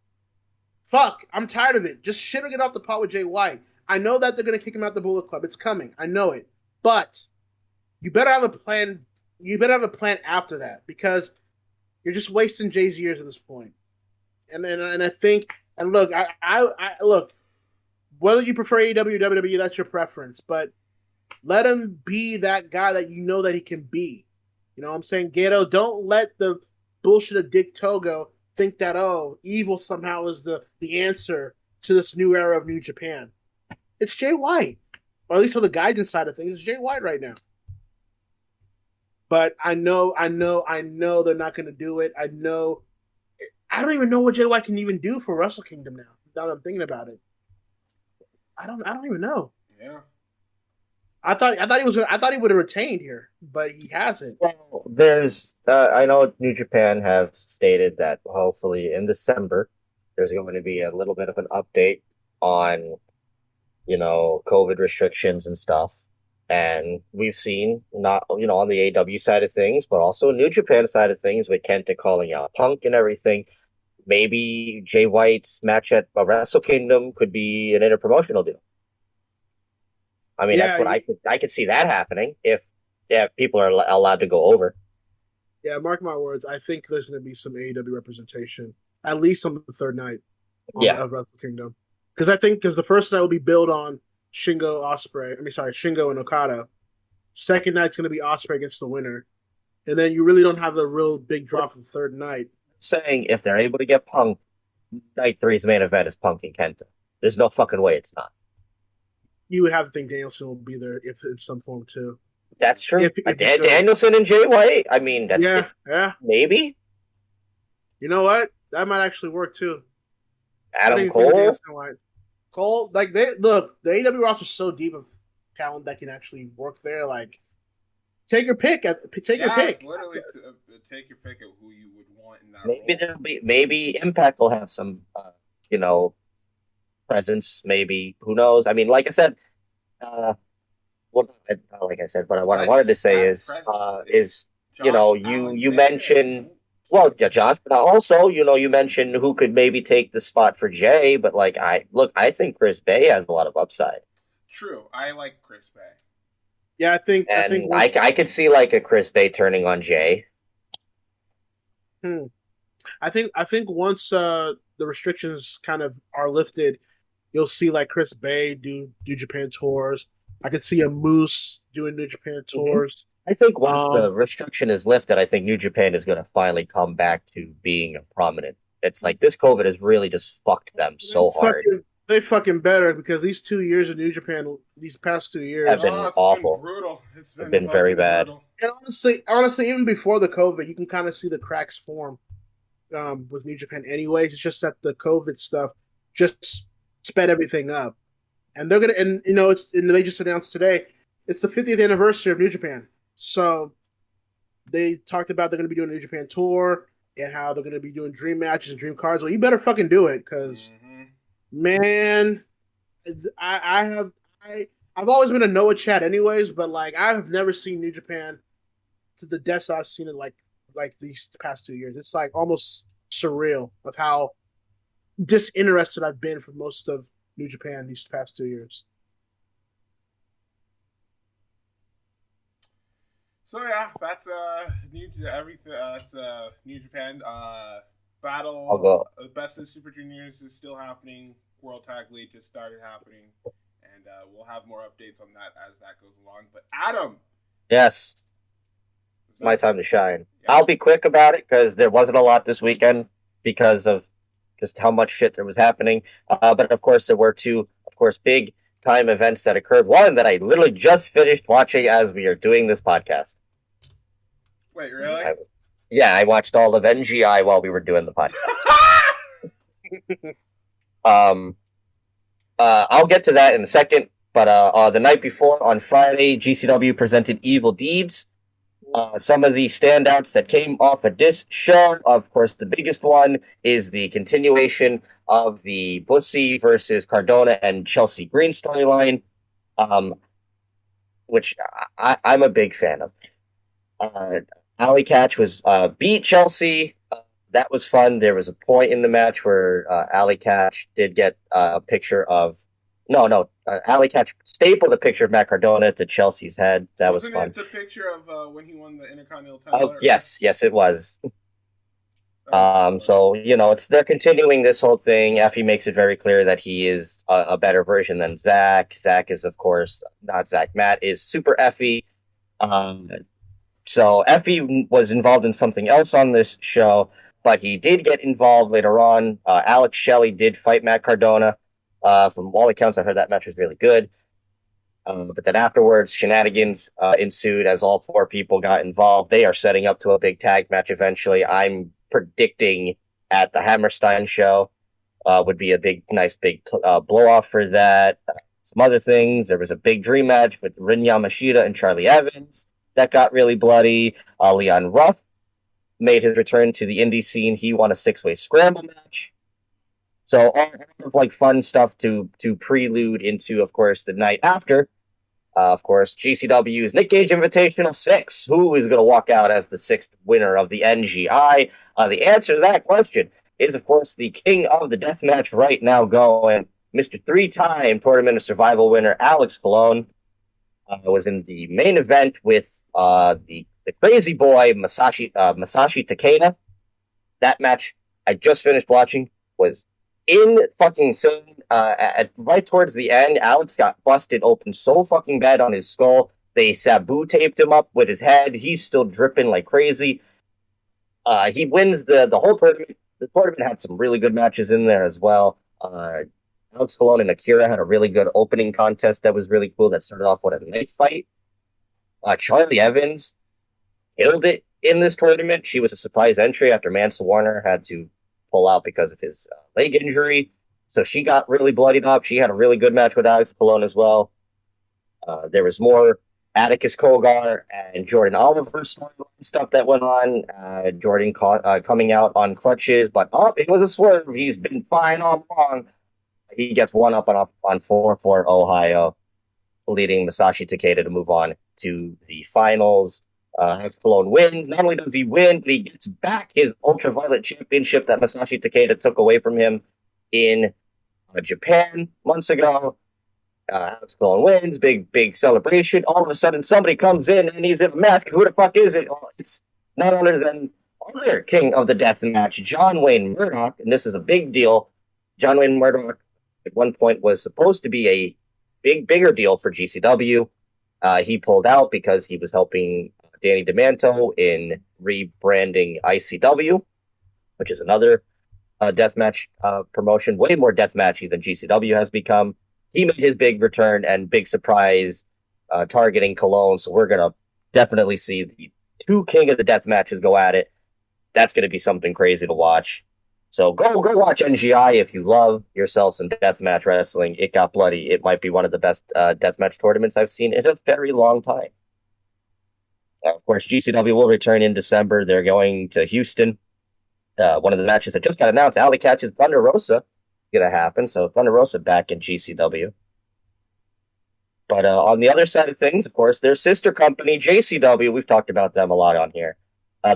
fuck, I'm tired of it. Just shit or get off the pot with Jay White. I know that they're going to kick him out the Bullet Club. It's coming. I know it. But you better have a plan. You better have a plan after that because you're just wasting Jay's years at this point. And I think, and look, I look, whether you prefer AEW or WWE, that's your preference. But let him be that guy that you know that he can be. You know what I'm saying? Gato, don't let the bullshit of Dick Togo think that, Evil somehow is the answer to this new era of New Japan. It's Jay White. Or at least for the guidance side of things, it's Jay White right now. But I know they're not going to do it. I don't even know what Jay White can even do for Wrestle Kingdom now. Now that I'm thinking about it, I don't even know. Yeah. I thought he would have retained here, but he hasn't. Well, there's I know New Japan have stated that hopefully in December there's going to be a little bit of an update on, COVID restrictions and stuff. And we've seen not, on the AEW side of things, but also New Japan side of things with Kenta calling out Punk and everything. Maybe Jay White's match at Wrestle Kingdom could be an interpromotional deal. I mean, that's what I could see that happening if people are allowed to go over. Yeah, mark my words. I think there's going to be some AEW representation, at least on the third night of Wrestle Kingdom. Because the first night will be built on Shingo and Okada. Second night's going to be Ospreay against the winner. And then you really don't have a real big drop for the third night. Saying if they're able to get Punk, night 3's main event is Punk and Kenta. There's no fucking way it's not. You would have to think Danielson will be there if in some form too. That's true. Danielson and Jay White. I mean, that's maybe. You know what? That might actually work too. Adam Cole. Cole, like the AEW roster is so deep of talent that can actually work there. Like, take your pick. Take your pick. Literally, take your pick of who you would want in that. Maybe Impact will have some, presence. Maybe, who knows? I mean, like I said, but what I wanted to say is you mentioned. Well, yeah, Josh, but also, you mentioned who could maybe take the spot for Jay, but I think Chris Bay has a lot of upside. True, I like Chris Bay. Yeah, I think I could see a Chris Bay turning on Jay. I think once the restrictions kind of are lifted, you'll see Chris Bay do New Japan tours. I could see a Moose doing New Japan tours. I think once the restriction is lifted, I think New Japan is going to finally come back to being a prominent. It's this COVID has really just fucked them so hard. They fucking better, because these 2 years of New Japan, these past 2 years, have been awful. Been brutal. It's been very bad. And honestly, even before the COVID, you can kind of see the cracks form with New Japan. Anyways, it's just that the COVID stuff just sped everything up, and they're gonna. And they just announced today it's the 50th anniversary of New Japan. So they talked about they're going to be doing a New Japan tour and how they're going to be doing dream matches and dream cards. Well, you better fucking do it, because man, I've always been a Noah Chad anyways, but I've never seen New Japan to the depths I've seen it like these past 2 years. It's almost surreal of how disinterested I've been for most of New Japan these past 2 years. So yeah, that's New Japan battle. The Best of Super Juniors is still happening. World Tag League just started happening, and we'll have more updates on that as that goes along. But Adam, yes, it's my time to shine. Yeah. I'll be quick about it because there wasn't a lot this weekend because of just how much shit there was happening. But of course, there were two, big time events that occurred. One that I literally just finished watching as we are doing this podcast. Wait, really? I watched all of NGI while we were doing the podcast. I'll get to that in a second, but the night before, on Friday, GCW presented Evil Deeds. Some of the standouts that came off of this show, of course, the biggest one is the continuation of the Bussy versus Cardona and Chelsea Green storyline, which I'm a big fan of. Alley Catch was beat Chelsea. That was fun. There was a point in the match where Alley Catch did get a picture of... Alley Catch stapled a picture of Matt Cardona to Chelsea's head. That was fun. Wasn't it the picture of when he won the Intercontinental title? Yes, it was. So, they're continuing this whole thing. Effie makes it very clear that he is a better version than Zach. Zach is, of course, not Zach. Matt is Super Effie. So Effie was involved in something else on this show, but he did get involved later on. Alex Shelley did fight Matt Cardona. From all accounts, I heard that match was really good. But then afterwards, shenanigans ensued as all four people got involved. They are setting up to a big tag match eventually. I'm predicting at the Hammerstein show would be a nice big blow-off for that. Some other things. There was a big dream match with Rin Yamashita and Charlie Evans that got really bloody. Leon Ruff made his return to the indie scene. He won a 6-way scramble match. So all of fun stuff to prelude into, of course, the night after. Of course, GCW's Nick Gage Invitational 6. Who is going to walk out as the 6th winner of the NGI? The answer to that question is, of course, the king of the deathmatch right now going, Mr. 3-time Tournament of Survival winner Alex Colon. Was in the main event with the the crazy boy Masashi Takeda. That match I just finished watching was in fucking insane. Right towards the end, Alex got busted open so fucking bad on his skull. They Sabu taped him up with his head. He's still dripping like crazy. He wins the whole tournament. The tournament had some really good matches in there as well. Alex Colon and Akira had a really good opening contest that was really cool. That started off with a knife fight. Charlie Evans killed it in this tournament. She was a surprise entry after Mance Warner had to pull out because of his leg injury. So she got really bloodied up. She had a really good match with Alex Colon as well. There was more Atticus Kogar and Jordan Oliver storyline stuff that went on. Jordan coming out on crutches, but it was a swerve. He's been fine all along. He gets one up on 4-4 Ohio, leading Masashi Takeda to move on to the finals. Colon wins. Not only does he win, but he gets back his Ultraviolet Championship that Masashi Takeda took away from him in Japan months ago. Alex Colon wins, big celebration. All of a sudden, somebody comes in and he's in a mask. Who the fuck is it? Oh, it's none other than other king of the death match, John Wayne Murdoch, and this is a big deal. John Wayne Murdoch at one point was supposed to be a bigger deal for GCW. He pulled out because he was helping Danny DeManto in rebranding ICW, which is another deathmatch promotion, way more deathmatchy than GCW has become. He made his big return and big surprise targeting Cologne, so we're going to definitely see the two king of the death matches go at it. That's going to be something crazy to watch. So go watch NGI if you love yourself some deathmatch wrestling. It got bloody. It might be one of the best deathmatch tournaments I've seen in a very long time. Of course, GCW will return in December. They're going to Houston. One of the matches that just got announced, Alley Catch and Thunder Rosa, going to happen. So Thunder Rosa back in GCW. But on the other side of things, of course, their sister company, JCW, we've talked about them a lot on here.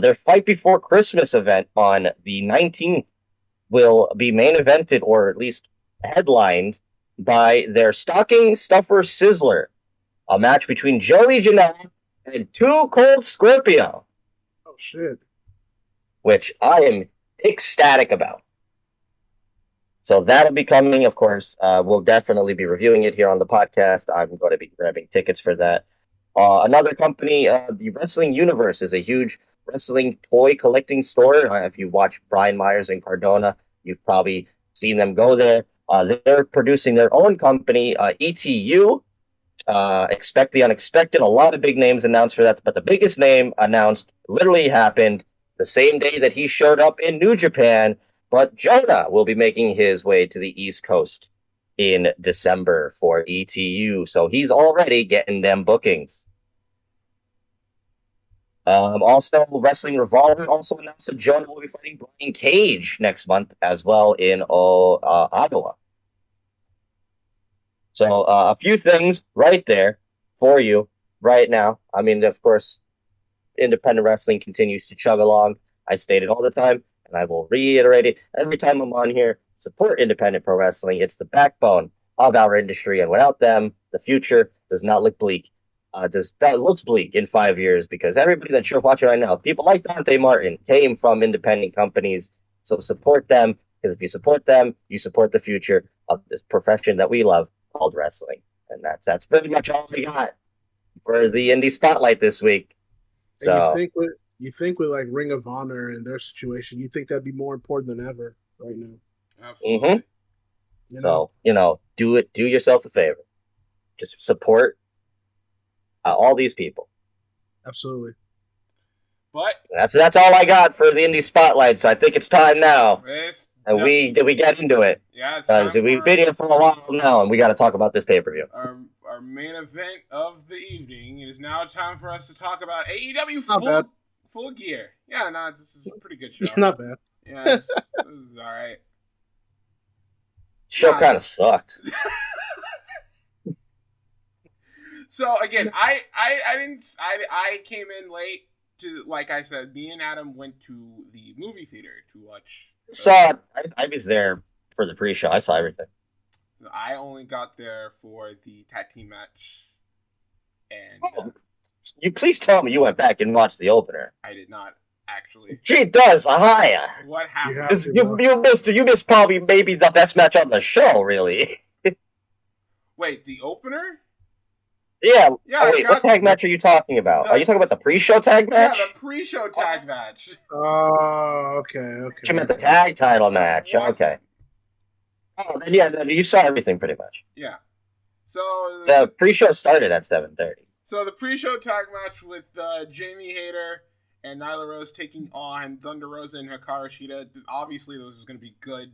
Their Fight Before Christmas event on the 19th will be main evented, or at least headlined, by their Stocking Stuffer Sizzler, a match between Joey Janela and Too Cold Scorpio. Oh, shit. Which I am ecstatic about. So that'll be coming, of course. We'll definitely be reviewing it here on the podcast. I'm going to be grabbing tickets for that. Another company, the Wrestling Universe, is a huge wrestling toy collecting store. If you watch Brian Myers and Cardona, you've probably seen them go there. They're producing their own company, ETU. Expect the unexpected. A lot of big names announced for that, but the biggest name announced literally happened the same day that he showed up in New Japan. But Jonah will be making his way to the East Coast in December for ETU, so he's already getting them bookings. Also, Wrestling Revolver also announced that Jonah will be fighting Brian Cage next month as well in Ottawa. So a few things right there for you right now. I mean, of course, independent wrestling continues to chug along. I state it all the time, and I will reiterate it every time I'm on here. Support independent pro wrestling. It's the backbone of our industry, and without them, the future does not look bleak. That looks bleak in 5 years, because everybody that you're watching right now, people like Dante Martin, came from independent companies. So support them, because if you support them, you support the future of this profession that we love called wrestling. And that's pretty much all we got for the indie spotlight this week. So you think with like Ring of Honor and their situation, you think that'd be more important than ever right now. Absolutely. Mm-hmm. So, do yourself a favor. Just support all these people. Absolutely. But that's all I got for the indie spotlight. So I think it's time now. And we get into it. Yeah, because we've been here for a while now, and we got to talk about this pay-per-view. Our main event of the evening. It is now time for us to talk about AEW Full Gear. Yeah, no, this is a pretty good show. Not bad. Yeah, this is all right. Show kind of sucked. So again, I came in late to, like I said, me and Adam went to the movie theater to watch. I was there for the pre-show. I saw everything. I only got there for the tag team match, and You please tell me you went back and watched the opener. I did not actually. She does, Ahaya. What happened? You missed probably maybe the best match on the show, really. Wait, the opener? Yeah. Yeah. Oh, wait, what tag match are you talking about? Are you talking about the pre-show tag match? Yeah, the pre-show tag match. Oh, okay. You meant the tag title match. What? Okay. Oh, then you saw everything pretty much. Yeah. So the pre-show started at 7:30. So the pre-show tag match with Jamie Hayter and Nyla Rose taking on Thunder Rosa and Hikaru Shida. Obviously, this is going to be good.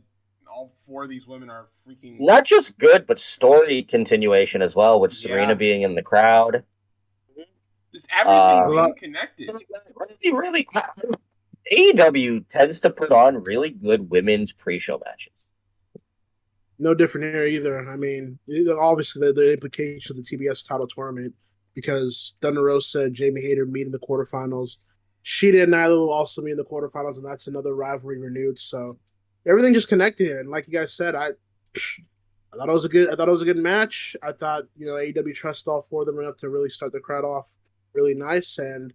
All four of these women are freaking... Not just good, but story continuation as well, with Serena being in the crowd. Just everything being connected. Really, AEW tends to put on really good women's pre-show matches. No different here either. I mean, obviously the implication of the TBS title tournament, because Thunder Rosa and Jamie Hayter meet in the quarterfinals. Shida and Nyla will also meet in the quarterfinals, and that's another rivalry renewed. So everything just connected here. And like you guys said, I thought it was a good match. I thought, AEW trusted all four of them enough to really start the crowd off really nice, and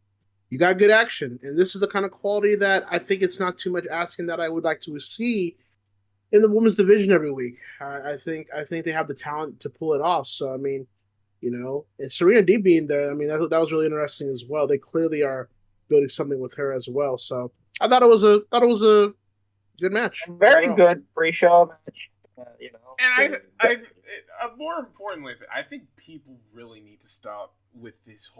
you got good action. And this is the kind of quality that I think it's not too much asking that I would like to see in the women's division every week. I think they have the talent to pull it off. So I mean, and Serena Deeb being there, I mean that was really interesting as well. They clearly are building something with her as well. So I thought it was a good match. Very good pre-show match. And I more importantly, I think people really need to stop with this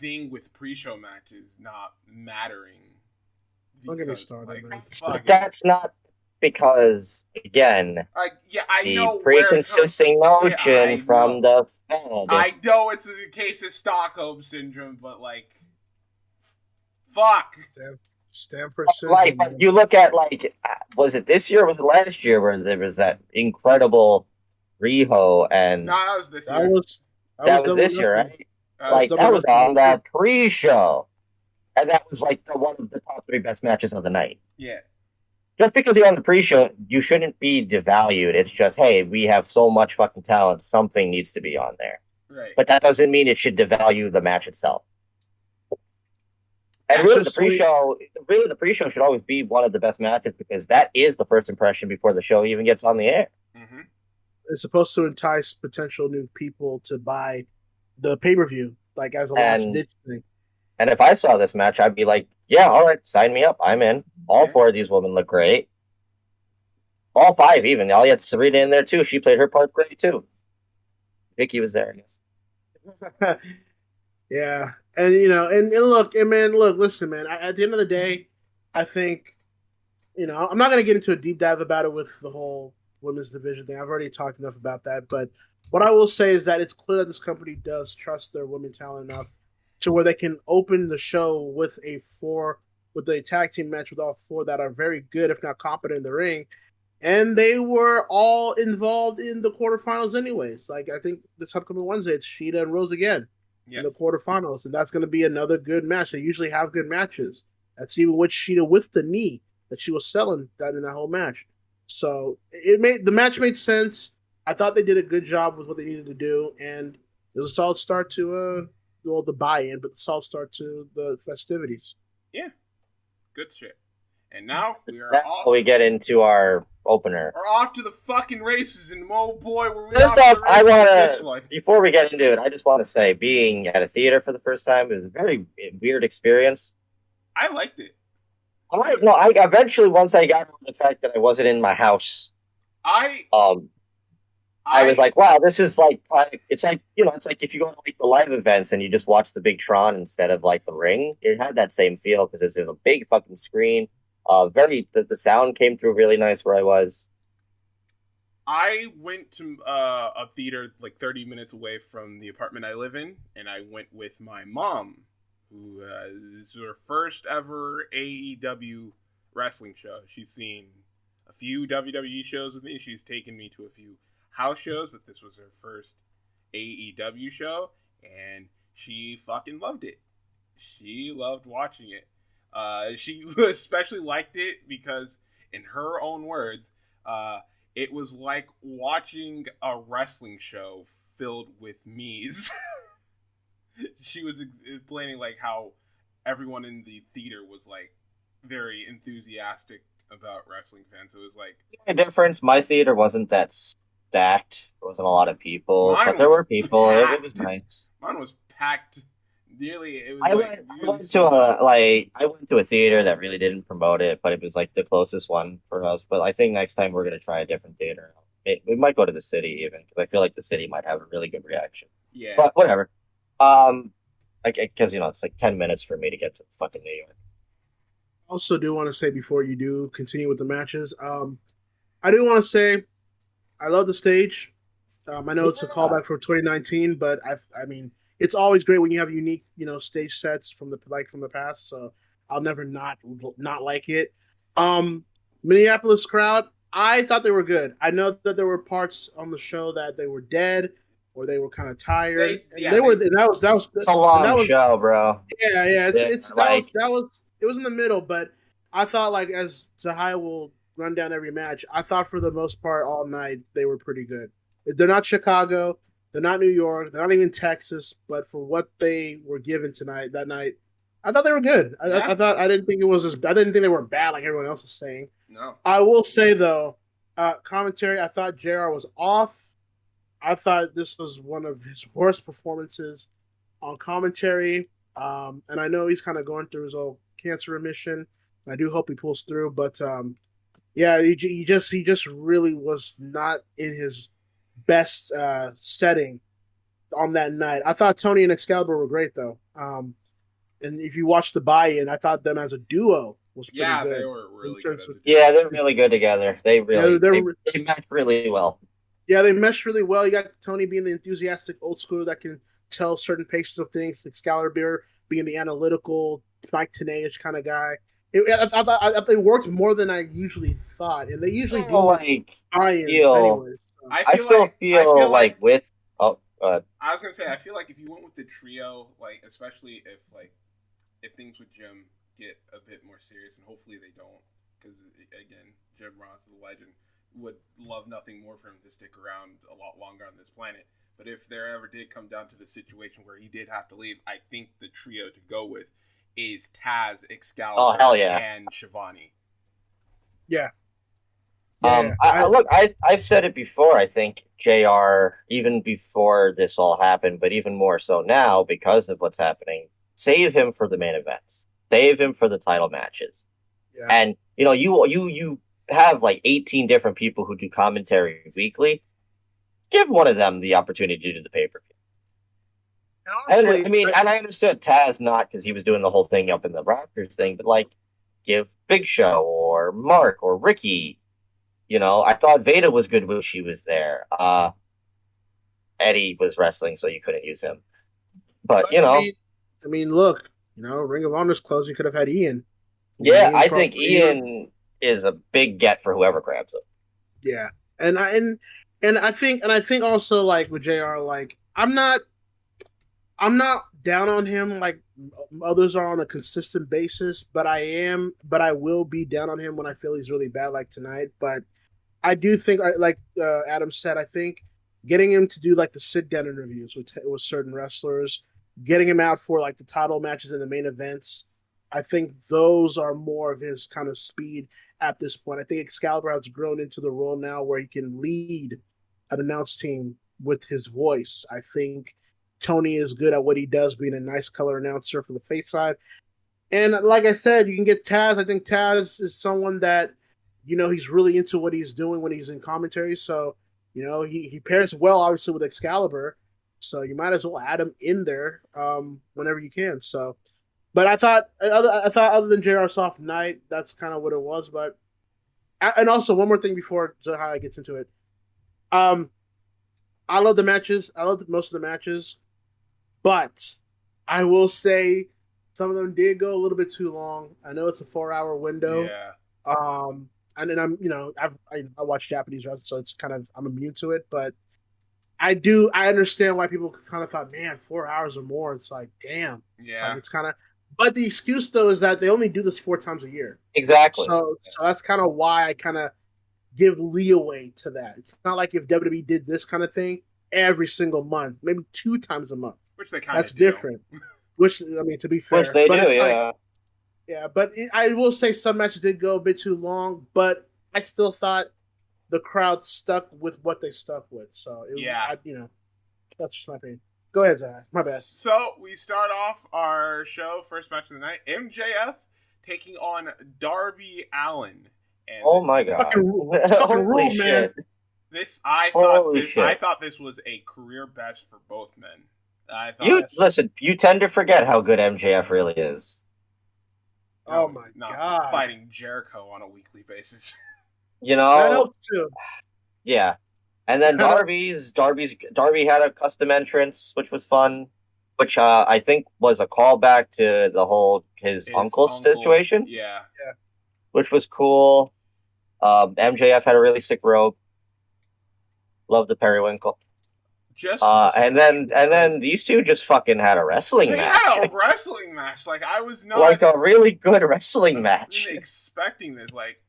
thing with pre-show matches not mattering. Don't get me started. But that's not because, again, I know the pre-consisting notion from the Fed. I know it's a case of Stockholm syndrome, but fuck. Stanford syndrome. You look at was it this year or was it last year where there was that incredible Riho and no, that was this year. That was this year, right? That was on the pre-show. And that was one of the top 3 best matches of the night. Yeah. Just because you're on the pre-show, you shouldn't be devalued. It's just, hey, we have so much fucking talent, something needs to be on there. Right. But that doesn't mean it should devalue the match itself. And really, the pre-show should always be one of the best matches because that is the first impression before the show even gets on the air. Mm-hmm. It's supposed to entice potential new people to buy the pay-per-view, as a last-ditch thing. And if I saw this match, I'd be like, yeah, all right, sign me up. I'm in. All 4 of these women look great. All 5 even. All you had Serena in there, too. She played her part great, too. Vicky was there, I guess. Yeah. And, and look, listen, man. At the end of the day, I think, I'm not going to get into a deep dive about it with the whole women's division thing. I've already talked enough about that. But what I will say is that it's clear that this company does trust their women talent enough to where they can open the show with a tag team match with all 4 that are very good, if not competent in the ring. And they were all involved in the quarterfinals anyways. I think this upcoming Wednesday, it's Shida and Rose again in the quarterfinals. And that's going to be another good match. They usually have good matches. That's even with Shida with the knee that she was selling in that whole match. So the match made sense. I thought they did a good job with what they needed to do. And it was a solid start to the buy-in, but the solid start to the festivities. Yeah. Good shit. And now we get into our opener. We're off to the fucking races, and oh boy, were we First off off, to the races. Before we get into it, I just want to say, being at a theater for the first time was a very weird experience. I liked it. I eventually, once I got over the fact that I wasn't in my house, I was like, wow, this is it's like if you go to the live events and you just watch the big Tron instead of the ring. It had that same feel because there's a big fucking screen. The sound came through really nice where I was. I went to a theater 30 minutes away from the apartment I live in, and I went with my mom, who is her first ever AEW wrestling show. She's seen a few WWE shows with me. She's taken me to a few house shows, but this was her first AEW show, and she fucking loved it. She loved watching it. She especially liked it because, in her own words, it was like watching a wrestling show filled with me's. she was explaining like how everyone in the theater was like very enthusiastic about wrestling fans. It was like The difference, my theater wasn't that stacked. There wasn't a lot of people, Mine but there was were people. It was packed. nice. mine was packed. Nearly, it was I like went, I really went to I went to a theater that really didn't promote it, but it was like the closest one for us. But I think next time we're gonna try a different theater. We might go to the city even because I feel like the city might have a really good reaction. yeah. But whatever. Because it's like 10 minutes for me to get to fucking New York. Also, do want to say before you do continue with the matches, I do want to say I love the stage. I know it's a callback from 2019, but I mean, it's always great when you have unique, stage sets from the past. So I'll never not like it. Minneapolis crowd, I thought they were good. I know that there were parts on the show that they were dead or they were kind of tired. It's a long show, bro. Yeah. It was in the middle, but I thought like as Zahai will run down every match, I thought for the most part all night they were pretty good. They're not Chicago, they're not New York, they're not even Texas, but for what they were given that night, I thought they were good. I didn't think they were bad like everyone else was saying. No. I will say though, commentary, I thought JR was off. I thought this was one of his worst performances on commentary. And I know he's kind of going through his old cancer remission. I do hope he pulls through, but yeah, he just really was not in his best setting on that night. I thought Tony and Excalibur were great though. And if you watch the buy-in, I thought them as a duo was pretty good. They were really good. Yeah, they're really good together. They match really well. Yeah, they meshed really well. You got Tony being the enthusiastic old school that can tell certain paces of things. Excalibur being the analytical, Mike Tenay kind of guy. I thought they worked more than I usually thought, and they usually do like anyways. So. I still feel like with. I was gonna say I feel like if you went with the trio, like especially if things with Jim get a bit more serious, and hopefully they don't, because again, Jim Ross is a legend. Would love nothing more for him to stick around a lot longer on this planet. But if there ever did come down to the situation where he did have to leave, I think the trio to go with is Taz, Excalibur, and Shivani. Yeah. I've said it before. I think JR, even before this all happened, but even more so now because of what's happening, save him for the main events. Save him for the title matches. Yeah. And you have like 18 different people who do commentary weekly. Give one of them the opportunity to do the pay-per-view. And I understood Taz not because he was doing the whole thing up in the Raptors thing, but like give Big Show or Mark or Ricky. I thought Veda was good when she was there. Eddie was wrestling, so you couldn't use him. But look, Ring of Honor's closed. You could have had Ian. Yeah, I think Ian is a big get for whoever grabs him. Yeah, and I think also like with JR, like I'm not down on him like others are on a consistent basis, but I will be down on him when I feel he's really bad like tonight. But I do think, like Adam said, I think getting him to do like the sit down interviews with certain wrestlers, getting him out for like the title matches and the main events, I think those are more of his kind of speed at this point. I think Excalibur has grown into the role now where he can lead an announce team with his voice. I think Tony is good at what he does, being a nice color announcer for the face side. And like I said, you can get Taz. I think Taz is someone that, he's really into what he's doing when he's in commentary. So, he pairs well, obviously, with Excalibur. So you might as well add him in there whenever you can. So, but I thought other than JR Soft Night, that's kind of what it was. But and also one more thing before Zahai gets into it. I love the matches. I love most of the matches, but I will say some of them did go a little bit too long. I know it's a 4-hour window. Yeah. And then I watch Japanese wrestling, so it's kind of I'm immune to it. But I understand why people kind of thought, man, 4 hours or more. It's like, damn. Yeah. It's kind of. But the excuse though is that they only do this 4 times a year. Exactly. So that's kind of why I kind of give leeway to that. It's not like if WWE did this kind of thing every single month, maybe 2 times a month. Which they kind of That's different. Which, I mean, to be fair. Which they but do, it's yeah. Like, yeah, but I will say some matches did go a bit too long, but I still thought the crowd stuck with what they stuck with. So, that's just my opinion. Go ahead, Zach. My bad. So, we start off our show, first match of the night, MJF taking on Darby Allin. And oh my god. Fucking rule, man. I thought this was a career best for both men. Listen, you tend to forget how good MJF really is. Oh my god. Fighting Jericho on a weekly basis. You know? That helps too. Yeah. And then Darby had a custom entrance, which was fun, which I think was a callback to the whole his uncle situation. Yeah. Which was cool. MJF had a really sick robe. Love the periwinkle. And then these two just fucking had a wrestling match. They had a wrestling match. Like, I was not like a really good wrestling match. Expecting this, like,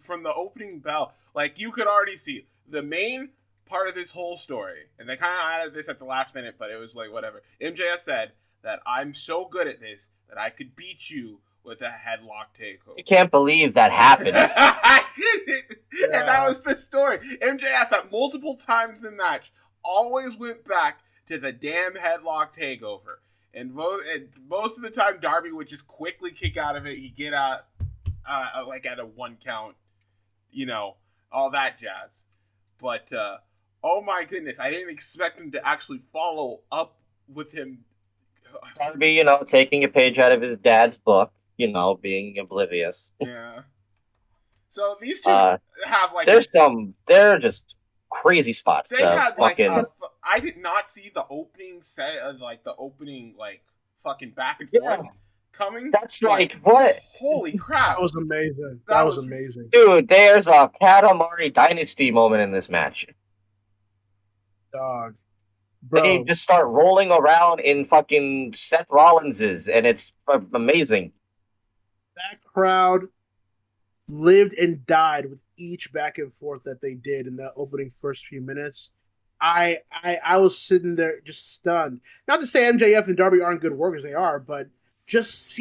from the opening bell. Like, you could already see the main part of this whole story, and they kind of added this at the last minute, but it was like, whatever. MJF said that I'm so good at this that I could beat you with a headlock takeover. You can't believe that happened. I didn't. Yeah. And that was the story. MJF at multiple times in the match always went back to the damn headlock takeover. And most of the time, Darby would just quickly kick out of it. He'd get out like at a 1 count, all that jazz. But, oh my goodness, I didn't expect him to actually follow up with him. Darby, taking a page out of his dad's book, being oblivious. Yeah. So these two have like... They're just crazy spots. They had I did not see the opening set of the opening fucking back and forth coming. That's like what? Holy crap! That was amazing. That was amazing, dude. There's a Katamari Dynasty moment in this match. Dog, bro. They just start rolling around in fucking Seth Rollins's, and it's amazing. That crowd lived and died with each back and forth that they did in the opening first few minutes. I was sitting there just stunned. Not to say MJF and Darby aren't good workers, they are, but just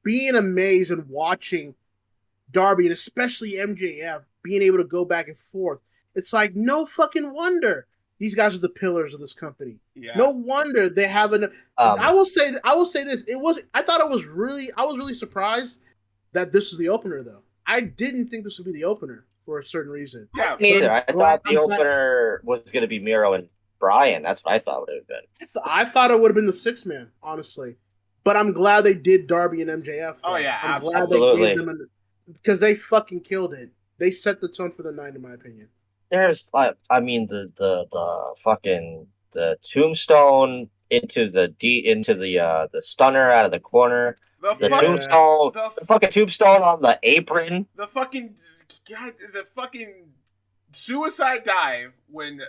being amazed and watching Darby and especially MJF being able to go back and forth. It's like no fucking wonder these guys are the pillars of this company. Yeah. No wonder they have an. I will say this. I was really surprised that this was the opener though. I didn't think this would be the opener for a certain reason. Yeah, me either. I thought the opener was going to be Miro and Bryan. That's what I thought it would have been. I thought it would have been the 6-man, honestly. But I'm glad they did Darby and MJF. Though. Oh, yeah, I'm absolutely. glad they gave them because they fucking killed it. They set the tone for the night, in my opinion. There's, the tombstone into the stunner out of the corner. The fucking tombstone on the apron. The fucking suicide dive when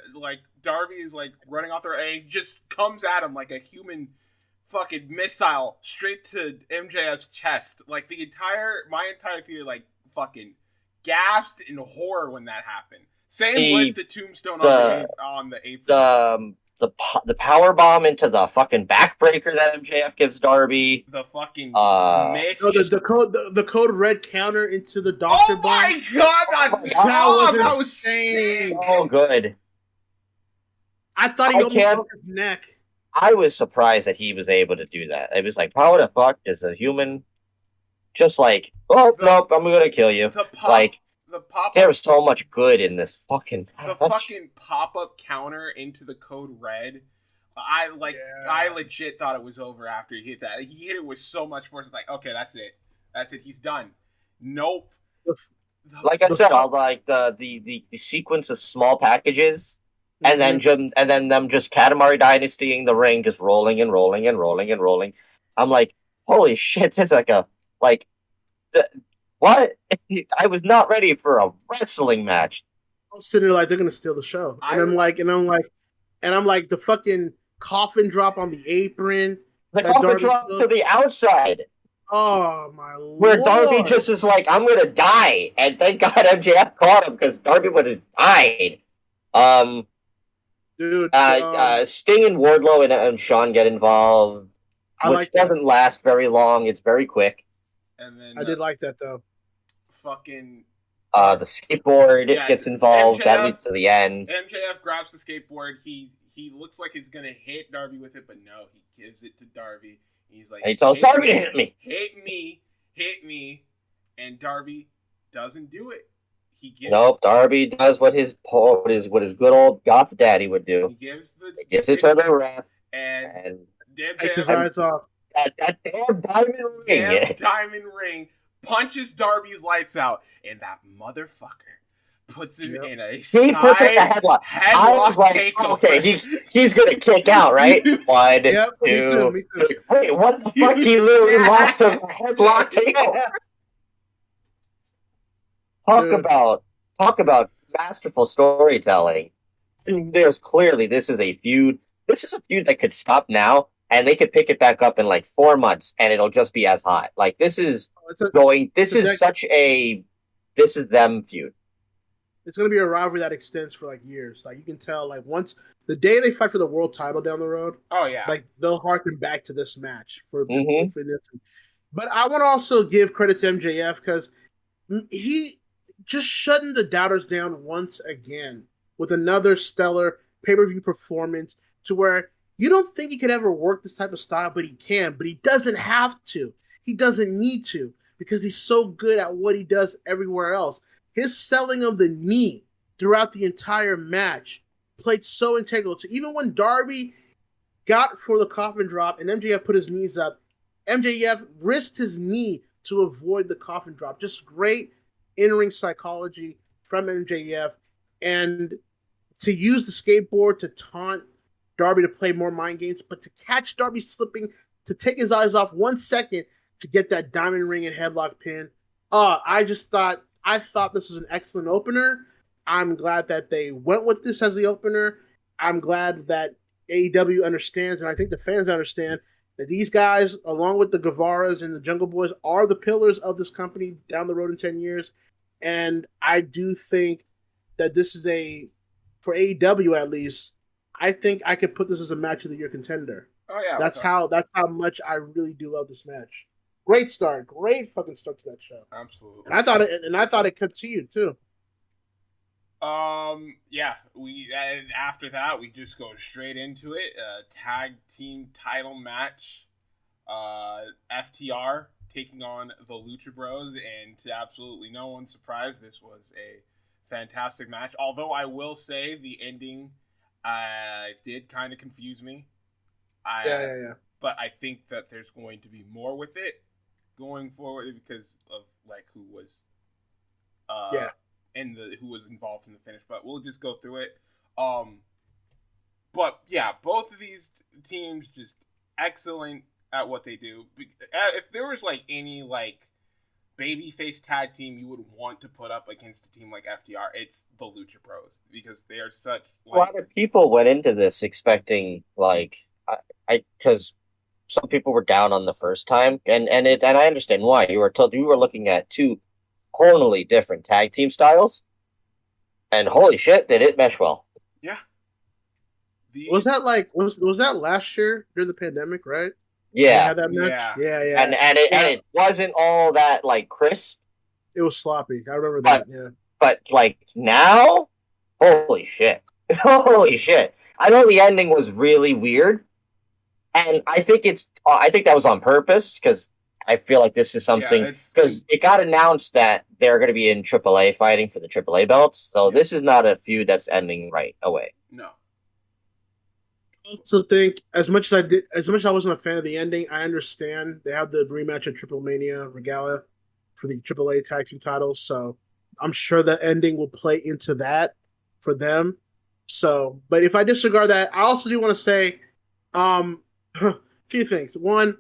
Darby is running off there and he just comes at him like a human fucking missile straight to MJF's chest. Like my entire theater fucking gasped in horror when that happened. Same with the tombstone on the apron. The power bomb into the fucking backbreaker that MJF gives Darby. The fucking miss. No, the code red counter into the doctor bomb. My god, that was sick. So good. I thought he almost broke his neck. I was surprised that he was able to do that. It was like, how the fuck does a human just nope, I'm gonna kill you. There was so much good in this fucking match. The fucking pop-up counter into the code red. I legit thought it was over after he hit that. He hit it with so much force. It's like, okay, that's it. He's done. Nope. Like I said, all the sequence of small packages, and then them just Katamari Dynastying the ring, just rolling and rolling and rolling and rolling. I'm like, holy shit! There's what? I was not ready for a wrestling match. I was sitting there they're gonna steal the show, and I'm like, the fucking coffin drop on the apron. The coffin drop to the outside. Oh my lord! Where Darby just is like, I'm gonna die, and thank God MJF caught him because Darby would have died. Dude, Sting and Wardlow and Sean get involved, which doesn't last very long. It's very quick. And then I did like that though. Fucking the skateboard gets involved. MJF, that leads to the end. MJF grabs the skateboard. He looks like he's gonna hit Darby with it, but no, he gives it to Darby. He's like, and he tells Darby to hit me. Hit me, and Darby doesn't do it. Darby does what his good old goth daddy would do. He gives it to the ref, and takes his eyes off. That damn diamond ring. Punches Darby's lights out, and that motherfucker puts him in a puts in a headlock. I was like, takeover. Okay, he's gonna kick out, right? 1, 2, me too. 3. Wait, what the fuck? He literally lost a headlock takeover. Talk about masterful storytelling. And there's clearly this is a feud. This is a feud that could stop now, and they could pick it back up in like 4 months, and it'll just be as hot. Like this is them feud. It's going to be a rivalry that extends for like years. Like you can tell, like once the day they fight for the world title down the road. Oh yeah, like they'll harken back to this match for this. But I want to also give credit to MJF because he just shutting the doubters down once again with another stellar pay-per-view performance to where you don't think he could ever work this type of style, but he can. But he doesn't have to. He doesn't need to because he's so good at what he does everywhere else. His selling of the knee throughout the entire match played so integral to even when Darby got for the coffin drop and MJF put his knees up, MJF risked his knee to avoid the coffin drop. Just great in-ring psychology from MJF. And to use the skateboard to taunt Darby to play more mind games, but to catch Darby slipping, to take his eyes off 1 second to get that diamond ring and headlock pin. I thought this was an excellent opener. I'm glad that they went with this as the opener. I'm glad that AEW understands, and I think the fans understand, that these guys, along with the Guevaras and the Jungle Boys, are the pillars of this company down the road in 10 years. And I do think that this is for AEW at least, I think I could put this as a match of the year contender. Oh yeah. That's how much I really do love this match. Great start. Great fucking start to that show. Absolutely. And I thought it could to you too. Yeah, after that we just go straight into it. Tag team title match. FTR taking on the Lucha Bros, and to absolutely no one's surprise, this was a fantastic match. Although I will say the ending did kind of confuse me. Yeah. But I think that there's going to be more with it going forward because of like who was who was involved in the finish. But we'll just go through it. But yeah, both of these teams just excellent at what they do. If there was like any like babyface tag team you would want to put up against a team like FTR, it's the Lucha Bros because they are such. Like, a lot of people went into this expecting like because some people were down on the first time, and I understand why. You were looking at two totally different tag team styles, and holy shit, did it mesh well? Yeah. Was that last year during the pandemic, right? Yeah. That match? Yeah. And it wasn't all that like crisp. It was sloppy. I remember that. Yeah. But like now, holy shit. Holy shit. I know the ending was really weird. And I think that was on purpose because I feel like this is something because it got announced that they're going to be in AAA fighting for the AAA belts. So this is not a feud that's ending right away. No. I also think as much as I wasn't a fan of the ending, I understand they have the rematch at Triple Mania Regalia for the AAA tag team titles. So I'm sure the ending will play into that for them. So, but if I disregard that, I also do want to say, few things. One,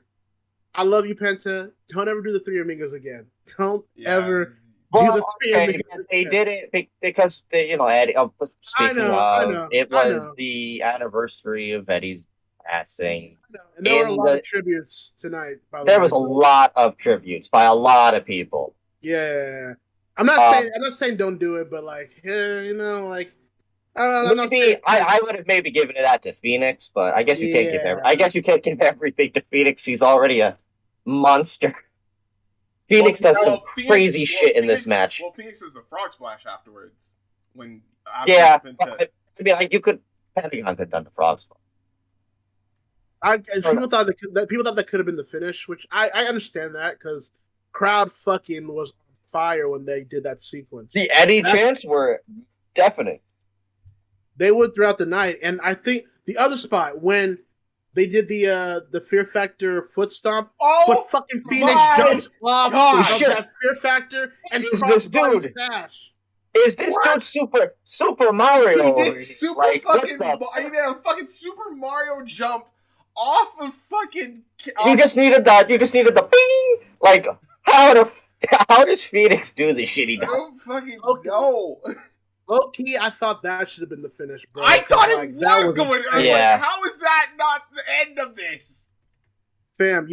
I love you, Penta. Don't ever do the Three Amigos again. Don't ever do the Three Amigos. They did it because Eddie. It was the anniversary of Eddie's passing. And there were a lot of tributes tonight. There was a lot of tributes by a lot of people. Yeah, I'm not saying don't do it, but like, Maybe I would have maybe given it that to Phoenix, but I guess you can't give I guess you can't give everything to Phoenix. He's already a monster. Phoenix does some crazy shit in this match. Well, Phoenix does the frog splash afterwards. You could Pentagon could have done the frog splash. People thought that could have been the finish, which I understand that because crowd fucking was on fire when they did that sequence. The Eddie chants were deafening. They would throughout the night, and I think the other spot when they did the Fear Factor foot stomp, but fucking Phoenix jumps off that Fear Factor and this dude. Is this dude Super Mario? He did fucking Super Mario jump off of fucking. You just needed that. You just needed the bing. Like how does Phoenix do the shit he does? I don't fucking know. Low key, I thought that should have been the finish, bro. I thought it was going. Yeah. How is that not the end of this? Fam,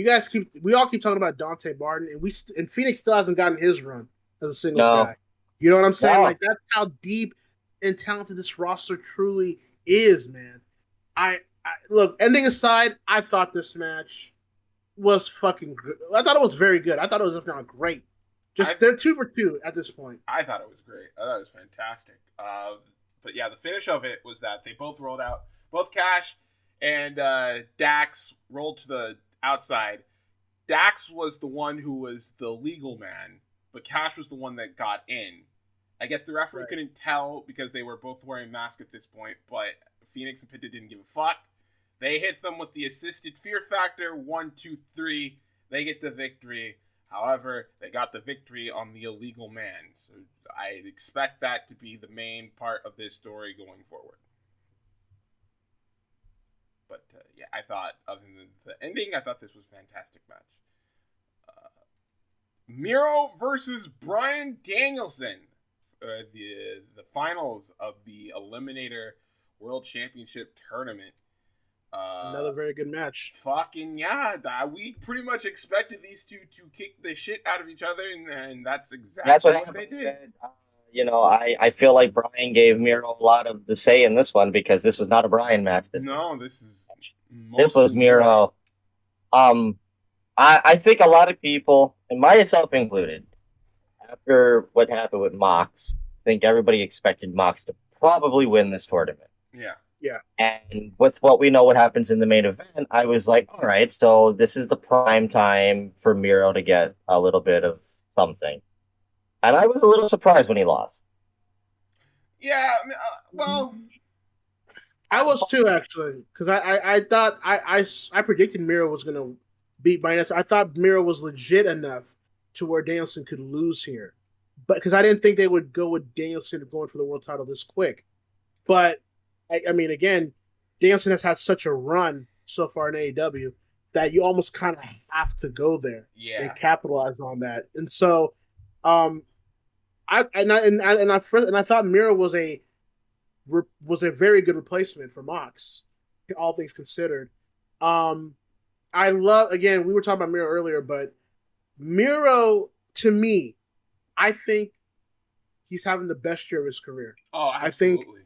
we all keep talking about Dante Martin, and Phoenix still hasn't gotten his run as a singles guy. You know what I'm saying? No. Like that's how deep and talented this roster truly is, man. I look, ending aside, I thought this match was fucking good. I thought it was very good. I thought it was, if not great. They're 2 for 2 at this point. I thought it was great. I thought it was fantastic. But yeah, the finish of it was that they both rolled out. Both Cash and Dax rolled to the outside. Dax was the one who was the legal man, but Cash was the one that got in. I guess the referee couldn't tell because they were both wearing masks at this point, but Phoenix and Pitta didn't give a fuck. They hit them with the assisted Fear Factor. 1, 2, 3. They get the victory. However, they got the victory on the illegal man. So I expect that to be the main part of this story going forward. But yeah, I thought, other than the ending, I thought this was a fantastic match. Miro versus Bryan Danielson. The finals of the Eliminator World Championship Tournament. Another very good match. Fucking yeah. We pretty much expected these two to kick the shit out of each other, and that's exactly what they did. I feel like Bryan gave Miro a lot of the say in this one because this was not a Bryan match. This was Miro. I think a lot of people, and myself included, after what happened with Mox, I think everybody expected Mox to probably win this tournament. Yeah. Yeah. And with what we know what happens in the main event, I was like, all right, so this is the prime time for Miro to get a little bit of something. And I was a little surprised when he lost. Yeah, well... I was too, actually, because I thought, I predicted Miro was going to beat Bryan. I thought Miro was legit enough to where Danielson could lose here. But because I didn't think they would go with Danielson going for the world title this quick. But I mean, again, Danielson has had such a run so far in AEW that you almost kind of have to go there and capitalize on that. And so, I thought Miro was a very good replacement for Mox, all things considered. I love, again, we were talking about Miro earlier, but Miro, to me, I think he's having the best year of his career. Oh, absolutely.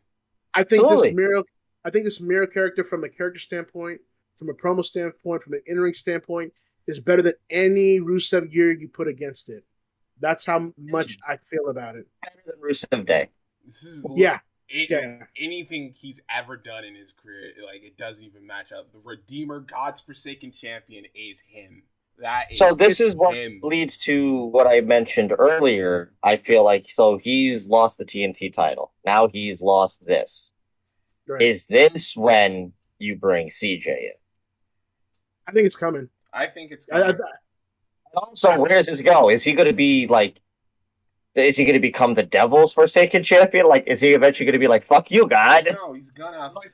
I think this Miro character, from a character standpoint, from a promo standpoint, from an in-ring standpoint, is better than any Rusev year you put against it. That's how much I feel about it. Better than Rusev Day. This is anything he's ever done in his career, like, it doesn't even match up. The Redeemer, God's Forsaken Champion is him. This is what leads to what I mentioned earlier. I feel like, so he's lost the TNT title. Now he's lost this. Right. Is this when you bring CJ in? I think it's coming. I think it's coming. So where does this go? Is he going to be like, is he going to become the Devil's Forsaken Champion? Like, is he eventually going to be like, fuck you, God? No, he's gonna... Like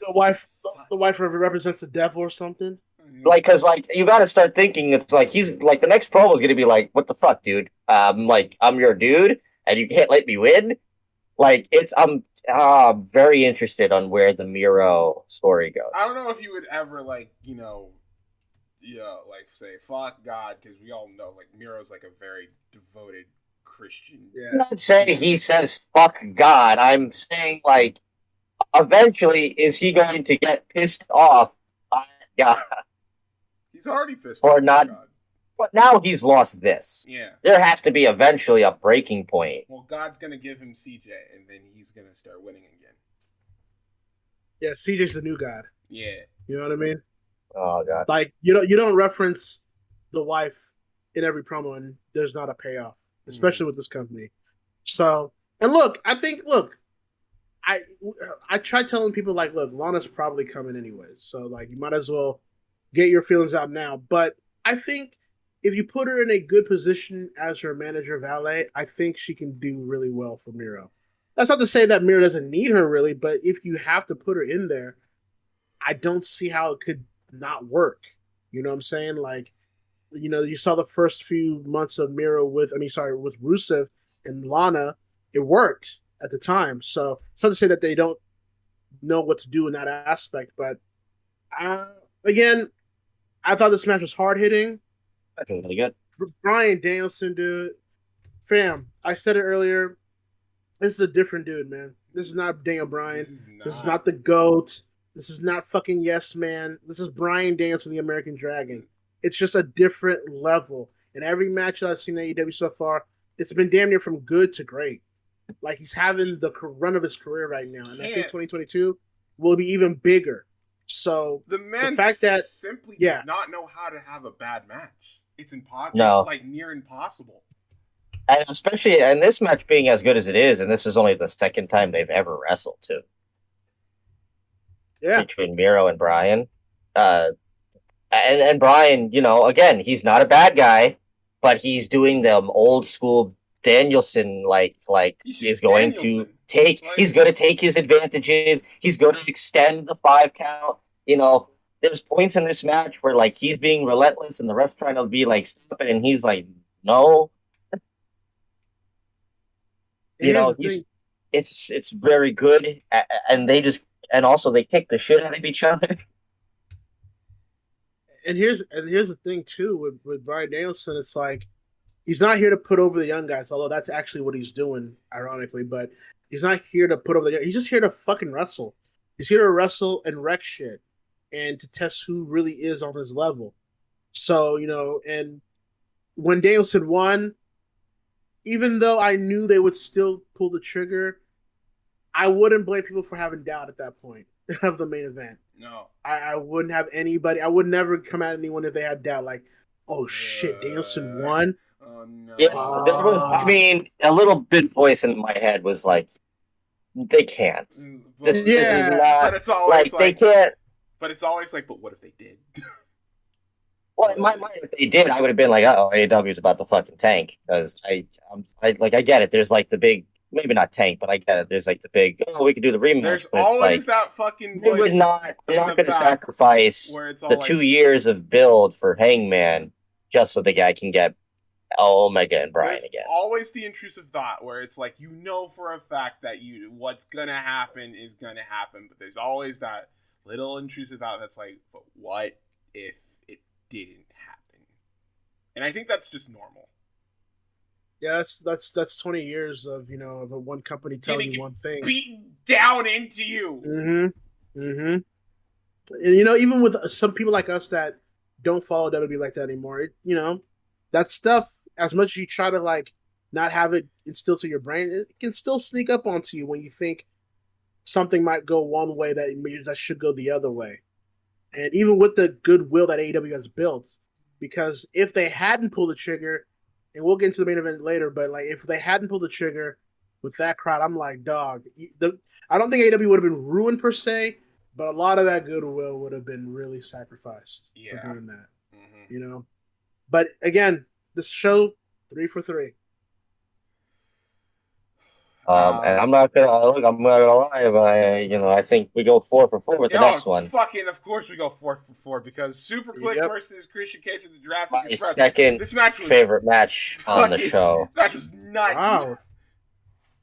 the wife represents the devil or something? Like, because, like, you got to start thinking, it's like, he's, like, the next promo is going to be like, what the fuck, dude? Like, I'm your dude, and you can't let me win? Like, I'm very interested on where the Miro story goes. I don't know if you would ever, like, say, fuck God, because we all know, like, Miro's, like, a very devoted Christian. Yeah. I'm not saying he says, fuck God. I'm saying, like, eventually, is he going to get pissed off by God? He's already pissed Or off. not. God. But now he's lost this. Yeah. There has to be eventually a breaking point. Well, God's gonna give him CJ, and then he's gonna start winning again. Yeah, CJ's the new God. Yeah. You know what I mean? Oh God. Like you don't reference the wife in every promo, and there's not a payoff, especially with this company. So, and I try telling people like, look, Lana's probably coming anyways, so like you might as well get your feelings out now. But I think if you put her in a good position as her manager valet, I think she can do really well for Miro. That's not to say that Miro doesn't need her really, but if you have to put her in there, I don't see how it could not work. You know what I'm saying? Like, you saw the first few months of Miro with Rusev and Lana, it worked at the time. So it's not to say that they don't know what to do in that aspect, but again, I thought this match was hard hitting. I feel really good. Bryan Danielson, dude, fam, I said it earlier. This is a different dude, man. This is not Daniel Bryan. This is not the GOAT. This is not fucking Yes Man. This is Bryan Danielson, the American Dragon. It's just a different level. And every match that I've seen in AEW so far, it's been damn near from good to great. Like, he's having the run of his career right now. And I think 2022 will be even bigger. So the man fact that simply does not know how to have a bad match. It's impossible. No. It's like near impossible. And especially in this match being as good as it is, and this is only the second time they've ever wrestled too. Yeah. Between Miro and Bryan. And Bryan, again, he's not a bad guy, but he's doing them old school Danielson he's going to take his advantages. He's going to extend the 5 count. There's points in this match where like he's being relentless and the ref's trying to be like stop it, and he's like, no. It's very good, and they kick the shit out of each other. And here's the thing too with Bryan Danielson, it's like he's not here to put over the young guys, although that's actually what he's doing, ironically. But he's not here to put over he's just here to fucking wrestle. He's here to wrestle and wreck shit, and to test who really is on his level. So and when Danielson won, even though I knew they would still pull the trigger, I wouldn't blame people for having doubt at that point of the main event. No. I wouldn't have anybody. I would never come at anyone if they had doubt. Like, oh shit, Danielson won. Oh no. Yeah, there was. I mean, a little bit voice in my head was like, they can't. This is not. But it's always they can't. But it's always like, but what if they did? Well, in my mind, if they did, I would have been like, "Oh, AEW is about to fucking tank." Because I get it. There's like the big. Maybe not tank, but I get it. There's like the big, we could do the rematch. There's always that fucking voice. They would not. They're not going to sacrifice the 2 years of build for Hangman just so the guy can get Omega and Bryan again. Always the intrusive thought where it's like for a fact that what's gonna happen is gonna happen, but there's always that little intrusive thought that's like, but what if it didn't happen? And I think that's just normal. Yeah, that's 20 years of of a one company telling you one thing, beaten down into you. And even with some people like us that don't follow WWE like that anymore, that stuff. As much as you try to like not have it instilled to your brain, it can still sneak up onto you when you think something might go one way that should go the other way. And even with the goodwill that AEW has built, because if they hadn't pulled the trigger. And we'll get into the main event later, but like if they hadn't pulled the trigger with that crowd, I'm like, dog. I don't think AEW would have been ruined per se, but a lot of that goodwill would have been really sacrificed for doing that. Mm-hmm. But again, this show 3 for 3. And I'm not gonna lie, but I think we go 4 for 4 with the next one. Of course we go 4 for 4 because Super Click versus Christian Cage of the Jurassic Express. Second favorite match on the show. This match was nuts. Wow.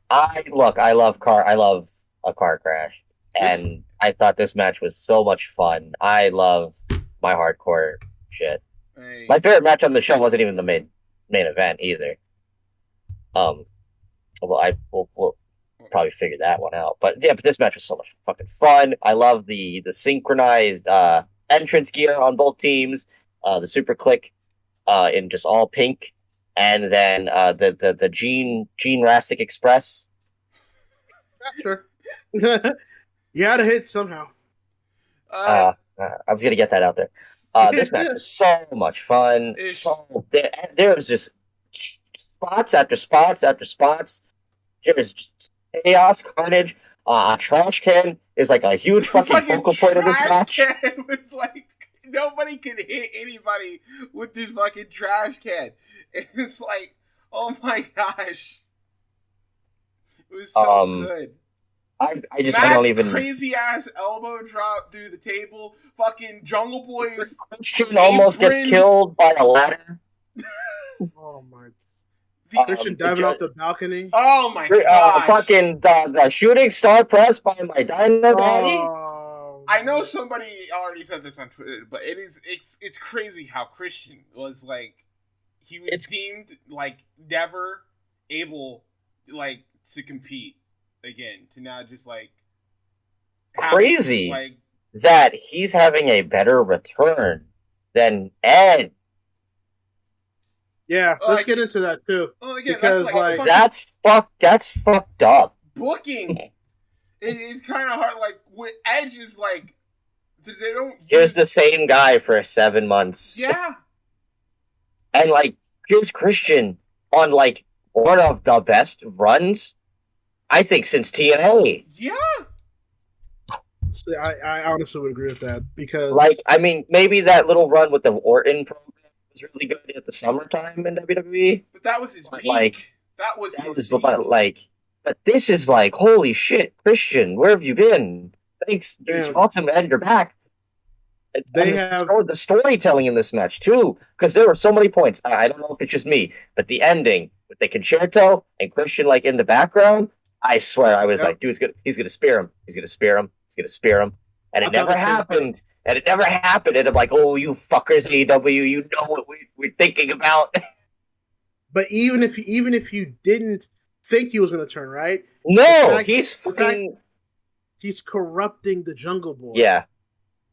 I love a car crash, and I thought this match was so much fun. I love my hardcore shit. Hey. My favorite match on the show wasn't even the main event either. We'll probably he figured that one out. But this match was so much fucking fun. I love the synchronized entrance gear on both teams, the super click in just all pink, and then the Gene Rassic Express. Sure. You had to hit somehow. I was gonna get that out there. This match was so much fun. So there was just spots after spots after spots. There's just chaos, carnage. Trash can is like a huge fucking focal point of this match. Trash can was like nobody can hit anybody with this fucking trash can. It's like, oh my gosh, it was so good. I don't even crazy ass elbow drop through the table. Fucking Jungle Boy's Christian almost gets killed by a ladder. Oh my! Christian diving off the balcony. Oh my god! Fucking the shooting star press by my Dynamite. I know somebody already said this on Twitter, but it's crazy how Christian was like he was deemed like never able like to compete again, to now just like crazy like that he's having a better return than Ed. Yeah, let's get into that too. Well, again, because that's fucked up. Booking. It's kind of hard. Like with Edge is like they don't. Here's the same guy for 7 months. Yeah. And like here's Christian on like one of the best runs, I think, since TNA. Yeah. I honestly would agree with that because, like, I mean, maybe that little run with the Orton program was really good at the summertime in WWE. But that was his peak. Like, that was but this is like, holy shit, Christian, where have you been? Thanks, it's awesome, Ed, you're back. The storytelling in this match too, because there were so many points. I don't know if it's just me, but the ending with the concerto and Christian like in the background, I swear I was like, dude, he's gonna spear him, and it never happened. And I'm like, oh, you fuckers, AEW, you know what we're thinking about. But even if you didn't think he was going to turn, right? No, he's corrupting the Jungle Boy. Yeah.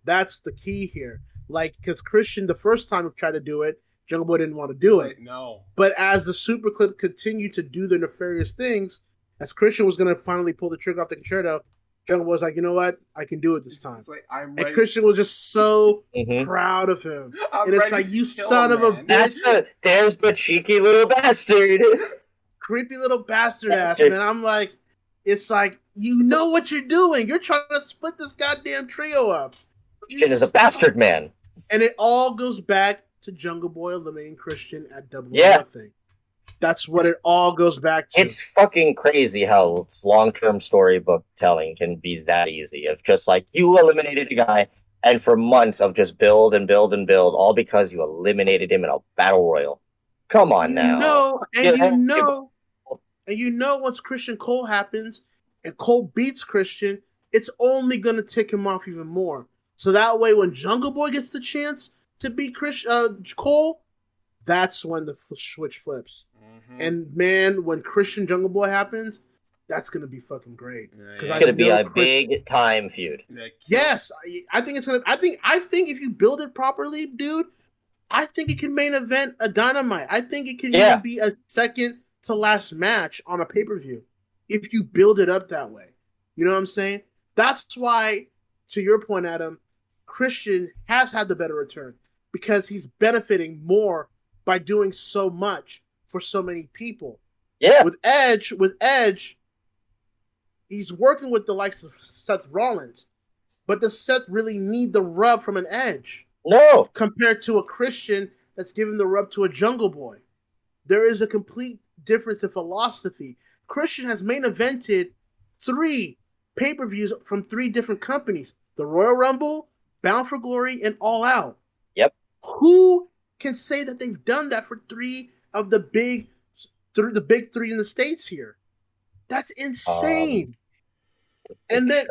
That's the key here. Like, because Christian, the first time he tried to do it, Jungle Boy didn't want to do it. No. But as the Superclip continued to do their nefarious things, as Christian was going to finally pull the trigger off the concerto, Jungle Boy was like, you know what? I can do it this time. Like, I'm ready. And Christian was just so proud of him. And it's like, you son of a bitch. There's the cheeky little bastard. Creepy little bastard ass, man. I'm like, it's like, you know what you're doing. You're trying to split this goddamn trio up. Christian is a bastard man. And it all goes back to Jungle Boy eliminating Christian at Double or Nothing. That's what it all goes back to. It's fucking crazy how long-term storybook telling can be that easy. Of just like, you eliminated a guy, and for months of just build and build and build, all because you eliminated him in a battle royal. Come on now. You know once Christian Cole happens, and Cole beats Christian, it's only going to tick him off even more. So that way, when Jungle Boy gets the chance to beat Cole, that's when the switch flips. Mm-hmm. And man, when Christian Jungle Boy happens, that's going to be fucking great. It's going to be a big time feud. Yes, I think it's going to. I think if you build it properly, dude, I think it can main event a Dynamite. I think it can even be a second to last match on a pay-per-view if you build it up that way. You know what I'm saying? That's why, to your point, Adam, Christian has had the better return because he's benefiting more by doing so much for so many people. Yeah. With Edge, he's working with the likes of Seth Rollins, but does Seth really need the rub from an Edge? No. Compared to a Christian that's giving the rub to a Jungle Boy. There is a complete difference in philosophy. Christian has main evented 3 pay-per-views from 3 different companies. The Royal Rumble, Bound for Glory, and All Out. Yep. Who can say that they've done that for 3 of the big 3 in the States here? That's insane. And then...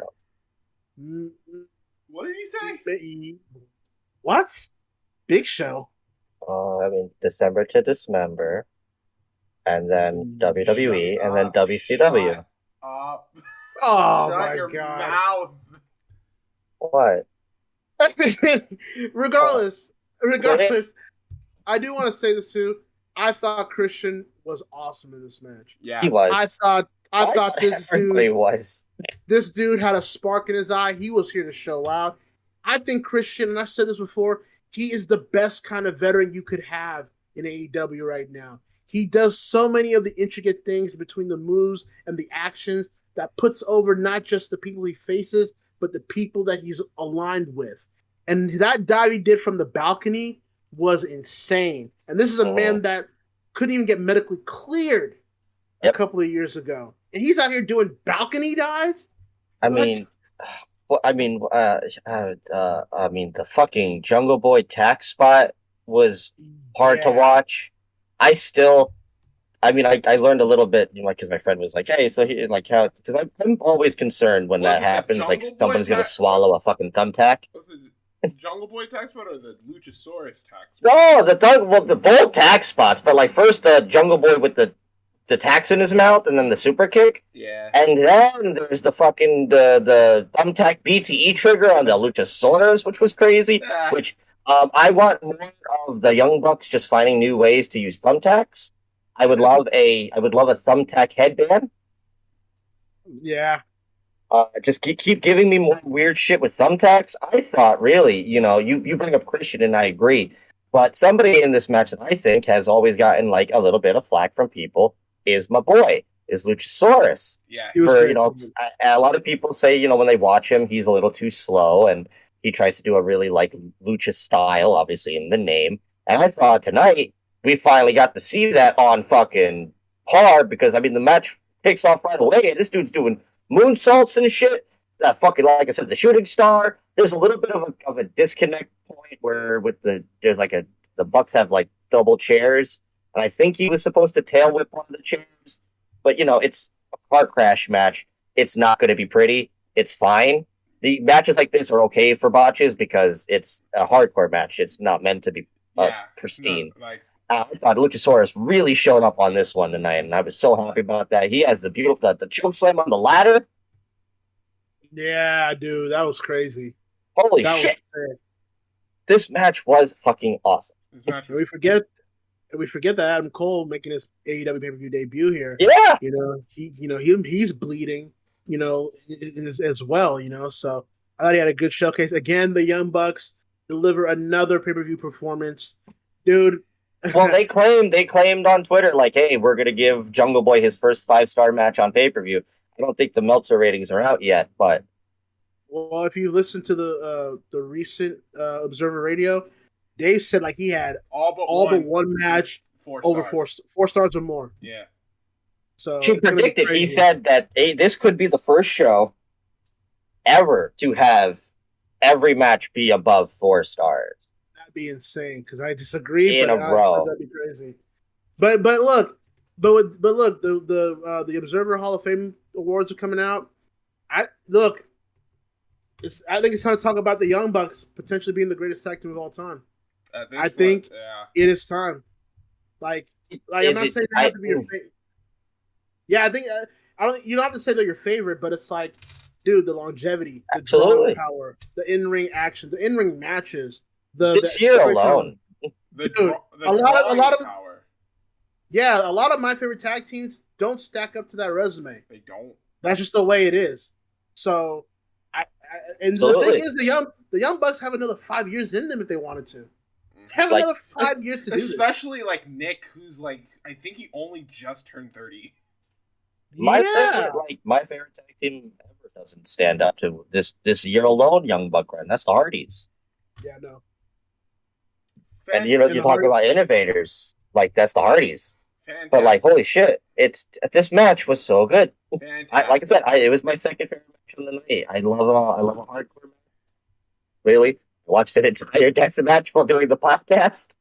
What did he say? What? Big Show? I mean, December to Dismember, and then WWE, and then WCW. Oh Shut my your god. mouth. What? regardless, I do want to say this too. I thought Christian was awesome in this match. Yeah. He was. I thought this everybody dude was. this dude had a spark in his eye. He was here to show out. I think Christian, and I said this before, he is the best kind of veteran you could have in AEW right now. He does so many of the intricate things between the moves and the actions that puts over not just the people he faces, but the people that he's aligned with. And that dive he did from the balcony was insane. And this is a man that couldn't even get medically cleared a couple of years ago. And he's out here doing balcony dives? I mean, the fucking Jungle Boy tax spot was hard to watch. I learned a little bit, because my friend was like, "Hey, so he like how?" Because I'm always concerned when that happens, like someone's gonna swallow a fucking thumbtack. Was the Jungle Boy tax spot or the Luchasaurus tax spot? No, the both tax spots, but like first the Jungle Boy with the tax in his mouth, and then the super kick. Yeah. And then there's the fucking the thumbtack BTE trigger on the Luchasaurus, which was crazy. Which I want more of the Young Bucks just finding new ways to use thumbtacks. I would love a thumbtack headband. Yeah. Just keep giving me more weird shit with thumbtacks. I thought really, you bring up Christian and I agree, but somebody in this match that I think has always gotten like a little bit of flack from people is my boy, is Luchasaurus. Yeah. For a lot of people say, when they watch him, he's a little too slow and he tries to do a really like lucha style, obviously in the name. And I thought tonight we finally got to see that on fucking par because the match takes off right away and this dude's doing moonsaults and shit. Fucking, like I said, the shooting star. There's a little bit of a disconnect point where there's like the Bucks have like double chairs, and I think he was supposed to tail whip one of the chairs, but it's a car crash match. It's not going to be pretty. It's fine. The matches like this are okay for botches because it's a hardcore match. It's not meant to be pristine. No, I thought Luchasaurus really showed up on this one tonight, and I was so happy about that. He has the beautiful the choke slam on the ladder. Yeah, dude, that was crazy. Holy shit! This match was fucking awesome. We forget that Adam Cole making his AEW pay-per-view debut here. Yeah, he's bleeding. As well. So I thought he had a good showcase. Again, the Young Bucks deliver another pay-per-view performance, dude. Well, they claimed on Twitter like, "Hey, we're gonna give Jungle Boy his first 5-star match on pay-per-view." I don't think the Meltzer ratings are out yet, but well, if you listen to the recent Observer Radio, Dave said like he had all but one match over 4 stars or more. Yeah. So she predicted. He said that this could be the first show ever to have every match be above 4 stars. That'd be insane because I disagree. In a row, that'd be crazy. But look, the Observer Hall of Fame awards are coming out. I think it's time to talk about the Young Bucks potentially being the greatest tag team of all time. I think it is time. Like I'm not saying they have to be your favorite. Yeah, I think you don't have to say they're your favorite, but it's like, dude, the longevity, the drawing power, the in-ring action, the in-ring matches, this year alone, a lot of power. Yeah, a lot of my favorite tag teams don't stack up to that resume. They don't. That's just the way it is. So, the thing is, the Young Bucks have another 5 years in them if they wanted to. Have another 5 years to do this. Especially like Nick, who's like, I think he only just turned 30. My favorite tag team ever doesn't stand up to this year alone. Young Buck run. That's the Hardys. Yeah, no. And you talk about innovators, like that's the Hardys. Fantastic. But like, holy shit! This match was so good. Like I said, it was my second favorite match of the night. I love a hardcore match. Really, I watched an entire Death match while doing the podcast.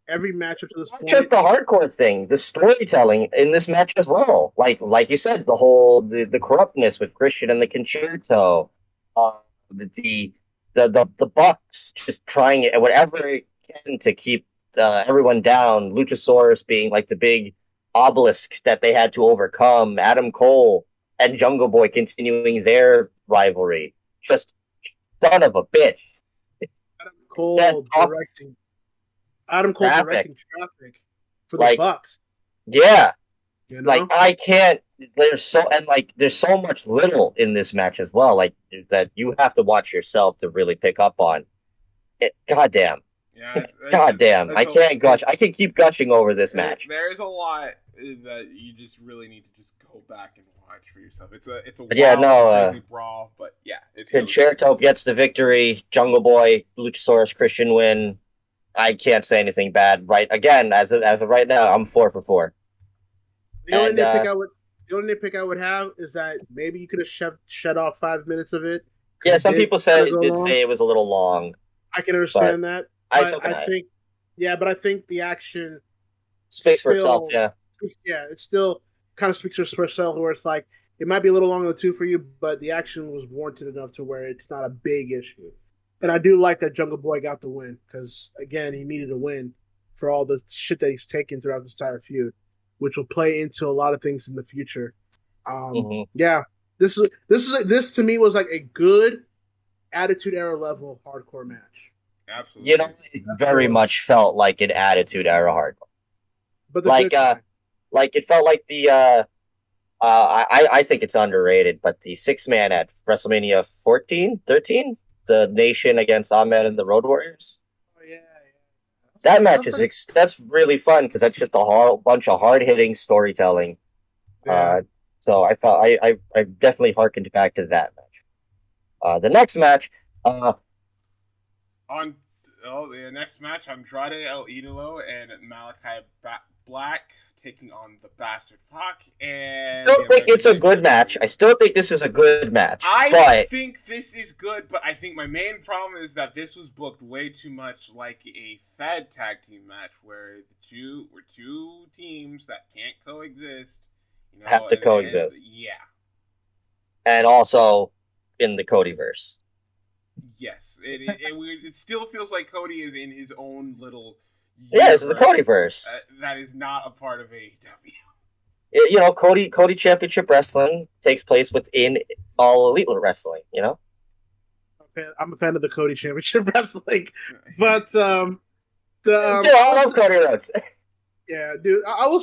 Every match up to this point, just the hardcore thing, the storytelling in this match as well. Like you said, the whole the corruptness with Christian and the Concerto, the Bucks just trying it whatever it can to keep everyone down. Luchasaurus being like the big obelisk that they had to overcome. Adam Cole and Jungle Boy continuing their rivalry. Just son of a bitch. Adam Cole directing. Adam Cole directing traffic for the Bucks. Yeah. You know? Like, I can't. There's so much little in this match as well. Like, that you have to watch yourself to really pick up on. Goddamn. Yeah. Goddamn. I can't gush. I can keep gushing over this match. There's a lot that you just really need to just go back and watch for yourself. It's a crazy brawl, but yeah. Concerto gets the victory. Jungle Boy, Luchasaurus, Christian win. I can't say anything bad. Right, again, as of right now, I'm 4 for 4. The only nitpick I would have is that maybe you could have shut off 5 minutes of it. Yeah, some people say it was a little long. I can understand that. I think the action speaks for itself. Yeah, it still kind of speaks for itself. Where it's like it might be a little long in the tooth for you, but the action was warranted enough to where it's not a big issue. And I do like that Jungle Boy got the win because again, he needed a win for all the shit that he's taken throughout this entire feud, which will play into a lot of things in the future. Yeah, this to me was like a good Attitude Era level hardcore match. Absolutely. You know, it very much felt like an Attitude Era hardcore. But it felt like the I think it's underrated, but the 6-man at WrestleMania 13, the Nation against Ahmed and the Road Warriors. Oh yeah. That match that's really fun because that's just a whole bunch of hard hitting storytelling. Yeah. So I felt I definitely harkened back to that match. The next match. The next match, Andrade El Idolo and Malachi Black taking on the Bastard Pac. And still think it's a good match. I still think this is a good match. I think this is good, but I think my main problem is that this was booked way too much like a Fed tag team match where two teams that can't coexist. You know, have to coexist. Yeah. And also in the Codyverse. Yes, it still feels like Cody is in his own little. Yeah, this is the Codyverse. That is not a part of AEW. You know, Cody Championship Wrestling takes place within All Elite Wrestling. You know, I'm a fan of the Cody Championship Wrestling, but dude, I love Cody Rhodes. Yeah, dude. I love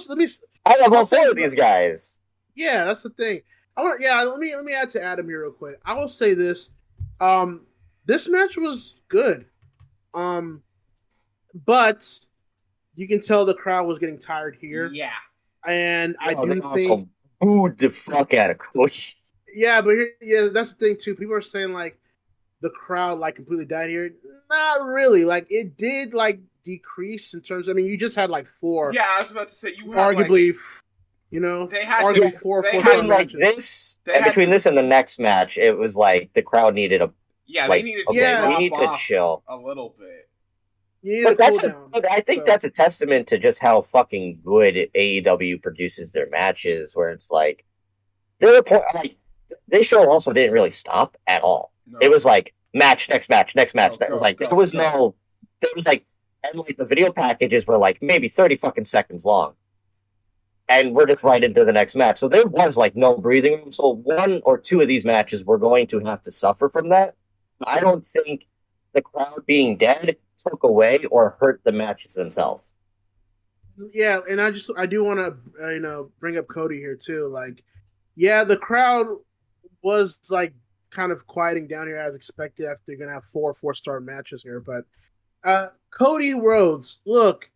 all 4 of these guys. Yeah, that's the thing. Let me add to Adam here real quick. I will say this. This match was good. But you can tell the crowd was getting tired here. Yeah. And I do think also booed the fuck out of Cody. Yeah, but that's the thing too. People are saying like the crowd like completely died here. Not really. Like it did like decrease in terms. I mean, you just had like 4. Yeah, I was about to say you had arguably. Like, you know, they had arguably to, 4 between like this and between this and the next match, it was like the crowd needed a. Yeah, like, they needed. Okay, we need to chill a little bit. But I think that's a testament to just how fucking good AEW produces their matches. Where it's like, they show also didn't really stop at all. No. It was like match, next match, next match. There was like and like the video packages were like maybe 30 fucking seconds long, and we're just right into the next match. So there was like no breathing room. So 1 or 2 of these matches we're going to have to suffer from that. I don't think the crowd being dead took away or hurt the matches themselves. Yeah, and I do want to bring up Cody here too. Like, yeah, the crowd was like kind of quieting down here as expected after you're gonna have 4 4-star matches here. But Cody Rhodes, look,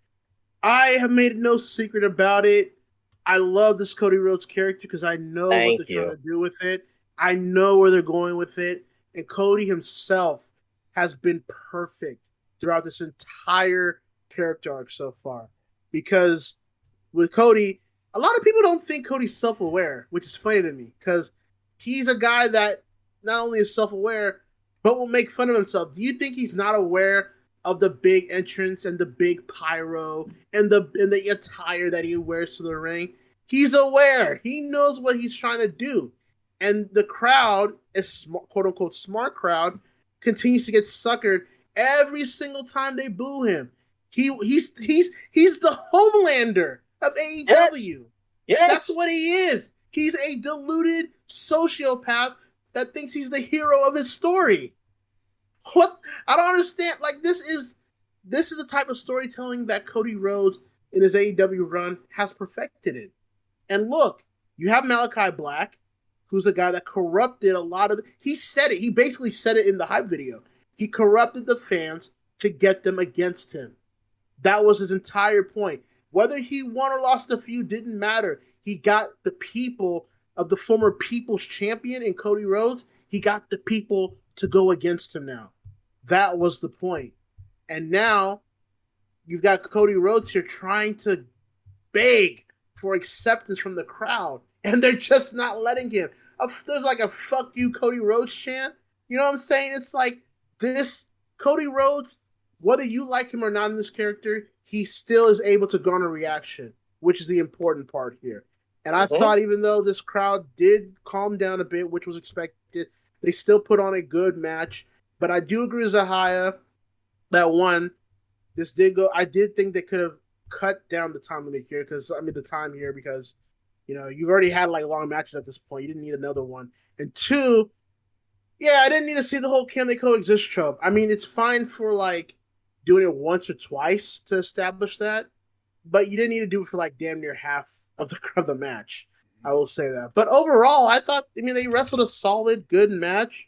I have made no secret about it. I love this Cody Rhodes character because I know what they're trying to do with it. I know where they're going with it. And Cody himself has been perfect throughout this entire character arc so far. Because with Cody, a lot of people don't think Cody's self-aware, which is funny to me. Because he's a guy that not only is self-aware, but will make fun of himself. Do you think he's not aware of the big entrance and the big pyro and the attire that he wears to the ring? He's aware. He knows what he's trying to do. And the crowd, a quote-unquote smart crowd, continues to get suckered every single time they boo him. He's the Homelander of AEW. Yes. That's what he is. He's a deluded sociopath that thinks he's the hero of his story. What? I don't understand. Like, this is the type of storytelling that Cody Rhodes in his AEW run has perfected it. And look, you have Malachi Black, who's the guy that corrupted a lot of... He said it. He basically said it in the hype video. He corrupted the fans to get them against him. That was his entire point. Whether he won or lost a feud didn't matter. He got the people of the former People's Champion in Cody Rhodes. He got the people to go against him now. That was the point. And now you've got Cody Rhodes here trying to beg for acceptance from the crowd. And they're just not letting him. There's like a fuck you Cody Rhodes chant. You know what I'm saying? It's like this Cody Rhodes, whether you like him or not in this character, he still is able to garner reaction, which is the important part here. And I thought even though this crowd did calm down a bit, which was expected, they still put on a good match. But I do agree with Zahaya that one, this did go. I did think they could have cut down the time limit here because you've already had like long matches at this point. You didn't need another one. And two, yeah, I didn't need to see the whole can they coexist trope. I mean, it's fine for like doing it once or twice to establish that, but you didn't need to do it for like damn near half of the match. I will say that. But overall, they wrestled a solid, good match.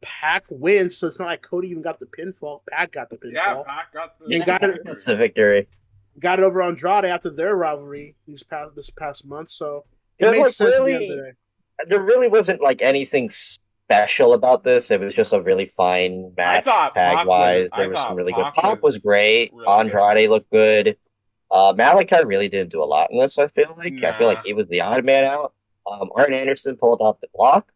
Pac wins, so it's not like Cody even got the pinfall. Pac got the pinfall. Yeah, Pac got the That's the victory. Got it over Andrade after their rivalry this past month, so it makes sense at the end of the day. There really wasn't like anything special about this. It was just a really fine match, tag-wise. There was some really good. Pac was great. Really Andrade looked good. Malachi really didn't do a lot in this, I feel like. I feel like he was the odd man out. Arn Anderson pulled off the block.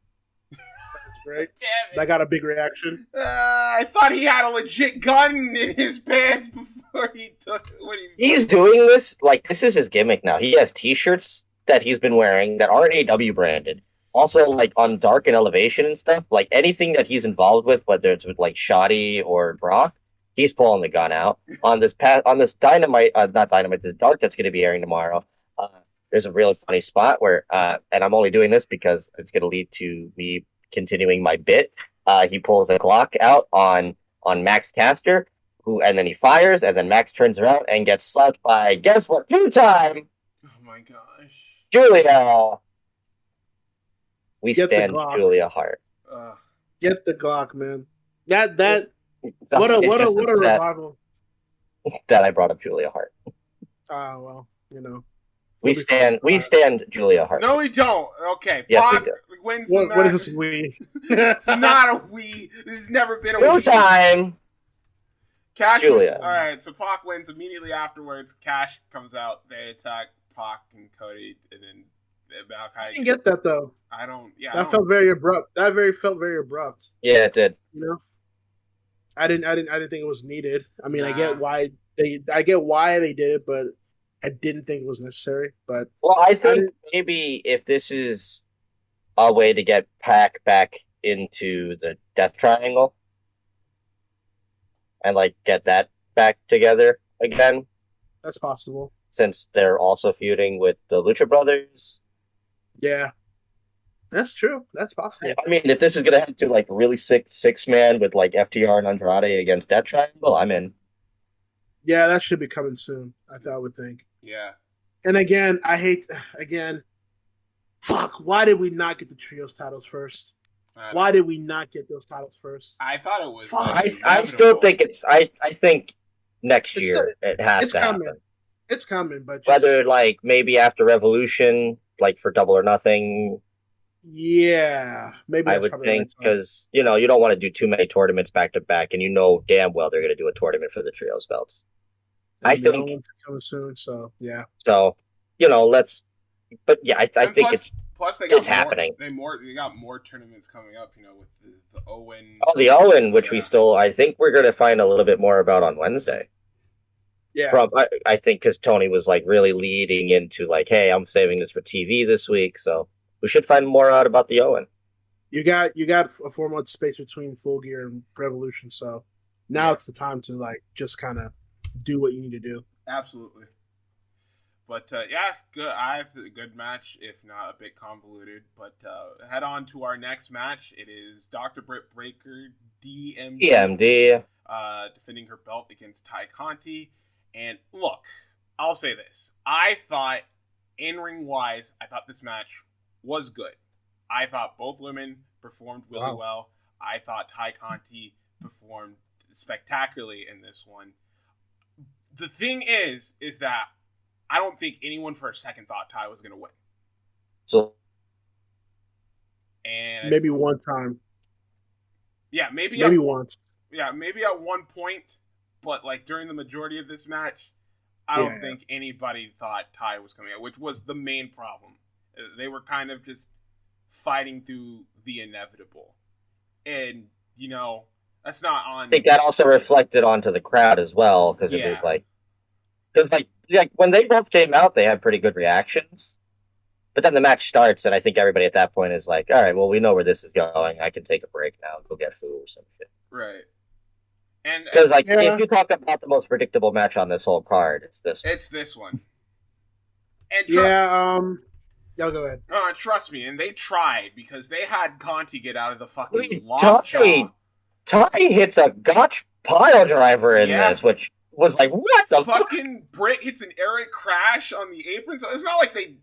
Right? That got a big reaction. I thought he had a legit gun in his pants before he took it. He's doing this, like, this is his gimmick now. He has t-shirts that he's been wearing that aren't AEW branded. Also, like, on Dark and Elevation and stuff, like, anything that he's involved with, whether it's with, like, Shoddy or Brock, he's pulling the gun out. On this Dynamite, not Dynamite, this Dark that's going to be airing tomorrow, there's a really funny spot where, and I'm only doing this because it's going to lead to me continuing my bit. He pulls a Glock out on Max Caster, and then he fires, and then Max turns around and gets slapped by, guess what, two-time Oh my gosh. Julia. We stand Julia Hart. Get the Glock, man. What a revival. That I brought up Julia Hart. Well, We stand Julia Hart. No, we don't. Okay. Yes, Pac we do. wins the match. What is this we? It's not a we. This has never been a we. No time. Cash. Julia. All right, so Pac wins immediately afterwards. Cash comes out. They attack Pac and Cody, and then Malachi. I didn't get that though. I don't. Yeah, that felt very abrupt. Felt very abrupt. Yeah, it did. I didn't think it was needed. I mean, I get why they did it, but I didn't think it was necessary. But I think maybe if this is a way to get Pac back into the Death Triangle and like get that back together again, that's possible. Since they're also feuding with the Lucha Brothers. Yeah, that's true. That's possible. I mean, if this is gonna head to like really sick six-man with like FTR and Andrade against Death Triangle, I'm in. Yeah, that should be coming soon. I would think. Yeah. And again, fuck, why did we not get the trios titles first? Why did we not get those titles first? I thought it was. I still think I think next year it has to happen. It's coming, but whether like maybe after Revolution, like for Double or Nothing. Yeah, maybe I would think because you don't want to do too many tournaments back to back, and damn well they're going to do a tournament for the trios belts. I think coming soon. So yeah. So let's. But yeah, I think it's happening. They got more tournaments coming up. With the Owen. Oh, the Owen, which I think we're going to find a little bit more about on Wednesday. Yeah. I think because Tony was like really leading into like, hey, I'm saving this for TV this week, so we should find more out about the Owen. You got a 4-month space between Full Gear and Revolution, so now it's the time to like just kind of do what you need to do. Absolutely. But yeah, good. I have a good match, if not a bit convoluted. But head on to our next match. It is Dr. Britt Baker, DMD, defending her belt against Ty Conti. And look, I'll say this: I thought, in ring wise, I thought this match was good. I thought both women performed really well. I thought Ty Conti performed spectacularly in this one. The thing is that I don't think anyone for a second thought Ty was going to win. So, and maybe one time. Yeah, maybe once. Yeah, maybe at one point, but like during the majority of this match, I don't think anybody thought Ty was coming out, which was the main problem. They were kind of just fighting through the inevitable. And, you know, that's not on... I think that also reflected onto the crowd as well, because it was like... Because, like, when they both came out, they had pretty good reactions. But then the match starts, and I think everybody at that point is like, all right, well, we know where this is going. I can take a break now, go get food or some shit. Right. Because, like, if you talk about the most predictable match on this whole card, it's this one. It's this one. And go ahead. Trust me, and they tried, because they had Conti get out of the fucking lockjaw. Ty hits a gotch pile driver in this, which was like, what the fucking Britt hits an Eric crash on the apron. So it's not like they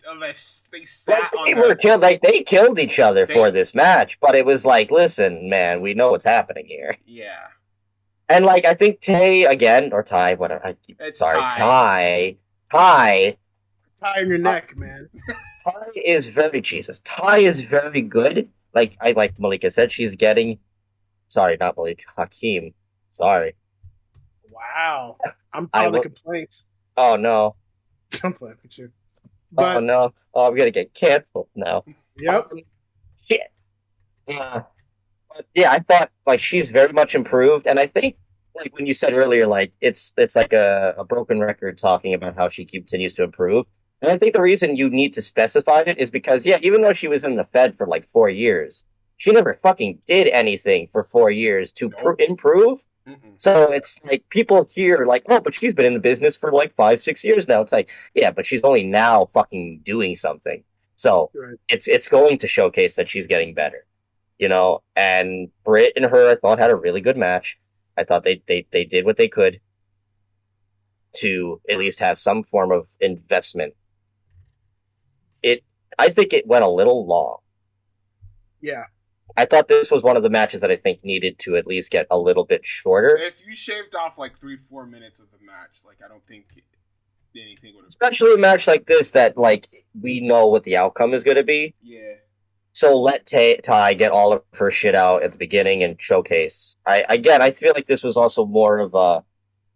sat on they were killed. Like, they killed each other for this match, but it was like, listen, man, we know what's happening here. Yeah. And, like, I think Ty, whatever. Ty. Ty in your neck, man. Ty is very Jesus. Ty is very good. Like Malika said, she's getting... Sorry, not Malika. Hakeem. Sorry. Wow. I'm calling the complaints. Oh, no. I'm playing with you. But... Oh, no. Oh, I'm going to get canceled now. Yep. Shit. Yeah, I thought, like, she's very much improved. And I think, like, when you said earlier, like, it's like a broken record talking about how she continues to improve. And I think the reason you need to specify it is because, even though she was in the Fed for, like, 4 years, she never fucking did anything for 4 years to improve. Mm-mm. So it's like people hear like, oh, but she's been in the business for like 5-6 years now. It's like, yeah, but she's only now fucking doing something. So it's going to showcase that she's getting better, you know. And Britt and her, I thought, had a really good match. I thought they did what they could to at least have some form of investment. I think it went a little long. Yeah. I thought this was one of the matches that I think needed to at least get a little bit shorter. If you shaved off like 3-4 minutes of the match, like I don't think anything would have... Especially a match like this that, like, we know what the outcome is going to be. Yeah. So let Ty get all of her shit out at the beginning and showcase. I feel like this was also more of a,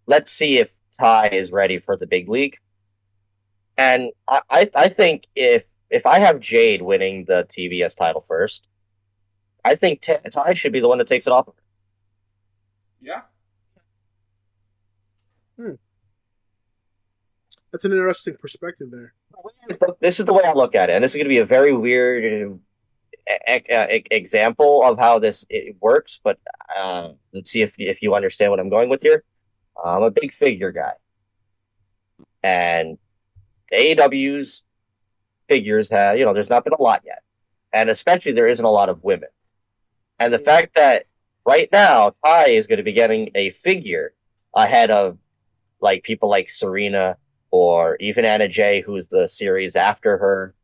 let's see if Ty is ready for the big league. And I think if I have Jade winning the TBS title first, I think Ty should be the one that takes it off of her. Yeah. That's an interesting perspective there. This is the way I look at it, and this is going to be a very weird example of how it works, but let's see if you understand what I'm going with here. I'm a big figure guy, and AEW's figures have, there's not been a lot yet, and especially there isn't a lot of women. And the fact that right now Ty is going to be getting a figure ahead of like people like Serena or even Anna Jay, who's the series after her,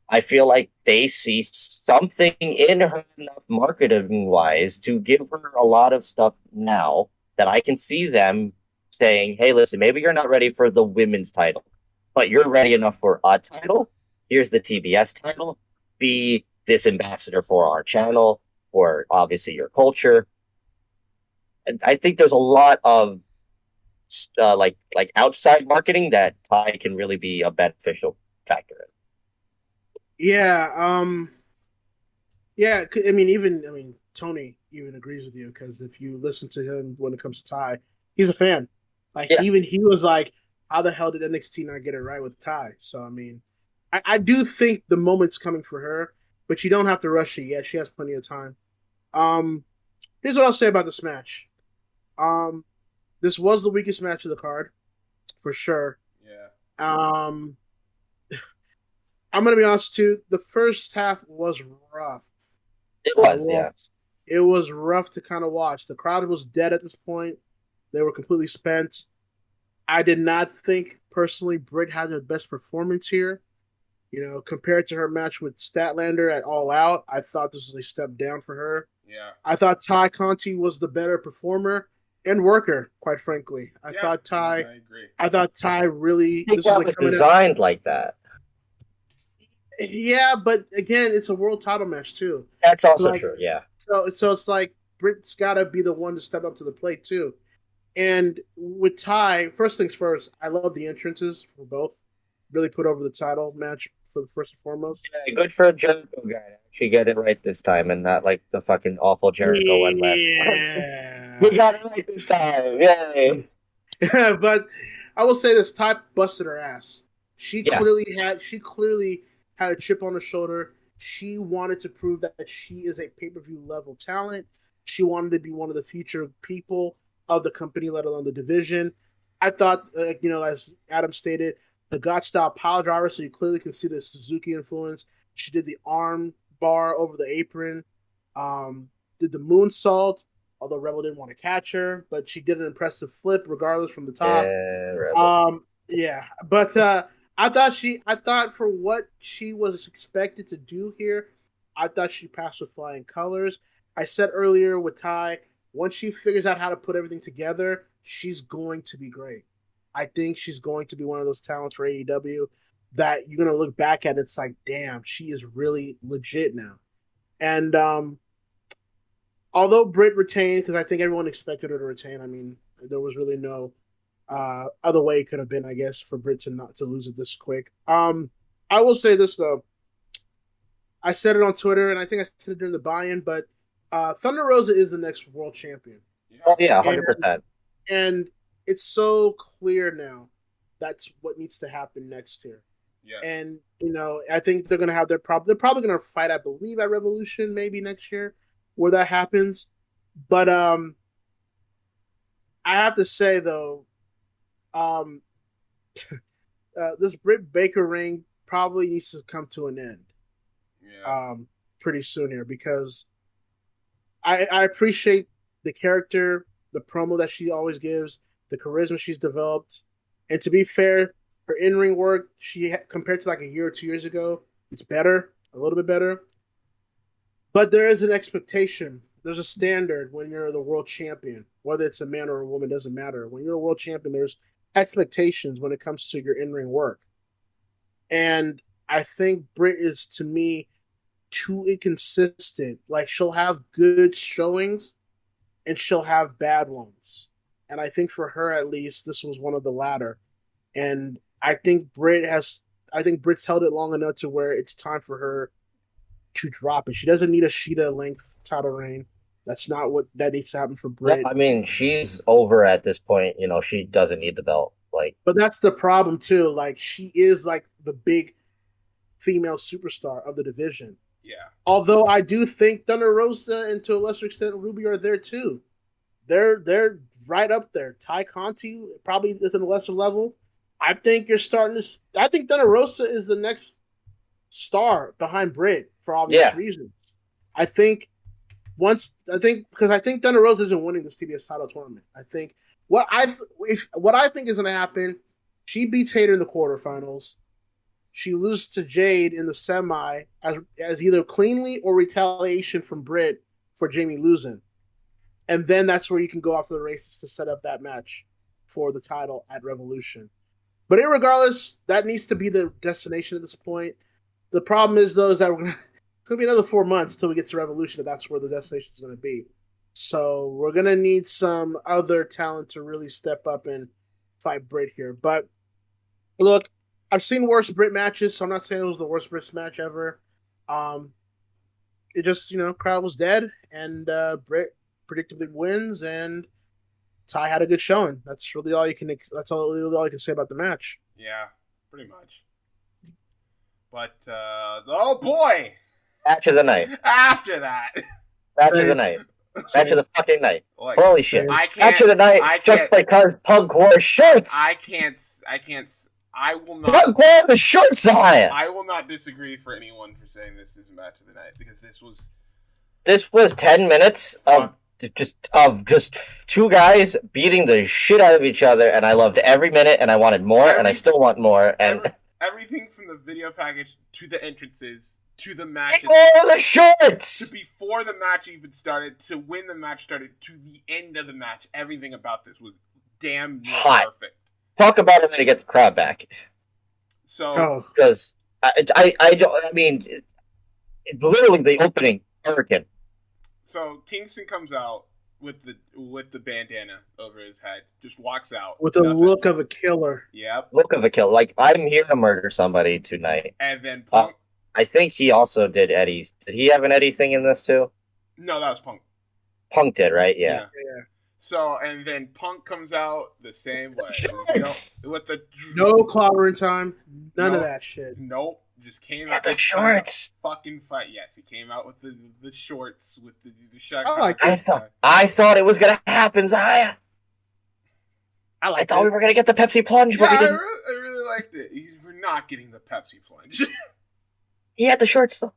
I feel like they see something in her enough marketing wise to give her a lot of stuff now that I can see them saying, hey, listen, maybe you're not ready for the women's title, but you're ready enough for a title. Here's the TBS title. Be this ambassador for our channel, for obviously your culture. And I think there's a lot of like outside marketing that Ty can really be a beneficial factor in. Yeah, Tony even agrees with you, because if you listen to him when it comes to Ty, he's a fan. Even he was like, how the hell did NXT not get it right with Ty? So, I do think the moment's coming for her, but you don't have to rush it yet. She has plenty of time. Here's what I'll say about this match. This was the weakest match of the card, for sure. Yeah. Um, I'm gonna be honest too. The first half was rough. It was, yeah. It was rough to kind of watch. The crowd was dead at this point. They were completely spent. I did not think personally Britt had the best performance here. You know, compared to her match with Statlander at All Out, I thought this was a step down for her. Yeah. I thought Ty Conti was the better performer and worker, quite frankly. I thought Ty really I think that was designed like that. Yeah, but again, it's a world title match too. That's also true, yeah. So it's like Britt's got to be the one to step up to the plate too. And with Ty, first things first, I love the entrances for both. Really put over the title match for the first and foremost. Yeah, good for a Jericho guy to actually get it right this time and not like the fucking awful Jericho one last time. We got it right this time. Yay. But I will say this, Ty busted her ass. She clearly had a chip on her shoulder. She wanted to prove that she is a pay-per-view level talent. She wanted to be one of the future people of the company, let alone the division. I thought, as Adam stated, the God style power driver, so you clearly can see the Suzuki influence. She did the arm bar over the apron, did the moonsault, although Rebel didn't want to catch her, but she did an impressive flip regardless from the top. But I thought for what she was expected to do here, I thought she passed with flying colors. I said earlier with Ty, once she figures out how to put everything together, she's going to be great. I think she's going to be one of those talents for AEW that you're going to look back at. It's like, damn, she is really legit now. And although Britt retained, because I think everyone expected her to retain, I mean, there was really no other way it could have been, I guess, for Britt to lose it this quick. I will say this, though. I said it on Twitter, and I think I said it during the buy-in, but Thunder Rosa is the next world champion. Oh, yeah, 100%. And it's so clear now that's what needs to happen next here. Yeah. And, I think they're going to have they're probably going to fight, I believe, at Revolution maybe next year where that happens. But I have to say, though, this Britt Baker reign probably needs to come to an end. Yeah. Pretty soon here, because I appreciate the character, the promo that she always gives, the charisma she's developed, and to be fair, her in-ring work, compared to like a year or 2 years ago, it's better, a little bit better. But there is an expectation. There's a standard when you're the world champion, whether it's a man or a woman, doesn't matter. When you're a world champion, there's expectations when it comes to your in-ring work. And I think Britt is, to me, too inconsistent. Like, she'll have good showings and she'll have bad ones. And I think for her, at least, this was one of the latter. And I think Britt's held it long enough to where it's time for her to drop it. She doesn't need a Sheeta-length title reign. That's not what that needs to happen for Britt. No, I mean, she's over at this point. She doesn't need the belt. But that's the problem too. Like, she is like the big female superstar of the division. Yeah. Although I do think Thunder Rosa and to a lesser extent Ruby are there too. They're right up there. Ty Conti probably at a lesser level. I think I think Thunder Rosa is the next star behind Britt for obvious reasons. I think Thunder Rosa isn't winning this TBS title tournament. I think what I think is going to happen, she beats Hayter in the quarterfinals. She loses to Jade in the semi as either cleanly or retaliation from Britt for Jamie losing. And then that's where you can go off to the races to set up that match for the title at Revolution. But irregardless, that needs to be the destination at this point. The problem is, though, is that it's going to be another 4 months till we get to Revolution, and that's where the destination is going to be. So we're going to need some other talent to really step up and fight Britt here. But look, I've seen worse Britt matches, so I'm not saying it was the worst Britt match ever. It just, crowd was dead, and Britt predictably wins, and Ty had a good showing. That's really all you can. That's all you can say about the match. Yeah, pretty much. But oh boy, match of the night. After that, match of the night. Match of the fucking night. Like, holy shit! Match of the night, just because Punk wore shorts. I can't I will not. Punk wear the shorts on it. I will not disagree for anyone for saying this is a match of the night because this was 10 minutes of just two guys beating the shit out of each other, and I loved every minute, and I wanted more, and I still want more. And everything from the video package to the entrances to the matches, the shorts, to before the match even started, to when the match started, to the end of the match, everything about this was damn near perfect. Talk about it when to get the crowd back. So, because I mean, literally the opening hurricane. So Kingston comes out with the bandana over his head, just walks out with the look of a killer. Yep, look of a killer. Like, I'm here to murder somebody tonight. And then Punk. I think he also did Eddie's. Did he have an Eddie thing in this too? No, that was Punk. Punk did, right? Yeah. So, and then Punk comes out the same way. With the no clobbering time. None of that shit. Nope. Just came out the shorts. Fucking fight. Yes, he came out with the shorts with the shirt. I thought it was gonna happen, Zaya. I thought we were gonna get the Pepsi plunge, but we didn't. I really liked it. We're not getting the Pepsi plunge. He had the shorts though.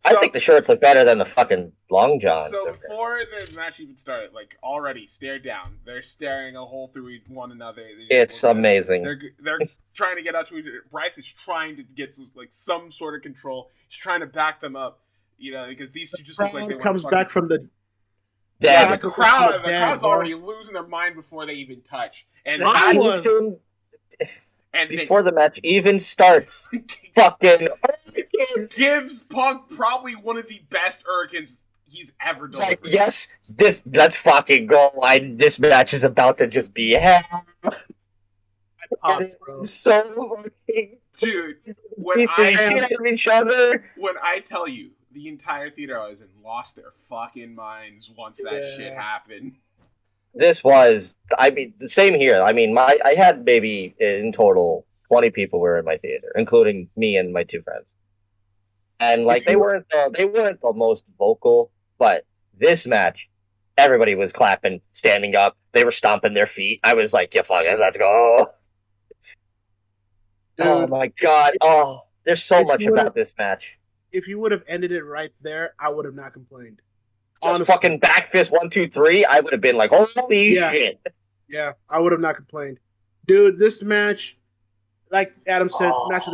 I think the shorts look better than the fucking long johns. So before the match even started, like, already stare down. They're staring a hole through one another. It's amazing. They're trying to get out to each other. Bryce is trying to get some sort of control. He's trying to back them up, because these two just look like they comes back from the dead. The crowd's already losing their mind before they even touch. And before the match even starts, fucking gives Punk probably one of the best Hurricanes he's ever done. Like, yes, let's fucking go. This match is about to just be hell. So fucking dude, when I tell you, the entire theater was lost their fucking minds once that shit happened. This was, the same here. I mean, I had maybe in total 20 people were in my theater, including me and my two friends. And they weren't the most vocal, but this match, everybody was clapping, standing up. They were stomping their feet. I was like, yeah, fuck it, let's go. Dude, oh my god. Oh, there's so much about this match. If you would have ended it right there, I would have not complained. Just fucking back fist 1, 2, 3, I would have been like, holy shit. Yeah, I would have not complained. Dude, this match, like Adam said, match of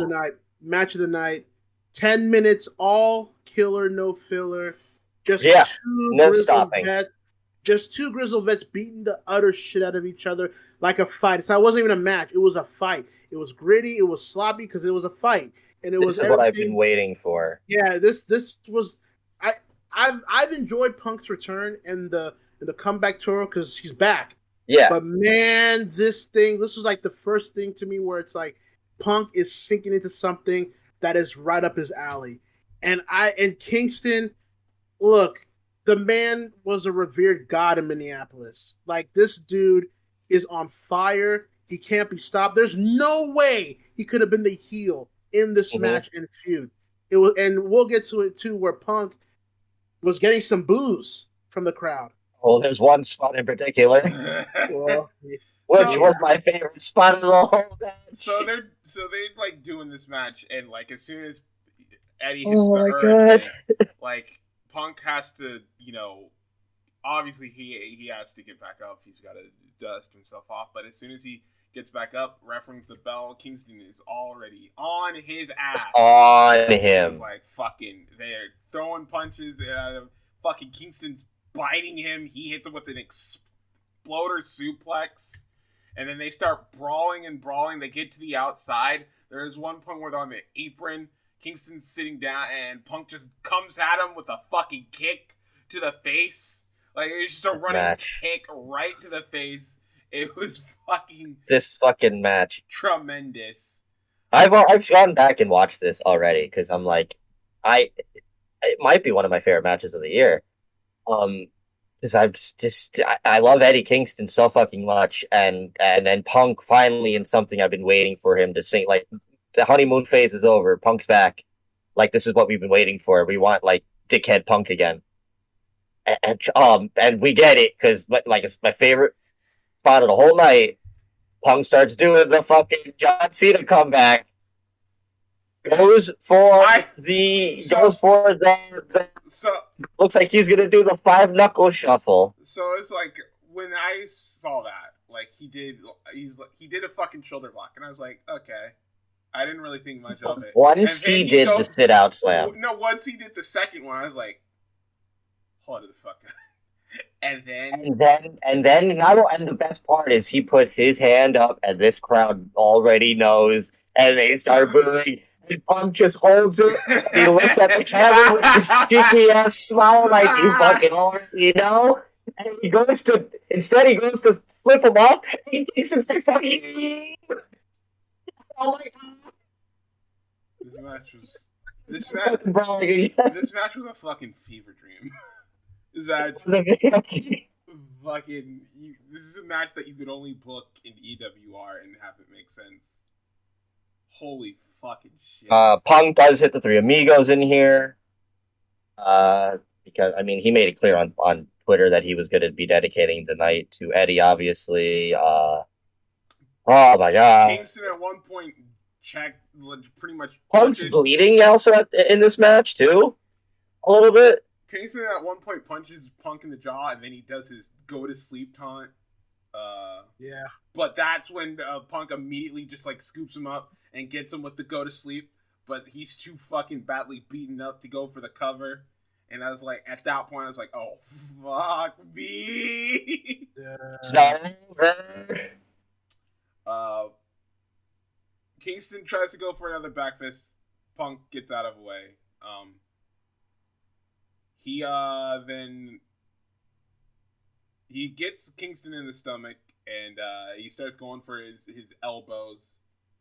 the night. 10 minutes, all killer, no filler. Just no stopping. Just two grizzled vets beating the utter shit out of each other like a fight. So it wasn't even a match. It was a fight. It was gritty. It was sloppy because it was a fight. And this is what I've been waiting for. Yeah, this was... I've enjoyed Punk's return and the comeback tour because he's back. Yeah. But man, this was like the first thing to me where it's like Punk is sinking into something that is right up his alley. And Kingston, look, the man was a revered god in Minneapolis. Like, this dude is on fire. He can't be stopped. There's no way he could have been the heel in this match and feud. It was, and we'll get to it too, where Punk was getting some boos from the crowd. Oh, there's one spot in particular, which was my favorite spot of the whole match. So they doing this match, and as soon as Eddie hits the hurricane, Punk has to, obviously he has to get back up. He's got to dust himself off, but as soon as he gets back up, referees the bell, Kingston is already on his ass. On him. Fucking, they're throwing punches at him. Fucking Kingston's biting him. He hits him with an exploder suplex. And then they start brawling. They get to the outside. There's one point where they're on the apron. Kingston's sitting down, and Punk just comes at him with a fucking kick to the face. It's just a running kick right to the face. It was this fucking match tremendous. I've gone back and watched this already because I'm like, it might be one of my favorite matches of the year. Because I love Eddie Kingston so fucking much, and then Punk finally in something I've been waiting for him to sing. The honeymoon phase is over. Punk's back. This is what we've been waiting for. We want dickhead Punk again, and we get it because it's my favorite spot of the whole night Punk starts doing the fucking John Cena comeback. Goes for the So looks like he's gonna do the 5-knuckle shuffle. So it's like when I saw that, like he did a fucking shoulder block, and I was like, okay. I didn't really think much of it. Once he did the sit out slam. No, once he did the second one, I was like, hold the fuck up. And the best part is he puts his hand up, and this crowd already knows, and they start booing. And Punk just holds it. He looks at the camera with this cheeky ass smile, like you fucking already know. And he goes to flip him off, and he thinks it's the fucking. Oh my god! This match was a fucking fever dream. This match fucking. This is a match that you could only book in EWR and have it make sense. Holy fucking shit! Punk does hit the Three Amigos in here. Because I mean, he made it clear on Twitter that he was going to be dedicating the night to Eddie. Obviously. Oh my god! Kingston at one point checked pretty much. Punk's bleeding also in this match too, a little bit. Kingston at one point punches Punk in the jaw, and then he does his go to sleep taunt. Yeah. But that's when Punk immediately just like scoops him up and gets him with the go to sleep. But he's too fucking badly beaten up to go for the cover. And I was like, at that point, I was like, oh fuck me. It's not over. Kingston tries to go for another back fist. Punk gets out of the way. He gets Kingston in the stomach, and he starts going for his elbows.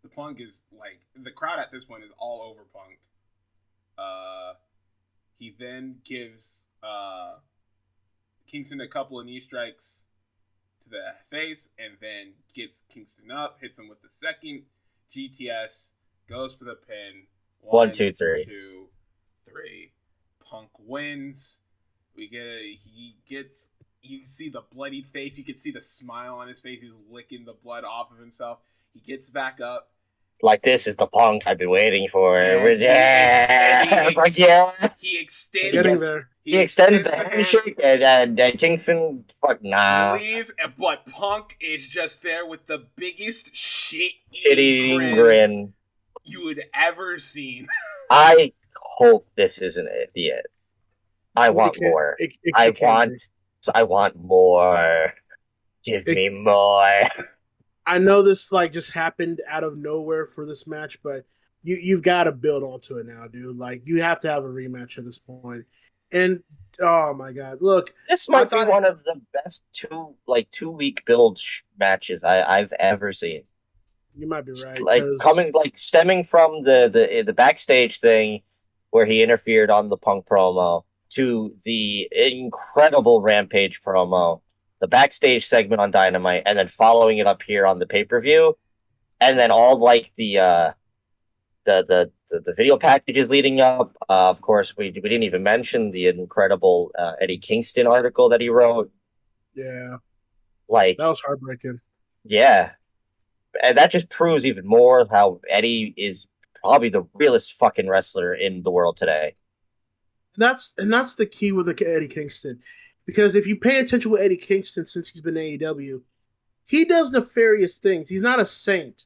The Punk is like, the crowd at this point is all over Punk. He then gives Kingston a couple of knee strikes to the face, and then gets Kingston up, hits him with the second GTS, goes for the pin. 1, 2, 3. 2, 3. Punk wins. You can see the bloodied face. You can see the smile on his face. He's licking the blood off of himself. He gets back up. Like, this is the Punk I've been waiting for. He extends the handshake, and Kingston, fuck nah. Leaves, but Punk is just there with the biggest shit-eating grin you would ever seen. I hope this isn't the end. I want more. I want more. Give me more. I know this like just happened out of nowhere for this match, but you've got to build onto it now, dude. Like, you have to have a rematch at this point. And oh my god, look, this might be one of the best 2-week build matches I've ever seen. You might be right. Stemming from the backstage thing where he interfered on the Punk promo to the incredible Rampage promo, the backstage segment on Dynamite, and then following it up here on the pay-per-view, and then all like the video packages leading up. Of course, we didn't even mention the incredible Eddie Kingston article that he wrote. Yeah, like that was heartbreaking. Yeah, and that just proves even more how Eddie is probably the realest fucking wrestler in the world today. And that's the key with Eddie Kingston. Because if you pay attention with Eddie Kingston since he's been in AEW, he does nefarious things. He's not a saint,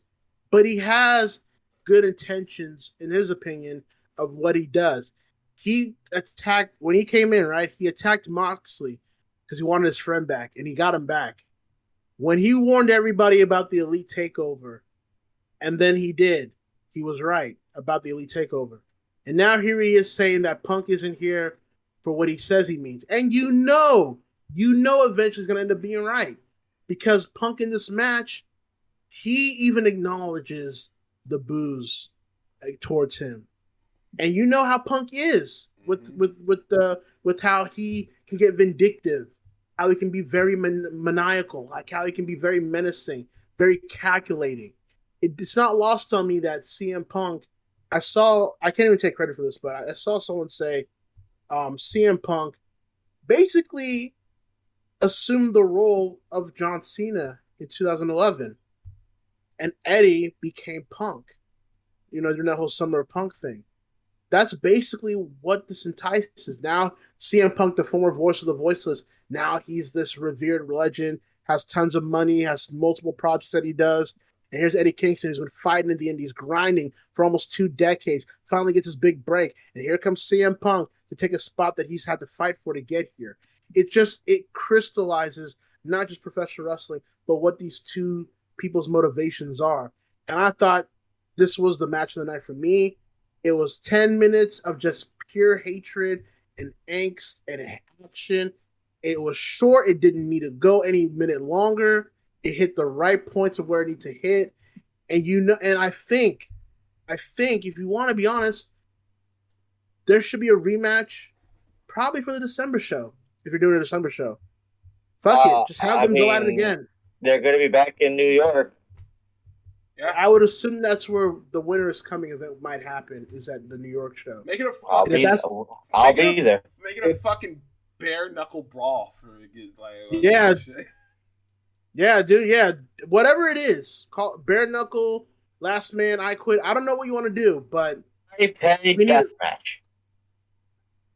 but he has good intentions, in his opinion, of what he does. He attacked, when he came in, right? He attacked Moxley because he wanted his friend back, and he got him back. When he warned everybody about the Elite Takeover, and then he did, he was right about the Elite Takeover. And now here he is saying that Punk isn't here for what he says he means. And you know eventually he's going to end up being right. Because Punk in this match, he even acknowledges the boos towards him. And you know how Punk is with how he can get vindictive, how he can be very maniacal, like how he can be very menacing, very calculating. It's not lost on me that CM Punk, I can't even take credit for this, but I saw someone say CM Punk basically assumed the role of John Cena in 2011. and Eddie became Punk. During that whole Summer of Punk thing. That's basically what this entices. Now, CM Punk, the former voice of the voiceless, now he's this revered legend, has tons of money, has multiple projects that he does. And here's Eddie Kingston, who's been fighting in the Indies, grinding for almost 2 decades, finally gets his big break. And here comes CM Punk to take a spot that he's had to fight for to get here. It crystallizes not just professional wrestling, but what these two people's motivations are. And I thought this was the match of the night for me. It was 10 minutes of just pure hatred and angst and action. It was short. It didn't need to go any minute longer. It hit the right points of where it needed to hit. And I think if you want to be honest, there should be a rematch probably for the December show. If you're doing a December show. Fuck it. Just have them go at it again. They're going to be back in New York. Yeah. I would assume that's where the Winter is Coming event might happen, is at the New York show. Make it a I'll be there. Make it a fucking bare knuckle brawl for yeah. Yeah, dude, yeah. Whatever it is, call it bare knuckle, last man, I quit. I don't know what you want to do, but Penny death match.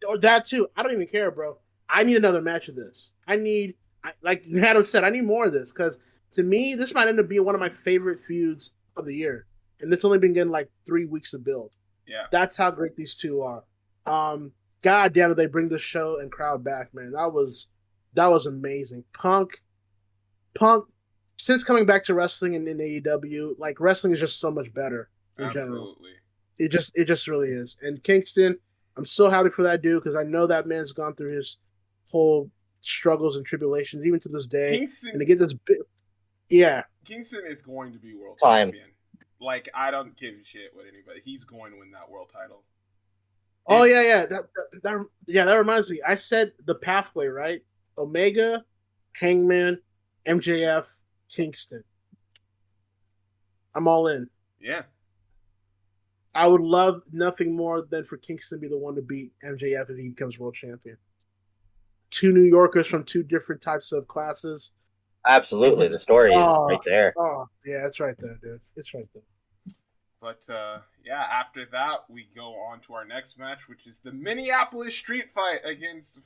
Or that too. I don't even care, bro. I need another match of this. Like Adam said, I need more of this, because to me, this might end up being one of my favorite feuds of the year. And it's only been getting like 3 weeks of build. Yeah. That's how great these two are. God damn it, they bring the show and crowd back, man. That was amazing. Punk, since coming back to wrestling in AEW, like, wrestling is just so much better in general. It just really is. And Kingston, I'm so happy for that dude, because I know that man's gone through his whole struggles and tribulations, even to this day. Kingston, and to get this big... Yeah. Kingston is going to be world champion. Like, I don't give a shit what anybody. He's going to win that world title. Oh, yeah. That reminds me. I said the pathway, right? Omega, Hangman, MJF, Kingston. I'm all in. Yeah. I would love nothing more than for Kingston to be the one to beat MJF if he becomes world champion. 2 New Yorkers from 2 different types of classes. Absolutely. The story is right there. Oh, yeah, it's right there, dude. It's right there. But, after that, we go on to our next match, which is the Minneapolis Street Fight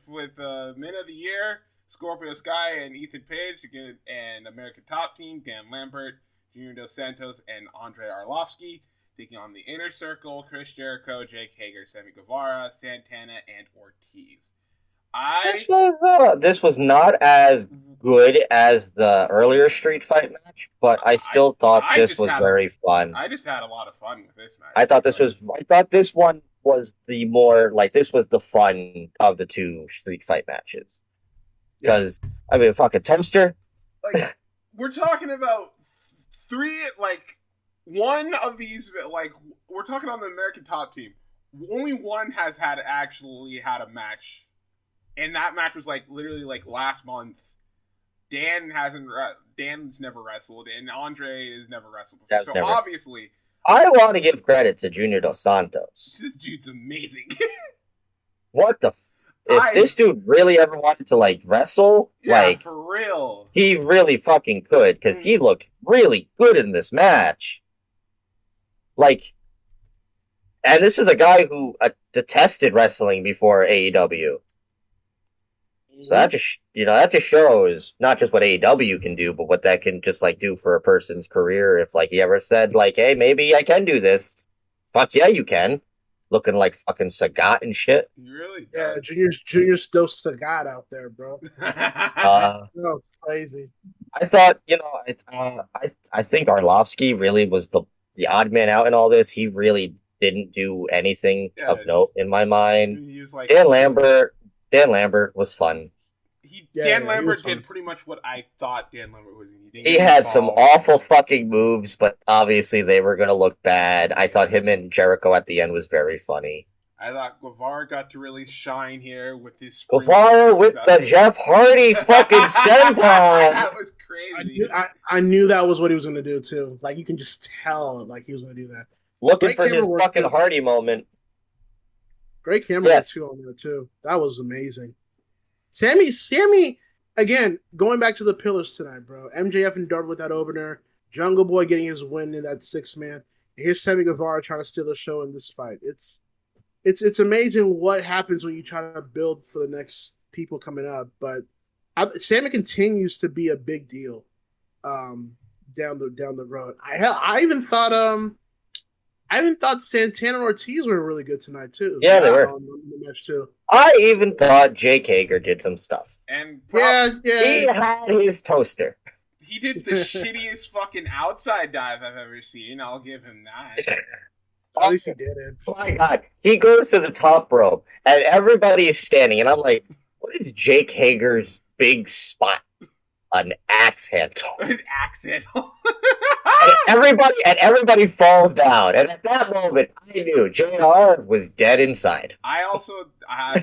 with Men of the Year, Scorpio Sky and Ethan Page, and American Top Team, Dan Lambert, Junior Dos Santos, and Andre Arlovsky, taking on the Inner Circle, Chris Jericho, Jake Hager, Sammy Guevara, Santana, and Ortiz. This was not as good as the earlier Street Fight match, but I still thought this was very fun. I just had a lot of fun with this match. I thought this one was the more, like, this was the fun of the 2 Street Fight matches. Because, I mean, fucking Toaster. Like, we're talking about 3, like, one of these, like, we're talking on the American Top Team. Only one has actually had a match. And that match was, like, literally, like, last month. Dan's never wrestled, and Andre has never wrestled before. Obviously... I want to give credit to Junior Dos Santos. This dude's amazing. What the... If this dude really ever wanted to, like, wrestle, like... for real. He really fucking could, because he looked really good in this match. Like... And this is a guy who detested wrestling before AEW. So that just shows not just what AEW can do, but what that can just, like, do for a person's career. If, like, he ever said, like, hey, maybe I can do this. Fuck yeah, you can. Looking like fucking Sagat and shit. Really? Yeah, Junior's still Sagat out there, bro. No, crazy. I thought, I think Arlovsky really was the odd man out in all this. He really didn't do anything of note in my mind. He was like, Dan Lambert was fun. Dan Lambert did pretty much what I thought Dan Lambert was. He had some awful fucking moves, but obviously they were going to look bad. I thought him and Jericho at the end was very funny. I thought Guevara got to really shine here with his... Guevara with the Jeff Hardy fucking senton. That was crazy. I knew that was what he was going to do, too. Like, you can just tell, like, he was going to do that. Looking for his fucking Hardy moment. Great camera work on there, too. That was amazing. Sammy, again, going back to the pillars tonight, bro. MJF endured with that opener. Jungle Boy getting his win in that 6-man. And here's Sammy Guevara trying to steal the show in this fight. It's amazing what happens when you try to build for the next people coming up. But Sammy continues to be a big deal down the road. I even thought Santana and Ortiz were really good tonight too. Yeah, they were. The match too. I even thought Jake Hager did some stuff. And he had his toaster. He did the shittiest fucking outside dive I've ever seen. I'll give him that. At least he did it. Oh my god. He goes to the top rope and everybody's standing and I'm like, what is Jake Hager's big spot? An axe handle. An axe handle. and everybody falls down. And at that moment I knew JR was dead inside. I also got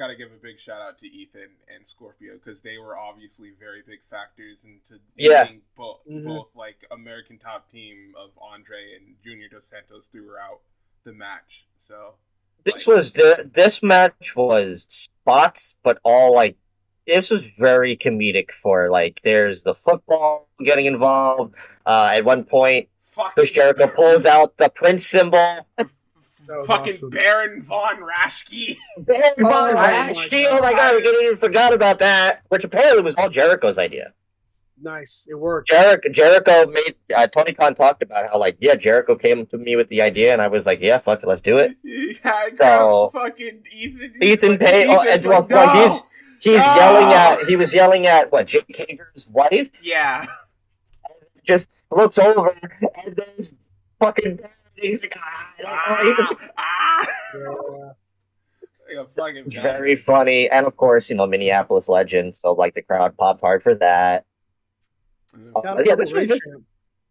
to give a big shout out to Ethan and Scorpio because they were obviously very big factors into being both like American top team of Andre and Junior Dos Santos throughout the match. So this match was spots, but all like this was very comedic for like there's the football getting involved. At one point, Chris Jericho pulls out the Prince symbol. Fucking awesome. Baron Von Raschke. Baron Von Raschke. Oh my god, we even forgot about that. Which apparently was all Jericho's idea. Nice, it worked. Jericho made Tony Khan talked about how like Jericho came to me with the idea and I was like fuck it, let's do it. Yeah, so fucking Ethan Page. He was yelling at what, Jake Hager's wife? Yeah. Just looks over and there's fucking he's like, It's very funny. And of course, Minneapolis legend, so like the crowd popped hard for that. This was just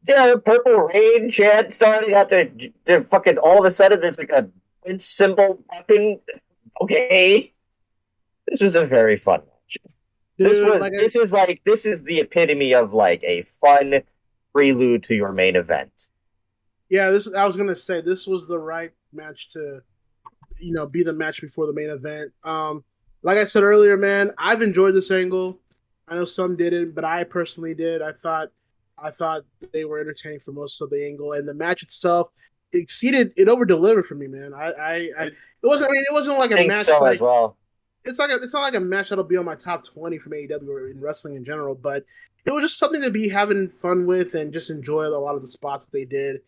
Purple Rain chant starting at the fucking all of a sudden there's like a Prince symbol popping. Okay. This was a very fun match. Dude, this is the epitome of like a fun prelude to your main event. Yeah, I was gonna say this was the right match to, be the match before the main event. Like I said earlier, man, I've enjoyed this angle. I know some didn't, but I personally did. I thought they were entertaining for most of the angle, and the match itself it over delivered for me, man. It wasn't like a match so as well. It's not like a match that'll be on my top 20 from AEW or in wrestling in general, but it was just something to be having fun with and just enjoy a lot of the spots that they did.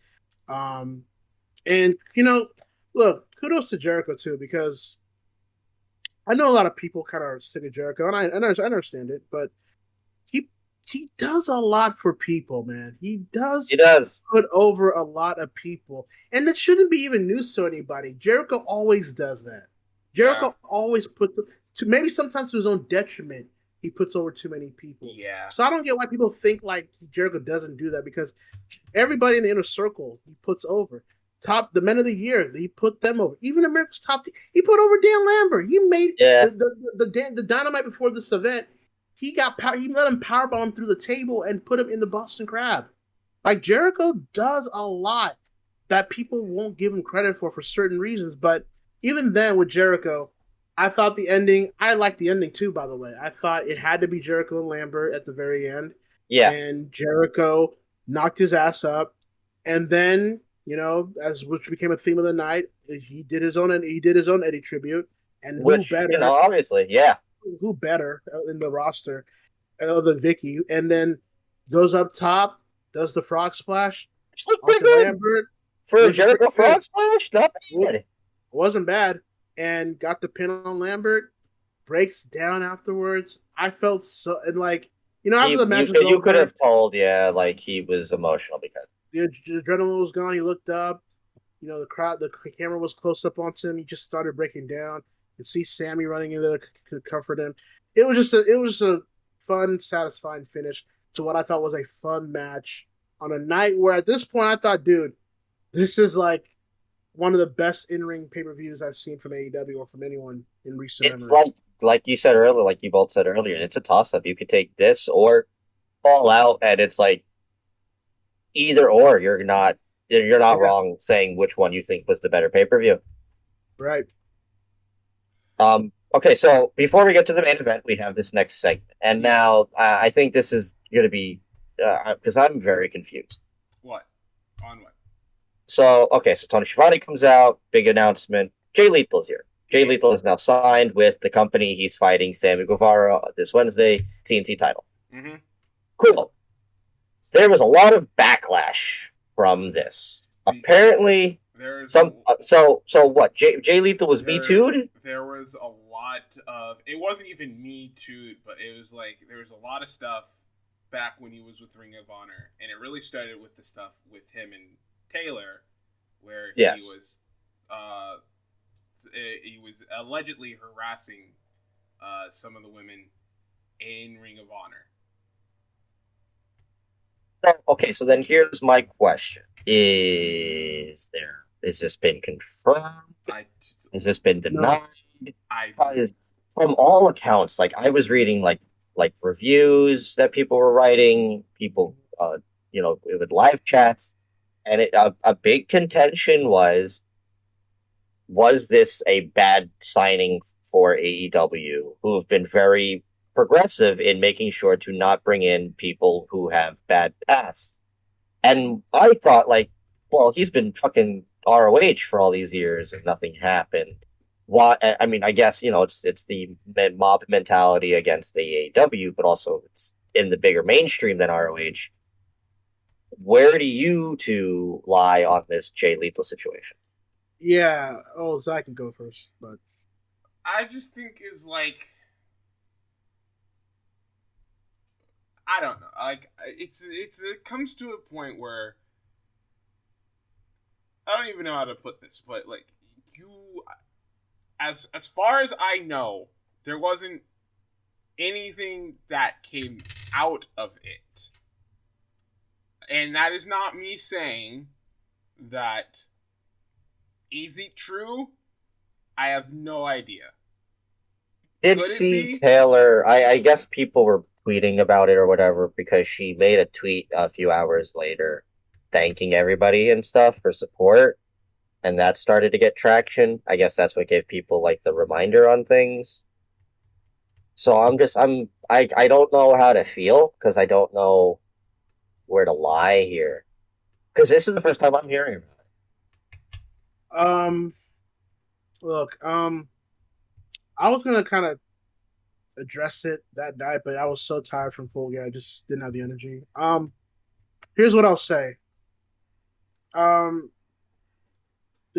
And look, kudos to Jericho too, because I know a lot of people kind of are sick of Jericho, and I understand it, but he does a lot for people, man. He does put over a lot of people, and that shouldn't be even news to anybody. Jericho always does that. Jericho always puts maybe sometimes to his own detriment. He puts over too many people. Yeah. So I don't get why people think like Jericho doesn't do that, because everybody in the inner circle he puts over. The men of the year, he put them over. Even America's top, he put over Dan Lambert. He made the Dynamite before this event. He let him powerbomb through the table and put him in the Boston Crab. Like Jericho does a lot that people won't give him credit for certain reasons. But even then, with Jericho, I thought the ending. I liked the ending too. By the way, I thought it had to be Jericho and Lambert at the very end. Yeah, and Jericho knocked his ass up, and then which became a theme of the night, he did his own Eddie tribute, and who better? Obviously, yeah. Who better in the roster other than Vicky? And then goes up top, does the frog splash onto Lambert for a Jericho frog splash. Not bad. It wasn't bad, and got the pin on Lambert. Breaks down afterwards. I felt so, and after the match, you could have told, like he was emotional because the adrenaline was gone. He looked up. The crowd, the camera was close up onto him. He just started breaking down. You could see Sammy running in there to comfort him. It was just a fun, satisfying finish to what I thought was a fun match on a night where at this point I thought, dude, this is like one of the best in-ring pay-per-views I've seen from AEW or from anyone in recent memory. It's like you said earlier, like you both said earlier, it's a toss-up. You could take this or Fall Out, and it's like either or. You're not wrong saying which one you think was the better pay-per-view. Right. Okay, so before we get to the main event, we have this next segment. And now I think this is going to be because I'm very confused. What? On what? So, okay, so Tony Schiavone comes out, big announcement. Jay Lethal's here. Jay Lethal is now signed with the company. He's fighting Sammy Guevara this Wednesday, TNT title. Mm-hmm. Cool. There was a lot of backlash from this. Apparently, so what? Jay Lethal was Me Too'd? There was a lot of. It wasn't even Me Too'd, but it was like there was a lot of stuff back when he was with Ring of Honor, and it really started with the stuff with him and Taylor, where he was allegedly harassing some of the women in Ring of Honor. Okay, so then here's my question: Has this been confirmed? Has this been denied? Because from all accounts, like I was reading, like reviews that people were writing, people, with live chats, and a big contention was this a bad signing for AEW, who have been very progressive in making sure to not bring in people who have bad pasts. And I thought, like, well, he's been fucking ROH for all these years and nothing happened. Why? I mean, I guess, it's the mob mentality against the AEW, but also it's in the bigger mainstream than ROH. Where do you two lie on this Jay Lethal situation? Yeah. Oh, so I can go first, but I just think is like, I don't know. Like it comes to a point where I don't even know how to put this, but like as far as I know, there wasn't anything that came out of it. And that is not me saying that is it true? I have no idea. Did see Taylor, I guess people were tweeting about it or whatever because she made a tweet a few hours later thanking everybody and stuff for support, and that started to get traction. I guess that's what gave people like the reminder on things. So I don't know how to feel because I don't know where to lie here, because this is the first time I'm hearing about it. Look, I was gonna kind of address it that night, but I was so tired from Full Gear, I just didn't have the energy. Here's what I'll say. The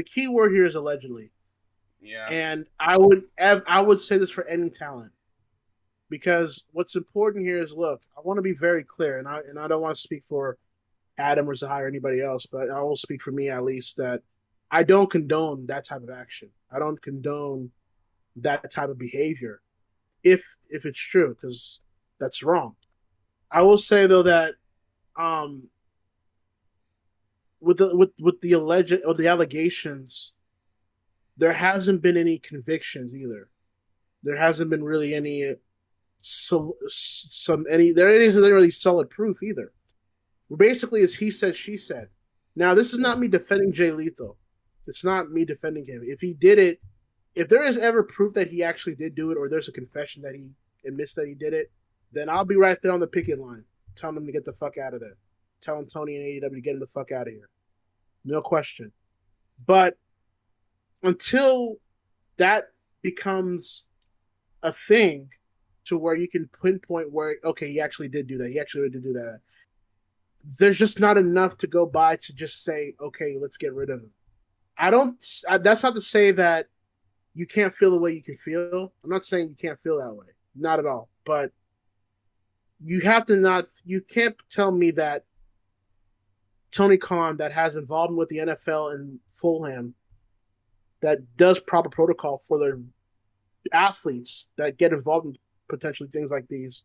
key word here is allegedly. Yeah. And I would say this for any talent, because what's important here is, look, I want to be very clear, and I don't want to speak for Adam or Zahai or anybody else, but I will speak for me at least, that I don't condone that type of action. I don't condone that type of behavior, if it's true, because that's wrong. I will say though that with the alleged or the allegations, there hasn't been any convictions either. There hasn't been really any there isn't really solid proof either. Basically, it's he said, she said. Now, this is not me defending Jay Lethal. It's not me defending him. If he did it, if there is ever proof that he actually did do it, or there's a confession that he admits that he did it, then I'll be right there on the picket line, telling him to get the fuck out of there. Telling Tony and AEW to get him the fuck out of here. No question. But until that becomes a thing to where you can pinpoint where, okay, he actually did do that. He actually did do that. There's just not enough to go by to just say, okay, let's get rid of him. That's not to say that you can't feel the way you can feel. I'm not saying you can't feel that way. Not at all. But you can't tell me that Tony Khan, that has involvement with the NFL and Fulham, that does proper protocol for their athletes that get involved in potentially things like these,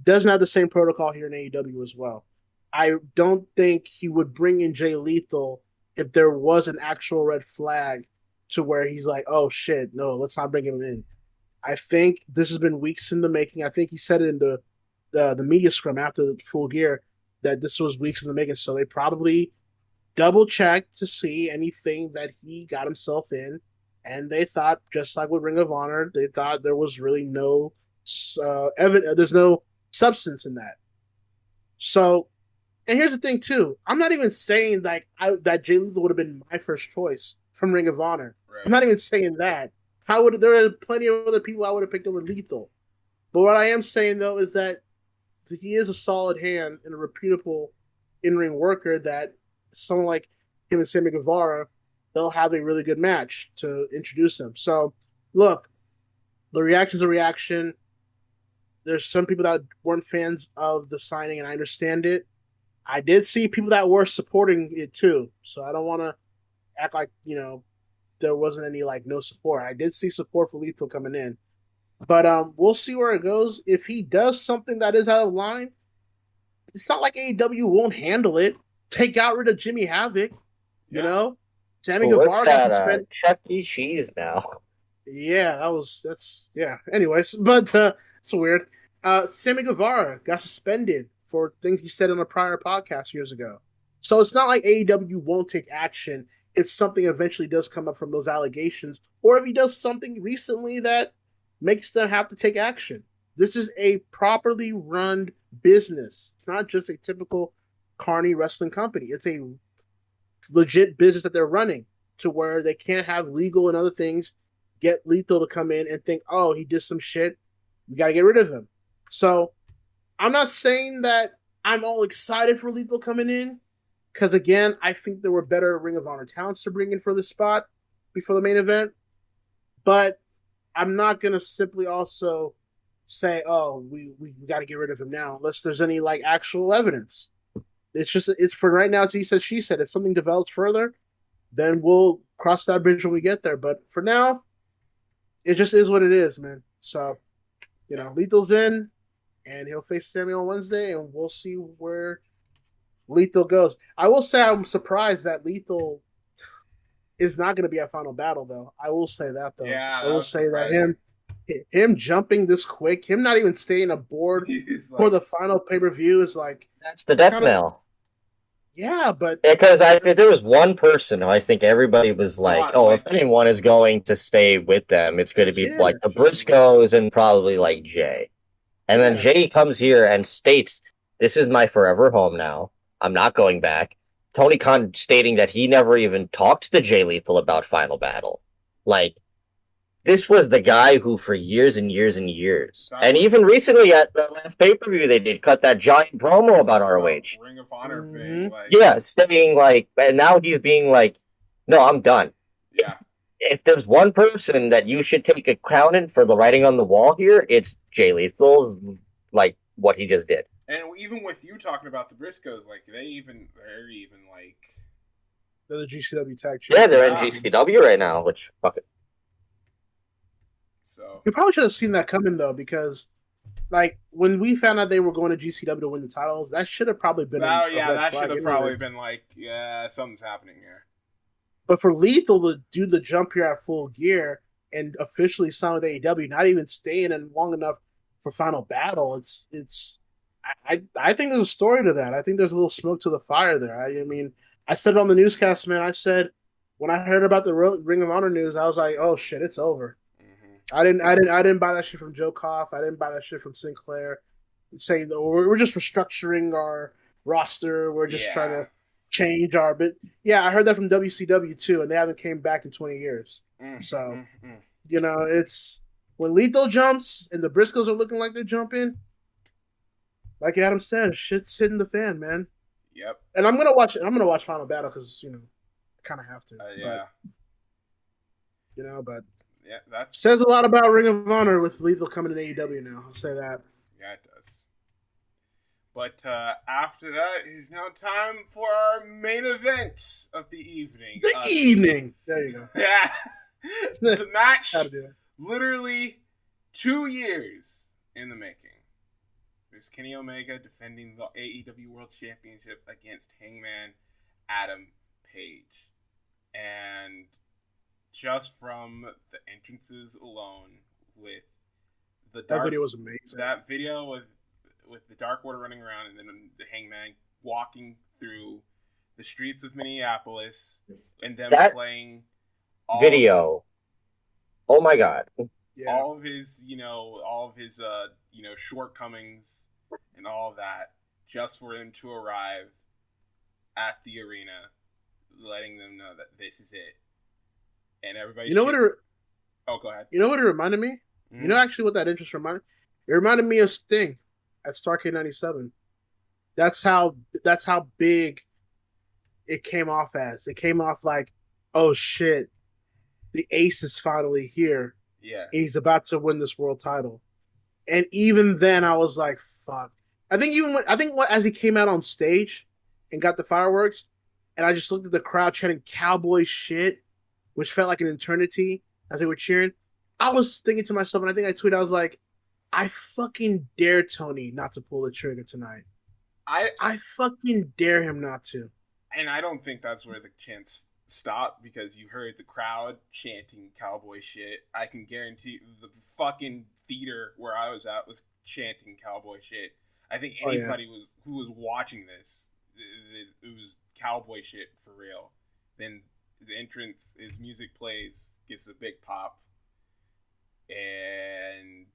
doesn't have the same protocol here in AEW as well. I don't think he would bring in Jay Lethal if there was an actual red flag to where he's like, oh shit, no, let's not bring him in. I think this has been weeks in the making. I think he said it in the media scrum after Full Gear that this was weeks in the making. So they probably double checked to see anything that he got himself in, and they thought, just like with Ring of Honor, they thought there was really no evidence. There's no substance in that. So, and here's the thing too. I'm not even saying like that Jay Lethal would have been my first choice from Ring of Honor. Right. I'm not even saying that. There are plenty of other people I would have picked over Lethal. But what I am saying though is that he is a solid hand and a reputable in-ring worker that someone like him and Sammy Guevara, they'll have a really good match to introduce him. So, look, the reaction's a reaction. There's some people that weren't fans of the signing, and I understand it. I did see people that were supporting it too, so I don't want to act like there wasn't any like no support. I did see support for Lethal coming in, but we'll see where it goes. If he does something that is out of line, it's not like AEW won't handle it. Take out rid of Jimmy Havoc, you know. Sammy Guevara got to spend Chuck E. Cheese now. Yeah, Anyways, but it's weird. Sammy Guevara got suspended for things he said on a prior podcast years ago. So it's not like AEW won't take action if something eventually does come up from those allegations, or if he does something recently that makes them have to take action. This is a properly run business. It's not just a typical carny wrestling company. It's a legit business that they're running to where they can't have legal and other things get Lethal to come in and think, oh, he did some shit. We got to get rid of him. So I'm not saying that I'm all excited for Lethal coming in, because, again, I think there were better Ring of Honor talents to bring in for this spot before the main event. But I'm not going to simply also say, oh, we got to get rid of him now, unless there's any, like, actual evidence. It's for right now, it's he said, she said. If something develops further, then we'll cross that bridge when we get there. But for now, it just is what it is, man. So, Lethal's in, and he'll face Sammy on Wednesday, and we'll see where Lethal goes. I will say I'm surprised that Lethal is not going to be at Final Battle, though. I will say that, though. Yeah, I will say that him jumping this quick, him not even staying aboard for the final pay-per-view is like... That's the death knell. Yeah, but... Because if there was one person who I think everybody was like, if anyone is going to stay with them, it's going to be like the Briscoes and probably like Jay. And then Jay comes here and states, this is my forever home now. I'm not going back. Tony Khan stating that he never even talked to Jay Lethal about Final Battle. Like, this was the guy who for years and years and years, and even recently at the last pay-per-view, they did cut that giant promo about ROH. Ring of Honor thing. Saying like, and now he's being like, no, I'm done. Yeah. If there's one person that you should take account in for the writing on the wall here, it's Jay Lethal's, like, what he just did. And even with you talking about the Briscoes, like, they're even like... They're the GCW tag team. Yeah, they're in GCW right now, which, fuck it. So. You probably should have seen that coming, though, because, like, when we found out they were going to GCW to win the titles, that should have probably been that should have probably been like, yeah, something's happening here. But for Lethal to do the jump here at Full Gear and officially sign with AEW, not even staying in long enough for Final Battle, I think there's a story to that. I think there's a little smoke to the fire there. I mean, I said it on the newscast, man. I said when I heard about the Ring of Honor news, I was like, "Oh shit, it's over." Mm-hmm. I didn't buy that shit from Joe Koff. I didn't buy that shit from Sinclair, saying that we're just restructuring our roster. We're just trying to change our bit. Yeah, I heard that from WCW too, and they haven't came back in 20 years. Mm-hmm. So, it's when Lethal jumps and the Briscoes are looking like they're jumping. Like Adam said, shit's hitting the fan, man. Yep. And I'm gonna watch Final Battle because I kind of have to. But that says a lot about Ring of Honor with Lethal coming to AEW now. I'll say that. Yeah, it does. But after that, it is now time for our main event of the evening. Evening. There you go. Yeah. The match. Literally 2 years in the making. There's Kenny Omega defending the AEW World Championship against Hangman Adam Page. And just from the entrances alone, with the that video was amazing. That video with the Dark Order running around and then the Hangman walking through the streets of Minneapolis and them playing video. Oh my god. Yeah. All of his shortcomings and all of that just for him to arrive at the arena, letting them know that this is it. And everybody... Oh, go ahead. You know what it reminded me? Mm-hmm. You know actually what that entrance reminded me? It reminded me of Sting at Starrcade 97. That's how big it came off as. It came off like, oh shit, the ace is finally here. Yeah. And he's about to win this world title. And even then I was like, fuck. As he came out on stage and got the fireworks, and I just looked at the crowd chanting cowboy shit, which felt like an eternity as they were cheering, I was thinking to myself, and I think I tweeted, I was like, I fucking dare Tony not to pull the trigger tonight. I fucking dare him not to. And I don't think that's where the chants stopped, because you heard the crowd chanting cowboy shit. I can guarantee the fucking theater where I was at was chanting cowboy shit. I think anybody who was watching this, it was cowboy shit for real. Then his entrance, his music plays, gets a big pop. And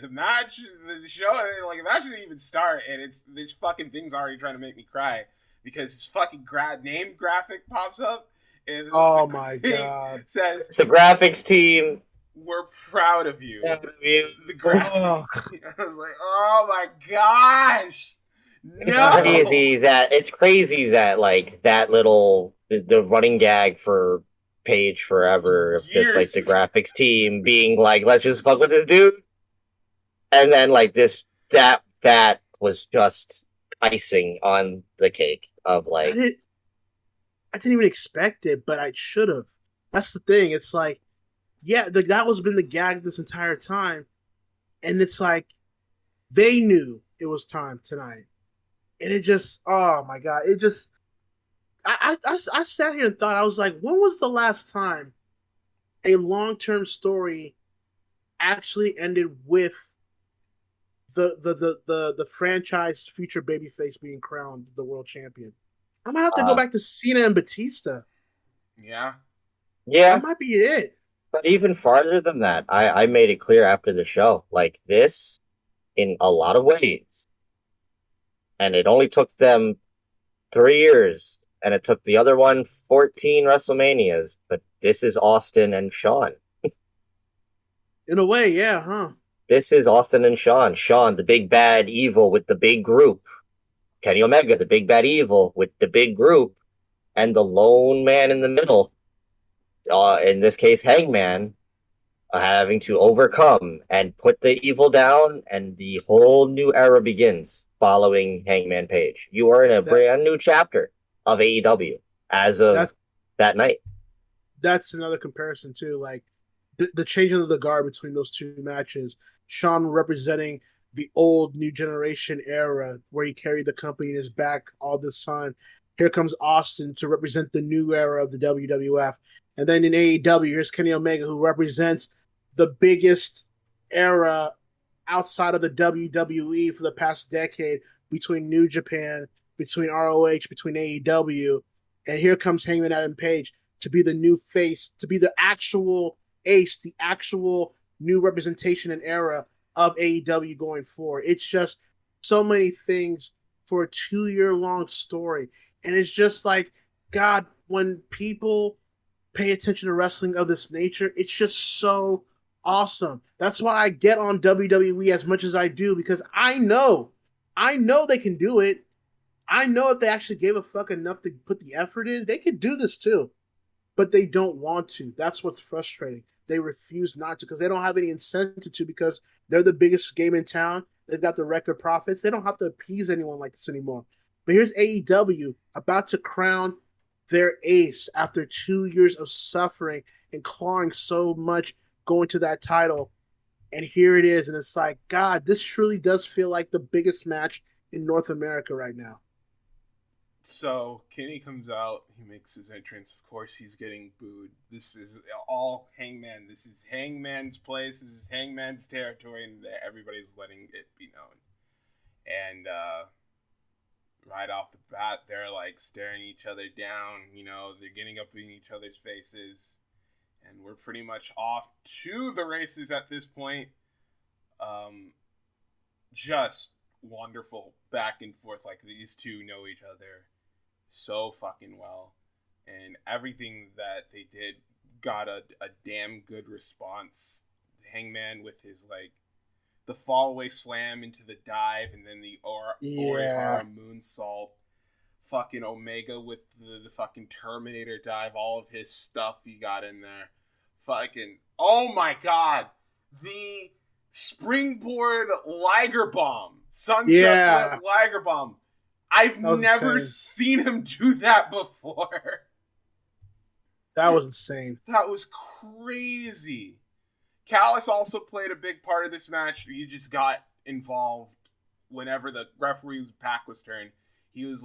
the match, the show, like, the match didn't even start, and this fucking thing's already trying to make me cry, because this fucking name graphic pops up, and my god, says, "It's a graphics team. We're proud of you." Yeah, I mean, the graphics. I was like, oh my gosh. It's crazy that like that little the running gag for Page forever of just like the graphics team being like, let's just fuck with this dude, and then like that was just icing on the cake of like, I didn't even expect it, but I should have. That's the thing. It's like, yeah, that was been the gag this entire time, and it's like they knew it was time tonight, and it just, oh my god, it just. I sat here and thought, I was like, when was the last time a long-term story actually ended with the franchise future babyface being crowned the world champion? I might have to go back to Cena and Batista. Yeah. That might be it. But even farther than that, I made it clear after the show, like this, in a lot of ways, and it only took them 3 years. And it took the other one 14 WrestleManias, but this is Austin and Shawn. In a way, yeah, huh? This is Austin and Shawn. Shawn, the big bad evil with the big group. Kenny Omega, the big bad evil with the big group. And the lone man in the middle, in this case, Hangman, having to overcome and put the evil down, and the whole new era begins following Hangman Page. You are in a brand new chapter of AEW as of that night. That's another comparison too. Like the changing of the guard between those two matches. Shawn representing the old new generation era where he carried the company in his back all this time. Here comes Austin to represent the new era of the WWF. And then in AEW, here's Kenny Omega, who represents the biggest era outside of the WWE for the past decade, between New Japan, between ROH, between AEW, and here comes Hangman Adam Page to be the new face, to be the actual ace, the actual new representation and era of AEW going forward. It's just so many things for a 2-year-long story. And it's just like, God, when people pay attention to wrestling of this nature, it's just so awesome. That's why I get on WWE as much as I do, because I know they can do it. I know if they actually gave a fuck enough to put the effort in, they could do this too. But they don't want to. That's what's frustrating. They refuse not to because they don't have any incentive to, because they're the biggest game in town. They've got the record profits. They don't have to appease anyone like this anymore. But here's AEW about to crown their ace after 2 years of suffering and clawing so much going to that title. And here it is. And it's like, God, this truly does feel like the biggest match in North America right now. So Kenny comes out, he makes his entrance. Of course, he's getting booed. This is all Hangman. This is Hangman's place. This is Hangman's territory, and everybody's letting it be known. And right off the bat, they're like staring each other down. You know, they're getting up in each other's faces, and we're pretty much off to the races at this point. Just wonderful back and forth. Like, these two know each other so fucking well, and everything that they did got a damn good response. Hangman with his, like, the fallaway slam into the dive, and then the Orihara moonsault. Fucking Omega with the fucking Terminator dive, all of his stuff he got in there. Fucking, oh my god, the springboard Liger Bomb, sunset Liger Bomb. I've never seen him do that before. That was insane. That was crazy. Callis also played a big part of this match. He just got involved whenever the referee's back was turned. He was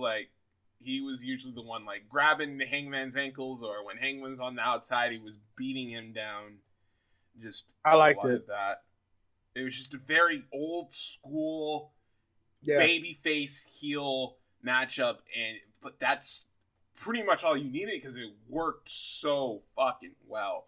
usually the one, like, grabbing the Hangman's ankles, or when Hangman's on the outside, he was beating him down. I liked it. That. It was just a very old school babyface heel matchup, but that's pretty much all you needed because it worked so fucking well.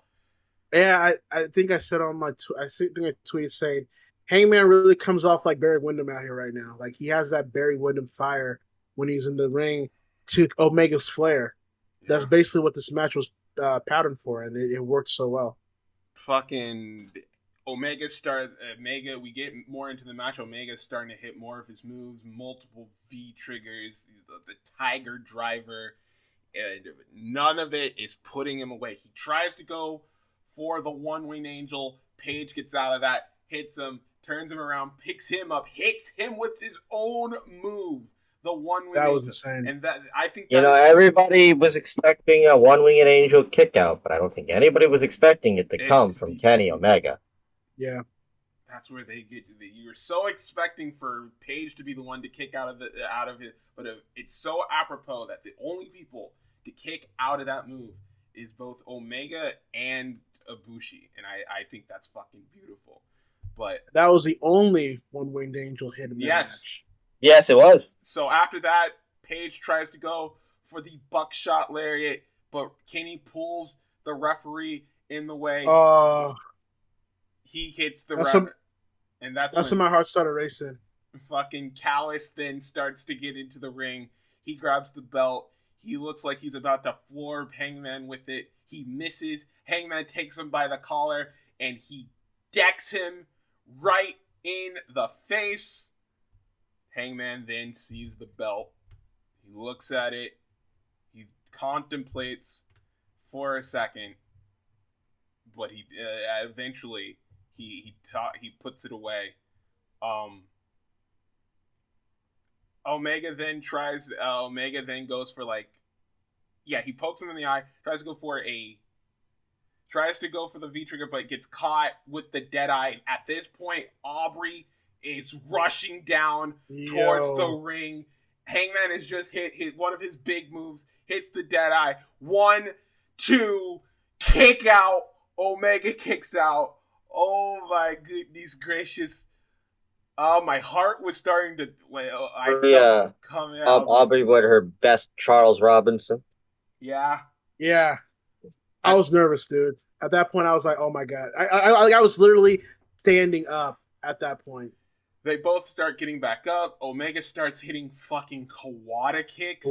Yeah, I think I said on my I think I tweeted saying Hangman really comes off like Barry Windham out here right now. Like, he has that Barry Windham fire when he's in the ring to Omega's flair. Yeah. That's basically what this match was patterned for, and it worked so well. Fucking Omega, we get more into the match. Omega's starting to hit more of his moves, multiple V triggers, the Tiger Driver, and none of it is putting him away. He tries to go for the One-Winged Angel. Page gets out of that, hits him, turns him around, picks him up, hits him with his own move. The One-Winged Angel. That was insane. And that, I think, everybody was expecting a One-Winged Angel kick out, but I don't think anybody was expecting it to come from Kenny Omega. Yeah. That's where they get you were so expecting for Page to be the one to kick out of it, but it's so apropos that the only people to kick out of that move is both Omega and Ibushi, and I think that's fucking beautiful. But that was the only One-Winged Angel hit in the match. Yes, it was. So after that, Page tries to go for the buckshot lariat, but Kenny pulls the referee in the way. He hits the referee, and that's when my heart started racing. Fucking Callis then starts to get into the ring. He grabs the belt. He looks like he's about to floor Hangman with it. He misses. Hangman takes him by the collar, and he decks him right in the face. Hangman then sees the belt. He looks at it. He contemplates for a second, but he eventually he puts it away. Omega then goes for, like, he pokes him in the eye. Tries to go for the V trigger, but gets caught with the dead eye. At this point, Aubrey is rushing down towards the ring. Hangman has just hit one of his big moves, hits the dead eye. 1, 2, kick out. Omega kicks out. Oh my goodness gracious. My heart was starting to come out. Aubrey with her best Charles Robinson. Yeah. I was nervous, dude. At that point, I was like, "Oh my god!" I was literally standing up at that point. They both start getting back up. Omega starts hitting fucking Kawada kicks.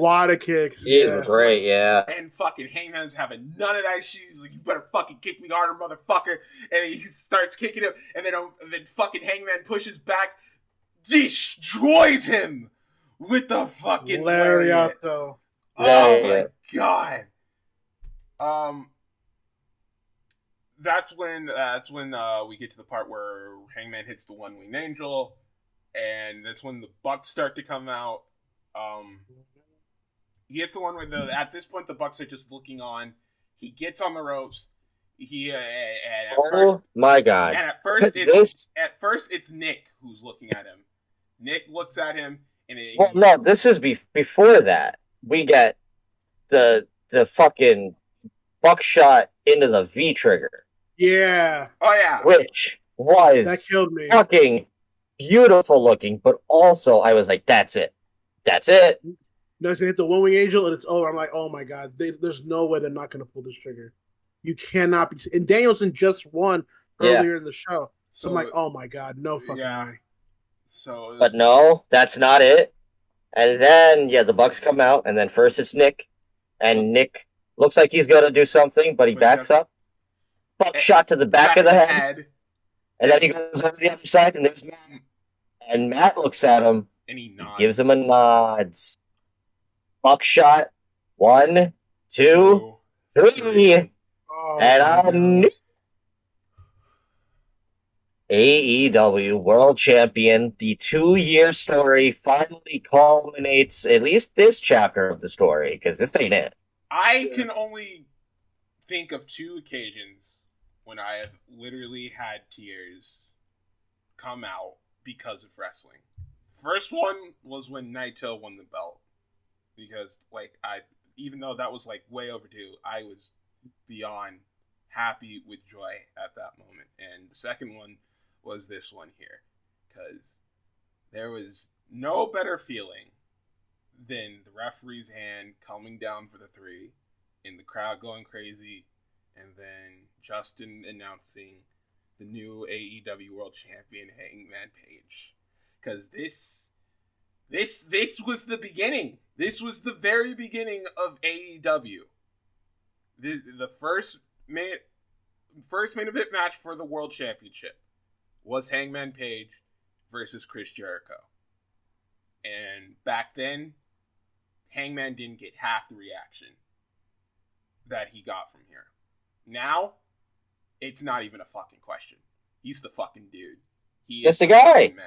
Yeah, great, yeah. And fucking Hangman's having none of that shit. He's like, "You better fucking kick me harder, motherfucker!" And he starts kicking him, and then fucking Hangman pushes back, destroys him with the fucking lariat. Though. Oh my god. That's when we get to the part where Hangman hits the One-Winged Angel, and that's when the Bucks start to come out. He hits the one where at this point the Bucks are just looking on. He gets on the ropes. My god! And at first it's Nick who's looking at him. Nick looks at him, and no, this is before that. We get the fucking buckshot into the V trigger. Yeah. Oh yeah. Which was that killed me. Fucking beautiful looking, but also I was like, that's it. No, they hit the One-Winged Angel and it's over. I'm like, oh my god, there's no way they're not going to pull this trigger. You cannot be. And Danielson just won earlier in the show, so I'm like, oh my god, no fucking way. So, But no, that's not it. And then, the Bucks come out, and then first it's Nick. And Nick looks like he's going to do something, but he backs up. Buckshot to the back of the head. And then he goes over the other side, and there's Matt. And Matt looks at him, and he nods. Gives him a nod. Buckshot. 1, 2, 3. And AEW World Champion, the 2-year story finally culminates, at least this chapter of the story, because this ain't it. I can only think of 2 occasions when I have literally had tears come out because of wrestling. First one was when Naito won the belt. Because, even though that was, way overdue, I was beyond happy with joy at that moment. And the second one was this one here. Because there was no better feeling than the referee's hand coming down for the 3 and the crowd going crazy, and then Justin announcing the new AEW World Champion, Hangman Page. Because this was the beginning. This was the very beginning of AEW. The first main event match for the World Championship was Hangman Page versus Chris Jericho. And back then, Hangman didn't get half the reaction that he got from here. Now, it's not even a fucking question. He's the fucking dude. He is the guy. Man.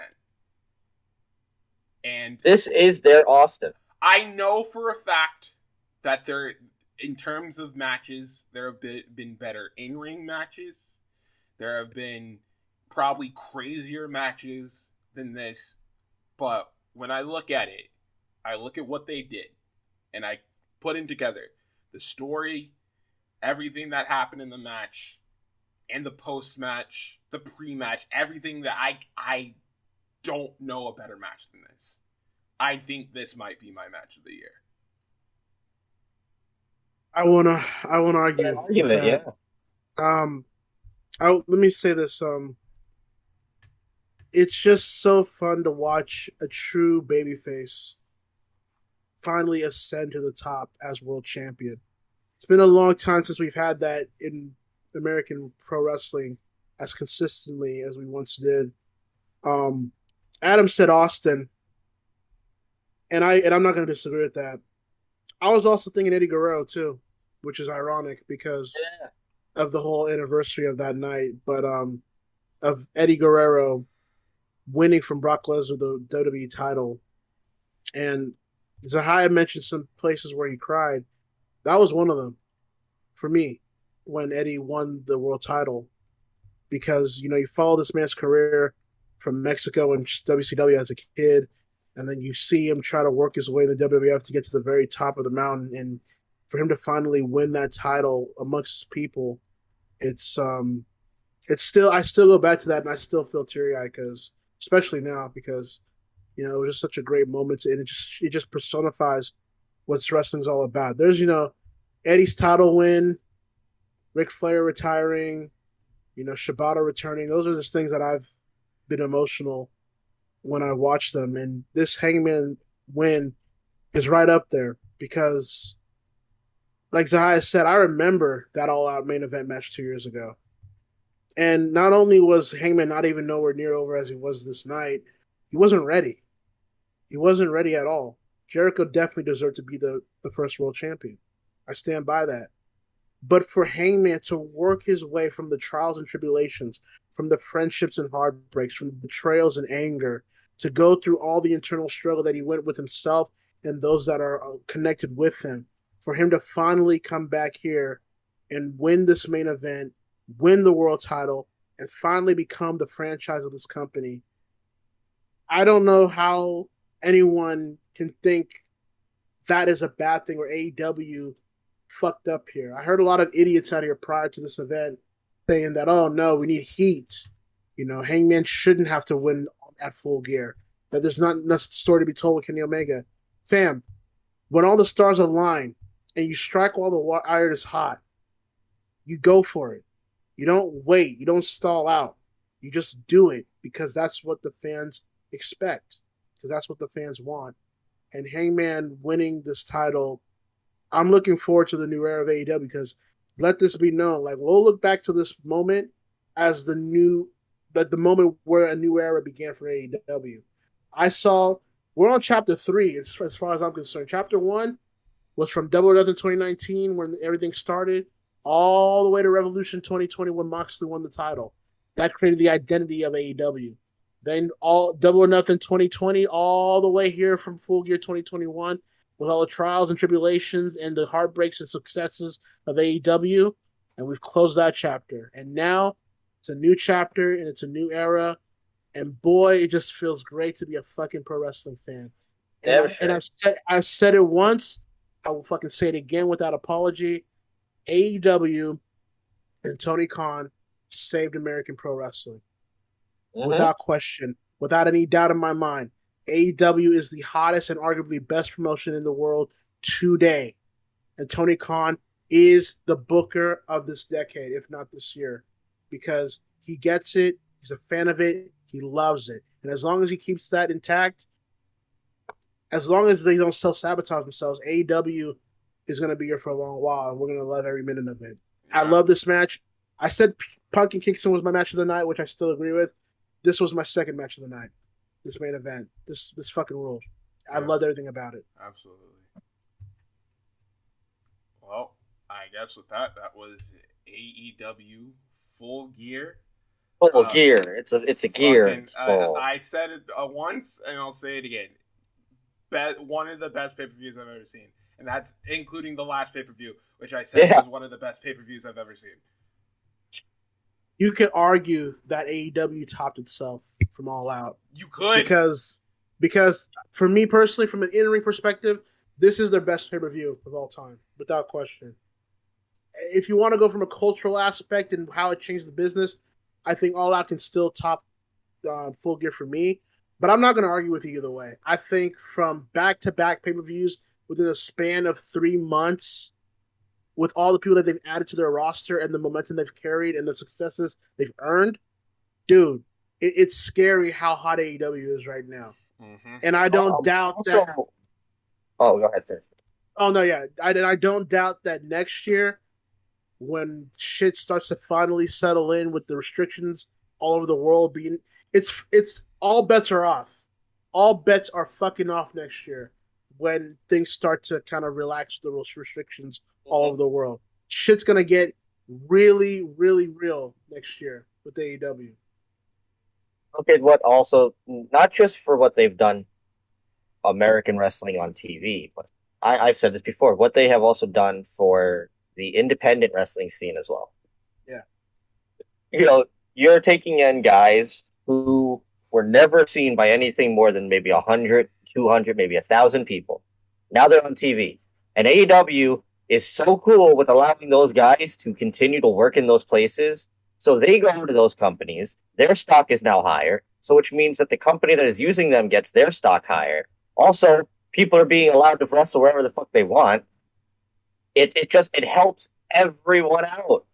And this is their Austin. I know for a fact that there, in terms of matches, there have been better in-ring matches. There have been probably crazier matches than this. But when I look at it, I look at what they did, and I put in together the story, everything that happened in the match, and the post-match, the pre-match, everything that I don't know a better match than this. I think this might be my match of the year. I wanna argue. Yeah. Let me say this. It's just so fun to watch a true babyface finally ascend to the top as world champion. It's been a long time since we've had that in American pro wrestling as consistently as we once did. Adam said Austin, and I'm not going to disagree with that. I was also thinking Eddie Guerrero too, which is ironic because of the whole anniversary of that night. But of Eddie Guerrero winning from Brock Lesnar the WWE title, and Zahaya mentioned some places where he cried. That was one of them for me when Eddie won the world title, because you follow this man's career from Mexico and WCW as a kid, and then you see him try to work his way in the WWF to get to the very top of the mountain, and for him to finally win that title amongst his people, it's still, I still go back to that, and I still feel teary-eyed, because especially now, because it was just such a great moment, and it just personifies what wrestling's all about. There's Eddie's title win, Ric Flair retiring, Shibata returning. Those are just things that I've been emotional when I watch them, and this Hangman win is right up there because, like Zahaya said, I remember that all-out main event match 2 years ago. And not only was Hangman not even nowhere near over as he was this night, he wasn't ready. He wasn't ready at all. Jericho definitely deserved to be the first world champion. I stand by that. But for Hangman to work his way from the trials and tribulations, from the friendships and heartbreaks, from the betrayals and anger, to go through all the internal struggle that he went with himself and those that are connected with him, for him to finally come back here and win this main event, win the world title, and finally become the franchise of this company. I don't know how anyone can think that is a bad thing or AEW fucked up here. I heard a lot of idiots out here prior to this event saying that, oh no, we need heat. Hangman shouldn't have to win at Full Gear. That there's not enough story to be told with Kenny Omega. Fam, when all the stars align and you strike while the iron is hot, you go for it. You don't wait. You don't stall out. You just do it because that's what the fans expect, because that's what the fans want. And Hangman winning this title, I'm looking forward to the new era of AEW, because let this be known, like, we'll look back to this moment as the moment where a new era began for AEW. We're on chapter 3 as far as I'm concerned. Chapter 1 was from Double or Nothing 2019, when everything started, all the way to Revolution 2020 when Moxley won the title. That created the identity of AEW. Then all Double or Nothing 2020, all the way here from Full Gear 2021, with all the trials and tribulations and the heartbreaks and successes of AEW, and we've closed that chapter. And now it's a new chapter and it's a new era. And boy, it just feels great to be a fucking pro wrestling fan. And I've said it once, I will fucking say it again without apology. AEW and Tony Khan saved American pro wrestling. Without question, without any doubt in my mind. AEW is the hottest and arguably best promotion in the world today. And Tony Khan is the booker of this decade, if not this year. Because he gets it, he's a fan of it, he loves it. And as long as he keeps that intact, as long as they don't self-sabotage themselves, AEW is going to be here for a long while, and we're going to love every minute of it. Yeah. I love this match. I said Punk and Kingston was my match of the night, which I still agree with. This was my second match of the night. This main event. This fucking rules. I loved everything about it. Absolutely. Well, I guess with that was AEW Full Gear. Full Gear. It's a gear. It's full. I said it once, and I'll say it again. One of the best pay-per-views I've ever seen. And that's including the last pay-per-view, which I said was one of the best pay-per-views I've ever seen. You could argue that AEW topped itself from All Out. You could. Because for me personally, from an in-ring perspective, this is their best pay-per-view of all time, without question. If you want to go from a cultural aspect and how it changed the business, I think All Out can still top Full Gear for me. But I'm not going to argue with you either way. I think from back-to-back pay-per-views within a span of 3 months, with all the people that they've added to their roster and the momentum they've carried and the successes they've earned, dude, it's scary how hot AEW is right now. Mm-hmm. And I don't doubt that. Oh, go ahead, sir. Oh, no, yeah. I don't doubt that next year, when shit starts to finally settle in with the restrictions all over the world being, it's all bets are off. All bets are fucking off next year when things start to kind of relax the restrictions all over the world. Shit's gonna get really, really real next year with AEW. Okay, what also, not just for what they've done American wrestling on TV, but I've said this before, what they have also done for the independent wrestling scene as well. Yeah. You know, you're taking in guys who were never seen by anything more than maybe 100, 200, maybe 1,000 people. Now they're on TV. And AEW is so cool with allowing those guys to continue to work in those places. So they go to those companies. Their stock is now higher. So which means that the company that is using them gets their stock higher. Also, people are being allowed to wrestle wherever the fuck they want. It helps everyone out.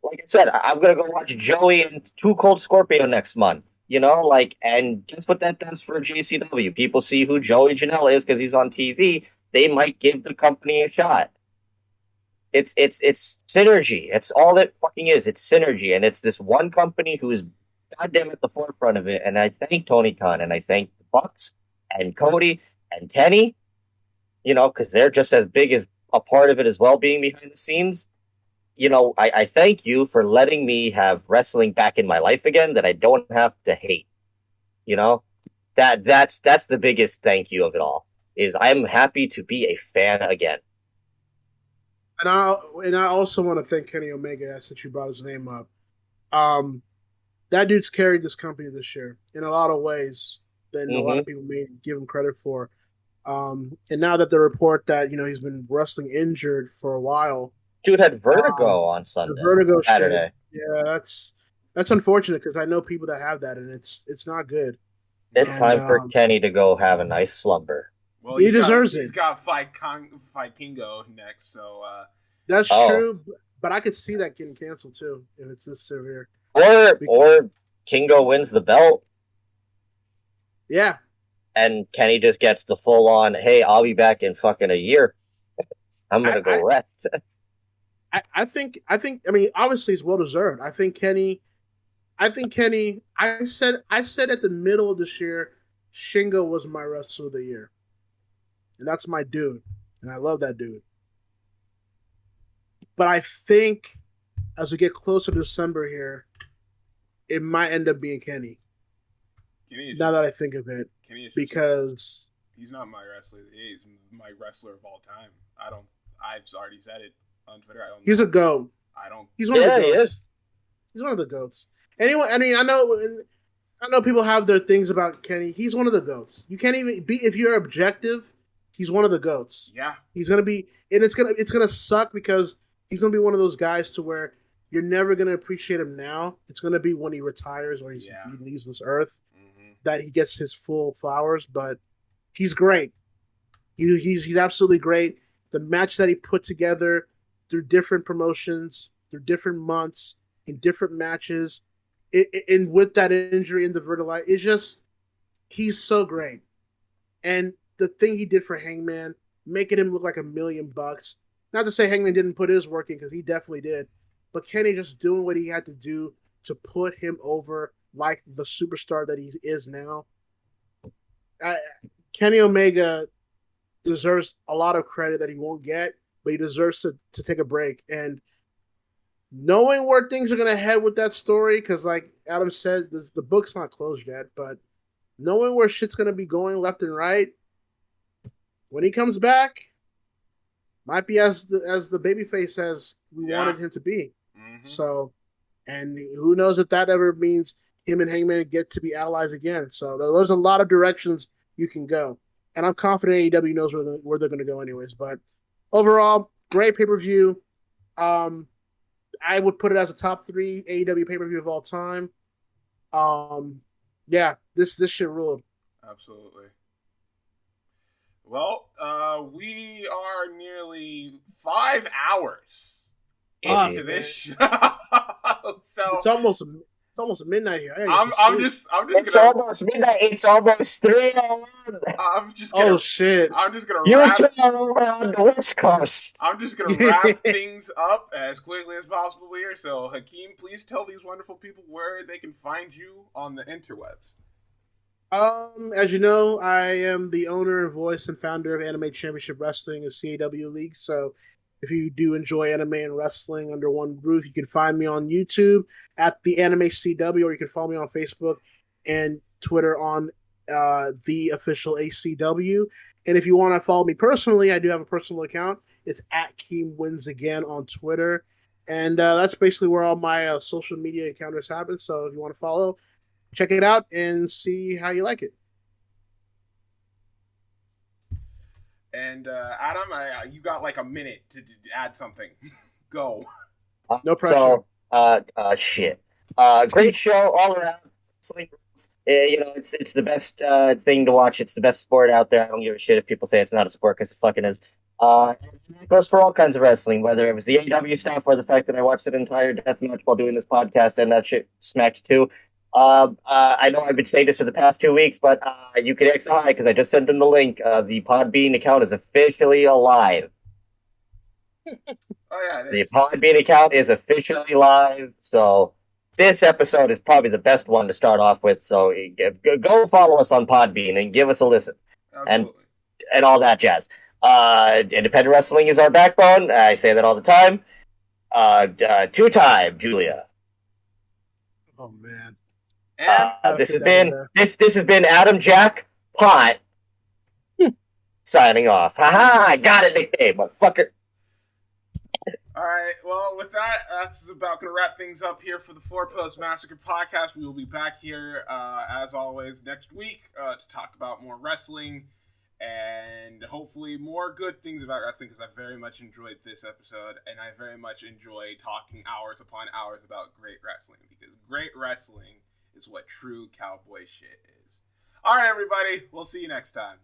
Like I said, I'm going to go watch Joey and Too Cold Scorpio next month. You know, and guess what that does for JCW? People see who Joey Janela is because he's on TV. They might give the company a shot. It's synergy. It's all that fucking is. It's synergy. And it's this one company who is goddamn at the forefront of it. And I thank Tony Khan and I thank the Bucks and Cody and Kenny, you know, because they're just as big as a part of it as well, being behind the scenes. You know, I thank you for letting me have wrestling back in my life again that I don't have to hate. You know, that's the biggest thank you of it all, is I'm happy to be a fan again. And I also want to thank Kenny Omega, since you brought his name up. That dude's carried this company this year in a lot of ways than a lot of people may give him credit for. And now that the report that, you know, he's been wrestling injured for a while. Dude had vertigo on Sunday. Vertigo Saturday. Shit. Yeah, that's unfortunate because I know people that have that, and it's not good. It's time for Kenny to go have a nice slumber. Well, he deserves it. He's got to fight Kingo next, so that's true. But I could see that getting canceled too if it's this severe. Or Kingo wins the belt. Yeah. And Kenny just gets the full on, hey, I'll be back in fucking a year. I'm gonna go rest. I think I mean obviously it's well deserved. I said at the middle of this year, Shingo was my wrestler of the year. And that's my dude. And I love that dude. But I think as we get closer to December here, it might end up being Kenny. Now that I think of it. Because he's not my wrestler. He's my wrestler of all time. I've already said it on Twitter. He's a goat. He's one of the goats. He's one of the goats. Anyway, I mean, I know people have their things about Kenny. He's one of the goats. You can't even be, if you're objective, he's one of the goats. Yeah. He's gonna be, and it's gonna suck because he's gonna be one of those guys to where you're never gonna appreciate him now. It's gonna be when he retires or he leaves this earth that he gets his full flowers. But he's great. He's absolutely great. The match that he put together through different promotions, through different months, in different matches, and with that injury in the vertigo, it's just, he's so great. And the thing he did for Hangman, making him look like $1 million. Not to say Hangman didn't put his work in, because he definitely did. But Kenny just doing what he had to do to put him over like the superstar that he is now. Kenny Omega deserves a lot of credit that he won't get, but he deserves to take a break. And knowing where things are going to head with that story, because like Adam said, the book's not closed yet, but knowing where shit's going to be going left and right, when he comes back, might be as the babyface as we wanted him to be. Mm-hmm. So, and who knows if that ever means him and Hangman get to be allies again. So there's a lot of directions you can go. And I'm confident AEW knows where they're going to go anyways. But overall, great pay-per-view. I would put it as a top 3 AEW pay-per-view of all time. Yeah, this shit ruled. Absolutely. Well, we are nearly 5 hours into this show. So it's almost midnight here. I'm just it's almost midnight. It's almost 3:01. Oh shit! I'm just gonna You're wrap on the West Coast. I'm just gonna wrap things up as quickly as possible here. So, Hakeem, please tell these wonderful people where they can find you on the interwebs. As you know, I am the owner and voice and founder of Anime Championship Wrestling, a CAW league. So if you do enjoy anime and wrestling under one roof, you can find me on YouTube at the Anime CW, or you can follow me on Facebook and Twitter on the official ACW. And if you want to follow me personally, I do have a personal account. It's at Keem Wins Again on Twitter. And that's basically where all my social media encounters happen. So if you want to follow, check it out and see how you like it. And Adam, you got like a minute to add something. Go. No pressure. So, shit. Great show all around. It's the best thing to watch. It's the best sport out there. I don't give a shit if people say it's not a sport, because it fucking is. It goes for all kinds of wrestling, whether it was the AEW stuff or the fact that I watched an entire deathmatch while doing this podcast, and that shit smacked too. I know I've been saying this for the past 2 weeks, but you can XI, because I just sent them the link. The Podbean account is officially alive. The Podbean account is officially live, so this episode is probably the best one to start off with. So go follow us on Podbean and give us a listen. Absolutely. and all that jazz. Independent wrestling is our backbone. I say that all the time. Two-time Julia. Oh man. This has been Adam Jack Pot signing off. Haha, I got it, nickname, motherfucker. All right, well, with that, that's about going to wrap things up here for the Four Post Massacre podcast. We will be back here, as always, next week to talk about more wrestling and hopefully more good things about wrestling, because I very much enjoyed this episode, and I very much enjoy talking hours upon hours about great wrestling, because great wrestling is what true cowboy shit is. All right, everybody, we'll see you next time.